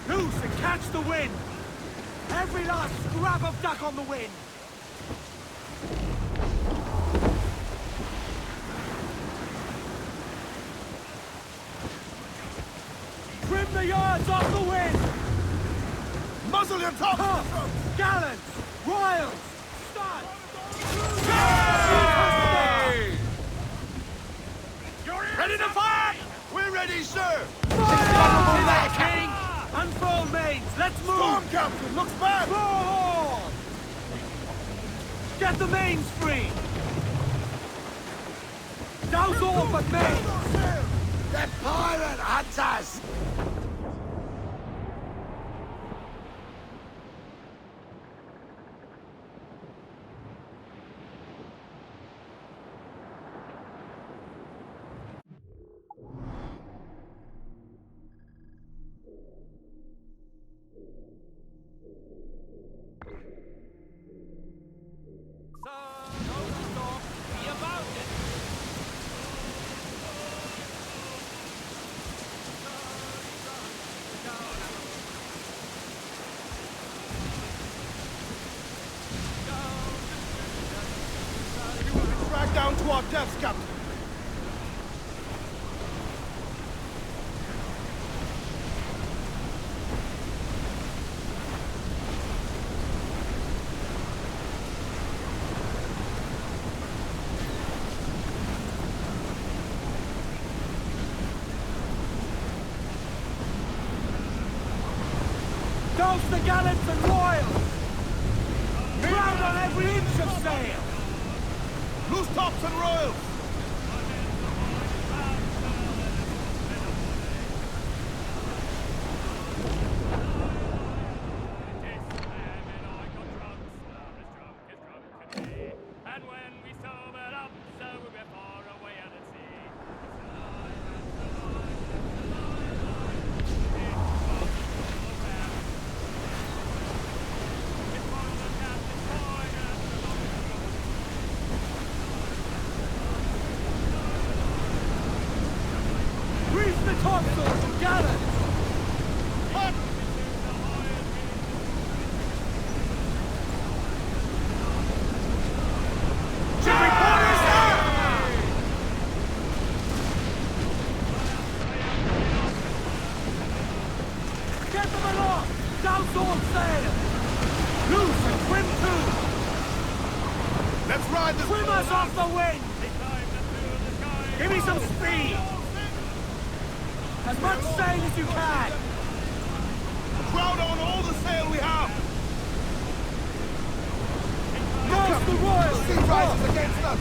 Loose and catch the wind! Every last scrap of duck on the wind! Trim the yards off the wind! Muzzle your top! Puff, gallants! Royals! Studs! Ready to fight? We're ready, sir! Fire! There, King! Unfurl mains! Let's move! Storm, Captain! Looks bad! Forward! Get the mains free! Douse all but mains! That pirate hunters! Drag down to our deaths, Captain! Douse the gallants and royals! Ground on every inch of sail! Loose tops and royals! And when we sobered up, so we were far away out at sea. Reef the topsails and gallants! Up! Shipping quarters there! Get them aloft! Douse all sail! Loose and trim to! Let's ride the... Trim us off the wind! Give me some speed! As much sail as you can! Crowd on all the sail we have! Douse the royals! The sea rises against us!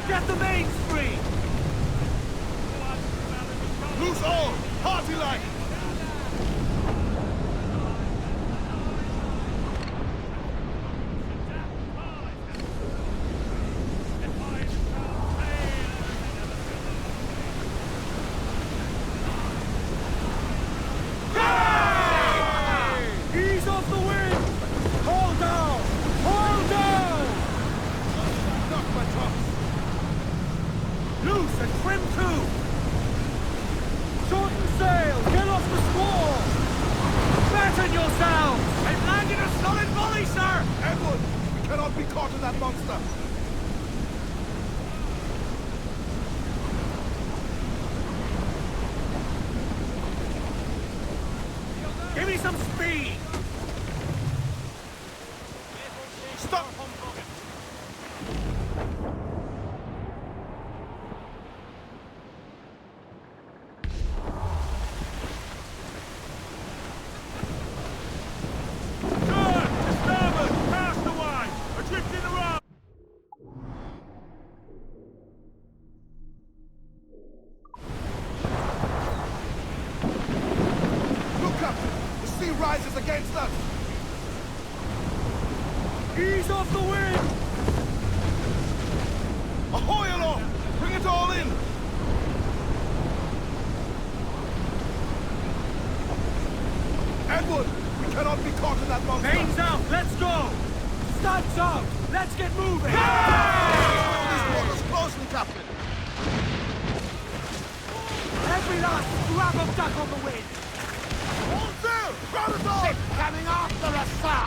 Get the mains free! Loose all! Party line! loose and trim to! Shorten sail! Get off the squall! Batten yourselves! I've landed a solid volley, sir! Edward, we cannot be caught in that monster! Give me some speed! Stop! Rises against us! Ease off the wind! Ahoy aloft! Bring it all in! Edward, we cannot be caught in that monster! Mains out, let's go! Studs out, let's get moving! These waters closely, Captain! Every last scrap of duck on the wind! All sail! Round it on! Ship coming after us, sir!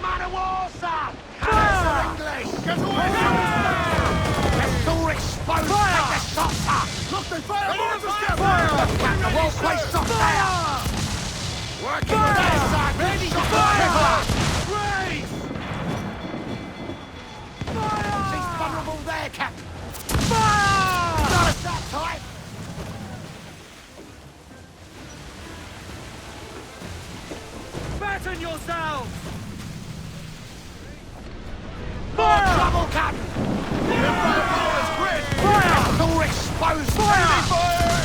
Man of war, sir! Fire! English! Get away! Let's all exposed! Take the shot, sir! Look, they fire! Fire! The whole place shot there! Working there, sir! Ready! Fire! Raise! Fire! She's vulnerable there, Captain! Fire! Not us that time! Batten yourselves! Fire! More trouble, Captain! Fire! It's all exposed! Fire! Fire!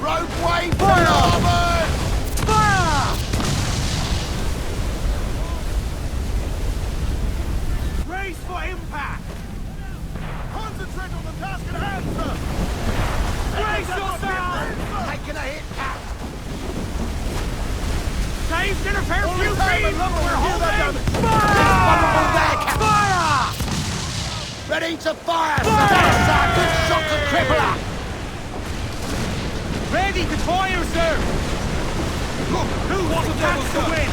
Roadway! Fire! Fire! Race for impact! Concentrate on the task at hand, sir! Brace yourself! Taking a hit, Cap! Dave's in a fair few feet! We're holding! Fire! There, Cap! Fire! Ready to fire! Fire! Good shot to cripple her! Ready to fire, sir! Look, who wants to catch the wind?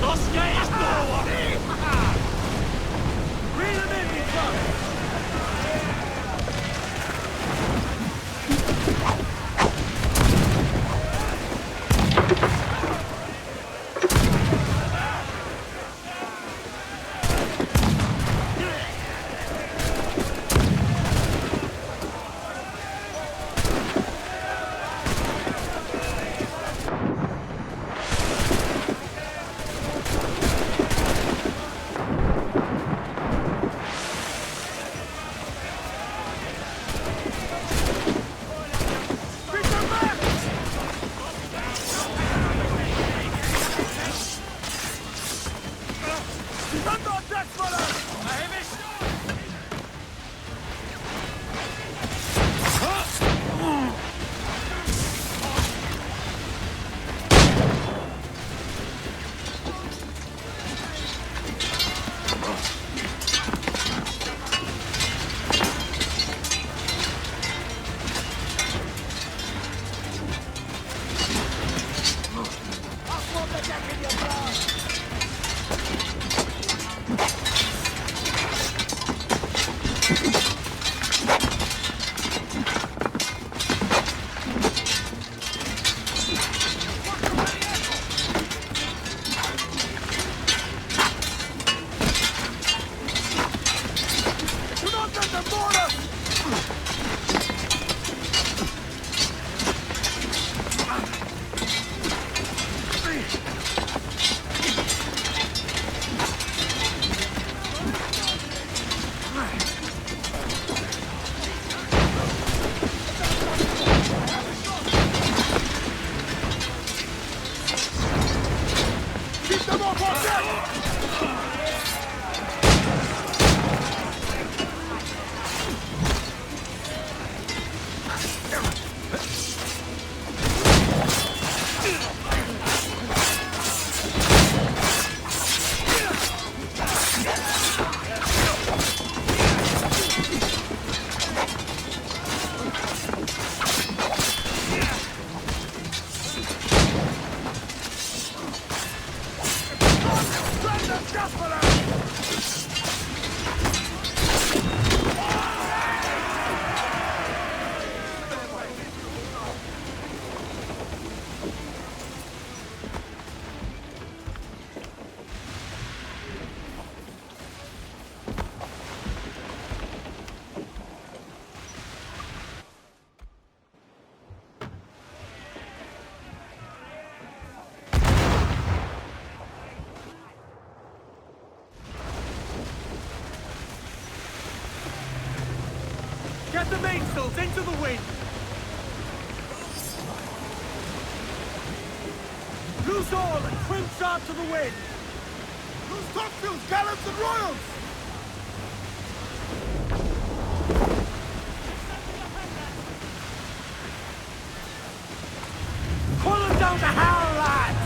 Los que esto! Reel him in, you son! Get the mainsails into the wind! Loose all and trim sharp to the wind! Loose topsails, gallants and royals! Pull them down to hell, lads!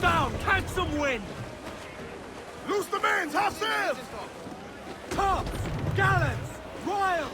Down! Catch some wind! Loose the mains! Half sail! Tops! Gallants! Royals!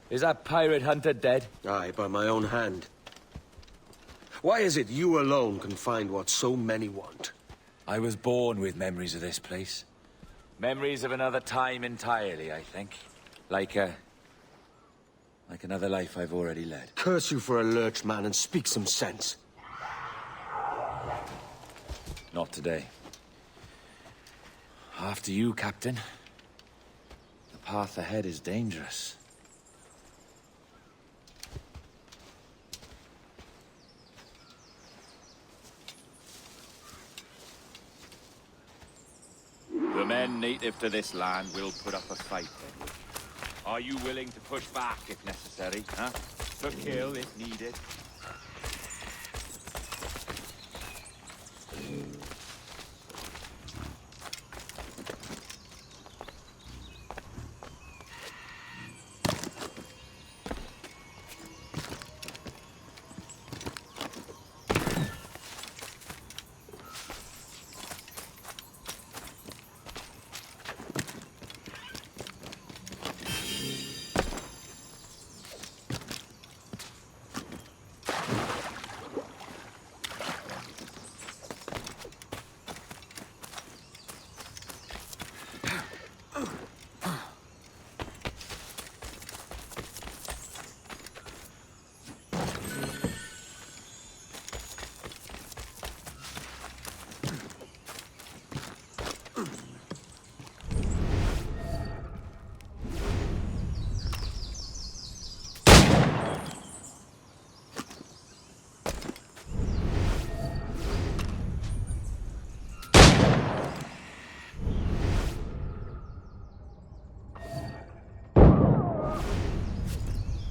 Is that pirate hunter dead? Aye, by my own hand. Why is it you alone can find what so many want? I was born with memories of this place. Memories of another time entirely, I think. Like another life I've already led. Curse you for a lurch, man, and speak some sense. Not today. After you, Captain. The path ahead is dangerous. The men native to this land will put up a fight, Edward. Are you willing to push back if necessary, huh? To kill if needed?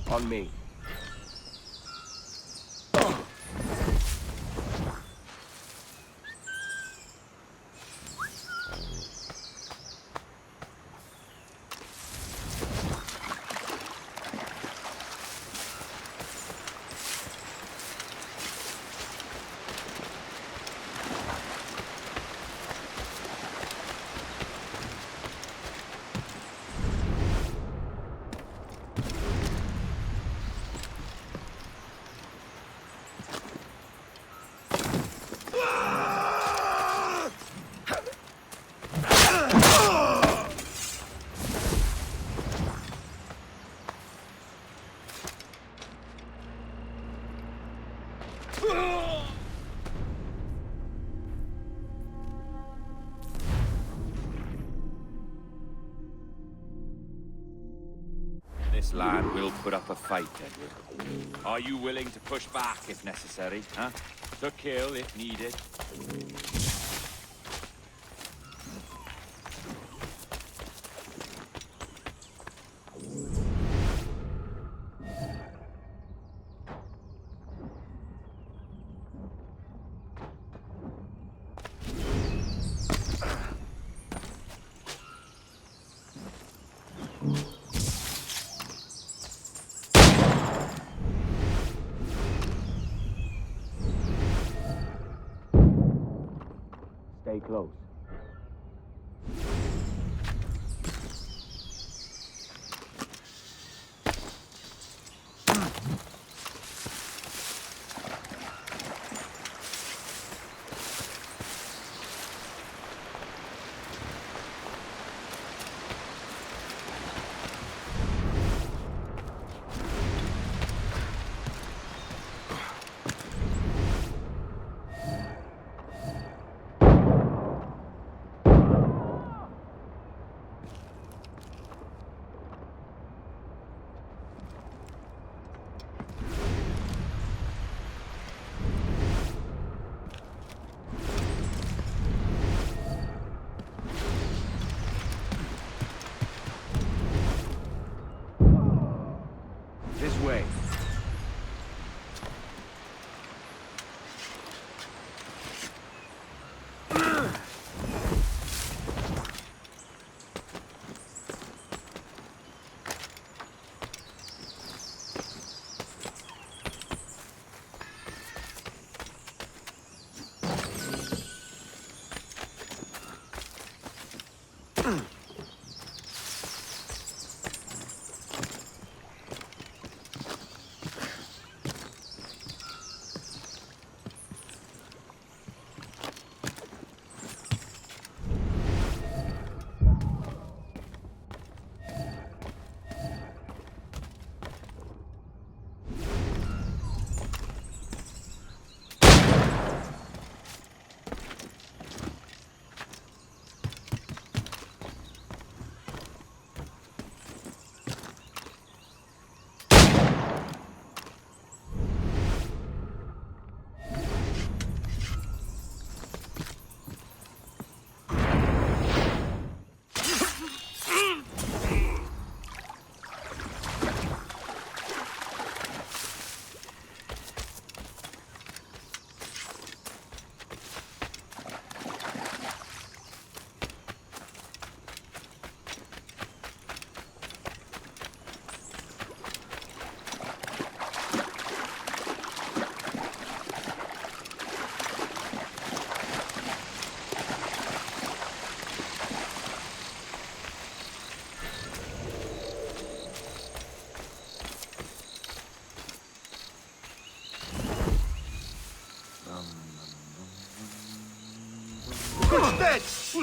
On me. This land will put up a fight, Edward. Are you willing to push back if necessary, huh? To kill if needed? Stay close. This way.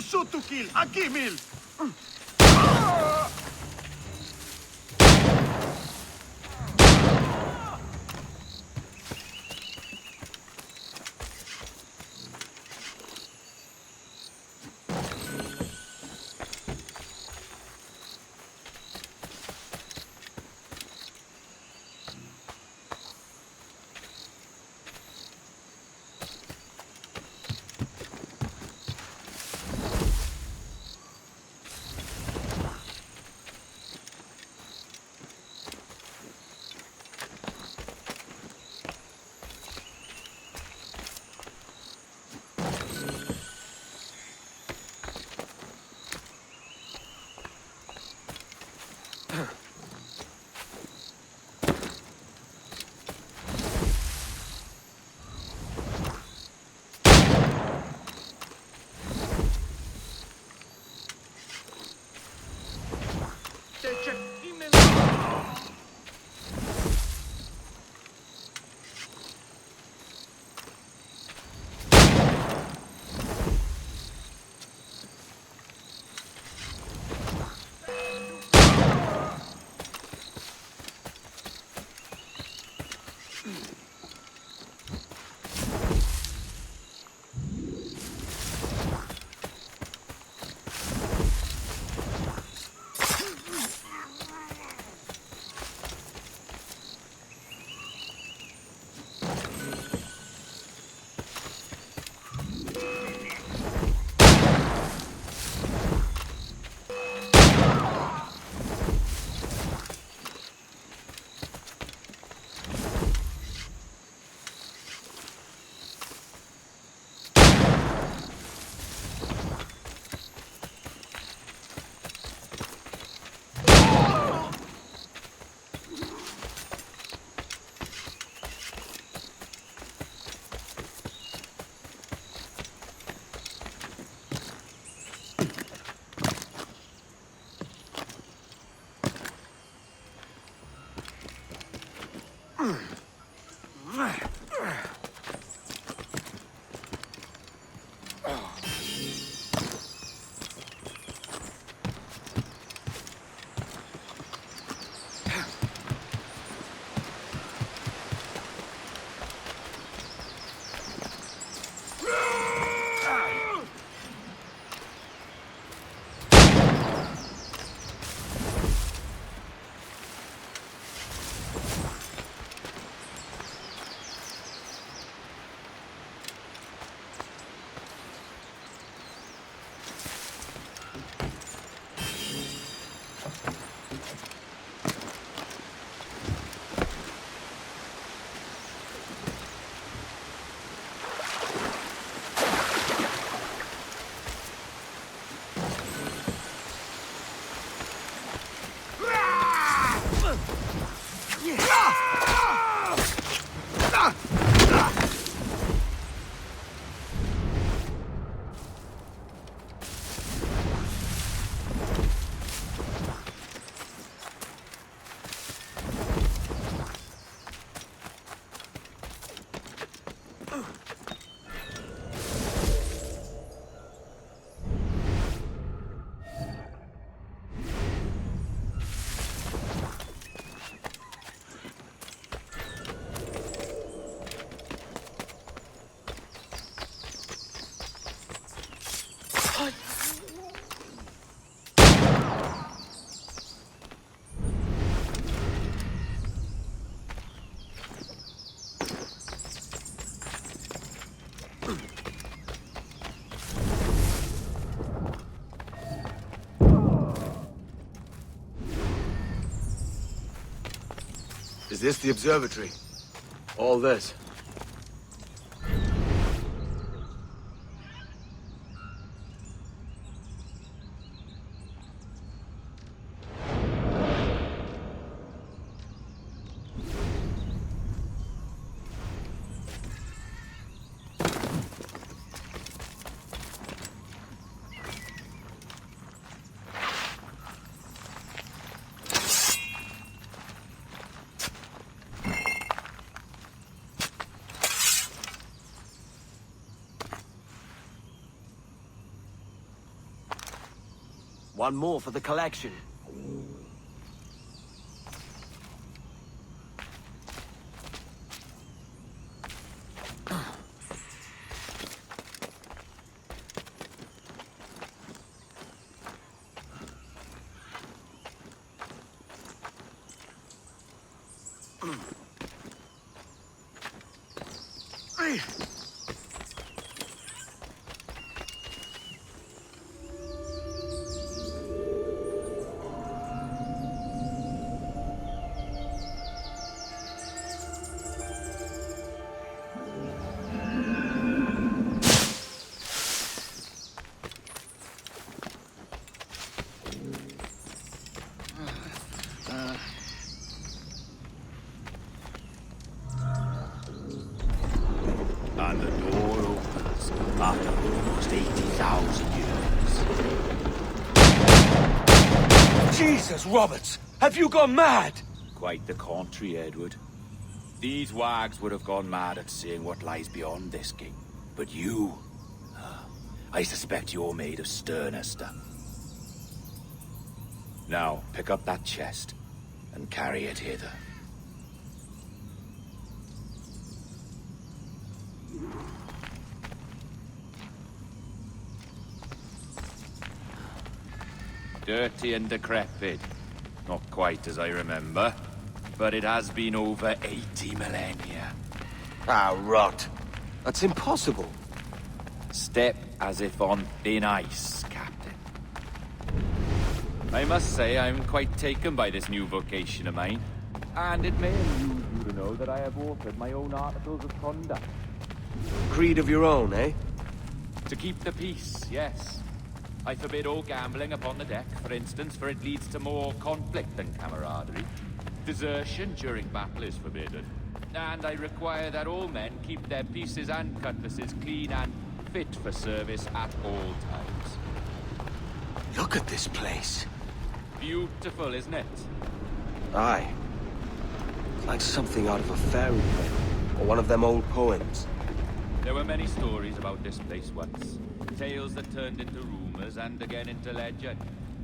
shoot to kill. Aquí, Mil. Is this the observatory? All this? One more for the collection. And the door opens after almost 80,000 years. Jesus, Roberts! Have you gone mad? Quite the contrary, Edward. These wags would have gone mad at seeing what lies beyond this king. But you... I suspect you're made of sterner stuff. Now, pick up that chest and carry it hither. Dirty and decrepit. Not quite as I remember, but it has been over 80 millennia. Ah, rot. That's impossible. Step as if on thin ice, Captain. I must say I'm quite taken by this new vocation of mine. And it may amuse you to know that I have authored my own articles of conduct. Creed of your own, eh? To keep the peace, yes. I forbid all gambling upon the deck, for instance, for it leads to more conflict than camaraderie. Desertion during battle is forbidden. And I require that all men keep their pieces and cutlasses clean and fit for service at all times. Look at this place. Beautiful, isn't it? Aye. Like something out of a fairy tale, or one of them old poems. There were many stories about this place once. Tales that turned into rumors and again into legend.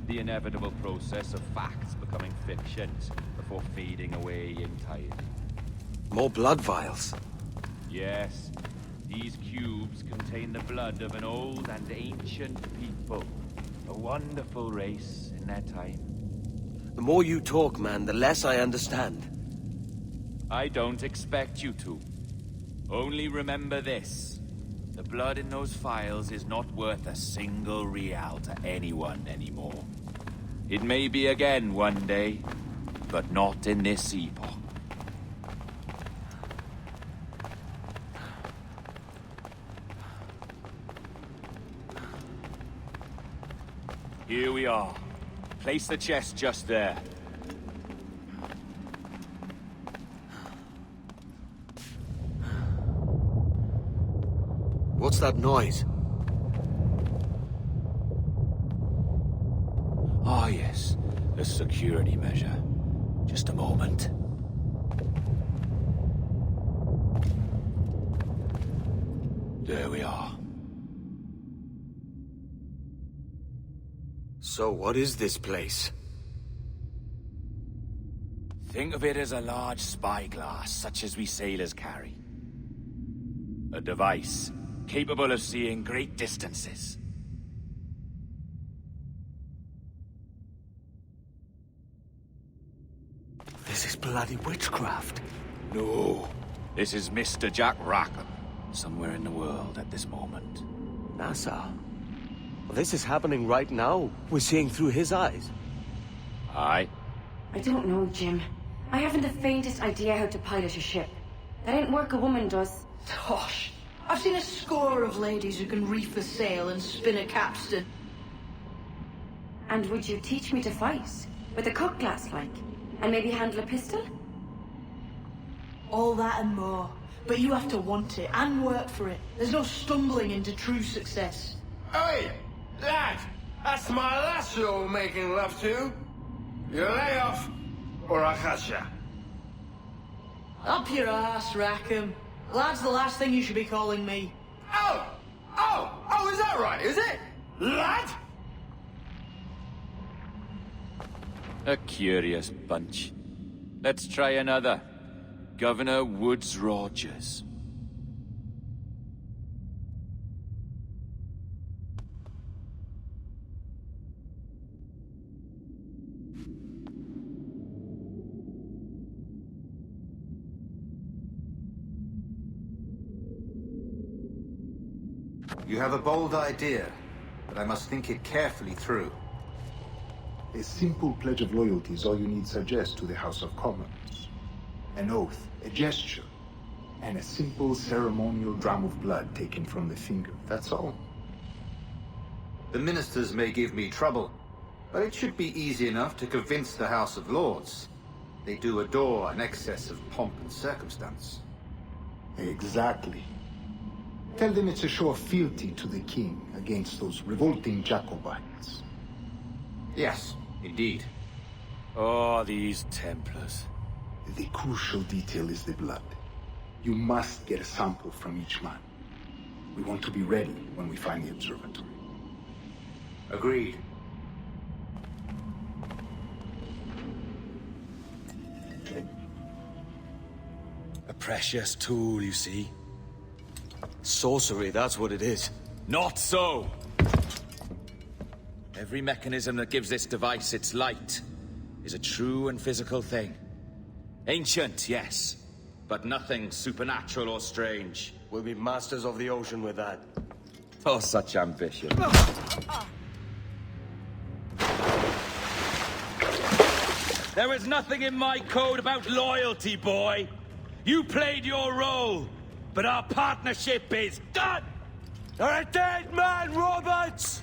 The inevitable process of facts becoming fictions before fading away in time. More blood vials. Yes, these cubes contain the blood of an old and ancient people. A wonderful race in their time. The more you talk, man, the less I understand. I don't expect you to. Only remember this. The blood in those files is not worth a single real to anyone anymore. It may be again one day, but not in this epoch. Here we are. Place the chest just there. What's that noise? Ah, yes. A security measure. Just a moment. There we are. So what is this place? Think of it as a large spyglass, such as we sailors carry. A device capable of seeing great distances. This is bloody witchcraft. No, this is Mr. Jack Rackham, somewhere in the world at this moment. NASA? Well, this is happening right now. We're seeing through his eyes. Aye. I don't know, Jim. I haven't the faintest idea how to pilot a ship. That ain't work a woman does. Tosh. I've seen a score of ladies who can reef a sail and spin a capstan. And would you teach me to fight? With a cutlass, like? And maybe handle a pistol? All that and more. But you have to want it and work for it. There's no stumbling into true success. Hey, lad! That's my lass you're making love to. You lay off, or I'll catch ya. Up your ass, Rackham. Lad's the last thing you should be calling me. Oh, is that right, is it? Lad? A curious bunch. Let's try another. Governor Woods Rogers. You have a bold idea, but I must think it carefully through. A simple pledge of loyalty is all you need suggest to the House of Commons. An oath, a gesture, and a simple ceremonial dram of blood taken from the finger. That's all. The ministers may give me trouble, but it should be easy enough to convince the House of Lords. They do adore an excess of pomp and circumstance. Exactly. Tell them it's a show of fealty to the king against those revolting Jacobites. Yes, indeed. Oh, these Templars. The crucial detail is the blood. You must get a sample from each man. We want to be ready when we find the observatory. Agreed. A precious tool, you see. Sorcery, that's what it is. Not so! Every mechanism that gives this device its light is a true and physical thing. Ancient, yes, but nothing supernatural or strange. We'll be masters of the ocean with that. Oh, such ambition. There is nothing in my code about loyalty, boy. You played your role, but our partnership is done! You're a dead man, Roberts!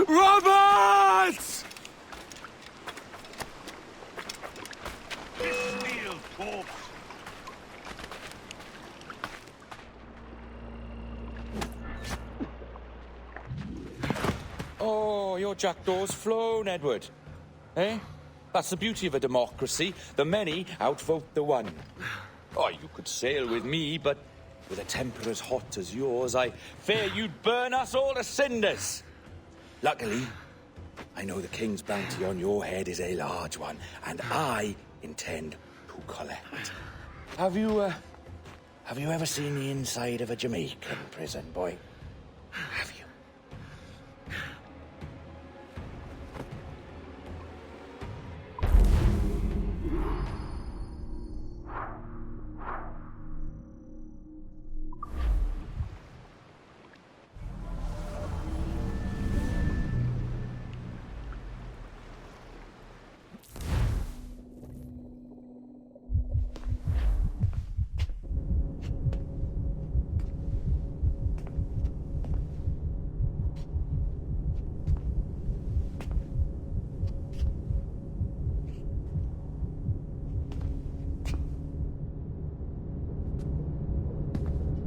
Roberts! Steel corpse. Oh, your jackdaw's flown, Edward. Eh? That's the beauty of a democracy. The many outvote the one. Oh, you could sail with me, but with a temper as hot as yours, I fear you'd burn us all to cinders. Luckily, I know the king's bounty on your head is a large one, and I intend to collect. Have you ever seen the inside of a Jamaican prison, boy? Have you?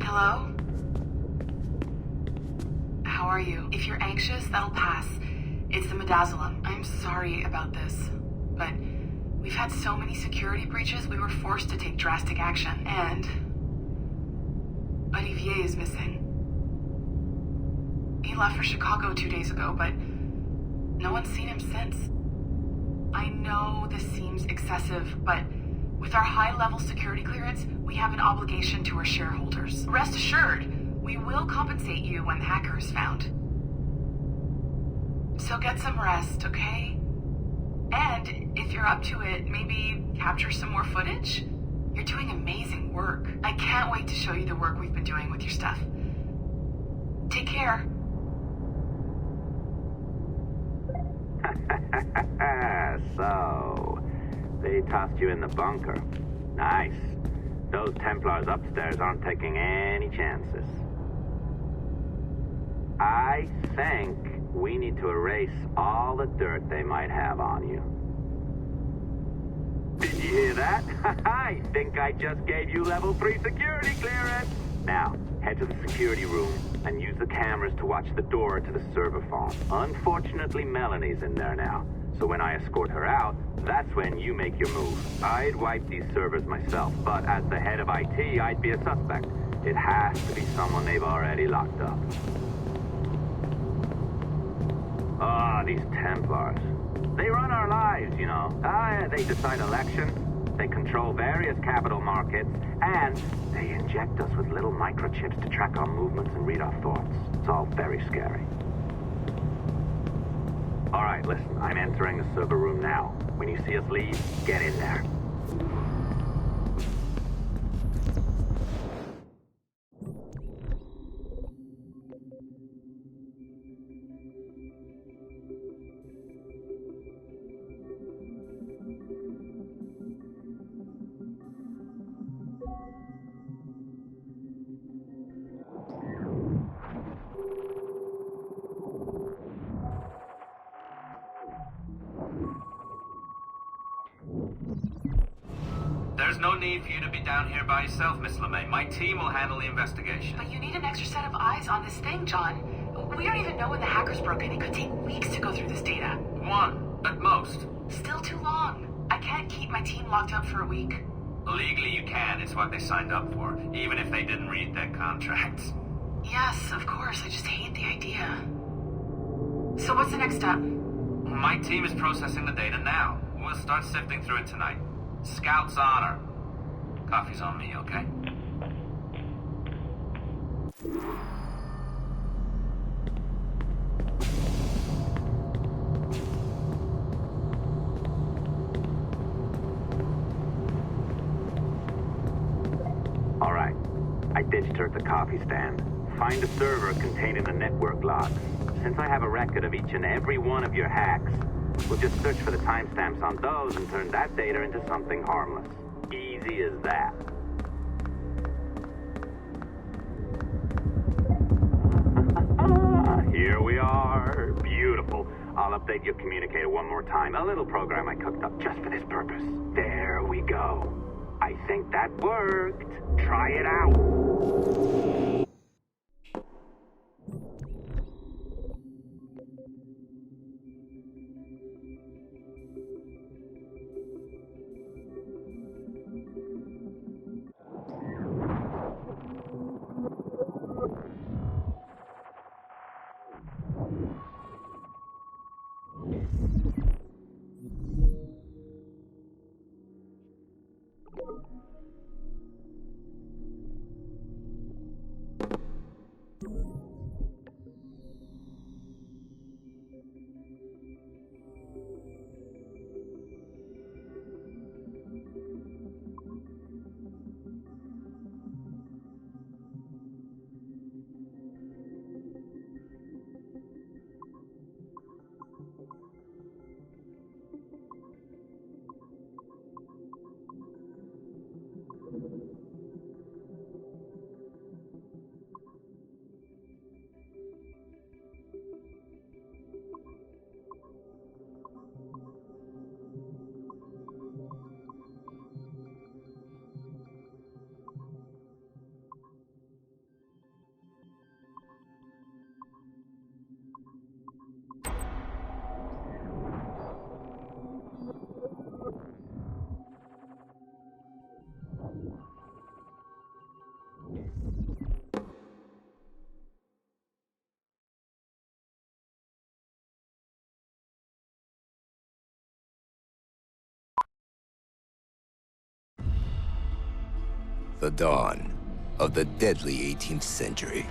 Hello? How are you? If you're anxious, that'll pass. It's the midazolam. I'm sorry about this, but we've had so many security breaches, we were forced to take drastic action, and Olivier is missing. He left for Chicago 2 days ago, but no one's seen him since. I know this seems excessive, but with our high-level security clearance, we have an obligation to our shareholders. Rest assured, we will compensate you when the hacker is found. So get some rest, okay? And if you're up to it, maybe capture some more footage? You're doing amazing work. I can't wait to show you the work we've been doing with your stuff. Take care. So, they tossed you in the bunker. Nice. Those Templars upstairs aren't taking any chances. I think we need to erase all the dirt they might have on you. Did you hear that? I think I just gave you level 3 security clearance. Now, head to the security room and use the cameras to watch the door to the server farm. Unfortunately, Melanie's in there now. So when I escort her out, that's when you make your move. I'd wipe these servers myself, but as the head of IT, I'd be a suspect. It has to be someone they've already locked up. Ah, these Templars. They run our lives, you know. They decide elections, they control various capital markets, and they inject us with little microchips to track our movements and read our thoughts. It's all very scary. All right, listen, I'm entering the server room now. When you see us leave, get in there. There's no need for you to be down here by yourself, Miss LeMay. My team will handle the investigation. But you need an extra set of eyes on this thing, John. We don't even know when the hackers broke in. It could take weeks to go through this data. One, at most. Still too long. I can't keep my team locked up for a week. Legally you can. It's what they signed up for, even if they didn't read their contracts. Yes, of course. I just hate the idea. So what's the next step? My team is processing the data now. We'll start sifting through it tonight. Scout's honor. Coffee's on me, okay? register at the coffee stand. Find the server containing the network logs. Since I have a record of each and every one of your hacks, we'll just search for the timestamps on those and turn that data into something harmless. Easy as that. Here we are. Beautiful. I'll update your communicator one more time. A little program I cooked up just for this purpose. There we go. I think that worked. Try it out. The dawn of the deadly 18th century.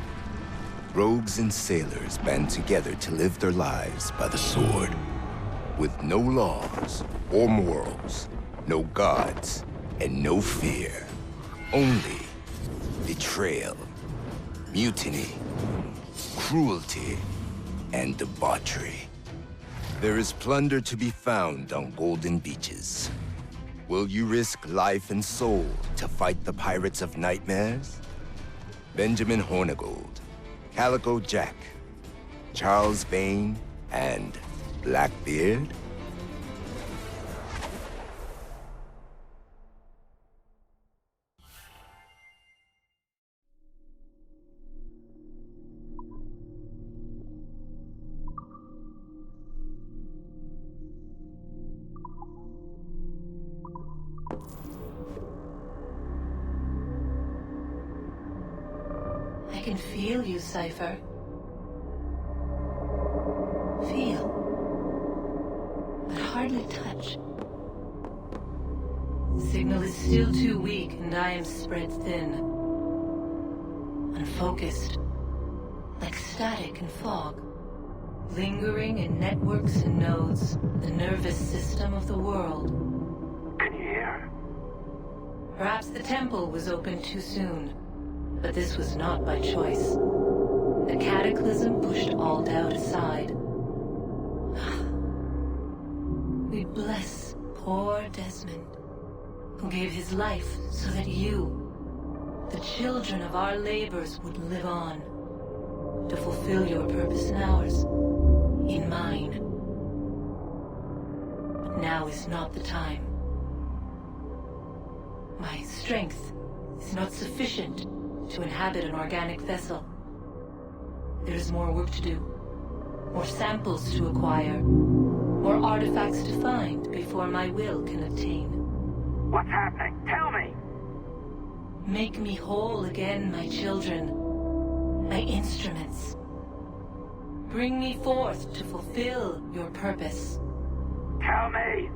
Rogues and sailors band together to live their lives by the sword. With no laws or morals, no gods, and no fear. Only betrayal, mutiny, cruelty, and debauchery. There is plunder to be found on golden beaches. Will you risk life and soul to fight the pirates of nightmares? Benjamin Hornigold, Calico Jack, Charles Vane, and Blackbeard? I can feel you, Cypher. Feel. But hardly touch. Signal is still too weak, and I am spread thin. Unfocused. Like static and fog. Lingering in networks and nodes. The nervous system of the world. Can you hear? Perhaps the temple was opened too soon. But this was not by choice. The cataclysm pushed all doubt aside. We bless poor Desmond, who gave his life so that you, the children of our labors, would live on, to fulfill your purpose in ours, in mine. But now is not the time. My strength is not sufficient to inhabit an organic vessel. There is more work to do, more samples to acquire, more artifacts to find before my will can obtain. What's happening? Tell me! Make me whole again, my children, my instruments. Bring me forth to fulfill your purpose. Tell me!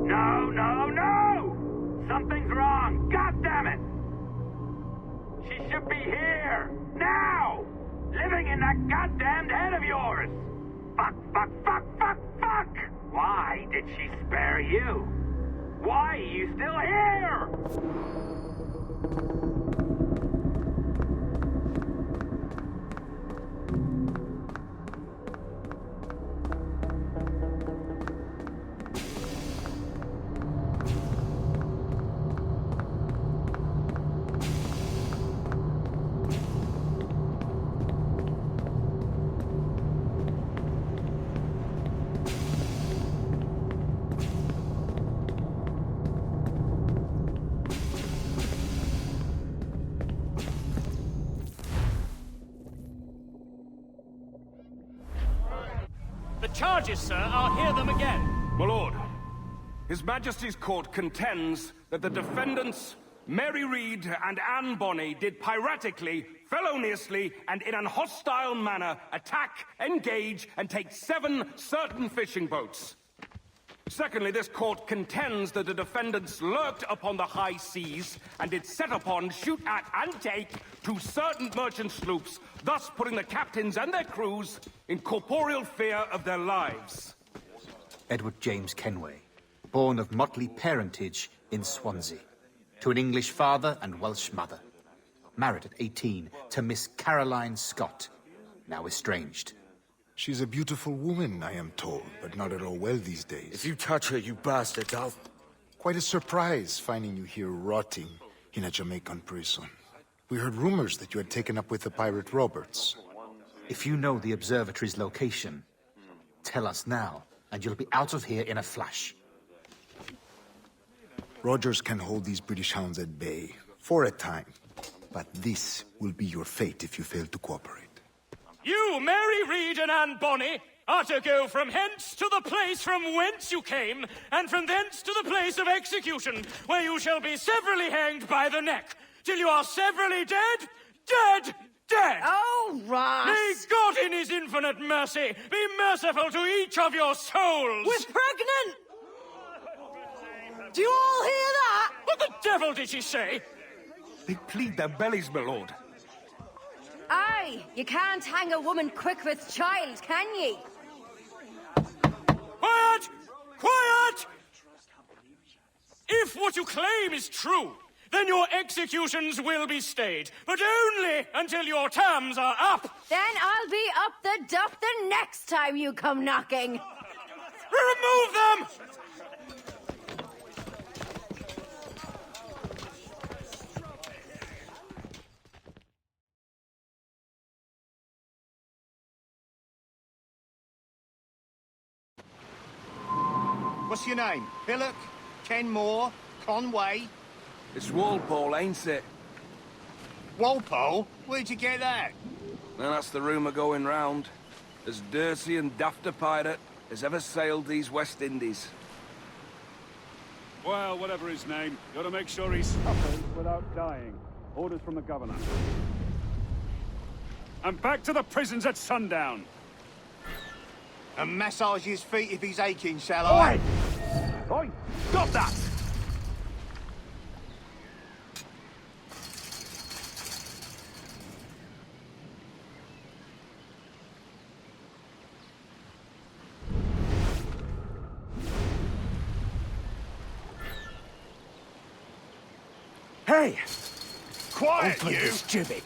No, no, no! Something's wrong! God damn it! She should be here! Now! Living in that goddamned head of yours! Fuck, fuck, fuck, fuck, fuck! Why did she spare you? Why are you still here? The charges, sir, I'll hear them again. My lord, His Majesty's court contends that the defendants, Mary Reed and Anne Bonny, did piratically, feloniously, and in an hostile manner attack, engage, and take 7 certain fishing boats. Secondly, this court contends that the defendants lurked upon the high seas and did set upon, shoot at, and take 2 certain merchant sloops, thus putting the captains and their crews in corporeal fear of their lives. Edward James Kenway, born of motley parentage in Swansea, to an English father and Welsh mother. Married at 18 to Miss Caroline Scott, now estranged. She's a beautiful woman, I am told, but not at all well these days. If you touch her, you bastards, I'll... Quite a surprise finding you here rotting in a Jamaican prison. We heard rumors that you had taken up with the pirate Roberts. If you know the observatory's location, tell us now, and you'll be out of here in a flash. Rogers can hold these British hounds at bay, for a time. But this will be your fate if you fail to cooperate. You, Mary Reed and Anne Bonny, are to go from hence to the place from whence you came, and from thence to the place of execution, where you shall be severally hanged by the neck, till you are severally dead, dead, dead! Oh, Ross! May God in his infinite mercy be merciful to each of your souls! We're pregnant! Do you all hear that? What the devil did she say? They plead their bellies, my lord. Aye, you can't hang a woman quick with child, can ye? Quiet! Quiet! If what you claim is true, then your executions will be stayed, but only until your terms are up. Then I'll be up the duff the next time you come knocking. Remove them! What's your name? Billock? Kenmore? Conway? It's Walpole, ain't it? Walpole? Where'd you get that? Well, that's the rumour going round. As dirty and daft a pirate as ever sailed these West Indies. Well, whatever his name, gotta make sure he suffers without dying. Orders from the governor. And back to the prisons at sundown. And massage his feet if he's aching, shall I? Oi! Got that! Hey! Quiet, Open you! this gibbet!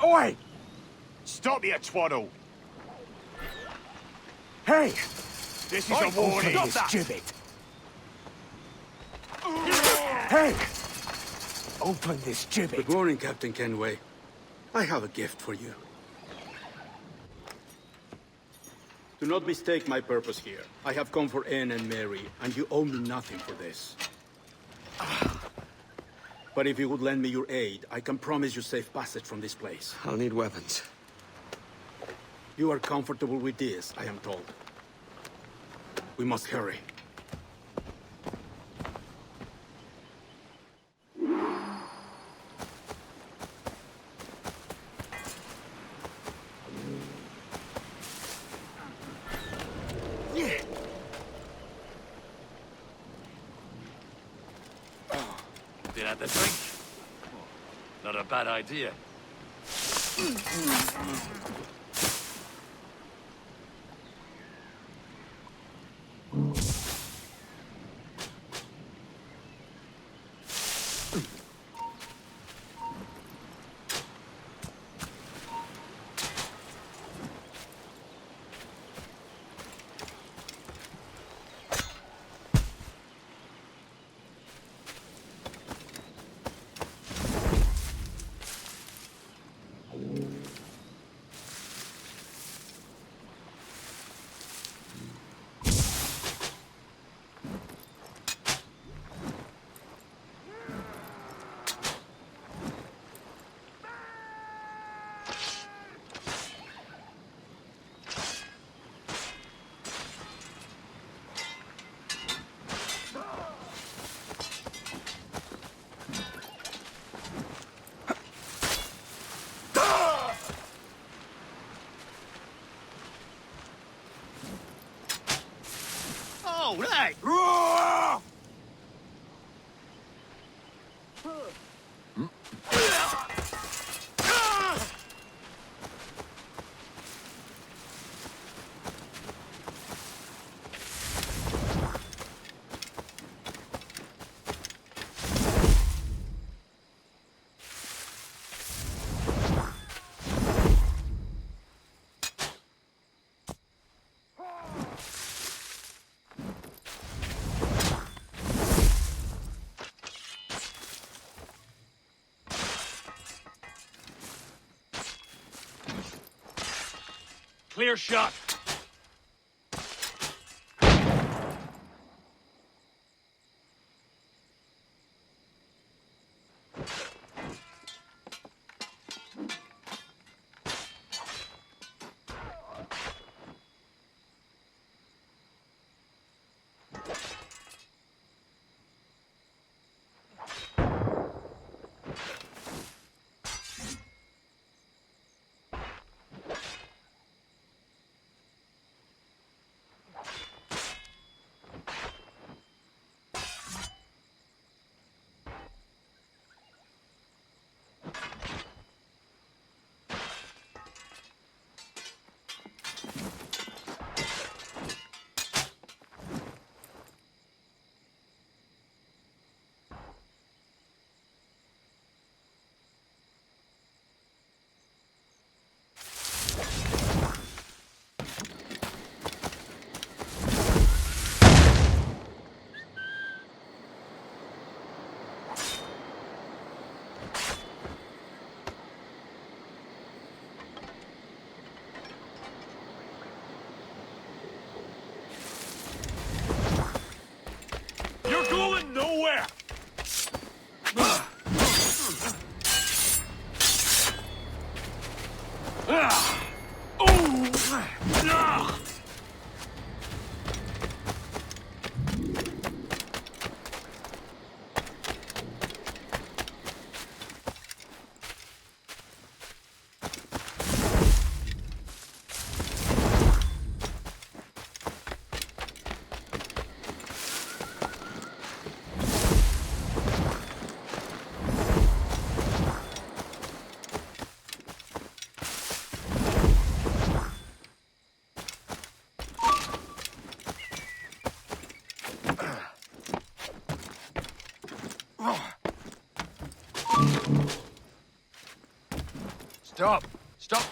Oi! Stop your twaddle! Hey! This is a warning! Open this gibbet! Hey! Open this gibbet! Good morning, Captain Kenway. I have a gift for you. Do not mistake my purpose here. I have come for Anne and Mary, and you owe me nothing for this. But if you would lend me your aid, I can promise you safe passage from this place. I'll need weapons. You are comfortable with this, I am told. We must hurry. Dinner the drink? Not a bad idea. cold, eh? Clear shot. You're going nowhere! Stop! Stop!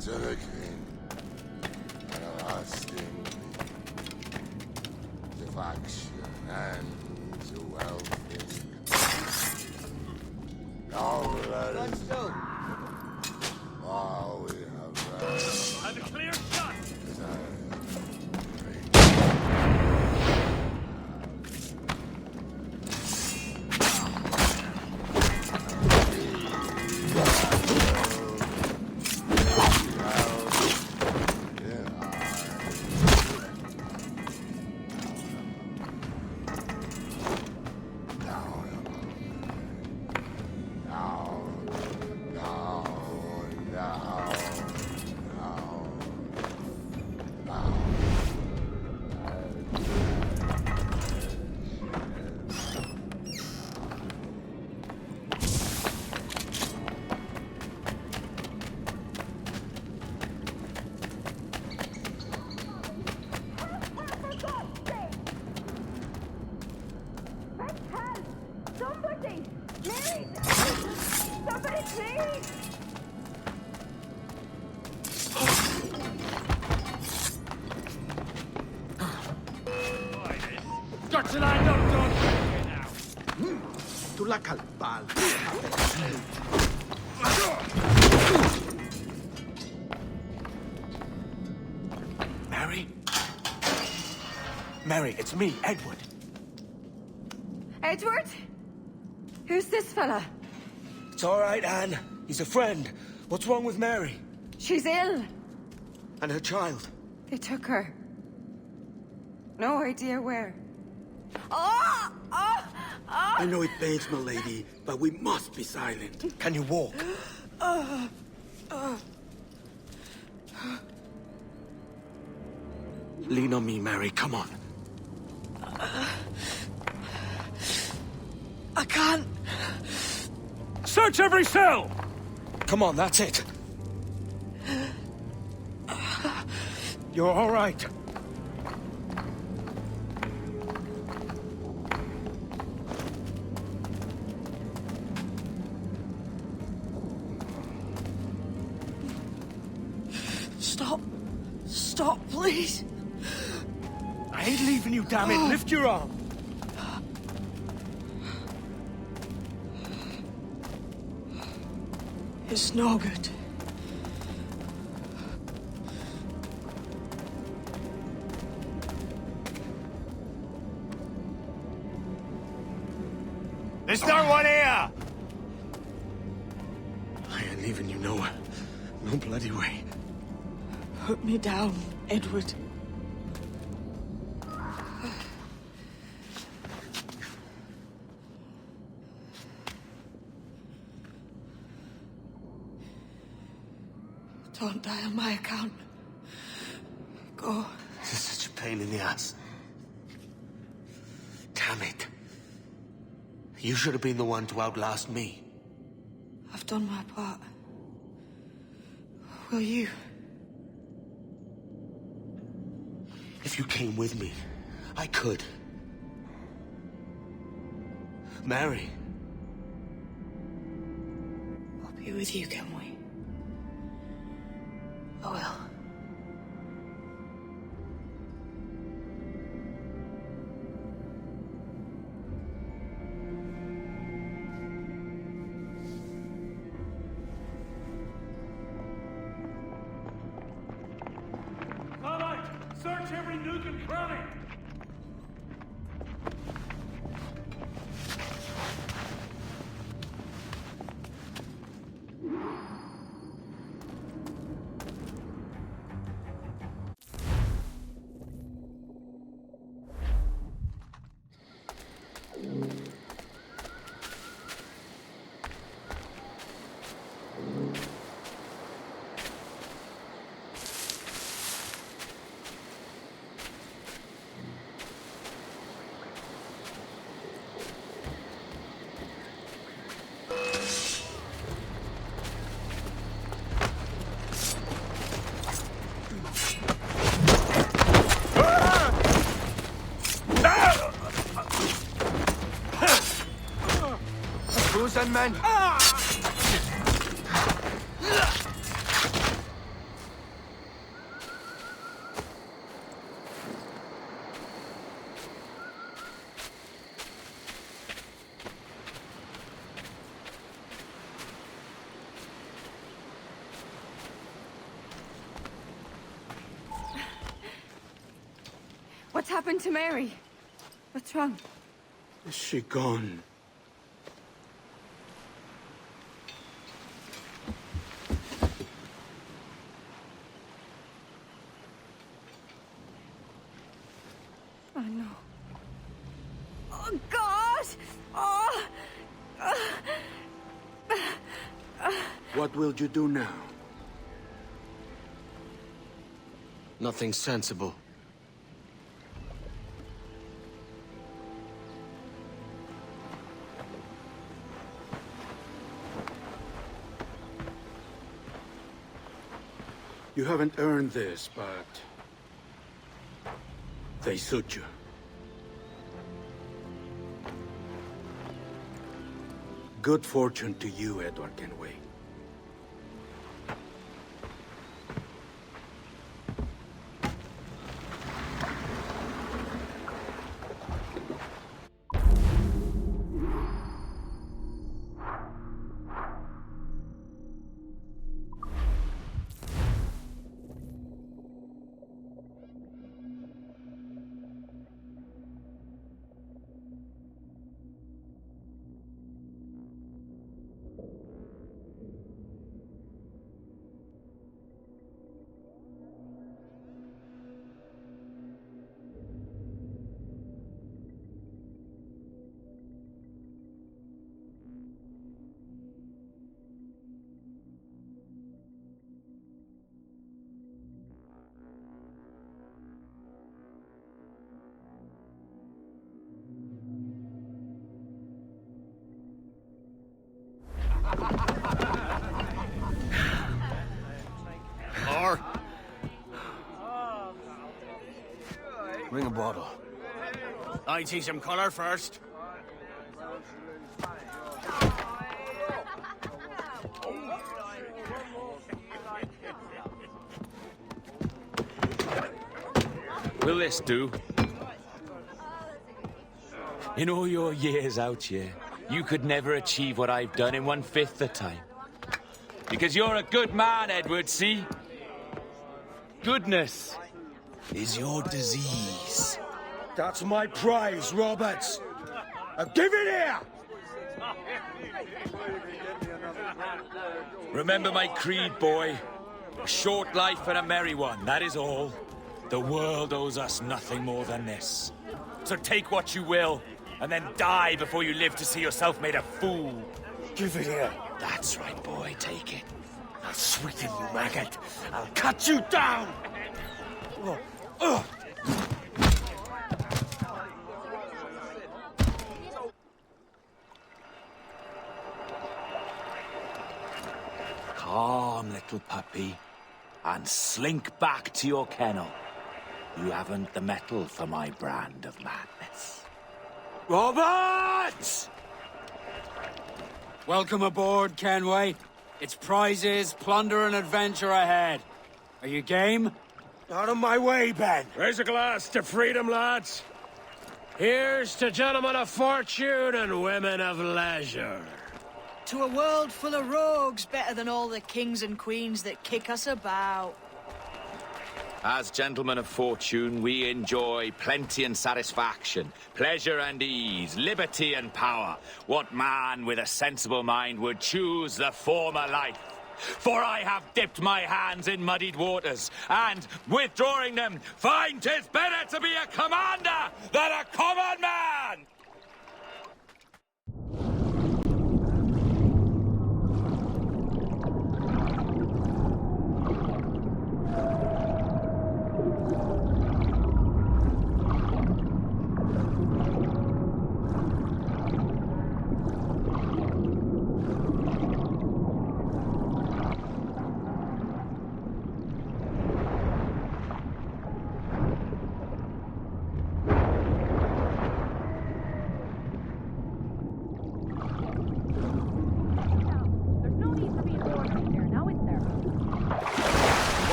To the king, everlasting to faction and to wealth. Now let us go. While we have And a clear shot! now Please! Got to land up, Don! Tu la calpal. Mary? Mary, it's me, Edward. Edward? Who's this fella? It's all right, Anne. He's a friend. What's wrong with Mary? She's ill. And her child? They took her. No idea where. Oh! Oh! Oh! I know it pains, my lady, but we must be silent. Can you walk? Lean on me, Mary. Come on. I can't. Search every cell! Come on, that's it. You're all right. Stop. Stop, please. I ain't leaving you, damn it. Lift your arm. It's no good. There's no one here! I ain't leaving you nowhere. No bloody way. Put me down, Edward. Don't die on my account. Go. This is such a pain in the ass. Damn it. You should have been the one to outlast me. I've done my part. Will you? If you came with me, I could. Mary. I'll be with you, can we? I will. All right, search every nook and cranny. Busan, man. What's happened to Mary? What's wrong? Is she gone? Oh, no. Oh, God! Oh! What will you do now? Nothing sensible. You haven't earned this, but they suit you. Good fortune to you, Edward Kenway. Bring a bottle. I see some color first. Will this do? In all your years out here, you could never achieve what I've done in 1/5 the time. Because you're a good man, Edward, see? Goodness is your disease. That's my prize, Roberts. Now give it here! Remember my creed, boy. A short life and a merry one, that is all. The world owes us nothing more than this. So take what you will, and then die before you live to see yourself made a fool. Give it here. That's right, boy, take it. I'll sweeten you, maggot. I'll cut you down! Calm, little puppy, and slink back to your kennel. You haven't the mettle for my brand of madness. Roberts! Welcome aboard, Kenway. It's prizes, plunder, and adventure ahead. Are you game? Out of my way, Ben! Raise a glass to freedom, lads. Here's to gentlemen of fortune and women of leisure. To a world full of rogues, better than all the kings and queens that kick us about. As gentlemen of fortune, we enjoy plenty and satisfaction, pleasure and ease, liberty and power. What man with a sensible mind would choose the former life? For I have dipped my hands in muddied waters, and, withdrawing them, find 'tis better to be a commander than a common man!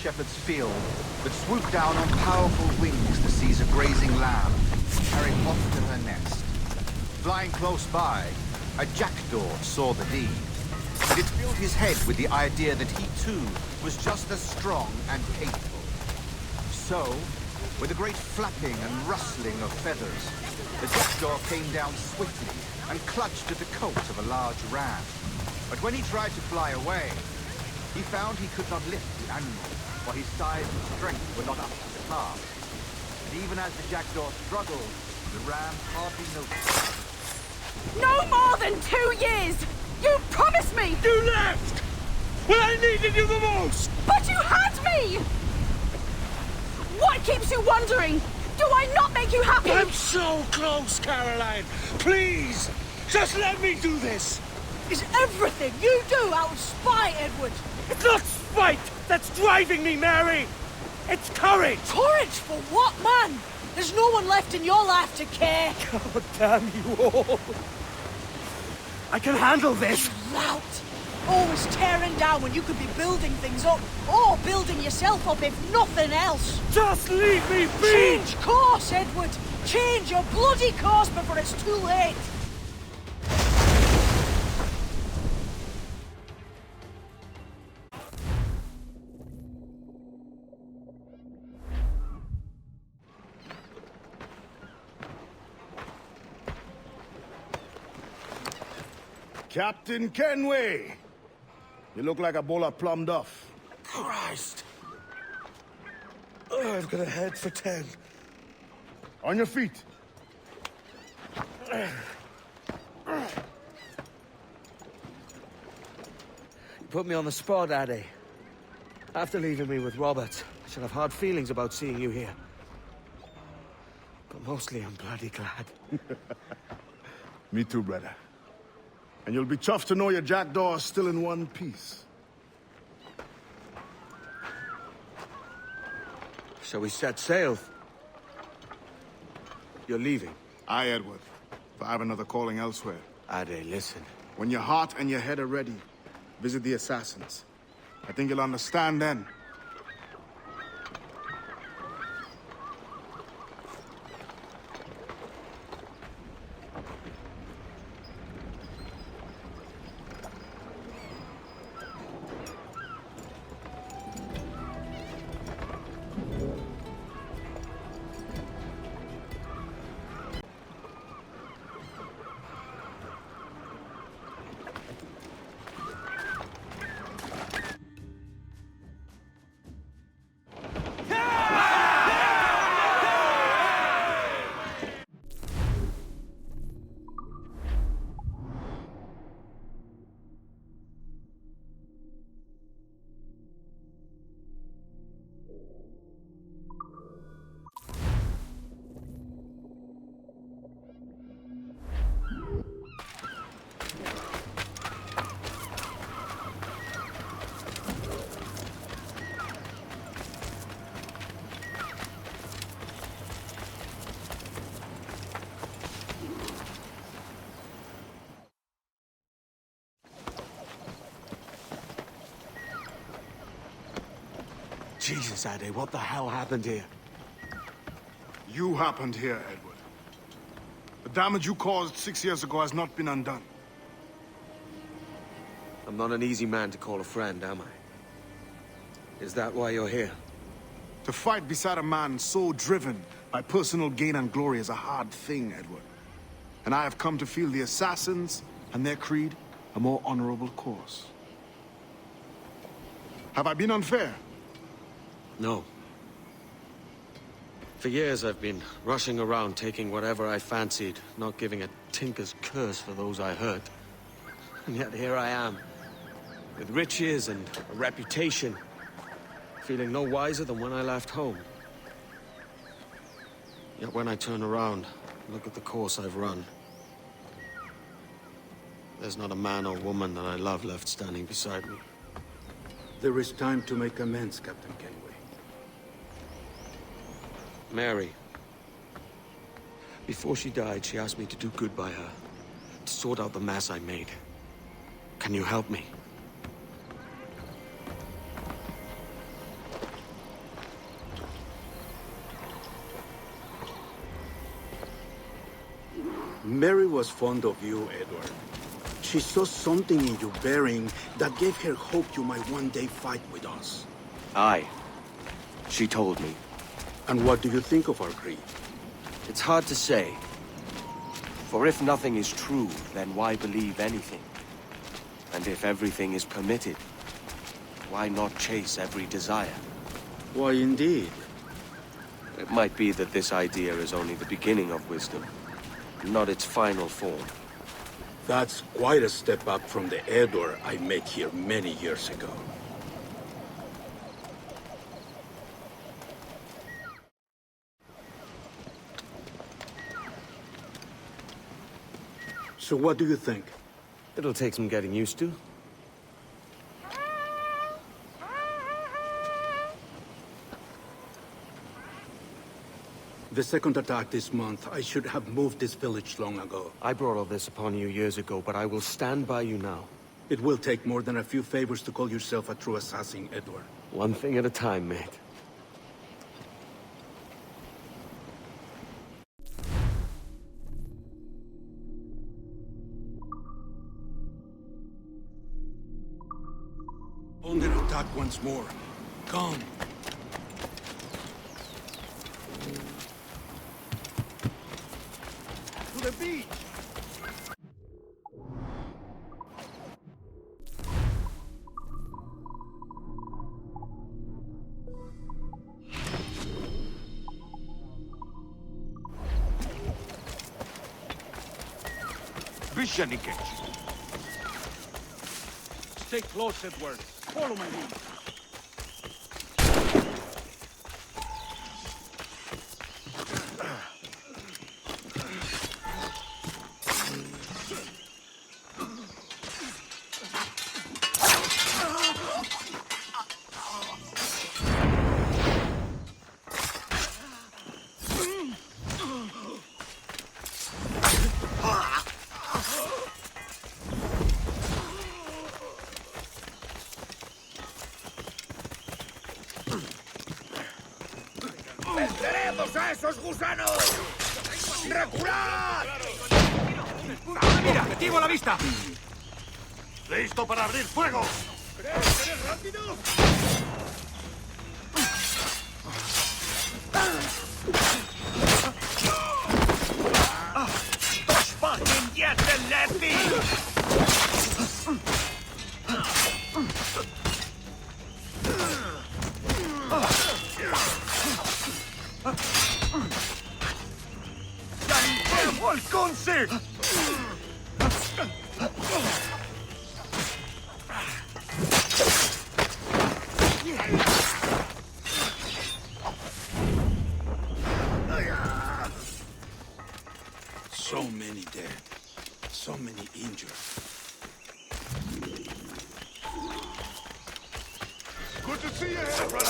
Shepherd's field that swooped down on powerful wings to seize a grazing lamb, carried off to her nest. Flying close by, a jackdaw saw the deed. And it filled his head with the idea that he too was just as strong and capable. So, with a great flapping and rustling of feathers, the jackdaw came down swiftly and clutched at the coat of a large ram. But when he tried to fly away, he found he could not lift the animal, for his size and strength were not up to the task. And even as the jackdaw struggled, the ram hardly noticed. No more than 2 years! You promised me! You left! When I needed you the most! But you had me! What keeps you wondering? Do I not make you happy? I'm so close, Caroline! Please! Just let me do this! Is everything you do out of spite, Edward? It's not spite that's driving me, Mary! It's courage! Courage for what, man? There's no one left in your life to care. God damn you all. I can handle this. Rout. Always tearing down when you could be building things up, or building yourself up if nothing else. Just leave me be! Change course, Edward! Change your bloody course before it's too late! Captain Kenway! You look like a bowl of plum duff. Christ! I've got a head for 10. On your feet. You put me on the spot, Addy. After leaving me with Robert, I should have hard feelings about seeing you here. But mostly I'm bloody glad. Me too, brother. And you'll be chuffed to know your jackdaw is still in one piece. Shall we set sail? You're leaving? Aye, Edward. But I have another calling elsewhere. Ade, listen. When your heart and your head are ready, visit the assassins. I think you'll understand then. Jesus, Ade, what the hell happened here? You happened here, Edward. The damage you caused 6 years ago has not been undone. I'm not an easy man to call a friend, am I? Is that why you're here? To fight beside a man so driven by personal gain and glory is a hard thing, Edward. And I have come to feel the assassins and their creed a more honorable course. Have I been unfair? No. For years I've been rushing around taking whatever I fancied, not giving a tinker's curse for those I hurt. And yet here I am, with riches and a reputation, feeling no wiser than when I left home. Yet when I turn around, look at the course I've run. There's not a man or woman that I love left standing beside me. There is time to make amends, Captain Kenway. Mary. Before she died, she asked me to do good by her, to sort out the mess I made. Can you help me? Mary was fond of you, Edward. She saw something in your bearing that gave her hope you might one day fight with us. Aye. She told me. And what do you think of our creed? It's hard to say. For if nothing is true, then why believe anything? And if everything is permitted, why not chase every desire? Why, indeed. It might be that this idea is only the beginning of wisdom, not its final form. That's quite a step up from the Edward I met here many years ago. So what do you think? It'll take some getting used to. The second attack this month. I should have moved this village long ago. I brought all this upon you years ago, but I will stand by you now. It will take more than a few favors to call yourself a true assassin, Edward. One thing at a time, mate. Under attack once more. Come. To the beach! Stay close, Edward. Follow my lead. ¡Venceremos a esos gusanos! ¡Reculad! ¡Mira! ¡Objetivo a la vista! ¡Listo para abrir fuego! ¿Crees que eres rápido? ¡Dos fucking yetten lefty! ¡Volconse! So many dead. So many injured. Good to see you here, brother!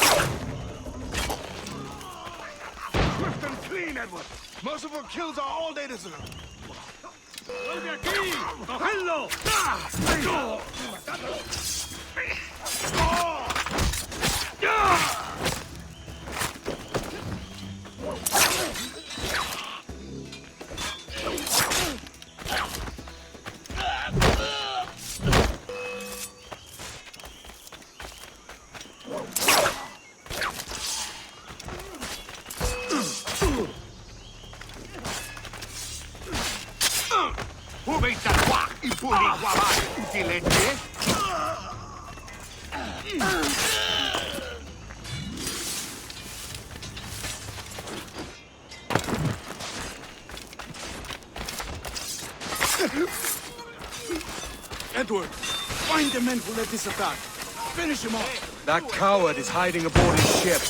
Swift and clean, Edward! Most of our kills are all they deserve. ¡Los de aquí! ¡Cogedlo! Edward, find the men who led this attack. Finish him off. That coward is hiding aboard his ship.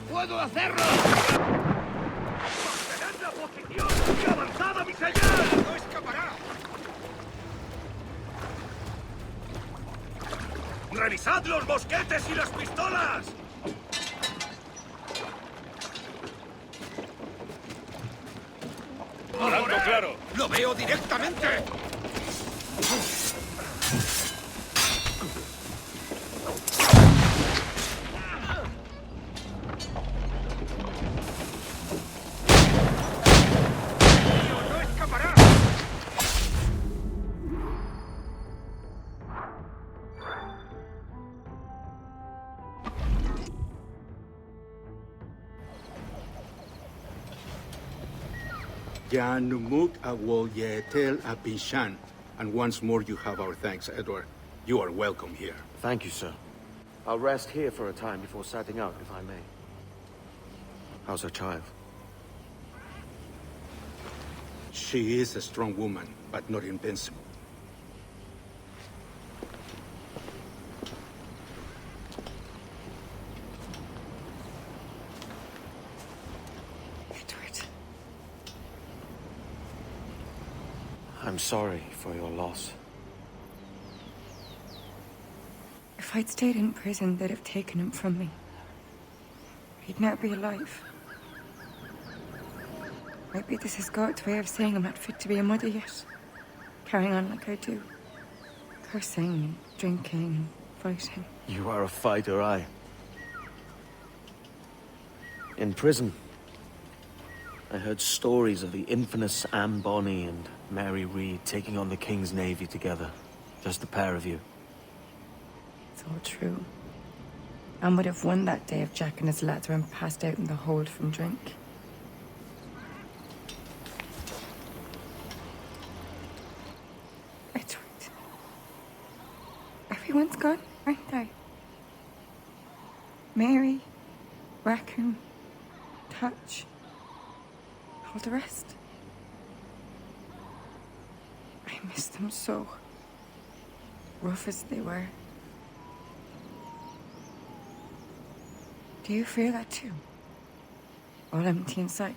¡Puedo hacerlo! ¡Mantened la posición! ¡Y avanzad a mi señal! ¡No escapará! ¡Revisad los mosquetes y las pistolas! ¡Blanco claro! ¡Lo veo directamente! Ya Numuk Awol Yetel Abishan. And once more you have our thanks, Edward. You are welcome here. Thank you, sir. I'll rest here for a time before setting out, if I may. How's her child? She is a strong woman, but not invincible. I'm sorry for your loss. If I'd stayed in prison, they'd have taken him from me. He'd never be alive. Maybe this is God's way of saying I'm not fit to be a mother yet. Carrying on like I do. Cursing and drinking and fighting. You are a fighter, aye. In prison, I heard stories of the infamous Anne Bonny and Mary Read taking on the King's Navy together. Just the pair of you. It's all true. Anne would have won that day if Jack and his lads weren't passed out in the hold from drink. Edward. Everyone's gone, aren't they? Mary, Raccoon, Touch, all the rest. I miss them so. Rough as they were. Do you feel that too? All empty inside?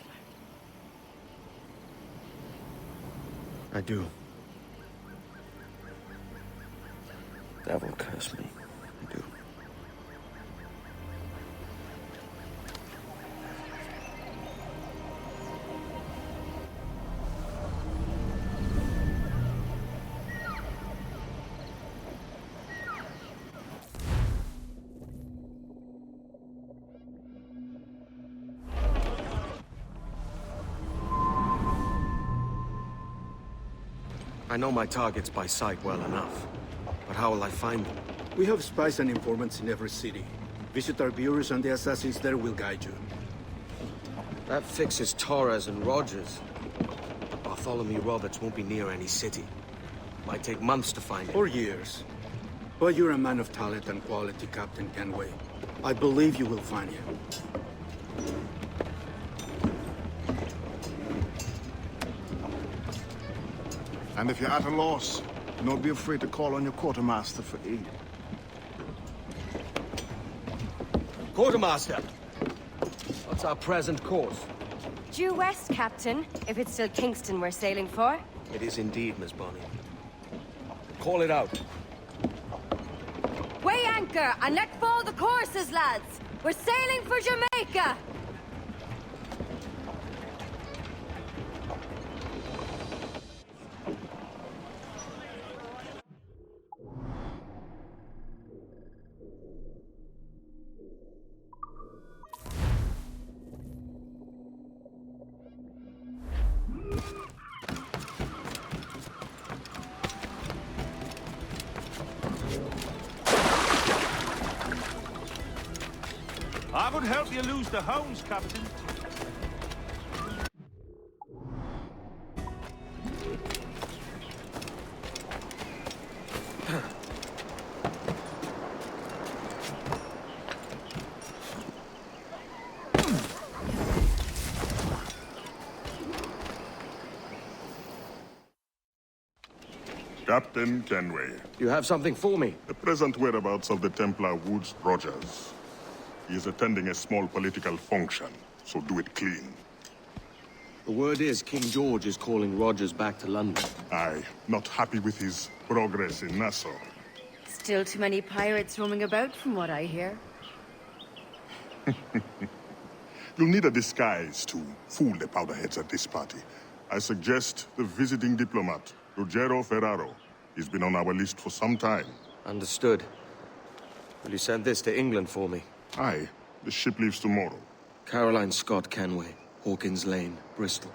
I do. Devil curse me. I do. I know my targets by sight well enough, but how will I find them? We have spies and informants in every city. Visit our bureaus and the assassins there will guide you. That fixes Torres and Rogers. But Bartholomew Roberts won't be near any city. Might take months to find him. Or years. But you're a man of talent and quality, Captain Kenway. I believe you will find him. And if you're at a loss, don't be afraid to call on your quartermaster for aid. Quartermaster! What's our present course? Due west, Captain, if it's still Kingston we're sailing for. It is indeed, Miss Bonny. Call it out. Weigh anchor and let fall the courses, lads! We're sailing for Jamaica! I would help you lose the hounds, Captain. Captain Kenway. You have something for me? The present whereabouts of the Templar Woods Rogers. He is attending a small political function, so do it clean. The word is King George is calling Rogers back to London. Aye, not happy with his progress in Nassau. Still too many pirates roaming about, from what I hear. You'll need a disguise to fool the powderheads at this party. I suggest the visiting diplomat, Ruggiero Ferraro. He's been on our list for some time. Understood. Will you send this to England for me? Aye. The ship leaves tomorrow. Caroline Scott Kenway, Hawkins Lane, Bristol.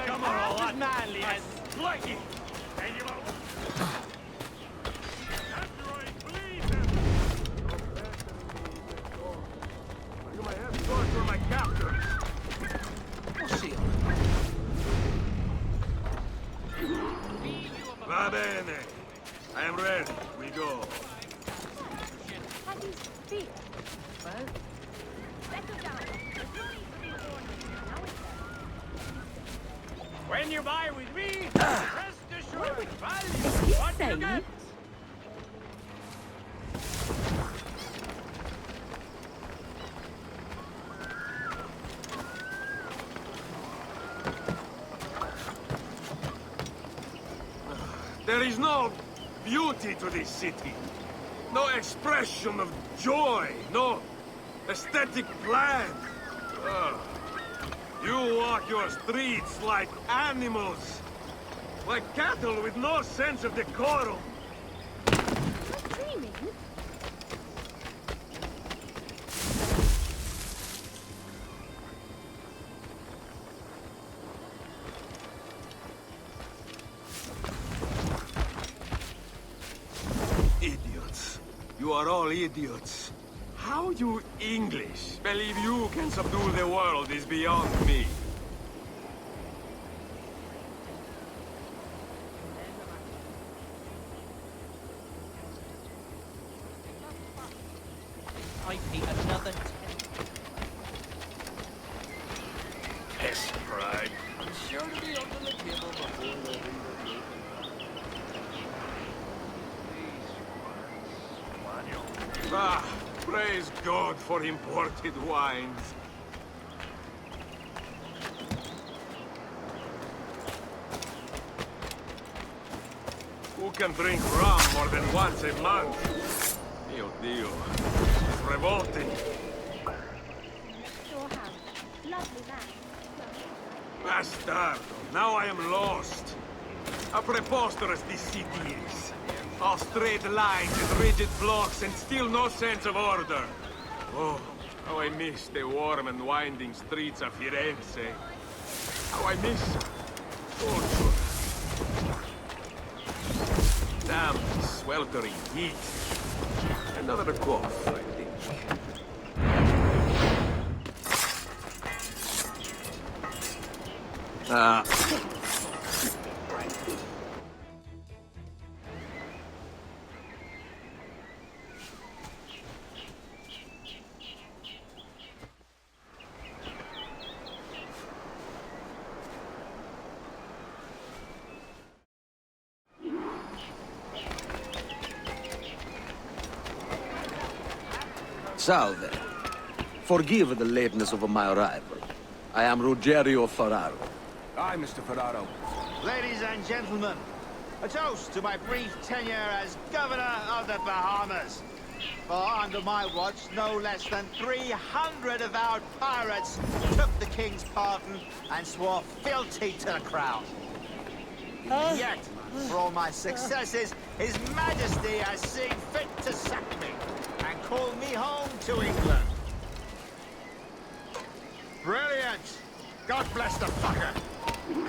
Come on, all that manly as lightning. Va bene. I am ready. We go. When you buy with me, rest assured, value what you get. There is no beauty to this city. No expression of joy. No aesthetic plan. You walk your streets like animals. Like cattle with no sense of decorum. Dreaming? Idiots. You are all idiots. How you English believe you can subdue the world is beyond me. I pay another Piss pride. I'm sure to be under the table before the Ah, praise God for imported wines. Who can drink rum more than once a month? Mio Dio. It's revolting. Your house. Lovely man. Bastardo. Now I am lost. How preposterous this city is. All straight lines and rigid blocks and still no sense of order. Oh, how I miss the warm and winding streets of Firenze. How I miss culture. Damn, sweltering heat. Another cough, I think. Salve. Forgive the lateness of my arrival. I am Ruggiero Ferraro. Aye, Mr. Ferraro. Ladies and gentlemen, a toast to my brief tenure as Governor of the Bahamas. For under my watch, no less than 300 avowed pirates took the King's pardon and swore fealty to the crown. Yet, for all my successes, His Majesty has seen fit to sack me and call me home to England. Brilliant! God bless the fucker!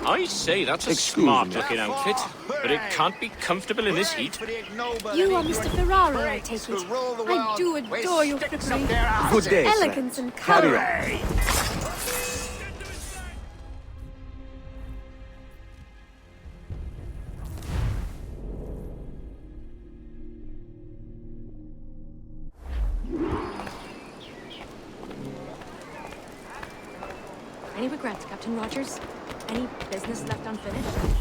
I say, that's a smart-looking outfit, but it can't be comfortable in this heat. You are Mr. Ferraro, I take it. I do adore your frippery. Good day, Elegance friends. and colour. Carry on. Any regrets, Captain Rogers? Any business left unfinished?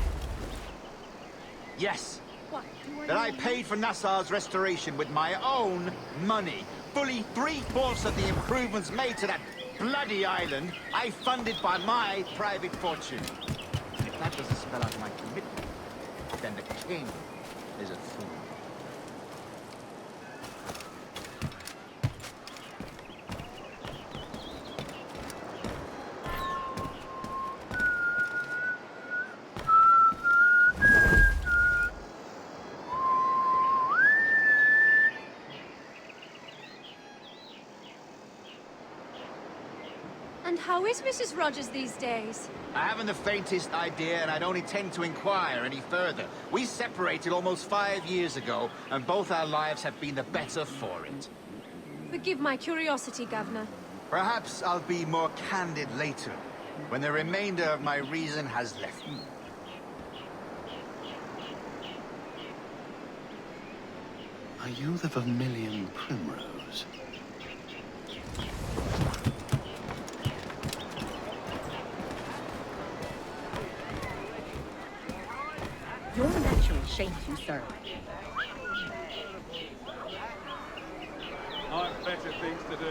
Yes. What? That I paid for Nassau's restoration with my own money. Fully 3/4 of the improvements made to that bloody island, I funded by my private fortune. And if that doesn't spell out my commitment, then the king is a fool. And how is Mrs. Rogers these days? I haven't the faintest idea, and I don't intend to inquire any further. We separated almost 5 years ago, and both our lives have been the better for it. Forgive my curiosity, Governor. Perhaps I'll be more candid later, when the remainder of my reason has left me. Are you the Vermilion Primrose? Your natural shames you, sir. I've better things to do.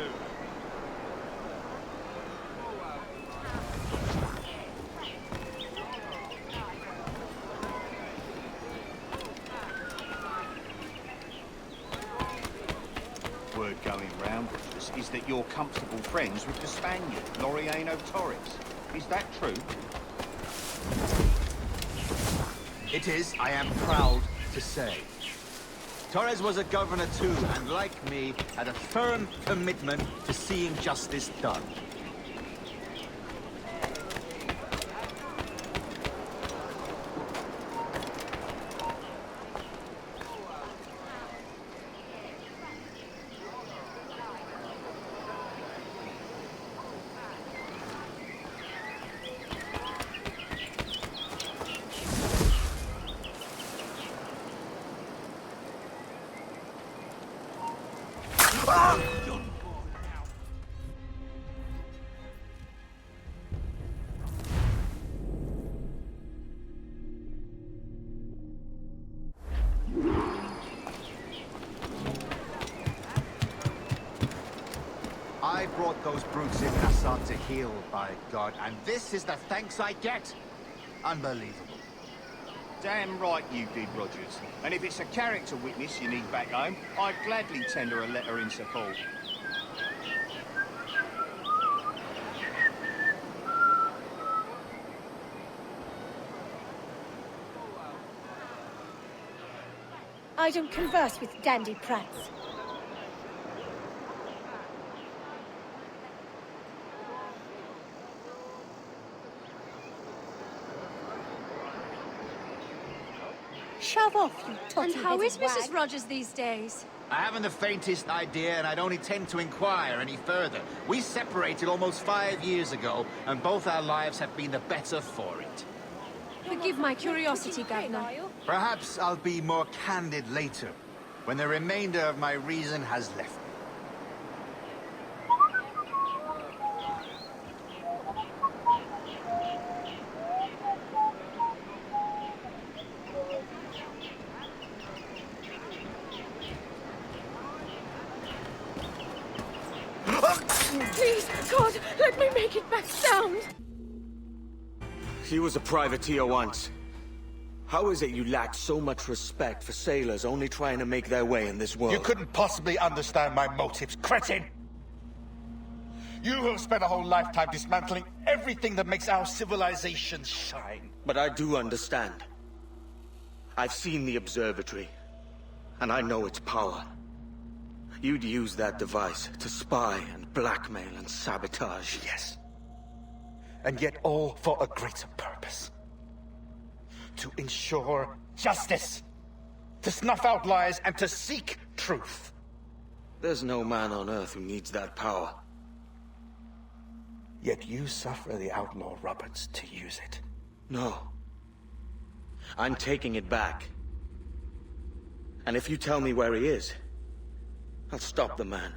Word going round is that you're comfortable friends with the Spaniard, Laureano Torres. Is that true? It is, I am proud to say. Torres was a governor too, and like me, had a firm commitment to seeing justice done. I brought those brutes in Nassau to heal, by God, and this is the thanks I get? Unbelievable. Damn right you did, Rogers. And if it's a character witness you need back home, I'd gladly tender a letter in support. I don't converse with dandy prats. Shove off, you totty. And how is Mrs. Rogers these days? I haven't the faintest idea, and I don't intend to inquire any further. We separated almost 5 years ago, and both our lives have been the better for it. Forgive my curiosity, Governor. Perhaps I'll be more candid later, when the remainder of my reason has left me. Please, God, let me make it back sound. He was a privateer once. How is it you lack so much respect for sailors only trying to make their way in this world? You couldn't possibly understand my motives, cretin! You have spent a whole lifetime dismantling everything that makes our civilization shine. But I do understand. I've seen the observatory, and I know its power. You'd use that device to spy and blackmail and sabotage. Yes. And yet all for a greater purpose. To ensure justice. To snuff out lies and to seek truth. There's no man on Earth who needs that power. Yet you suffer the outlaw Roberts to use it. No. I'm taking it back. And if you tell me where he is, I'll stop the man.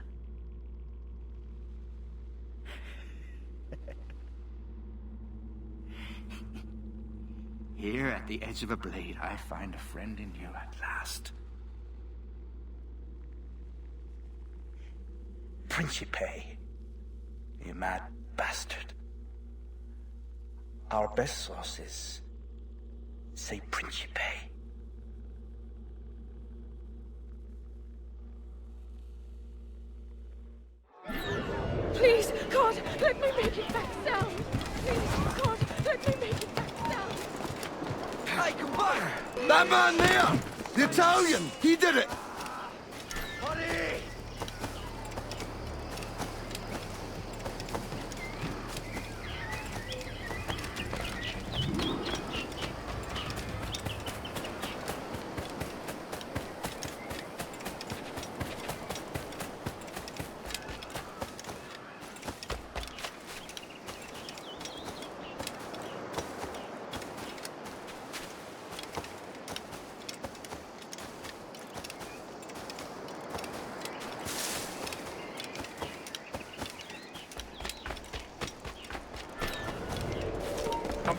Here at the edge of a blade, I find a friend in you at last. Principe, you mad bastard. Our best sources say Principe. Please, God, let me make it back sound. Please, God, let me make it back sound. Hey, come back! That man there! The Italian! He did it!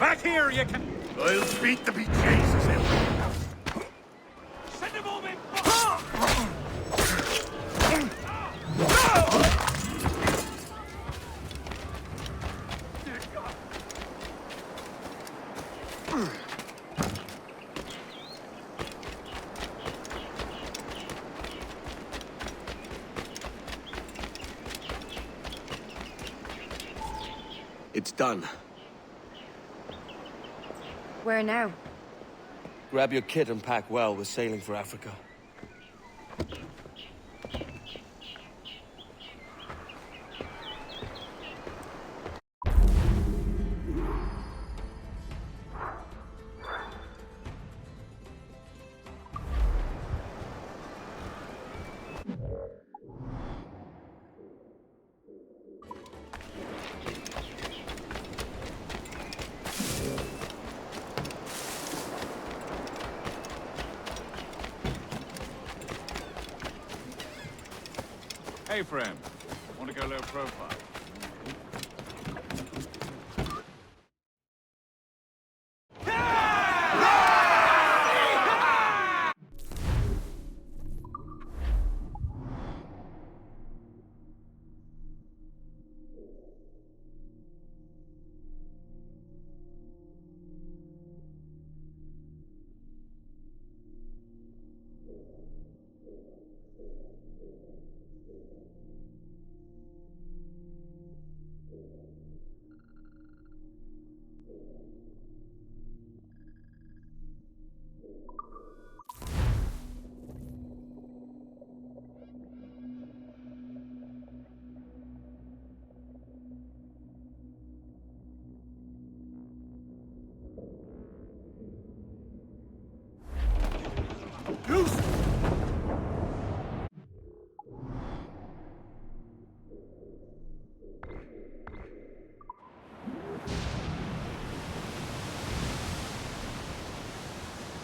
Back here, you can... I'll beat the bejesus out of you. Send him over! It's done. Where now? Grab your kit and pack well. We're sailing for Africa. Hey, friend. Want to go low profile?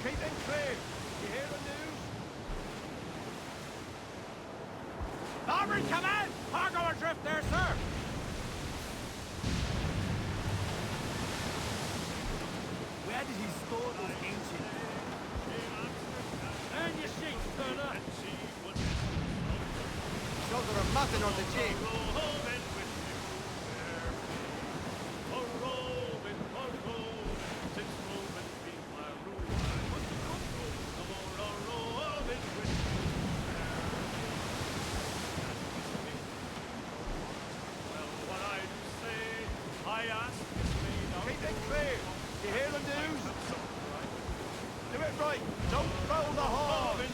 Keep them clear. You hear the news? Starboard command! Cargo adrift there, sir! Where did he store those ancient... And your sheets, Turner! Shoulder of mutton on the jig. Keep them clear. You hear the news? Do it right. Don't throw the horn.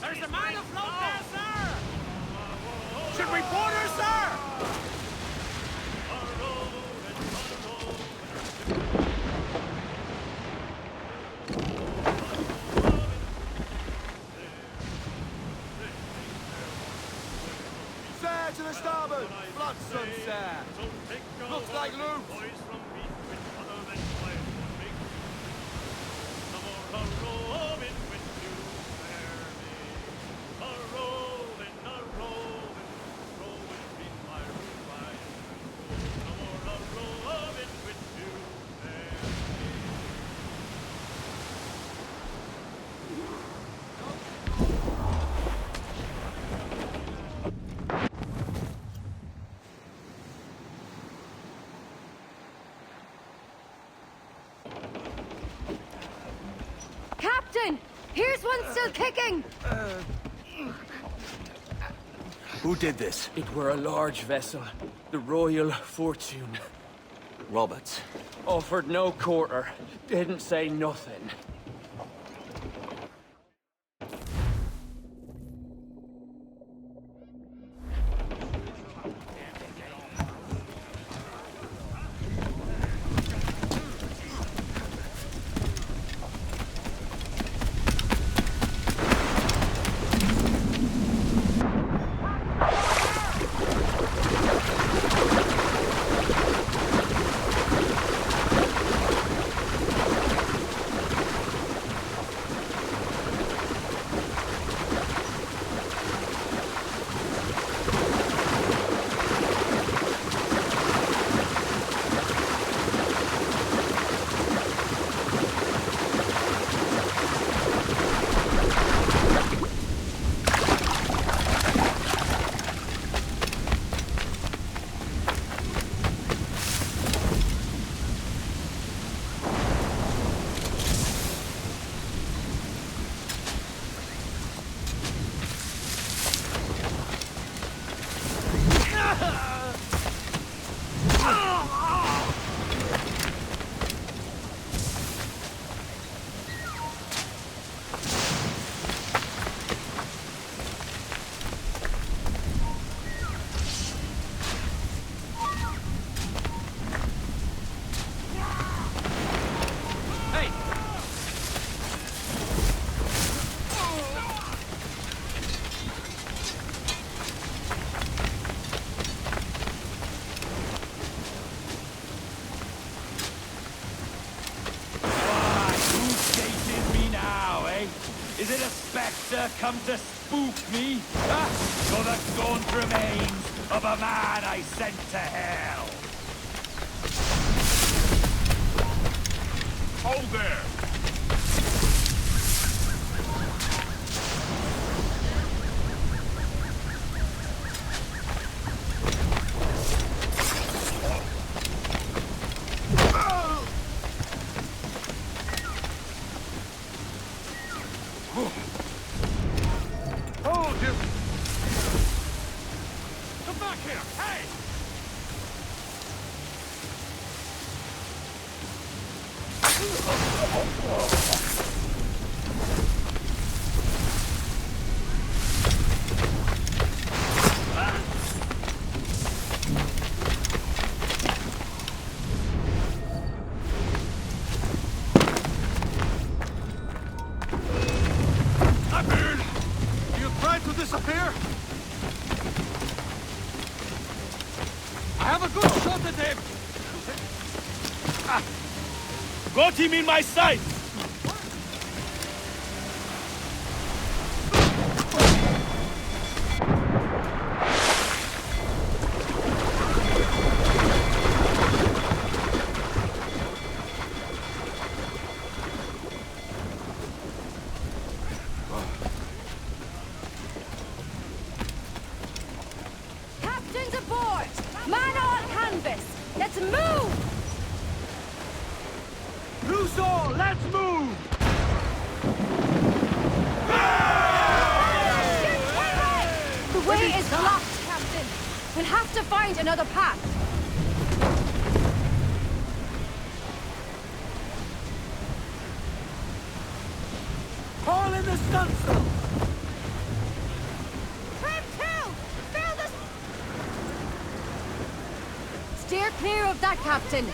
There's a man afloat there, sir! Should we board her, sir? Sir, to the starboard. Flotsam, sir. Looks like loot. Captain! Here's one still kicking! Who did this? It were a large vessel, the Royal Fortune. Roberts. Offered no quarter, didn't say nothing. Is it a spectre come to spook me? Ah, or the gaunt remains of a man I sent to hell? Hold there! Hold him! Come back here! Hey! Disappear? I have a good shot at him! Got him in my sight! Captains aboard! Man on canvas! Let's move! Loose all! Let's move! The way is blocked, Captain. We'll have to find another path. Haul in the stunsail! Trim to! Fill the... Steer clear of that, Captain.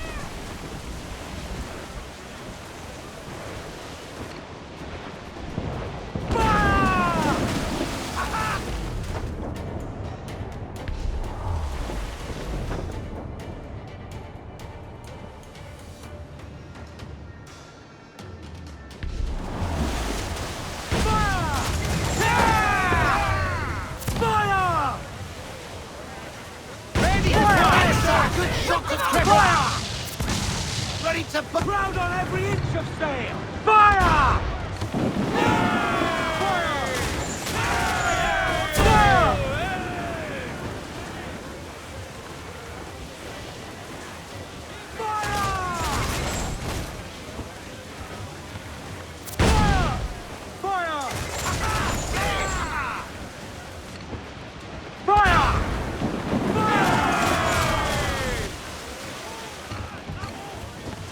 Ready to put ground on every inch of sail! Fire!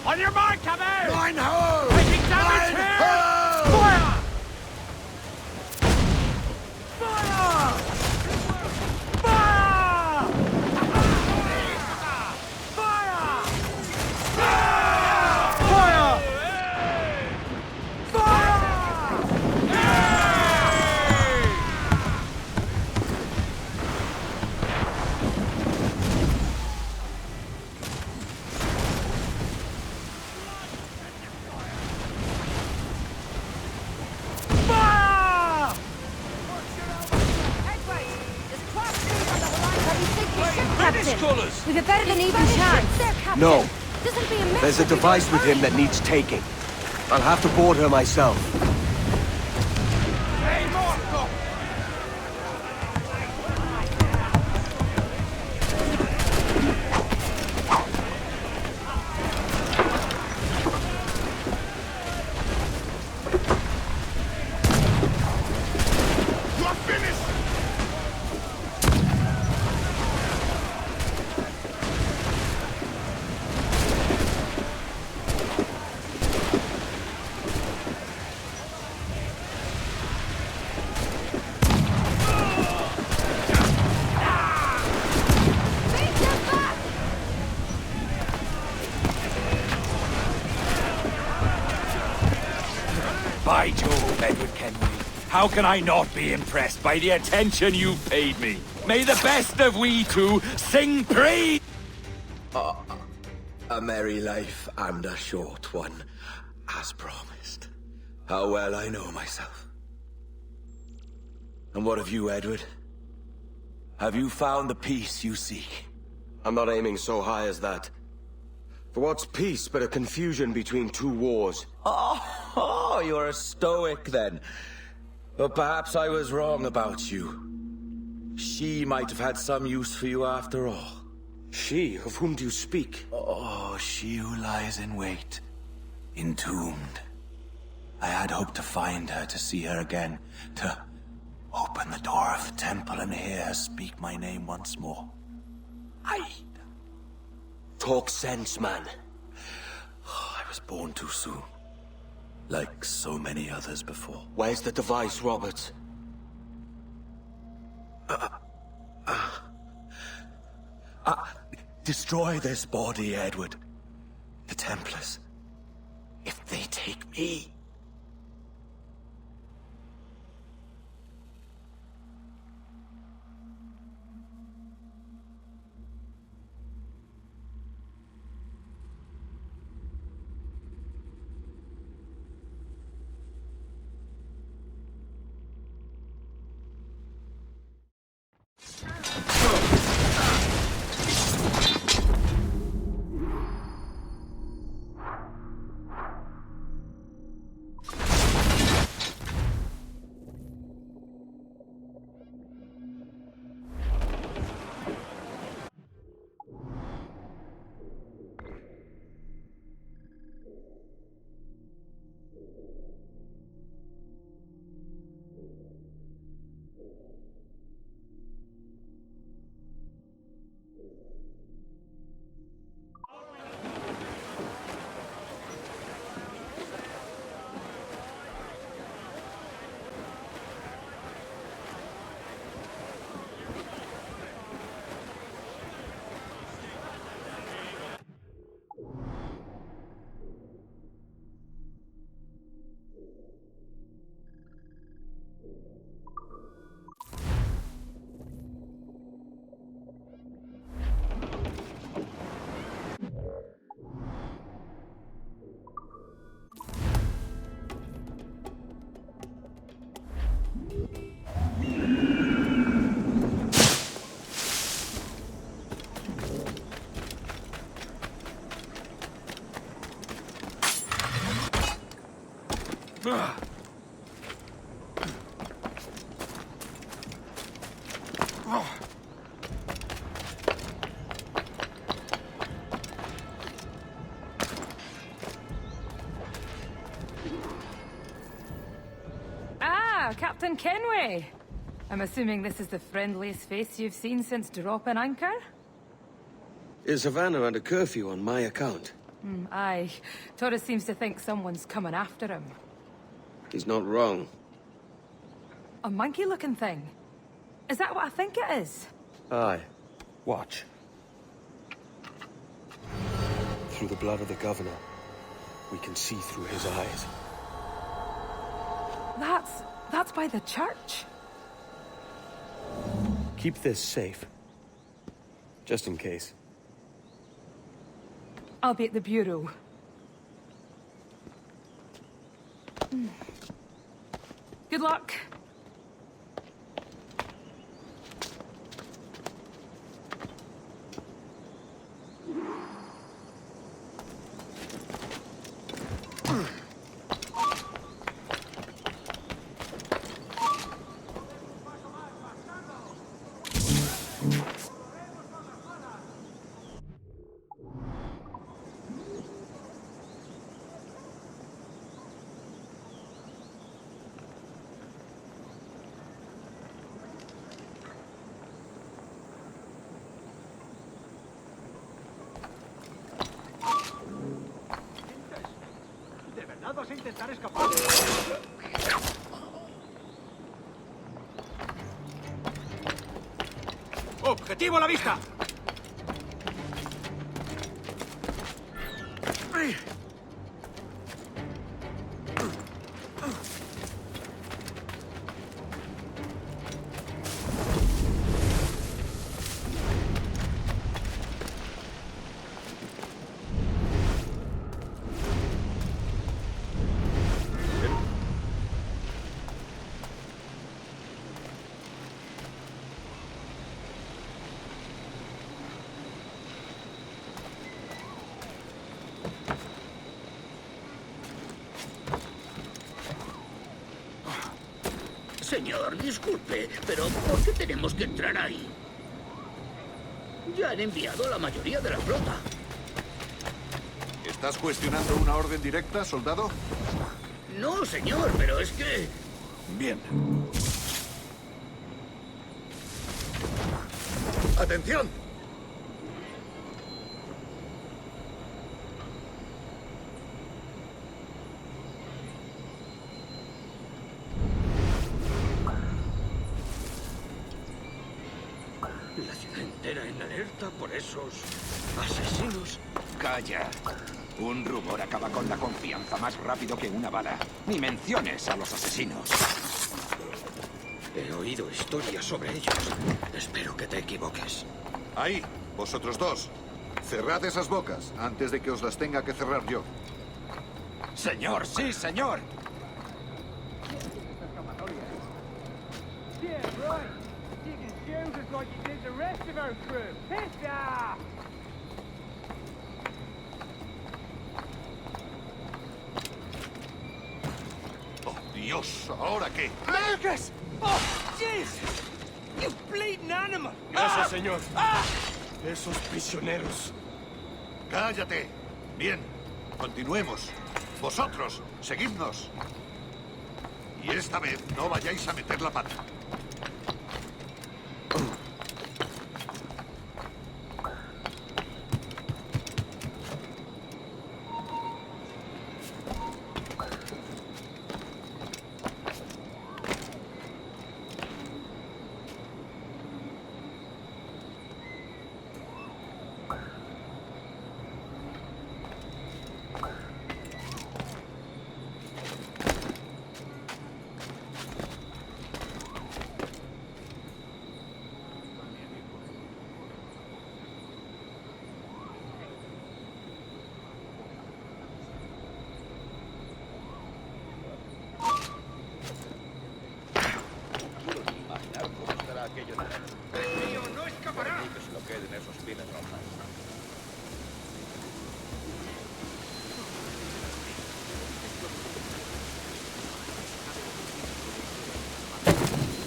On your mark, Cabot! Line ho! Taking damage here! Fire! Fire! Fire! Fire! We've a better than even chance. No. Doesn't be a mess. There's a device with him that needs taking. I'll have to board her myself. Hey, Marco! You're finished! By Jove, Edward Kenway, how can I not be impressed by the attention you've paid me? May the best of we two sing praise! A merry life and a short one, as promised. How well I know myself. And what of you, Edward? Have you found the peace you seek? I'm not aiming so high as that. For what's peace but a confusion between two wars? Oh, you're a stoic then. But perhaps I was wrong about you. She might have had some use for you after all. She? Of whom do you speak? Oh, she who lies in wait, entombed. I had hoped to find her, to see her again, to open the door of the temple and hear her speak my name once more. Talk sense, man. I was born too soon. Like so many others before. Where's the device, Robert? Destroy this body, Edward. The Templars. If they take me... Captain Kenway! I'm assuming this is the friendliest face you've seen since dropping anchor? Is Havana under curfew on my account? Aye. Torres seems to think someone's coming after him. He's not wrong. A monkey-looking thing? Is that what I think it is? Aye. Watch. Through the blood of the governor, we can see through his eyes. That's by the church. Keep this safe. Just in case. I'll be at the bureau. Good luck. Intentar escapar. ¡Objetivo a la vista! Señor, disculpe, pero ¿por qué tenemos que entrar ahí? Ya han enviado a la mayoría de la flota. ¿Estás cuestionando una orden directa, soldado? No, señor, pero es que... Bien. ¡Atención! La ciudad entera en alerta por esos asesinos. Calla. Un rumor acaba con la confianza más rápido que una bala. Ni menciones a los asesinos. He oído historias sobre ellos. Espero que te equivoques. Ahí, vosotros dos. Cerrad esas bocas antes de que os las tenga que cerrar yo. Señor, sí, señor. Yeah, right. You can shoot us like you did the rest of our crew. Pizza! ¡Oh, Dios! ¿Ahora qué? Arkaz! Oh, Jesus! You bleeding animal! Gracias, señor. Esos prisioneros. ¡Cállate! Bien, continuemos. Vosotros, seguidnos. Y esta vez no vayáis a meter la pata.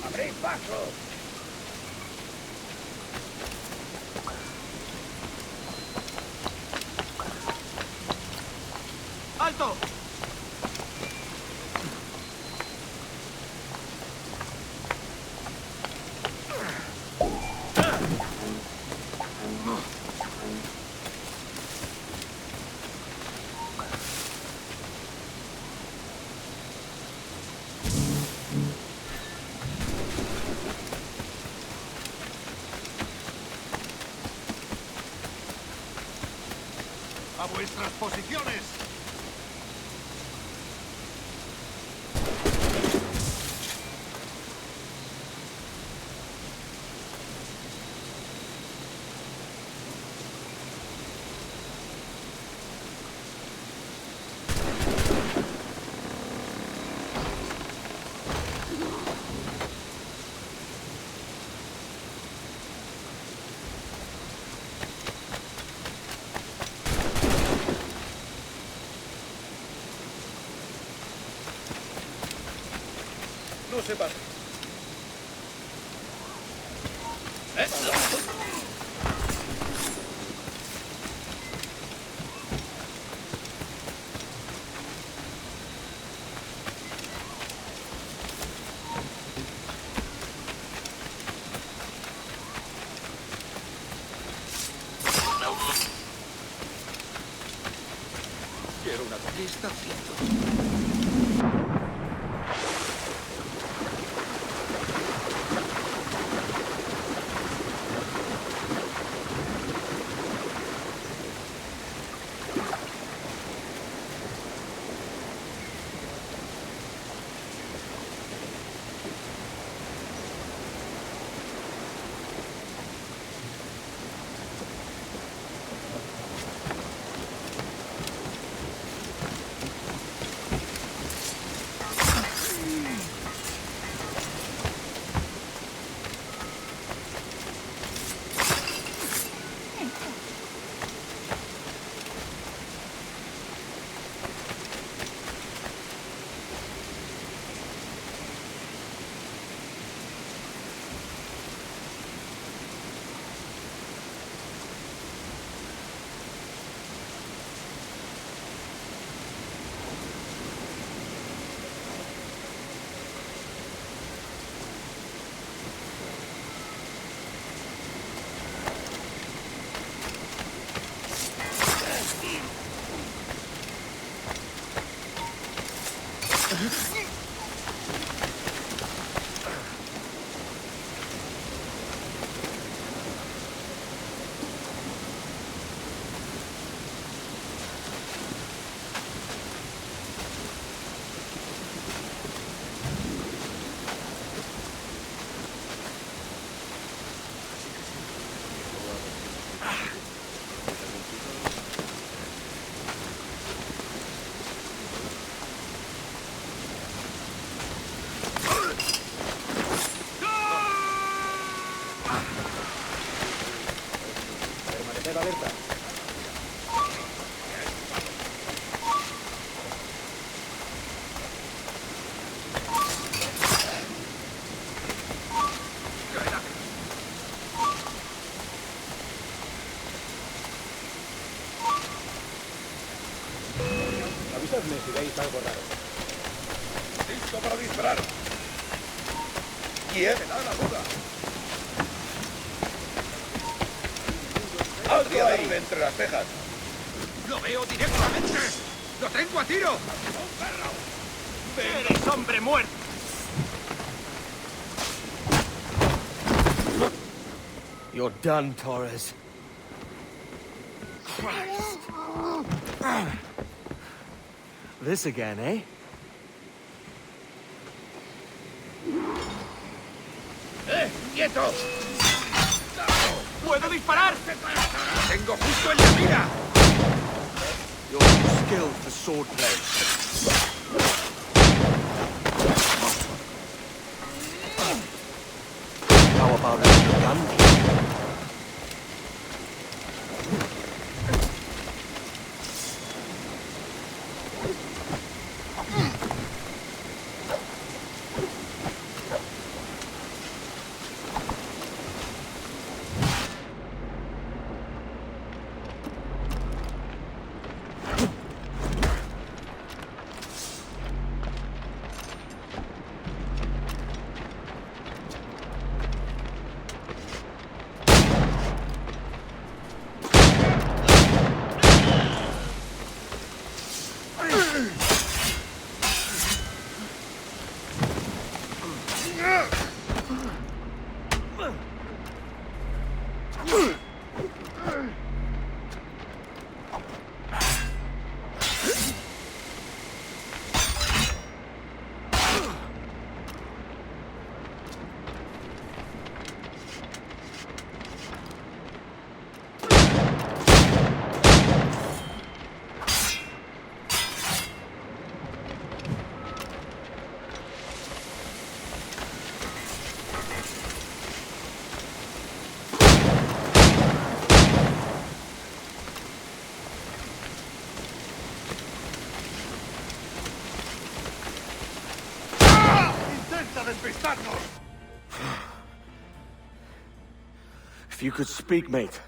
¡Abrid paso! ¡Alto! ¡A vuestras posiciones! No se pase. Quiero una... ¿Qué está haciendo? Alerta. Avisadme si veis algo raro. ¡Listo para disparar! ¿Quién me da la duda? ¡Algo ahí entre las cejas! ¡Lo veo directamente! ¡Lo tengo a tiro! ¡Un perro! ¡Eres hombre muerto! You're done, Torres. Christ. This again, eh? ¡Quieto! ¡Puedo disparar! ¡Tengo justo en la mira! You're too skilled for swordplay. How about a gun? If you could speak, mate,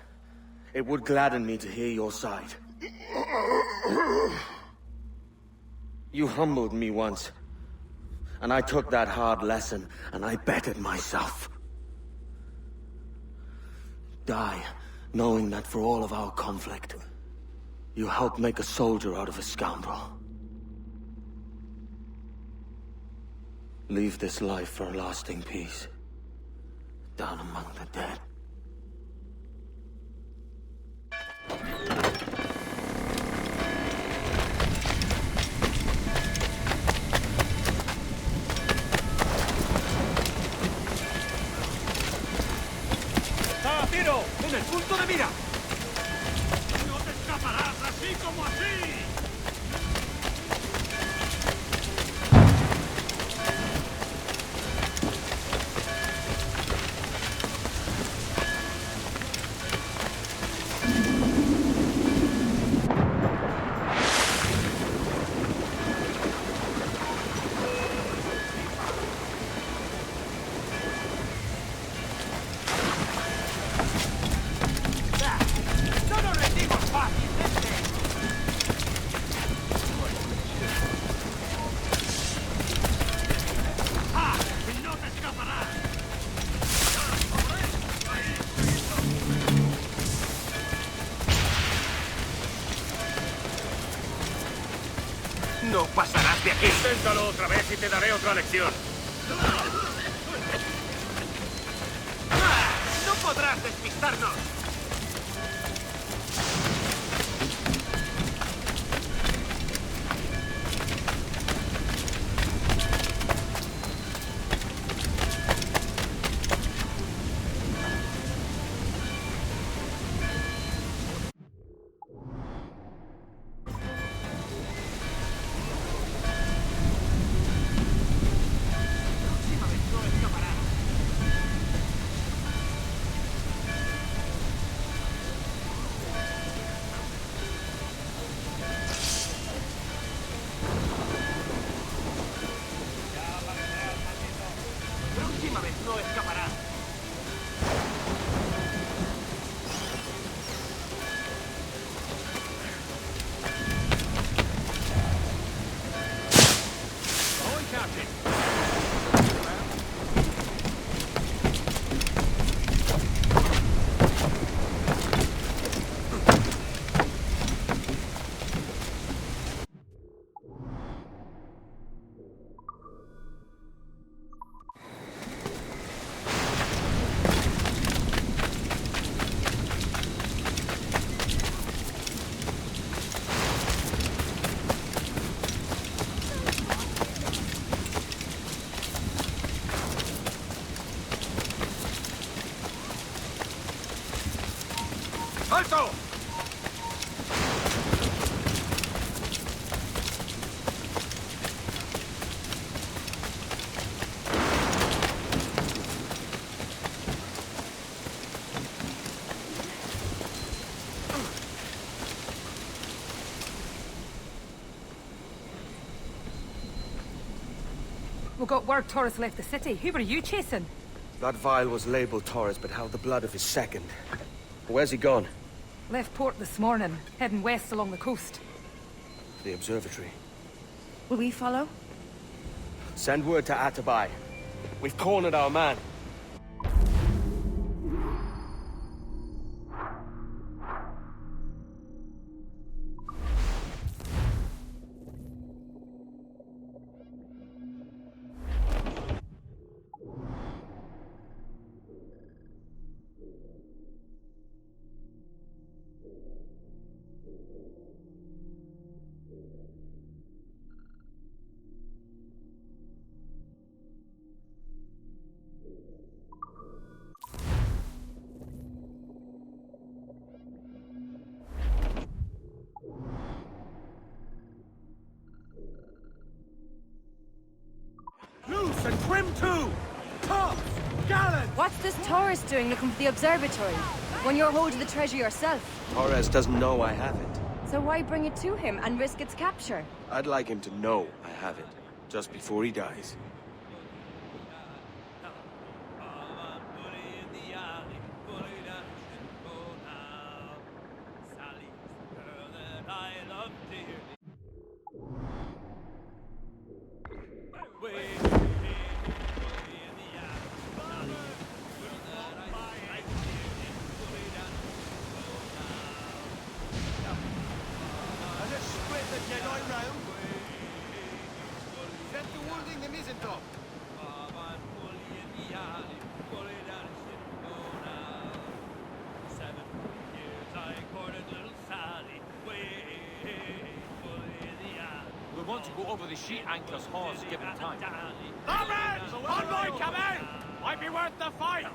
it would gladden me to hear your side. You humbled me once, and I took that hard lesson, and I bettered myself. Die, knowing that for all of our conflict, you helped make a soldier out of a scoundrel. Leave this life for a lasting peace, down among the dead. ¡Está a tiro! ¡En el punto de mira! ¡No te escaparás así como así! pasarás de aquí. Inténtalo otra vez y te daré otra lección. ¡No podrás despistarnos! ¡Alto! We got word Torres left the city. Who were you chasing? That vial was labeled Torres, but held the blood of his second. Where's he gone? Left port this morning, heading west along the coast. The observatory. Will we follow? Send word to Atabai. We've cornered our man. Loose and trim too! Tops! Gallant! What's this Torres doing looking for the observatory? When you're holding the treasure yourself? Torres doesn't know I have it. So why bring it to him and risk its capture? I'd like him to know I have it, just before he dies. We want to go over the sheet anchor's horse given time. Comrades! Convoy coming! Might be worth the fight!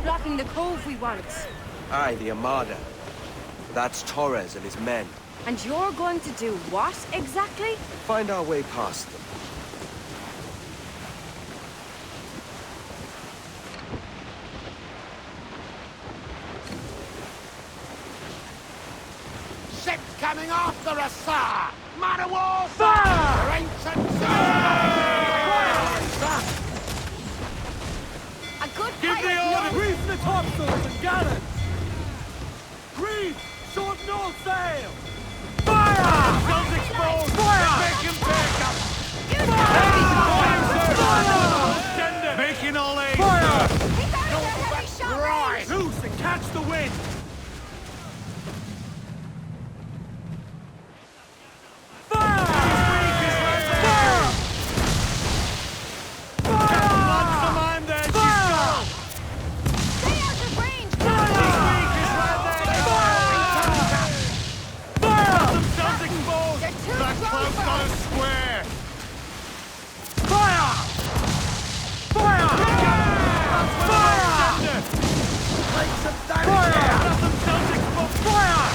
Blocking the cove we want. Aye, the Armada. That's Torres and his men. And you're going to do what, exactly? Find our way past them. ship coming after us, sir! Man of war, Fire! Your ancient A good Give pilot the order! knows- Reef the topsails and gallants! Reef! Shorten all sail! Fire! Guns exposed! Fire! Make him back up! Fire! Making all aid! Fire! Right! Loose and catch the wind! Fire! Fire! Fire! Launch the mine there, she's gone! Stay out of range! Fire! Some guns exposed! They're too That close cloak's for got us. us square! Fire! Fire! Fire! Take some damage Fire! here! Got some guns exposed! Fire!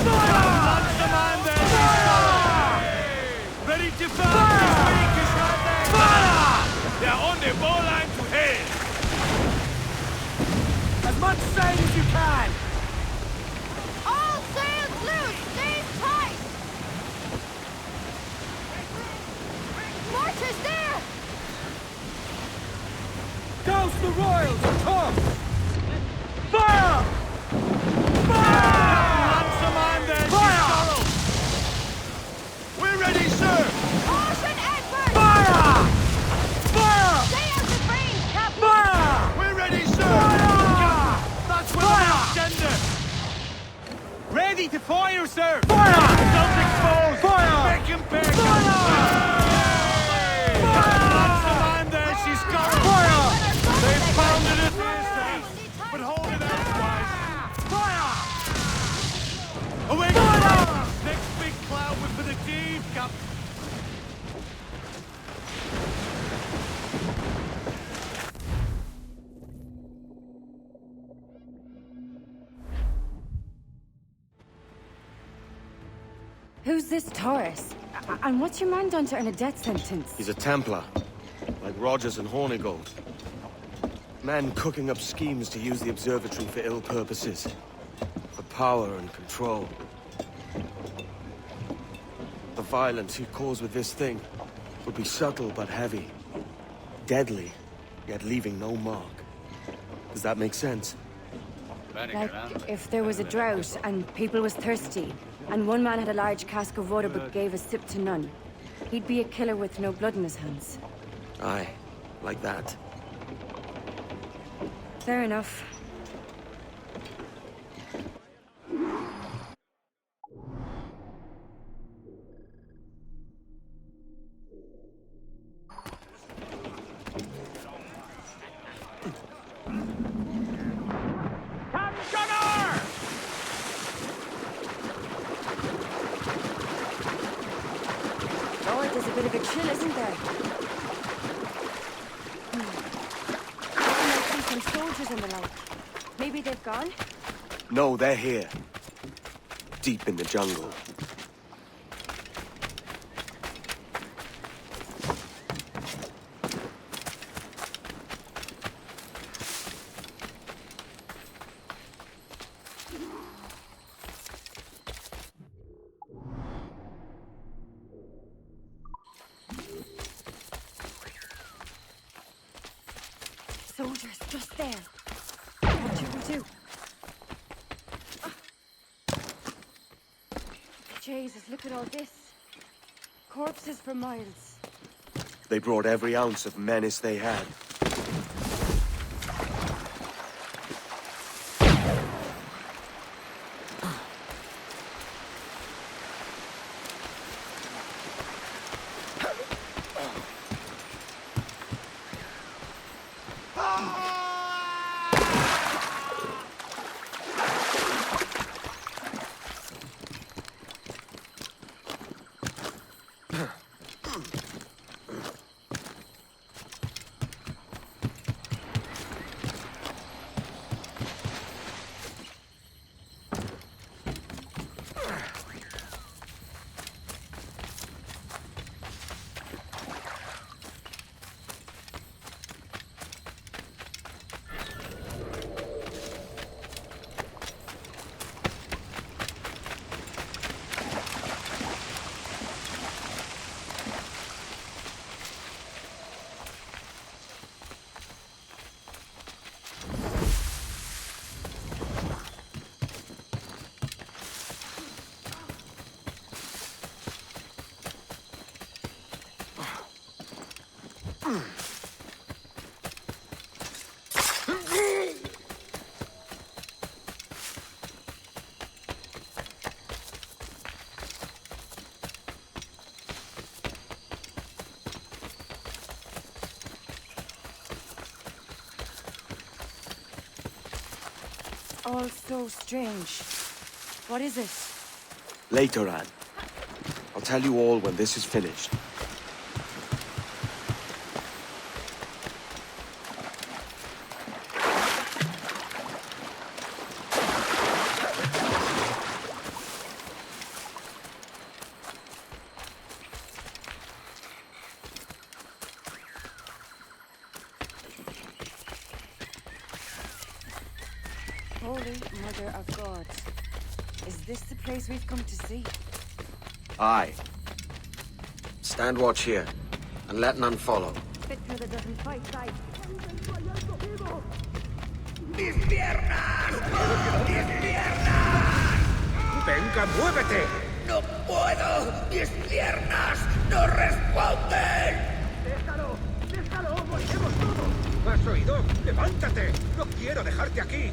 Fire! Launch the mine there, she's gone! Ready to fire! This week is right there! Fire! They're on the ball line to hit! As much sail as you can! All sails loose! Stay tight! Mortars there! Douse the royals and tops! Fire! Fire! Launch the mine there, fire! We're ready, sir! Caution, Edward! Fire! Fire! Stay out of range, Captain! Fire! We're ready, sir! Fire! That's with an agenda! Ready to fire, sir! Fire! Guns exposed! Fire! Make him back! Launch the mine there, she's got it! Fire! They've pounded it here, but hold it elsewise! Fire! Away! Fire! Next big cloud with for the team, Cap. Who's this Taurus? And what's your man done to earn a death sentence? He's a Templar, like Rogers and Hornigold. Men cooking up schemes to use the observatory for ill purposes. For power and control. The violence he'd cause with this thing would be subtle but heavy. Deadly, yet leaving no mark. Does that make sense? Like, if there was a drought and people was thirsty, and one man had a large cask of water but gave a sip to none, he'd be a killer with no blood in his hands. Aye, like that. Fair enough. Oh, there's a bit of a chill, isn't there? I might see some soldiers and the like. Maybe they've gone? No, they're here. Deep in the jungle. Soldiers, just there. What should we do? Jesus, look at all this. Corpses for miles. They brought every ounce of menace they had. all so strange. What is it? Later, Anne. I'll tell you all when this is finished. Holy Mother of God. Is this the place we've come to see? Aye. Stand watch here, and let none follow. Fitzmother doesn't fight sight. ¡Mis piernas! ¡Mis piernas! ¡Venga, muévete! ¡No puedo! ¡Mis piernas no responden! ¡Déjalo! ¡Déjalo! ¡Volvemos todo! ¿Has oído? ¡Levántate! ¡No quiero dejarte aquí!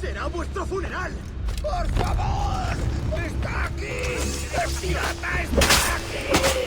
¡Será vuestro funeral! ¡Por favor! ¡Está aquí! ¡El pirata está aquí!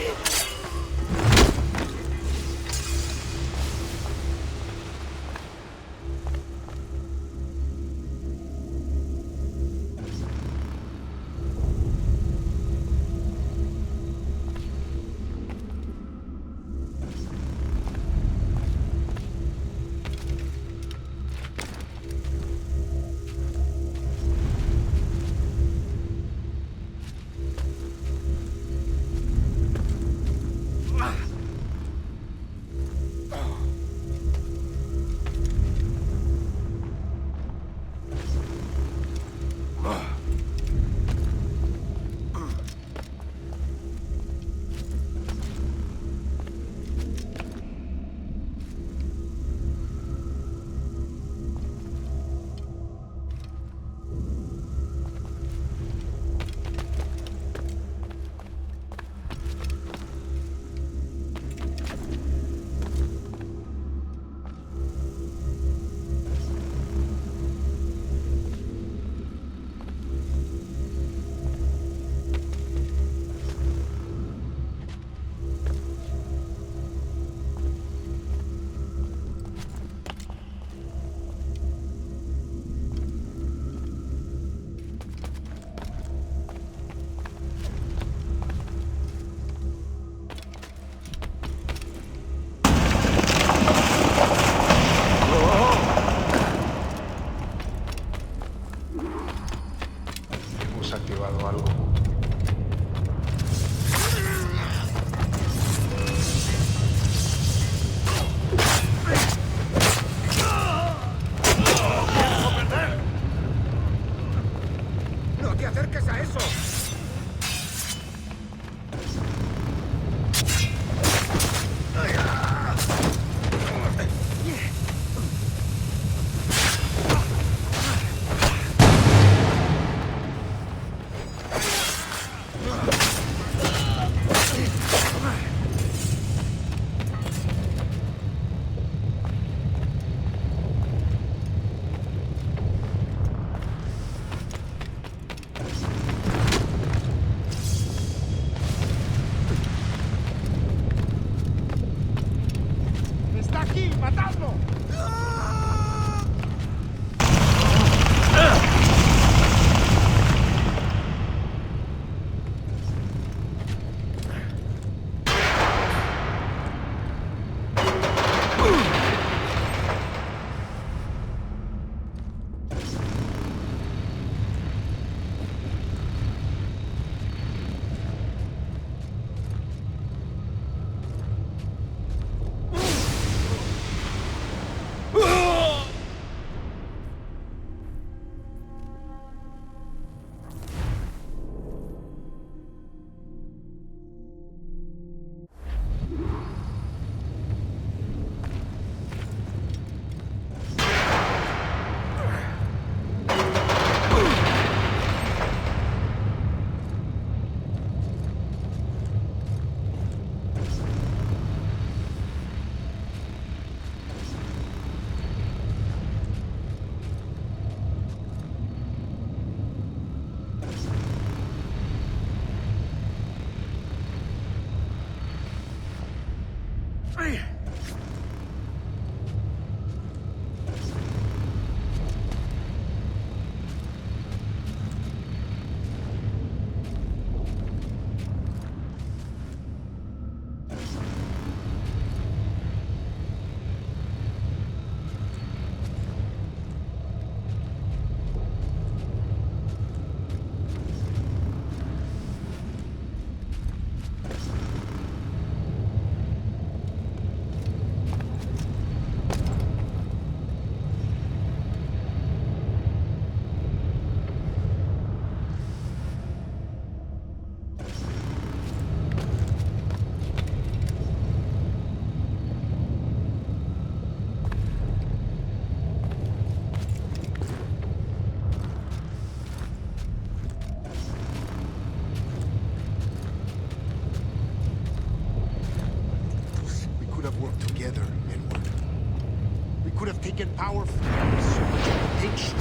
could have taken power from so much potential.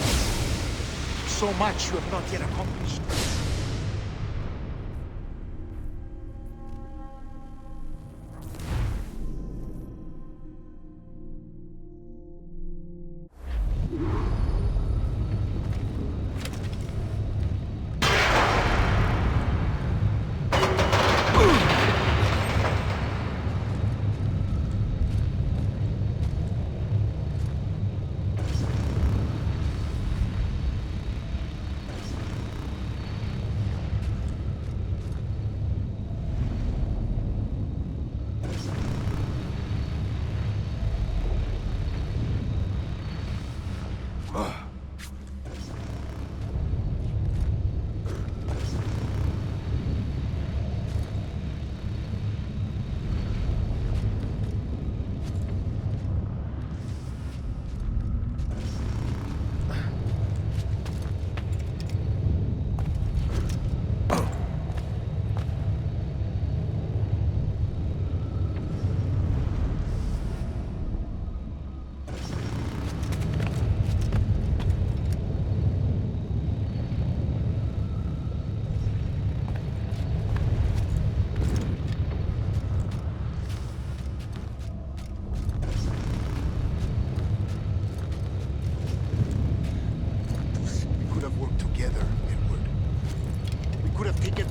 So much you have not yet accomplished.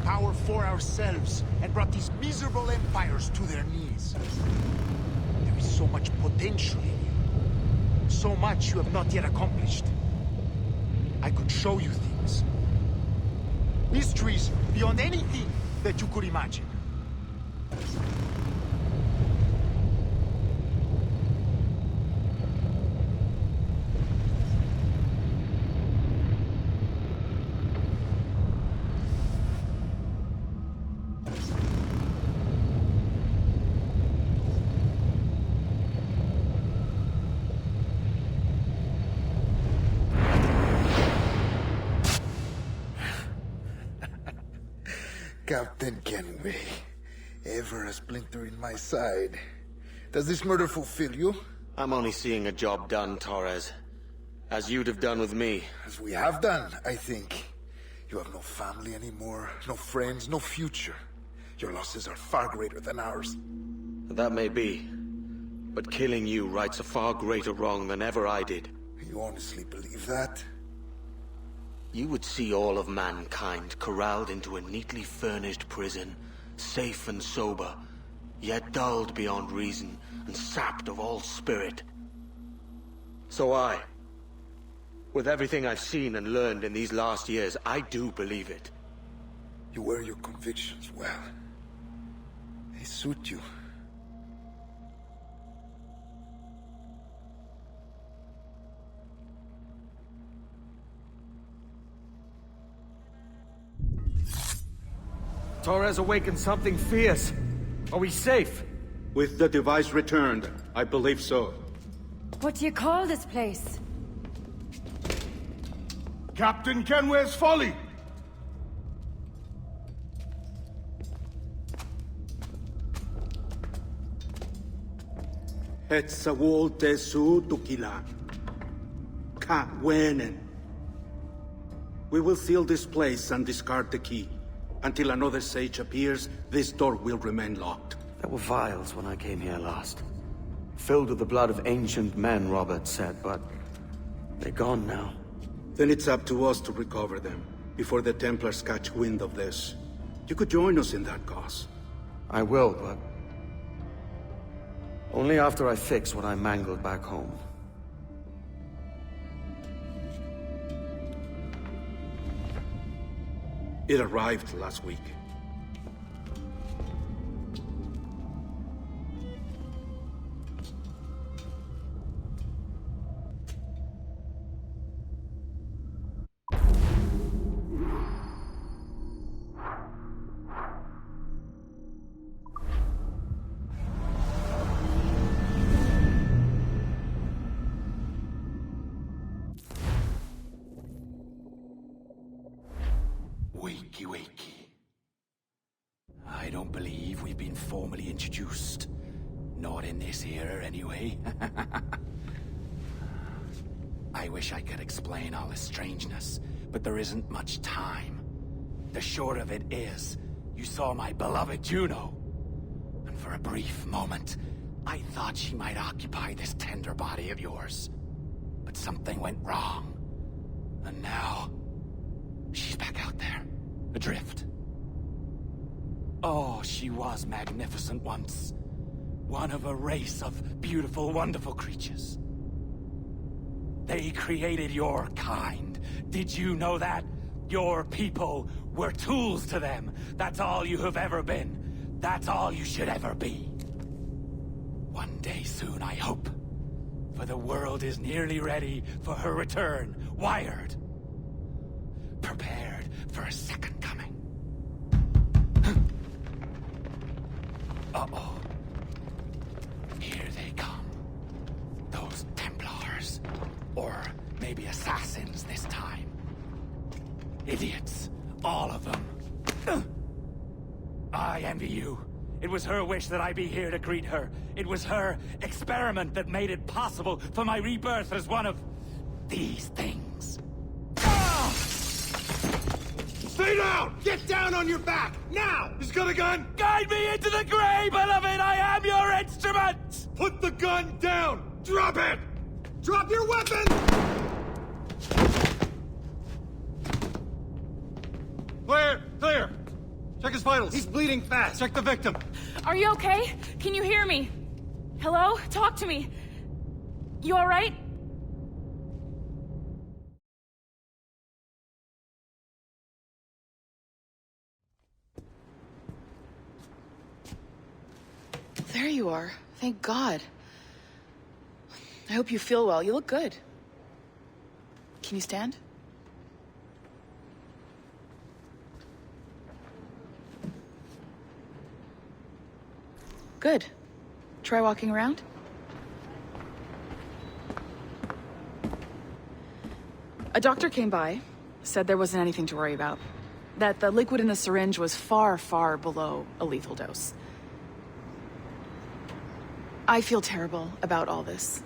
Power for ourselves and brought these miserable empires to their knees. There is so much potential in you. So much you have not yet accomplished. I could show you things. Mysteries beyond anything that you could imagine. Captain Kenway, ever a splinter in my side. Does this murder fulfill you? I'm only seeing a job done, Torres. As you'd have done with me. As we have done, I think. You have no family anymore, no friends, no future. Your losses are far greater than ours. That may be. But killing you rights a far greater wrong than ever I did. You honestly believe that? You would see all of mankind corralled into a neatly furnished prison, safe and sober, yet dulled beyond reason and sapped of all spirit. So with everything I've seen and learned in these last years, I do believe it. You wear your convictions well. They suit you. Torres awakened something fierce. Are we safe? With the device returned, I believe so. What do you call this place? Captain Kenway's Folly! Hetzawol Tesu Tukila. Ka Wenen. We will seal this place and discard the key. Until another sage appears, this door will remain locked. There were vials when I came here last. Filled with the blood of ancient men, Robert said, but they're gone now. Then it's up to us to recover them, before the Templars catch wind of this. You could join us in that cause. I will, but only after I fix what I mangled back home. It arrived last week. Wakey, wakey. I don't believe we've been formally introduced. Not in this era, anyway. I wish I could explain all this strangeness, but there isn't much time. The short of it is, you saw my beloved Juno. And for a brief moment, I thought she might occupy this tender body of yours. But something went wrong. And now, she's back out there, adrift. Oh, she was magnificent once. One of a race of beautiful, wonderful creatures. They created your kind. Did you know that? Your people were tools to them. That's all you have ever been. That's all you should ever be. One day soon, I hope. For the world is nearly ready for her return. Wired. Prepared for a second coming. Uh-oh. Here they come. Those Templars. Or maybe assassins this time. Idiots. All of them. I envy you. It was her wish that I be here to greet her. It was her experiment that made it possible for my rebirth as one of these things. Ah! Stay down! Get down on your back! Now! He's got a gun! Guide me into the grave, beloved! I am your instrument! Put the gun down! Drop it! Drop your weapon! Clear! Clear! Check his vitals. He's bleeding fast. Check the victim. Are you okay? Can you hear me? Hello? Talk to me. You alright? There you are. Thank God. I hope you feel well. You look good. Can you stand? Good. Try walking around. A doctor came by, said there wasn't anything to worry about. That the liquid in the syringe was far, far below a lethal dose. I feel terrible about all this.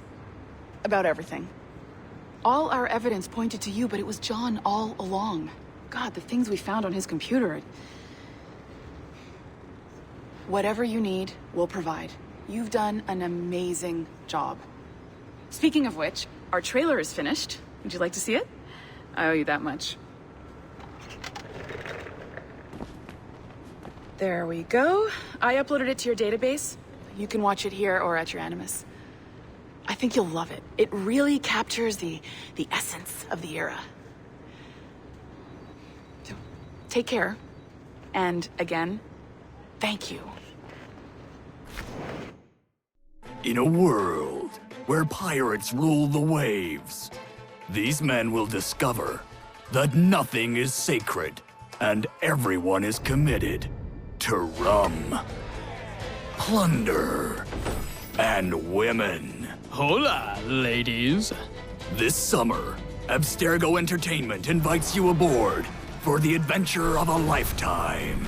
About everything. All our evidence pointed to you, but it was John all along. God, the things we found on his computer. Whatever you need, we'll provide. You've done an amazing job. Speaking of which, our trailer is finished. Would you like to see it? I owe you that much. There we go. I uploaded it to your database. You can watch it here or at your Animus. I think you'll love it. It really captures the essence of the era. So, take care. And again, thank you. In a world where pirates rule the waves, these men will discover that nothing is sacred and everyone is committed to rum, plunder, and women. Hola, ladies. This summer, Abstergo Entertainment invites you aboard for the adventure of a lifetime.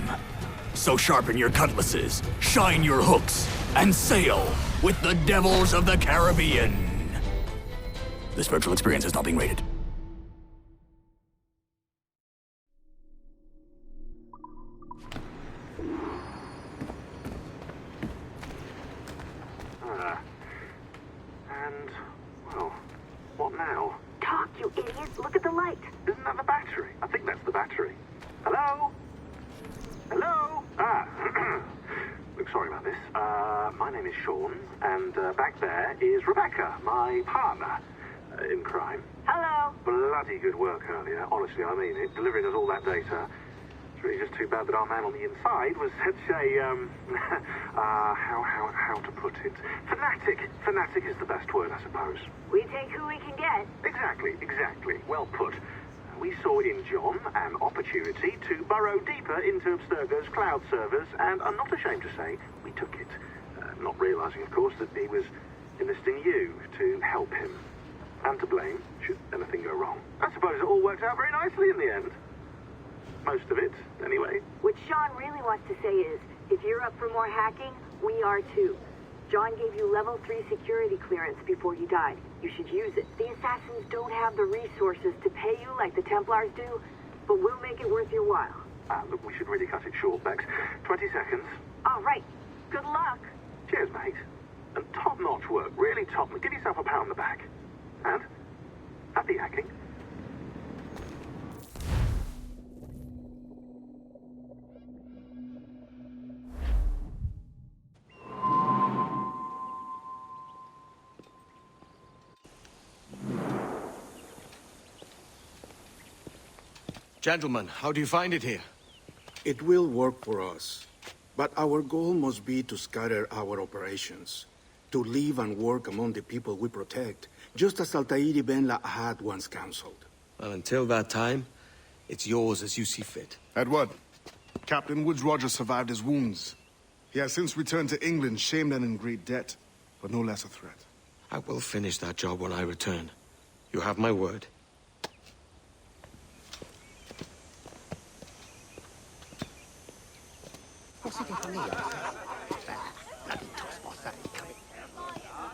So sharpen your cutlasses, shine your hooks, and sail with the Devils of the Caribbean. This virtual experience is not being rated. And, well, what now? Talk, you idiots! Look at the light! Isn't that the battery? I think that's the battery. Hello? Hello? Look, sorry about this. My name is Sean, and back there is Rebecca, my partner in crime. Hello. Bloody good work earlier. Honestly, I mean it. Delivering us all that data. It's really just too bad that our man on the inside was such a, how to put it? Fanatic. Fanatic is the best word, I suppose. We take who we can get. Exactly. Well put. We saw in John an opportunity to burrow deeper into Abstergo's cloud servers, and I'm not ashamed to say we took it. Not realizing, of course, that he was enlisting you to help him. And to blame, should anything go wrong. I suppose it all worked out very nicely in the end. Most of it, anyway. What Sean really wants to say is, if you're up for more hacking, we are too. John gave you level 3 security clearance before he died. You should use it. The assassins don't have the resources to pay you like the Templars do, but we'll make it worth your while. Look, we should really cut it short, Bex. 20 seconds. All right. Good luck. Cheers, mate. And top-notch work. Really top. Give yourself a pat on the back. And happy hacking. Gentlemen, how do you find it here? It will work for us. But our goal must be to scatter our operations. To live and work among the people we protect, just as Altair Ben Lahad once counseled. Well, until that time, it's yours as you see fit. Edward, Captain Woods Rogers survived his wounds. He has since returned to England, shamed and in great debt, but no less a threat. I will finish that job when I return. You have my word.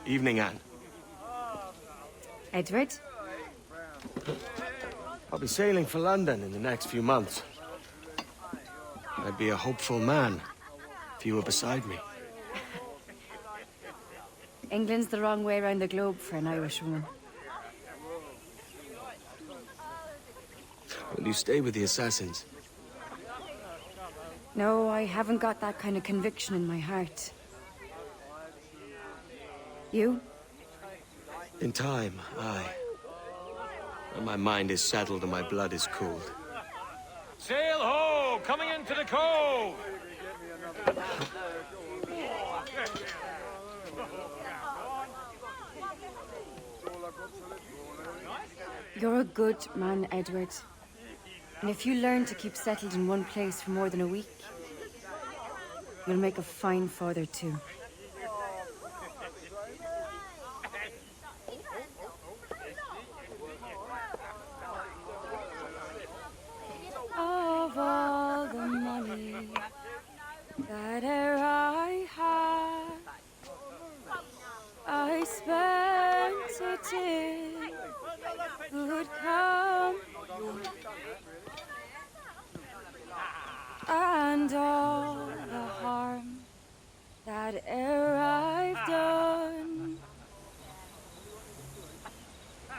Evening, Anne. Edward? I'll be sailing for London in the next few months. I'd be a hopeful man if you were beside me. England's the wrong way around the globe for an Irish woman. Will you stay with the assassins? No, I haven't got that kind of conviction in my heart. You? In time, aye. When my mind is settled and my blood is cooled. Sail ho! Coming into the cove! You're a good man, Edward. And if you learn to keep settled in one place for more than a week, you'll make a fine father too. Of all the money that e'er I had, I spent it in good company, and all the harm that e'er I've done,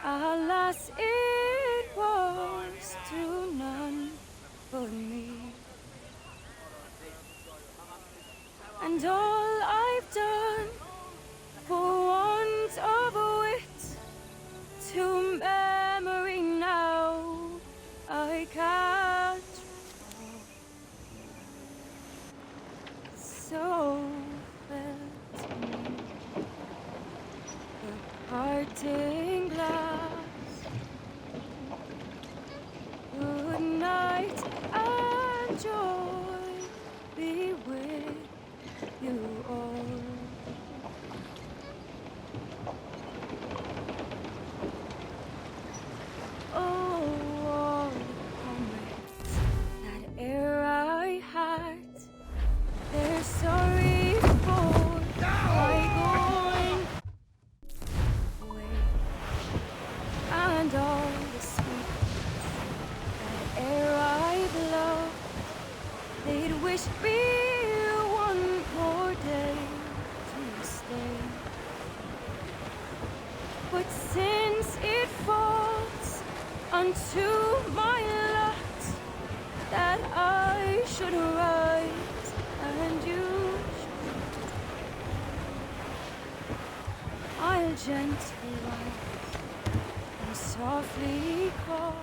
alas, it was to none but me. And all I've done for want of wit, to memory now I can't recall. So felt me the parting glass. Good night and joy be with you all. Oh, all the comrades that e'er I had, they're sorry for my going away, and all the sweets that e'er I've loved, they'd wish me one more day to stay. But since it falls unto my lot that I should write and you should, I'll gently write and softly call